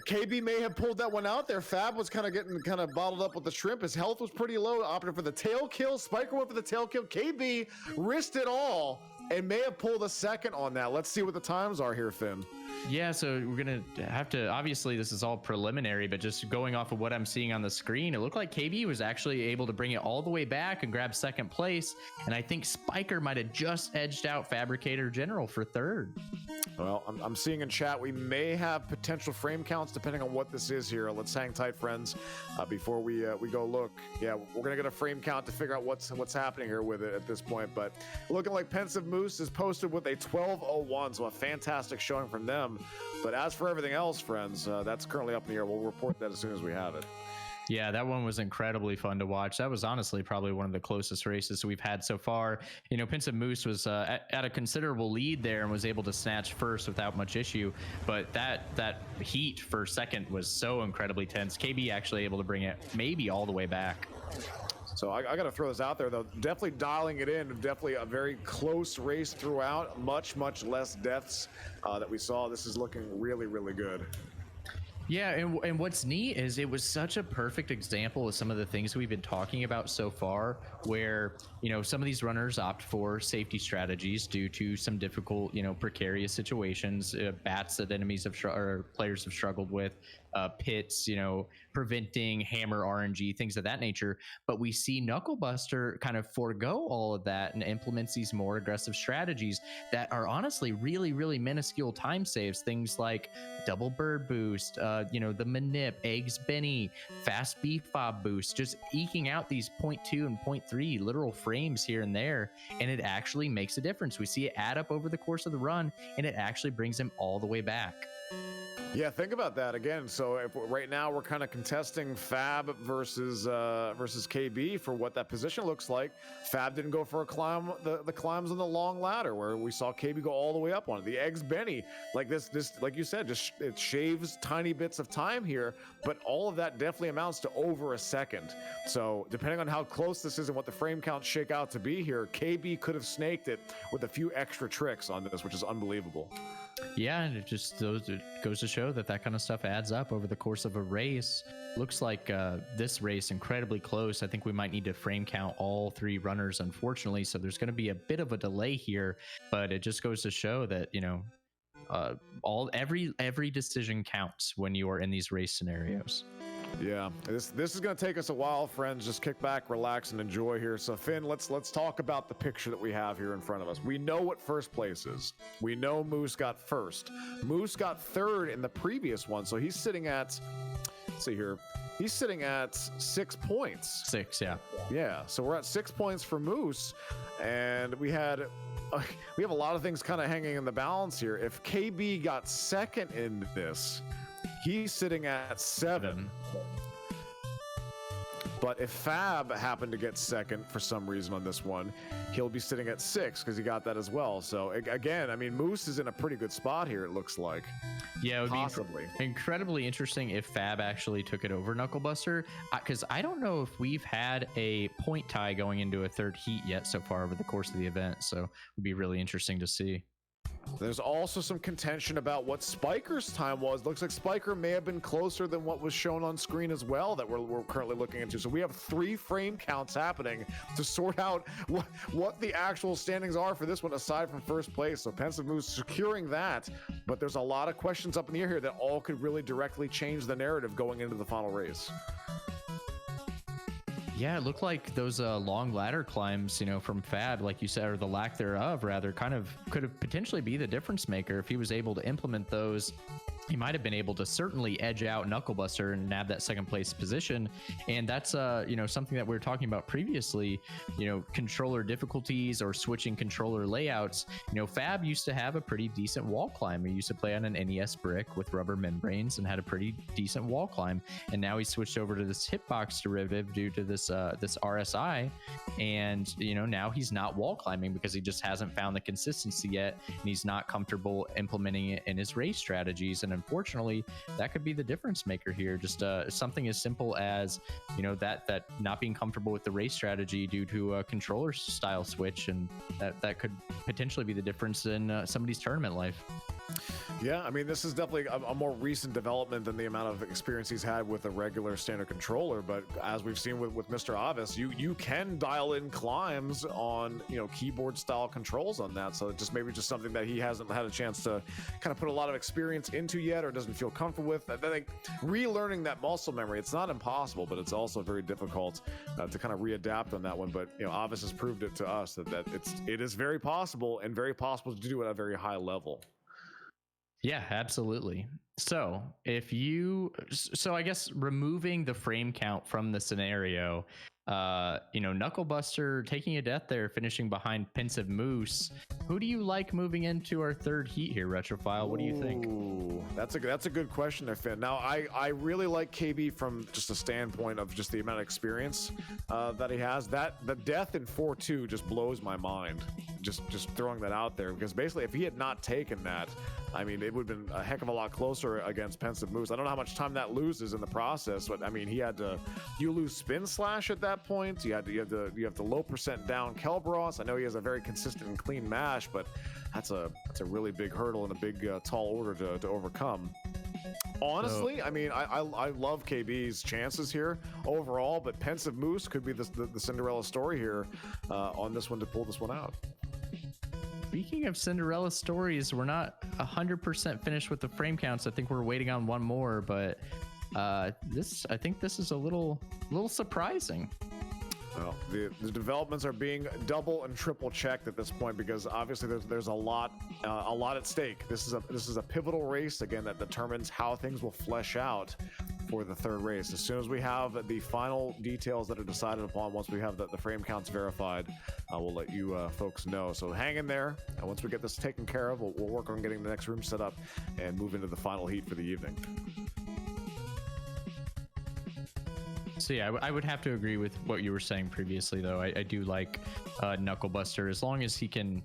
KB may have pulled that one out there. Fab was kind of getting bottled up with the shrimp. His health was pretty low. Opted for the tail kill. Spiker went for the tail kill. KB risked it all and may have pulled a second on that. Let's see what the times are here, Finn. Yeah, so we're going to have to, obviously this is all preliminary, but just going off of what I'm seeing on the screen, it looked like KB was actually able to bring it all the way back and grab second place. And I think Spiker might have just edged out Fabricator General for third. Well, I'm seeing in chat we may have potential frame counts depending on what this is here. Let's hang tight, friends, before we go look. Yeah, we're gonna get a frame count to figure out what's happening here with it at this point. But looking like Pensive Moose is posted with a 12:01, so a fantastic showing from them. But as for everything else, friends, that's currently up in the air. We'll report that as soon as we have it. Yeah, that one was incredibly fun to watch. That was honestly probably one of the closest races we've had so far. You know, Pensive Moose was at a considerable lead there and was able to snatch first without much issue. But that heat for second was so incredibly tense. KB actually able to bring it maybe all the way back. So I got to throw this out there, though. Definitely dialing it in. Definitely a very close race throughout. Much less deaths that we saw. This is looking really, really good. Yeah, and what's neat is it was such a perfect example of some of the things we've been talking about so far, where, you know, some of these runners opt for safety strategies due to some difficult, you know, precarious situations, bats that enemies have or players have struggled with, pits, you know, preventing hammer RNG, things of that nature. But we see Knucklebuster kind of forego all of that and implements these more aggressive strategies that are honestly really, really minuscule time saves. Things like double bird boost, you know, the manip, Eggs Benny, fast B-Fob boost, just eking out these 0.2 and 0.3 literal frames here and there. And it actually makes a difference. We see it add up over the course of the run, and it actually brings him all the way back. Yeah, think about that again. So if right now we're kind of contesting Fab versus KB for what that position looks like. Fab didn't go for a climb, the climbs on the long ladder where we saw KB go all the way up on it. The Eggs Benny, like this, like you said, just it shaves tiny bits of time here, but all of that definitely amounts to over a second. So depending on how close this is and what the frame counts shake out to be here, KB could have snaked it with a few extra tricks on this, which is unbelievable. Yeah, and it goes to show that kind of stuff adds up over the course of a race. Looks like this race incredibly close. I think we might need to frame count all 3 runners, unfortunately. So there's going to be a bit of a delay here, but it just goes to show that, you know, every decision counts when you are in these race scenarios. Yeah, this is going to take us a while, friends. Just kick back, relax, and enjoy here. So, Finn, let's talk about the picture that we have here in front of us. We know what first place is. We know Moose got first. Moose got third in the previous one, so he's sitting at, let's see here, he's sitting at 6 points. 6, yeah. Yeah, so we're at 6 points for Moose, and we have a lot of things kind of hanging in the balance here. If KB got second in this, he's sitting at 7. But if Fab happened to get second for some reason on this one, he'll be sitting at 6 because he got that as well. So again, I mean, Moose is in a pretty good spot here, it looks like. Yeah, it would possibly be incredibly interesting if Fab actually took it over Knucklebuster, because I don't know if we've had a point tie going into a third heat yet so far over the course of the event. So it would be really interesting to see. There's also some contention about what Spiker's time was. Looks like Spiker may have been closer than what was shown on screen as well that we're currently looking into. So we have 3 frame counts happening to sort out what the actual standings are for this one aside from first place. So Pensive Moose securing that, but there's a lot of questions up in the air here that all could really directly change the narrative going into the final race. Yeah, it looked like those long ladder climbs, from Fab, like you said, or the lack thereof, rather, kind of could have potentially be the difference maker if he was able to implement those. He might have been able to certainly edge out Knucklebuster and nab that second place position. And that's, something that we were talking about previously, controller difficulties or switching controller layouts. Fab used to have a pretty decent wall climb. He used to play on an NES brick with rubber membranes and had a pretty decent wall climb. And now he switched over to this hitbox derivative due to this RSI. And, now he's not wall climbing because he just hasn't found the consistency yet. And he's not comfortable implementing it in his race strategies. And unfortunately, that could be the difference maker here. Just something as simple as, that not being comfortable with the race strategy due to a controller style switch. And that could potentially be the difference in somebody's tournament life. Yeah, I mean, this is definitely a more recent development than the amount of experience he's had with a regular standard controller. But as we've seen with Mr. Avis, you can dial in climbs on, keyboard style controls on that. So just maybe just something that he hasn't had a chance to kind of put a lot of experience into yet or doesn't feel comfortable with. I think relearning that muscle memory, it's not impossible, but it's also very difficult to kind of readapt on that one. But, Avis has proved it to us that it is very possible and very possible to do it at a very high level. Yeah, absolutely. So I guess removing the frame count from the scenario, Knucklebuster taking a death there, finishing behind Pensive Moose. Who do you like moving into our third heat here, Retrophile? What do you think? Ooh, that's a good question there, Finn. Now, I really like KB from just a standpoint of just the amount of experience that he has. The death in 4-2 just blows my mind. Just throwing that out there, because basically if he had not taken that, I mean, it would have been a heck of a lot closer against Pensive Moose. I don't know how much time that loses in the process, but I mean, you lose Spin Slash at that point. You have the low percent down Kelbros. I know he has a very consistent and clean mash, but that's a really big hurdle and a big tall order to overcome. Honestly, I mean, I love KB's chances here overall, but Pensive Moose could be the Cinderella story here on this one to pull this one out. Speaking of Cinderella stories, we're not 100% finished with the frame counts. I think we're waiting on one more, but I think this is a little surprising. Well, the developments are being double and triple checked at this point because obviously there's a lot at stake. This is a pivotal race again that determines how things will flesh out for the third race. As soon as we have the final details that are decided upon, once we have the frame counts verified, we'll let you folks know. So hang in there. And once we get this taken care of, we'll work on getting the next room set up and move into the final heat for the evening. So yeah, I would have to agree with what you were saying previously, though. I do like Knucklebuster as long as he can,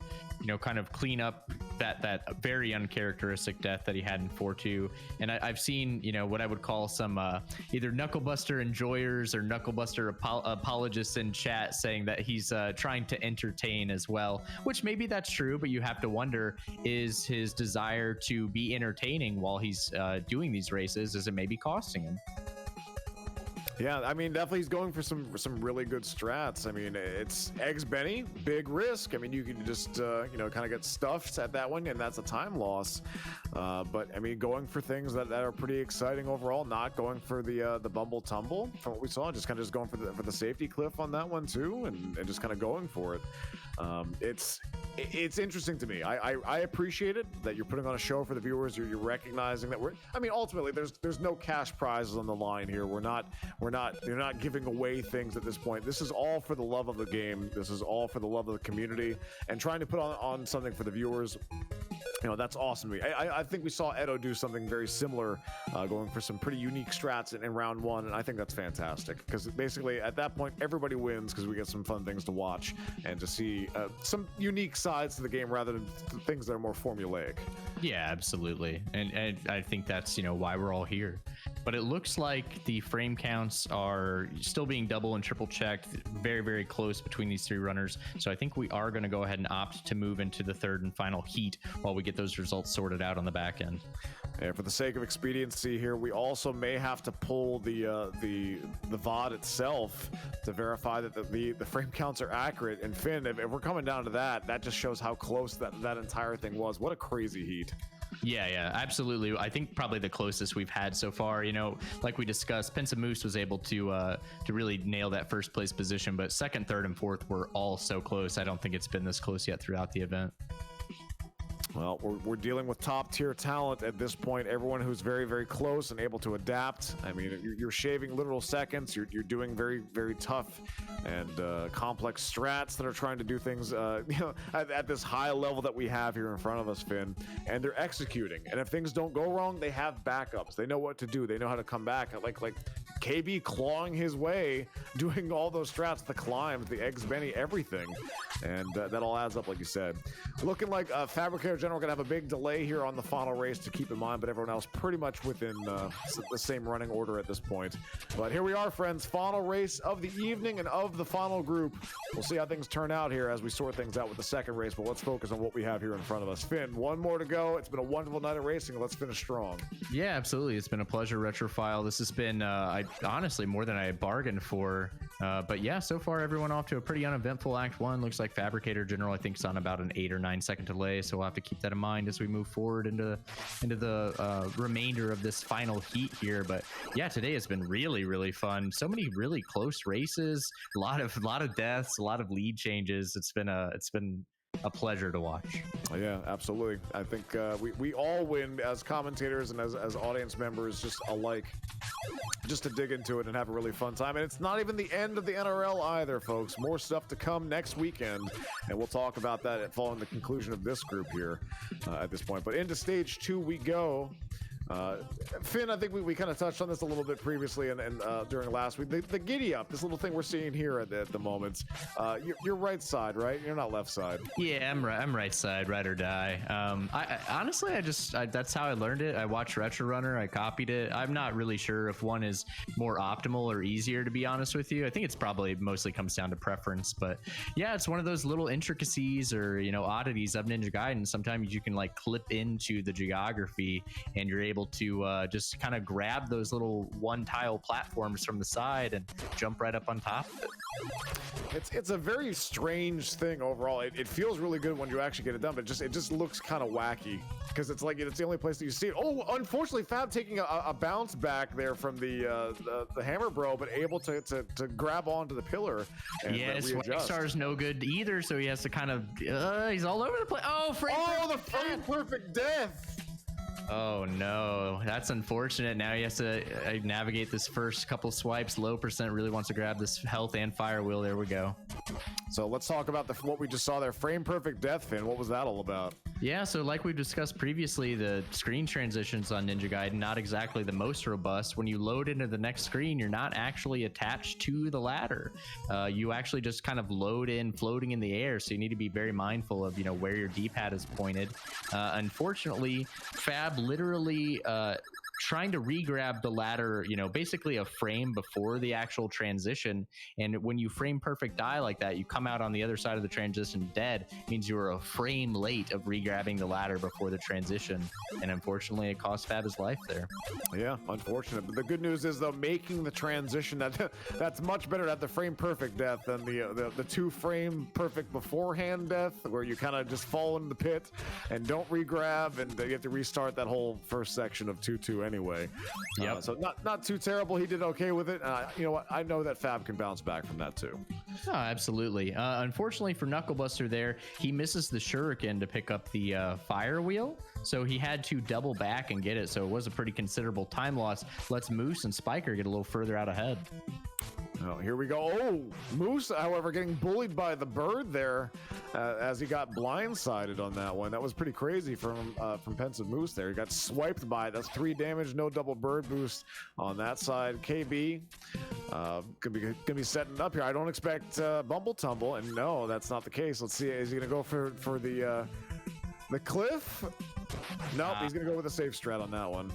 kind of clean up that very uncharacteristic death that he had in 4-2. And I've seen, what I would call some either Knucklebuster enjoyers or Knucklebuster apologists in chat saying that he's trying to entertain as well, which maybe that's true, but you have to wonder, is his desire to be entertaining while he's doing these races, is it maybe costing him? Yeah, I mean, definitely he's going for some really good strats. I mean, it's Eggs Benny, big risk. I mean, you can just kind of get stuffed at that one, and that's a time loss. But I mean, going for things that are pretty exciting overall. Not going for the Bumble Tumble from what we saw, just going for the safety cliff on that one too, and just kind of going for it. It's interesting to me. I appreciate it that you're putting on a show for the viewers. You're recognizing that ultimately there's no cash prizes on the line here. You're not giving away things at this point. This is all for the love of the game. This is all for the love of the community and trying to put on something for the viewers. That's awesome to me. I think we saw Edo do something very similar, going for some pretty unique strats in round one, and I think that's fantastic because basically at that point everybody wins because we get some fun things to watch and to see some unique sides to the game rather than things that are more formulaic. Yeah, absolutely, and I think that's why we're all here. But it looks like the frame counts are still being double and triple checked, very, very close between these three runners. So I think we are going to go ahead and opt to move into the third and final heat while we get those results sorted out on the back end. And for the sake of expediency here, we also may have to pull the VOD itself to verify that the frame counts are accurate. And Finn, if we're coming down to that just shows how close that entire thing was. What a crazy heat. Yeah, absolutely. I think probably the closest we've had so far. Like we discussed, Pinsa Moose was able to really nail that first place position, but second, third, and fourth were all so close. I don't think it's been this close yet throughout the event. Well, we're dealing with top tier talent at this point. Everyone who's very, very close and able to adapt. I mean, you're shaving literal seconds. You're doing very, very tough and complex strats that are trying to do things, at this high level that we have here in front of us, Finn. And they're executing. And if things don't go wrong, they have backups. They know what to do. They know how to come back. Like KB clawing his way, doing all those strats, the climbs, the Eggs Benny, everything. And that all adds up, like you said. Looking like Fabricator General going to have a big delay here on the final race to keep in mind, but everyone else pretty much within the same running order at this point. But here we are, friends. Final race of the evening and of the final group. We'll see how things turn out here as we sort things out with the second race, but let's focus on what we have here in front of us. Finn, one more to go. It's been a wonderful night of racing. Let's finish strong. Yeah, absolutely. It's been a pleasure, Retrofile. This has been, honestly, more than I had bargained for. But yeah, so far everyone off to a pretty uneventful Act 1. Looks like Fabricator General, I think, is on about an 8 or 9 second delay, so we'll have to keep that in mind as we move forward into the remainder of this final heat here. But yeah, today has been really, really fun. So many really close races, a lot of deaths, a lot of lead changes. It's been a pleasure to watch. Yeah, absolutely. I think we all win as commentators and as audience members just alike, just to dig into it and have a really fun time. And it's not even the end of the NRL either, folks. More stuff to come next weekend, and we'll talk about that following the conclusion of this group here at this point. But into stage 2 we go. Finn, I think we kind of touched on this a little bit previously and during last week. The giddy up, this little thing we're seeing here at the moment. You're right side, right? You're not left side. Yeah, I'm right side, ride or die. I honestly, that's how I learned it. I watched Retro Runner, I copied it. I'm not really sure if one is more optimal or easier, to be honest with you. I think it's probably mostly comes down to preference, but yeah, it's one of those little intricacies or oddities of Ninja Gaiden. Sometimes you can like clip into the geography and you're able to just kind of grab those little one tile platforms from the side and jump right up on top of it. It's a very strange thing overall. It feels really good when you actually get it done, but it just looks kind of wacky because it's like it's the only place that you see it. Oh, unfortunately, Fab taking a bounce back there from the Hammer Bro, but able to grab onto the pillar. And Swag Star's no good either, so he has to kind of he's all over the place. Oh, the frame perfect death. Oh no, that's unfortunate. Now he has to navigate this first couple swipes. Low percent really wants to grab this health and fire wheel. There we go. So let's talk about what we just saw there. Frame perfect death, Finn. What was that all about? Yeah, so like we've discussed previously, the screen transitions on Ninja Gaiden, not exactly the most robust. When you load into the next screen, you're not actually attached to the ladder. You actually just kind of load in floating in the air, so you need to be very mindful of where your D-pad is pointed. Unfortunately, Fab literally trying to re-grab the ladder, basically a frame before the actual transition. And when you frame perfect die like that, you come out on the other side of the transition dead. It means you were a frame late of re-grabbing the ladder before the transition. And unfortunately, it cost Fab his life there. Yeah, unfortunate. But the good news is, though, making the transition, that's much better at the frame perfect death than the 2 frame perfect beforehand death, where you kind of just fall into the pit and don't re-grab, and you have to restart that whole first section of 2-2 anyway. Yep. So not too terrible. He did okay with it. You know what? I know that Fab can bounce back from that too. Oh, absolutely. Unfortunately for Knucklebuster there, he misses the shuriken to pick up the fire wheel. So he had to double back and get it. So it was a pretty considerable time loss. Lets Moose and Spiker get a little further out ahead. Oh, here we go. Oh, Moose, however, getting bullied by the bird there as he got blindsided on that one. That was pretty crazy from Pensive Moose there. He got swiped by it. That's 3 damage, no double bird boost on that side. KB gonna be setting up here. I don't expect Bumble Tumble, and no, that's not the case. Let's see. Is he gonna go for the cliff? Nope, he's gonna go with a safe strat on that one.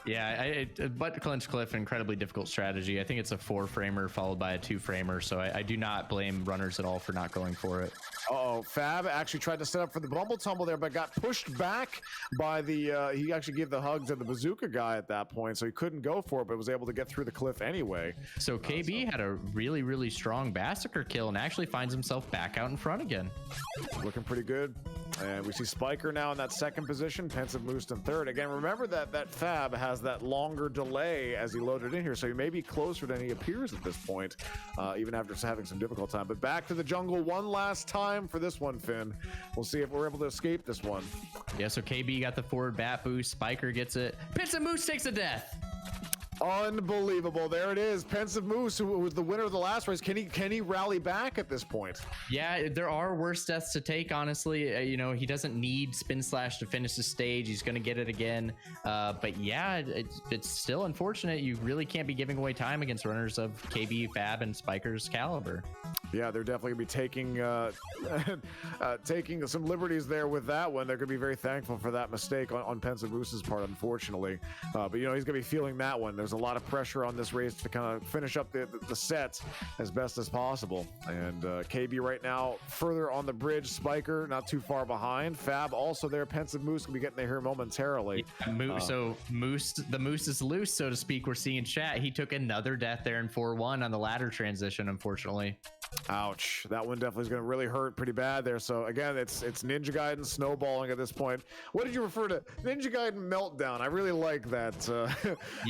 Yeah, butt clench cliff, incredibly difficult strategy. I think it's a 4-framer followed by a 2-framer, so I do not blame runners at all for not going for it. Uh-oh, Fab actually tried to set up for the Bumble Tumble there, but got pushed back by the, he actually gave the hug to the bazooka guy at that point, so he couldn't go for it, but was able to get through the cliff anyway. So KB had a really, really strong Massacre kill and actually finds himself back out in front again. Looking pretty good. And we see Spiker now in that second position, Pensive Moose in third. Again, remember that Fab has that longer delay as he loaded in here, so he may be closer than he appears at this point, even after having some difficult time. But back to the jungle one last time for this one, Finn. We'll see if we're able to escape this one. Yeah, so KB got the forward bat boost, Spiker gets it, Pensive Moose takes a death. Unbelievable. There it is. Pensive Moose, who was the winner of the last race. Can he rally back at this point? Yeah, there are worse deaths to take, honestly. He doesn't need Spin Slash to finish the stage. He's going to get it again. But yeah, it's still unfortunate. You really can't be giving away time against runners of KB, Fab, and Spiker's caliber. Yeah, they're definitely going to be taking some liberties there with that one. They're going to be very thankful for that mistake on Pensive Moose's part, unfortunately. But, he's going to be feeling that one. There's a lot of pressure on this race to kind of finish up the set as best as possible. And KB right now further on the bridge. Spiker not too far behind. Fab also there. Pensive Moose going to be getting there here momentarily. So the Moose is loose, so to speak. We're seeing in chat. He took another death there in 4-1 on the ladder transition, unfortunately. Ouch. That one definitely is going to really hurt pretty bad there. So again, it's Ninja Gaiden snowballing at this point. What did you refer to? Ninja Gaiden meltdown. I really like that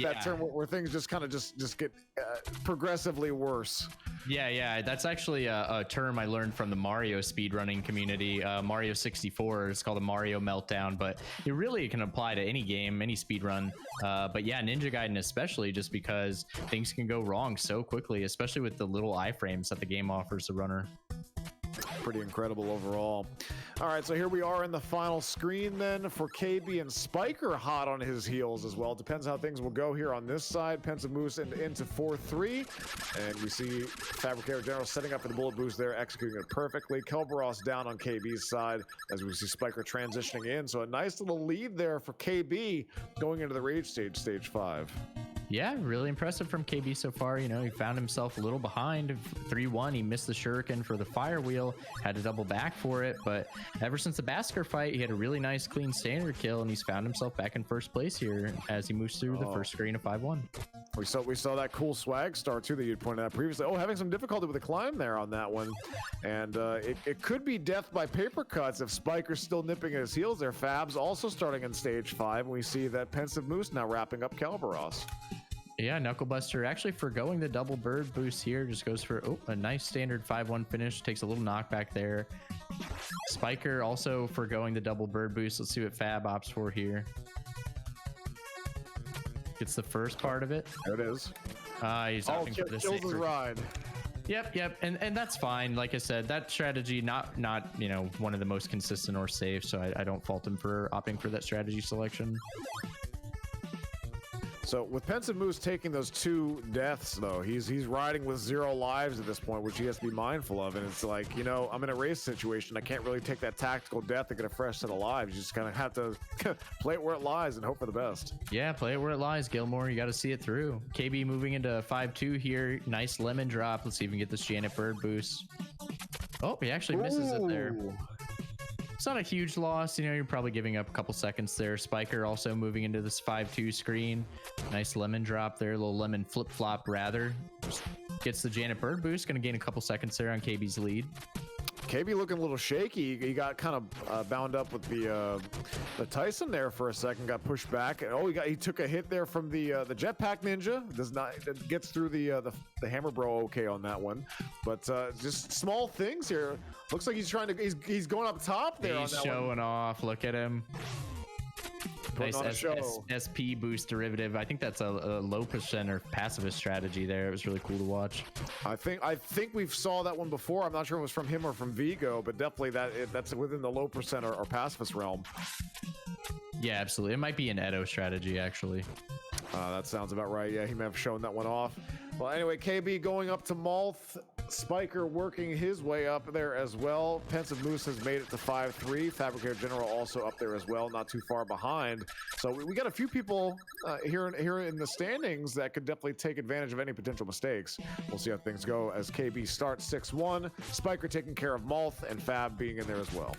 that term where things just kind of just get progressively worse. Yeah. That's actually a term I learned from the Mario speedrunning community. Mario 64 is called a Mario meltdown, but it really can apply to any game, any speedrun. But yeah, Ninja Gaiden especially, just because things can go wrong so quickly, especially with the little iframes that the game offers the runner. Pretty incredible overall. All right, so here we are in the final screen then for KB, and Spiker hot on his heels as well. Depends how things will go here on this side. Pensive Moose into 4-3, and we see Fabricator General setting up for the bullet boost there, executing it perfectly. Kelberos down on KB's side as we see Spiker transitioning in. So a nice little lead there for KB going into the rage stage 5. Yeah, really impressive from KB so far. He found himself a little behind. 3-1, he missed the shuriken for the fire wheel, had to double back for it, but ever since the Basker fight, he had a really nice clean standard kill, and he's found himself back in first place here as he moves through the first screen of 5-1. We saw that cool swag star too that you'd pointed out previously. Having some difficulty with the climb there on that one, and it could be death by paper cuts if Spiker's still nipping at his heels there. Fab's also starting in stage 5, and we see that Pensive Moose now wrapping up Kelberos. Yeah, Knucklebuster actually forgoing the double bird boost here, just goes for a nice standard 5-1 finish, takes a little knockback there. Spiker also forgoing the double bird boost. Let's see what Fab opts for here. Gets the first part of it. There it is. He's opting for the kills his ride. Yep, and that's fine. Like I said, that strategy not one of the most consistent or safe, so I don't fault him for opting for that strategy selection. So with Pensive Moose taking those 2 deaths, though, he's riding with 0 lives at this point, which he has to be mindful of. And it's like, you know, I'm in a race situation. I can't really take that tactical death and get a fresh set of lives. You just kind of have to play it where it lies and hope for the best. Yeah, play it where it lies, Gilmore. You got to see it through. KB moving into 5-2 here. Nice lemon drop. Let's see if we can get this Janet Bird boost. Oh, he actually misses it there. It's not a huge loss. You know, you're probably giving up a couple seconds there. Spiker also moving into this 5-2 screen. Nice lemon drop there. A little lemon flip-flop, rather. Just gets the Janet Bird boost. Going to gain a couple seconds there on KB's lead. KB looking a little shaky. He got kind of bound up with the Tyson there for a second. Got pushed back. Oh, he took a hit there from the Jetpack Ninja. Gets through the Hammer Bro okay on that one. But just small things here. Looks like he's trying to. He's going up top there. He's on that showing one. off. Look at him. Nice SP boost derivative. I think that's a low percent or pacifist strategy there. It was really cool to watch. I think we've saw that one before. I'm not sure if it was from him or from Vigo, but definitely that's within the low percent or pacifist realm. Yeah, absolutely. It might be an Edo strategy, actually. That sounds about right. Yeah, he may have shown that one off. Well, anyway, KB going up to Malth. Spiker working his way up there as well. Pensive Moose has made it to 5-3. Fabricator General also up there as well, not too far behind. So we got a few people here in the standings that could definitely take advantage of any potential mistakes. We'll see how things go as KB starts 6-1. Spiker taking care of Malth and Fab being in there as well.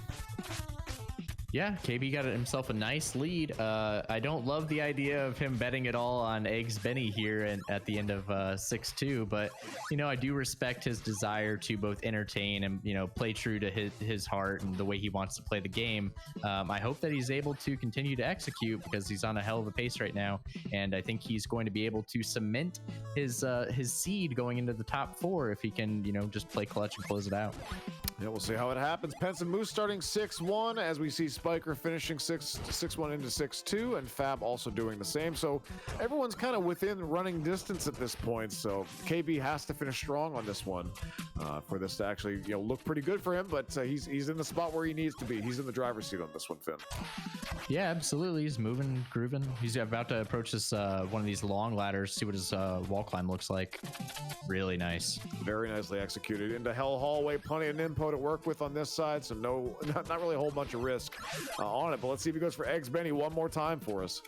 Yeah, KB got himself a nice lead. I don't love the idea of him betting it all on Eggs Benny here at the end of 6-2, but you know, I do respect his desire to both entertain and, you know, play true to his heart and the way he wants to play the game. I hope that he's able to continue to execute because he's on a hell of a pace right now, and I think he's going to be able to cement his seed going into the top 4 if he can, you know, just play clutch and close it out. Yeah, we'll see how it happens. Pensive Moose starting 6-1 as we see Spiker finishing 6-1 into 6-2, and Fab also doing the same. So everyone's kind of within running distance at this point. So KB has to finish strong on this one for this to actually, you know, look pretty good for him. But he's in the spot where he needs to be. He's in the driver's seat on this one, Finn. Yeah, absolutely. He's moving, grooving. He's about to approach this one of these long ladders, see what his wall climb looks like. Really nice. Very nicely executed. Into Hell Hallway, plenty of Nimpo to work with on this side, so not really a whole bunch of risk on it. But let's see if he goes for Eggs Benny one more time for us.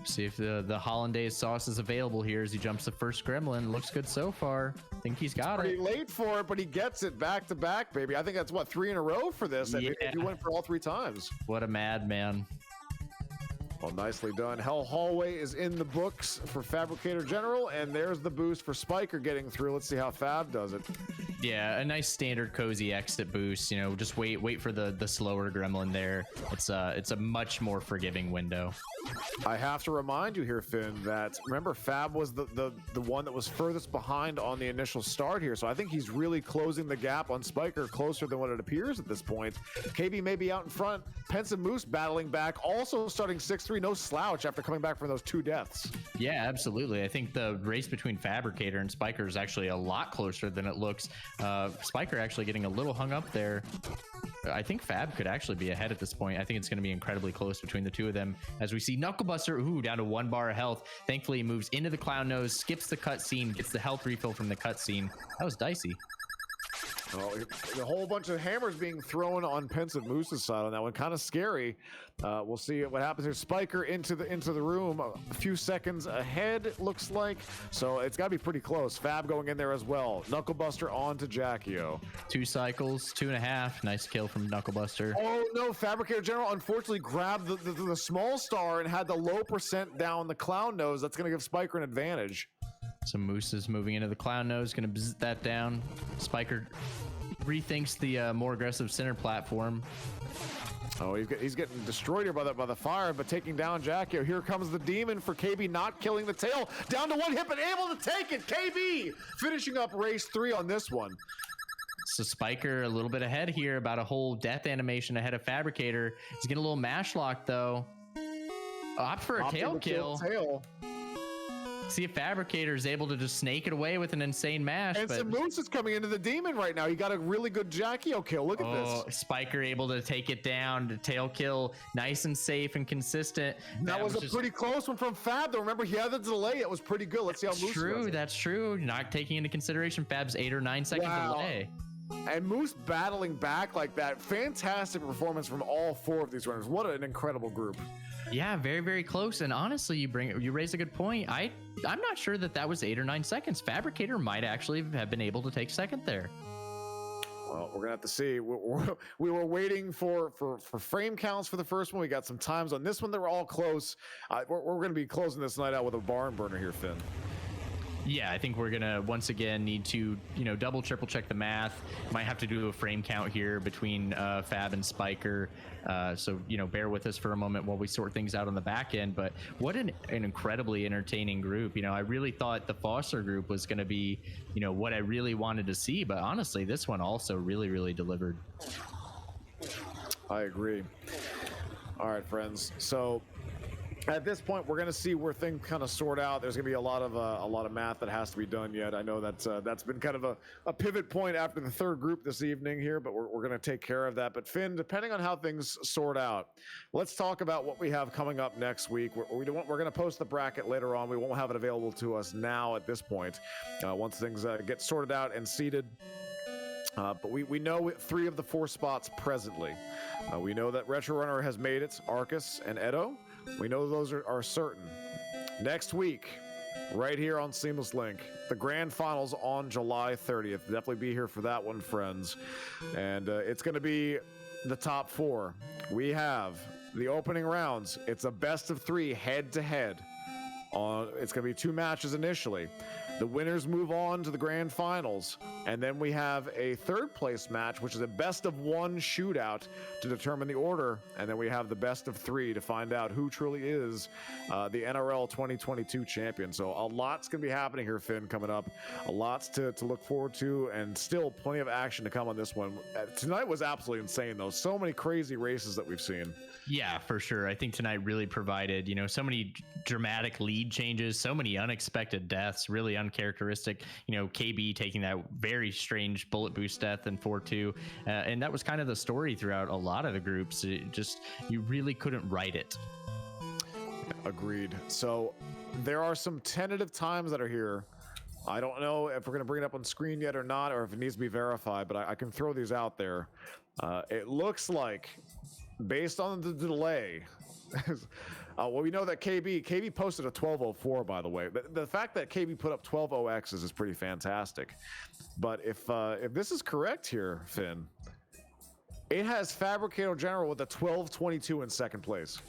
See if the hollandaise sauce is available here as he jumps the first gremlin. Looks good so far. I think he's got Pretty it. late for it, but he gets it back to back, baby. I think that's what, 3 in a row for this. Yeah. He went for all 3 times. What a madman. Well, nicely done. Hell Hallway is in the books for Fabricator General, and there's the boost for Spiker getting through. Let's see how Fab does it. Yeah, a nice standard cozy exit boost. You know, just wait for the slower gremlin there. It's a much more forgiving window. I have to remind you here, Finn, that remember Fab was the one that was furthest behind on the initial start here. So I think he's really closing the gap on Spiker closer than what it appears at this point. KB may be out in front. Pensive Moose battling back, also starting 6-3, no slouch after coming back from those 2 deaths. Yeah, absolutely. I think the race between Fabricator and Spiker is actually a lot closer than it looks. Spiker actually getting a little hung up there. I think Fab could actually be ahead at this point. I think it's going to be incredibly close between the 2 of them as we see Knucklebuster, down to 1 bar of health. Thankfully, he moves into the clown nose, skips the cutscene, gets the health refill from the cutscene. That was dicey. Well, a whole bunch of hammers being thrown on Pensive Moose's side on that one. Kind of scary. We'll see what happens here. Spiker into the room. A few seconds ahead, it looks like. So it's got to be pretty close. Fab going in there as well. Knucklebuster on to Jackio. 2 cycles, 2.5. Nice kill from Knucklebuster. Oh, no. Fabricator General unfortunately grabbed the small star and had the low percent down the clown nose. That's going to give Spiker an advantage. So Moose is moving into the clown nose, going to bzz that down. Spiker rethinks the more aggressive center platform. Oh, he's getting destroyed here by the fire, but taking down Jackio. Here comes the demon for KB, not killing the tail. Down to 1 hit, but able to take it. KB finishing up race 3 on this one. So Spiker a little bit ahead here, about a whole death animation ahead of Fabricator. He's getting a little mash lock though. Opt for a tail kill. see if Fabricator is able to just snake it away with an insane mash. And but Moose is coming into the demon right now. He got a really good Jackio kill. Look at this. Spiker able to take it down, to tail kill, nice and safe and consistent. That was a pretty close one from Fab, though. Remember, he had the delay. It was pretty good. Let's see how Moose does it. That's true. Not taking into consideration Fab's 8 or 9 second delay. And Moose battling back like that. Fantastic performance from all 4 of these runners. What an incredible group. Yeah, very, very close. And honestly, you raise a good point. I'm not sure that was 8 or 9 seconds. Fabricator might actually have been able to take second there. Well, we're gonna have to see. We were waiting for frame counts for the first one. We got some times on this one. They were all close. We're gonna be closing this night out with a barn burner here, Finn. Yeah, I think we're gonna once again need to double, triple check the math. Might have to do a frame count here between Fab and Spiker. So bear with us for a moment while we sort things out on the back end. But what an incredibly entertaining group. I really thought the Foster group was going to be what I really wanted to see. But honestly, this one also really, really delivered. I agree. All right, friends. So at this point, we're going to see where things kind of sort out. There's going to be a lot of math that has to be done yet. I know that's been kind of a pivot point after the third group this evening here, but we're going to take care of that. But Finn, depending on how things sort out, let's talk about what we have coming up next week. We're going to post the bracket later on. We won't have it available to us now at this point. Once things get sorted out and seeded. But we know 3 of the 4 spots presently. We know that Retro Runner has made it, Arcus and Edo. We know those are certain. Next week, right here on Seamless Link, the grand finals on July 30th. Definitely be here for that one, friends. And it's going to be the top 4. We have the opening rounds. It's a best of 3 head-to-head. It's going to be 2 matches initially. The winners move on to the grand finals, and then we have a 3rd place match, which is a best of 1 shootout to determine the order, and then we have the best of 3 to find out who truly is the NRL 2022 champion. So a lot's going to be happening here, Finn, coming up. A lot's to look forward to, and still plenty of action to come on this one. Tonight was absolutely insane, though. So many crazy races that we've seen. Yeah, for sure. I think tonight really provided, so many dramatic lead changes, so many unexpected deaths, really uncharacteristic. KB taking that very strange bullet boost death in 4-2. And that was kind of the story throughout a lot of the groups. You really couldn't write it. Agreed. So there are some tentative times that are here. I don't know if we're going to bring it up on screen yet or not, or if it needs to be verified, but I can throw these out there. It looks like, based on the delay, well, we know that KB posted a 12:04, by the way. The fact that KB put up 12:0X's is pretty fantastic. But if this is correct here, Finn, it has Fabricator General with a 12:22 in second place.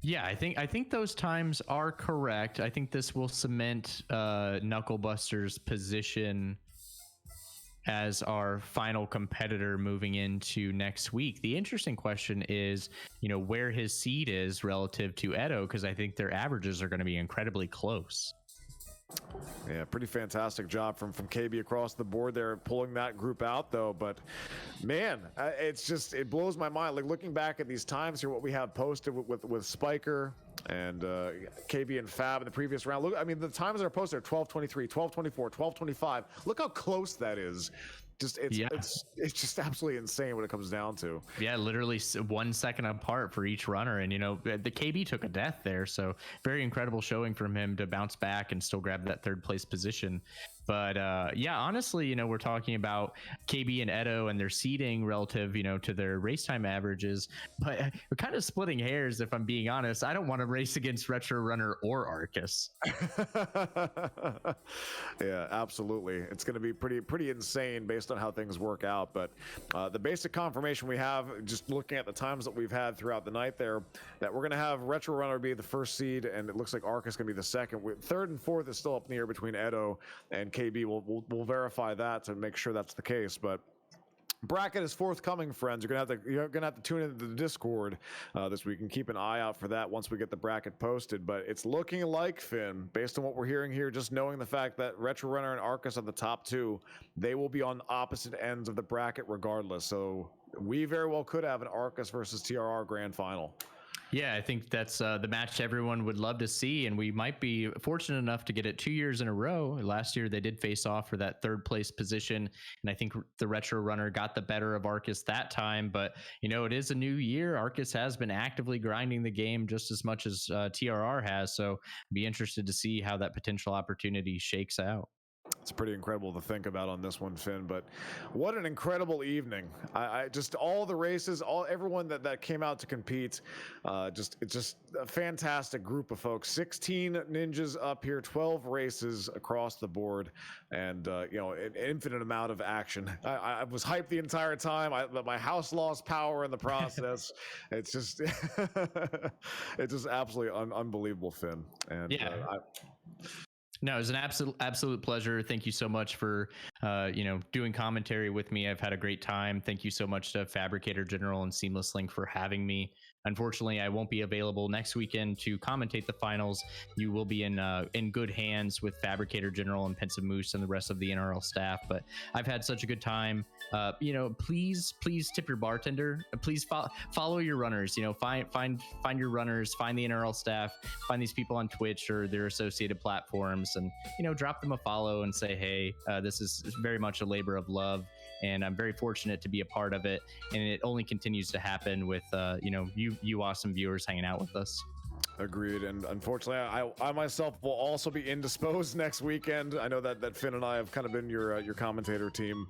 Yeah, I think those times are correct. I think this will cement Knucklebuster's position as our final competitor moving into next week. The interesting question is, where his seed is relative to Edo, because I think their averages are going to be incredibly close. Yeah, pretty fantastic job from KB across the board there, pulling that group out, though. But man, it blows my mind. Like, looking back at these times here, what we have posted with Spiker and KB and Fab in the previous round. Look, I mean, the times that are posted are 12:23, 12:24, 12:25. Look how close that is. It's just absolutely insane what it comes down to. Yeah, literally 1 second apart for each runner. And, the KB took a death there. So very incredible showing from him to bounce back and still grab that 3rd place position. But yeah, honestly, we're talking about KB and Edo and their seeding relative, to their race time averages. But we're kind of splitting hairs, if I'm being honest. I don't want to race against Retro Runner or Arcus. Yeah, absolutely. It's going to be pretty insane based on how things work out. But the basic confirmation we have, just looking at the times that we've had throughout the night there, that we're going to have Retro Runner be the 1st seed, and it looks like Arcus going to be the 2nd. 3rd and 4th is still up in the air between Edo and KB. We'll verify that to make sure that's the case. But bracket is forthcoming, friends. You're gonna have to tune into the Discord this week and keep an eye out for that once we get the bracket posted. But it's looking like, Finn, based on what we're hearing here, just knowing the fact that Retro Runner and Arcus are the top 2, they will be on opposite ends of the bracket regardless. So we very well could have an Arcus versus TRR grand final. Yeah, I think that's the match everyone would love to see, and we might be fortunate enough to get it 2 years in a row. Last year, they did face off for that third place position, and I think the Retro Runner got the better of Arcus that time. But it is a new year. Arcus has been actively grinding the game just as much as TRR has, so be interested to see how that potential opportunity shakes out. It's pretty incredible to think about on this one, Finn. But what an incredible evening! I just all the races, everyone that came out to compete, it's just a fantastic group of folks. 16 ninjas up here, 12 races across the board, and an infinite amount of action. I was hyped the entire time. My house lost power in the process. It's just it's just absolutely unbelievable, Finn. And yeah. No, it was an absolute pleasure. Thank you so much for, doing commentary with me. I've had a great time. Thank you so much to Fabricator General and Seamless Link for having me. Unfortunately, I won't be available next weekend to commentate the finals. You will be in good hands with Fabricator General and Pensive Moose and the rest of the NRL staff. But I've had such a good time. Please tip your bartender. Please follow your runners. Find your runners. Find the NRL staff. Find these people on Twitch or their associated platforms, and drop them a follow and say, hey, this is very much a labor of love, and I'm very fortunate to be a part of it. And it only continues to happen with you awesome viewers hanging out with us. Agreed. And unfortunately, I myself will also be indisposed next weekend. I know that Finn and I have kind of been your commentator team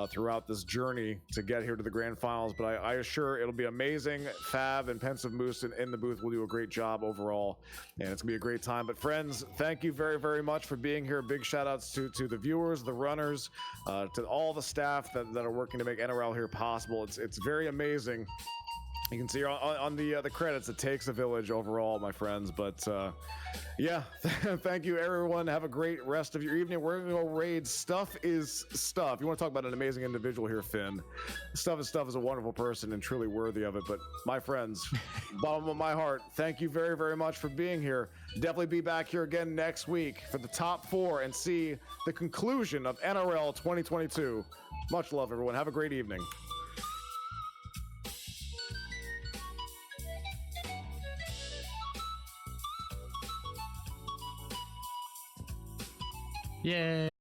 throughout this journey to get here to the grand finals, but I assure it'll be amazing. Fab and Pensive Moose in the booth will do a great job overall, and it's gonna be a great time. But friends, thank you very, very much for being here. Big shout outs to the viewers, the runners, to all the staff that are working to make NRL here possible. It's very amazing. You can see on the credits, it takes a village overall, my friends. But yeah, thank you, everyone. Have a great rest of your evening. We're going to go raid Stuff is Stuff. You want to talk about an amazing individual here, Finn. Stuff is a wonderful person and truly worthy of it. But my friends, bottom of my heart, thank you very, very much for being here. Definitely be back here again next week for the top 4 and see the conclusion of NRL 2022. Much love, everyone. Have a great evening. Yay.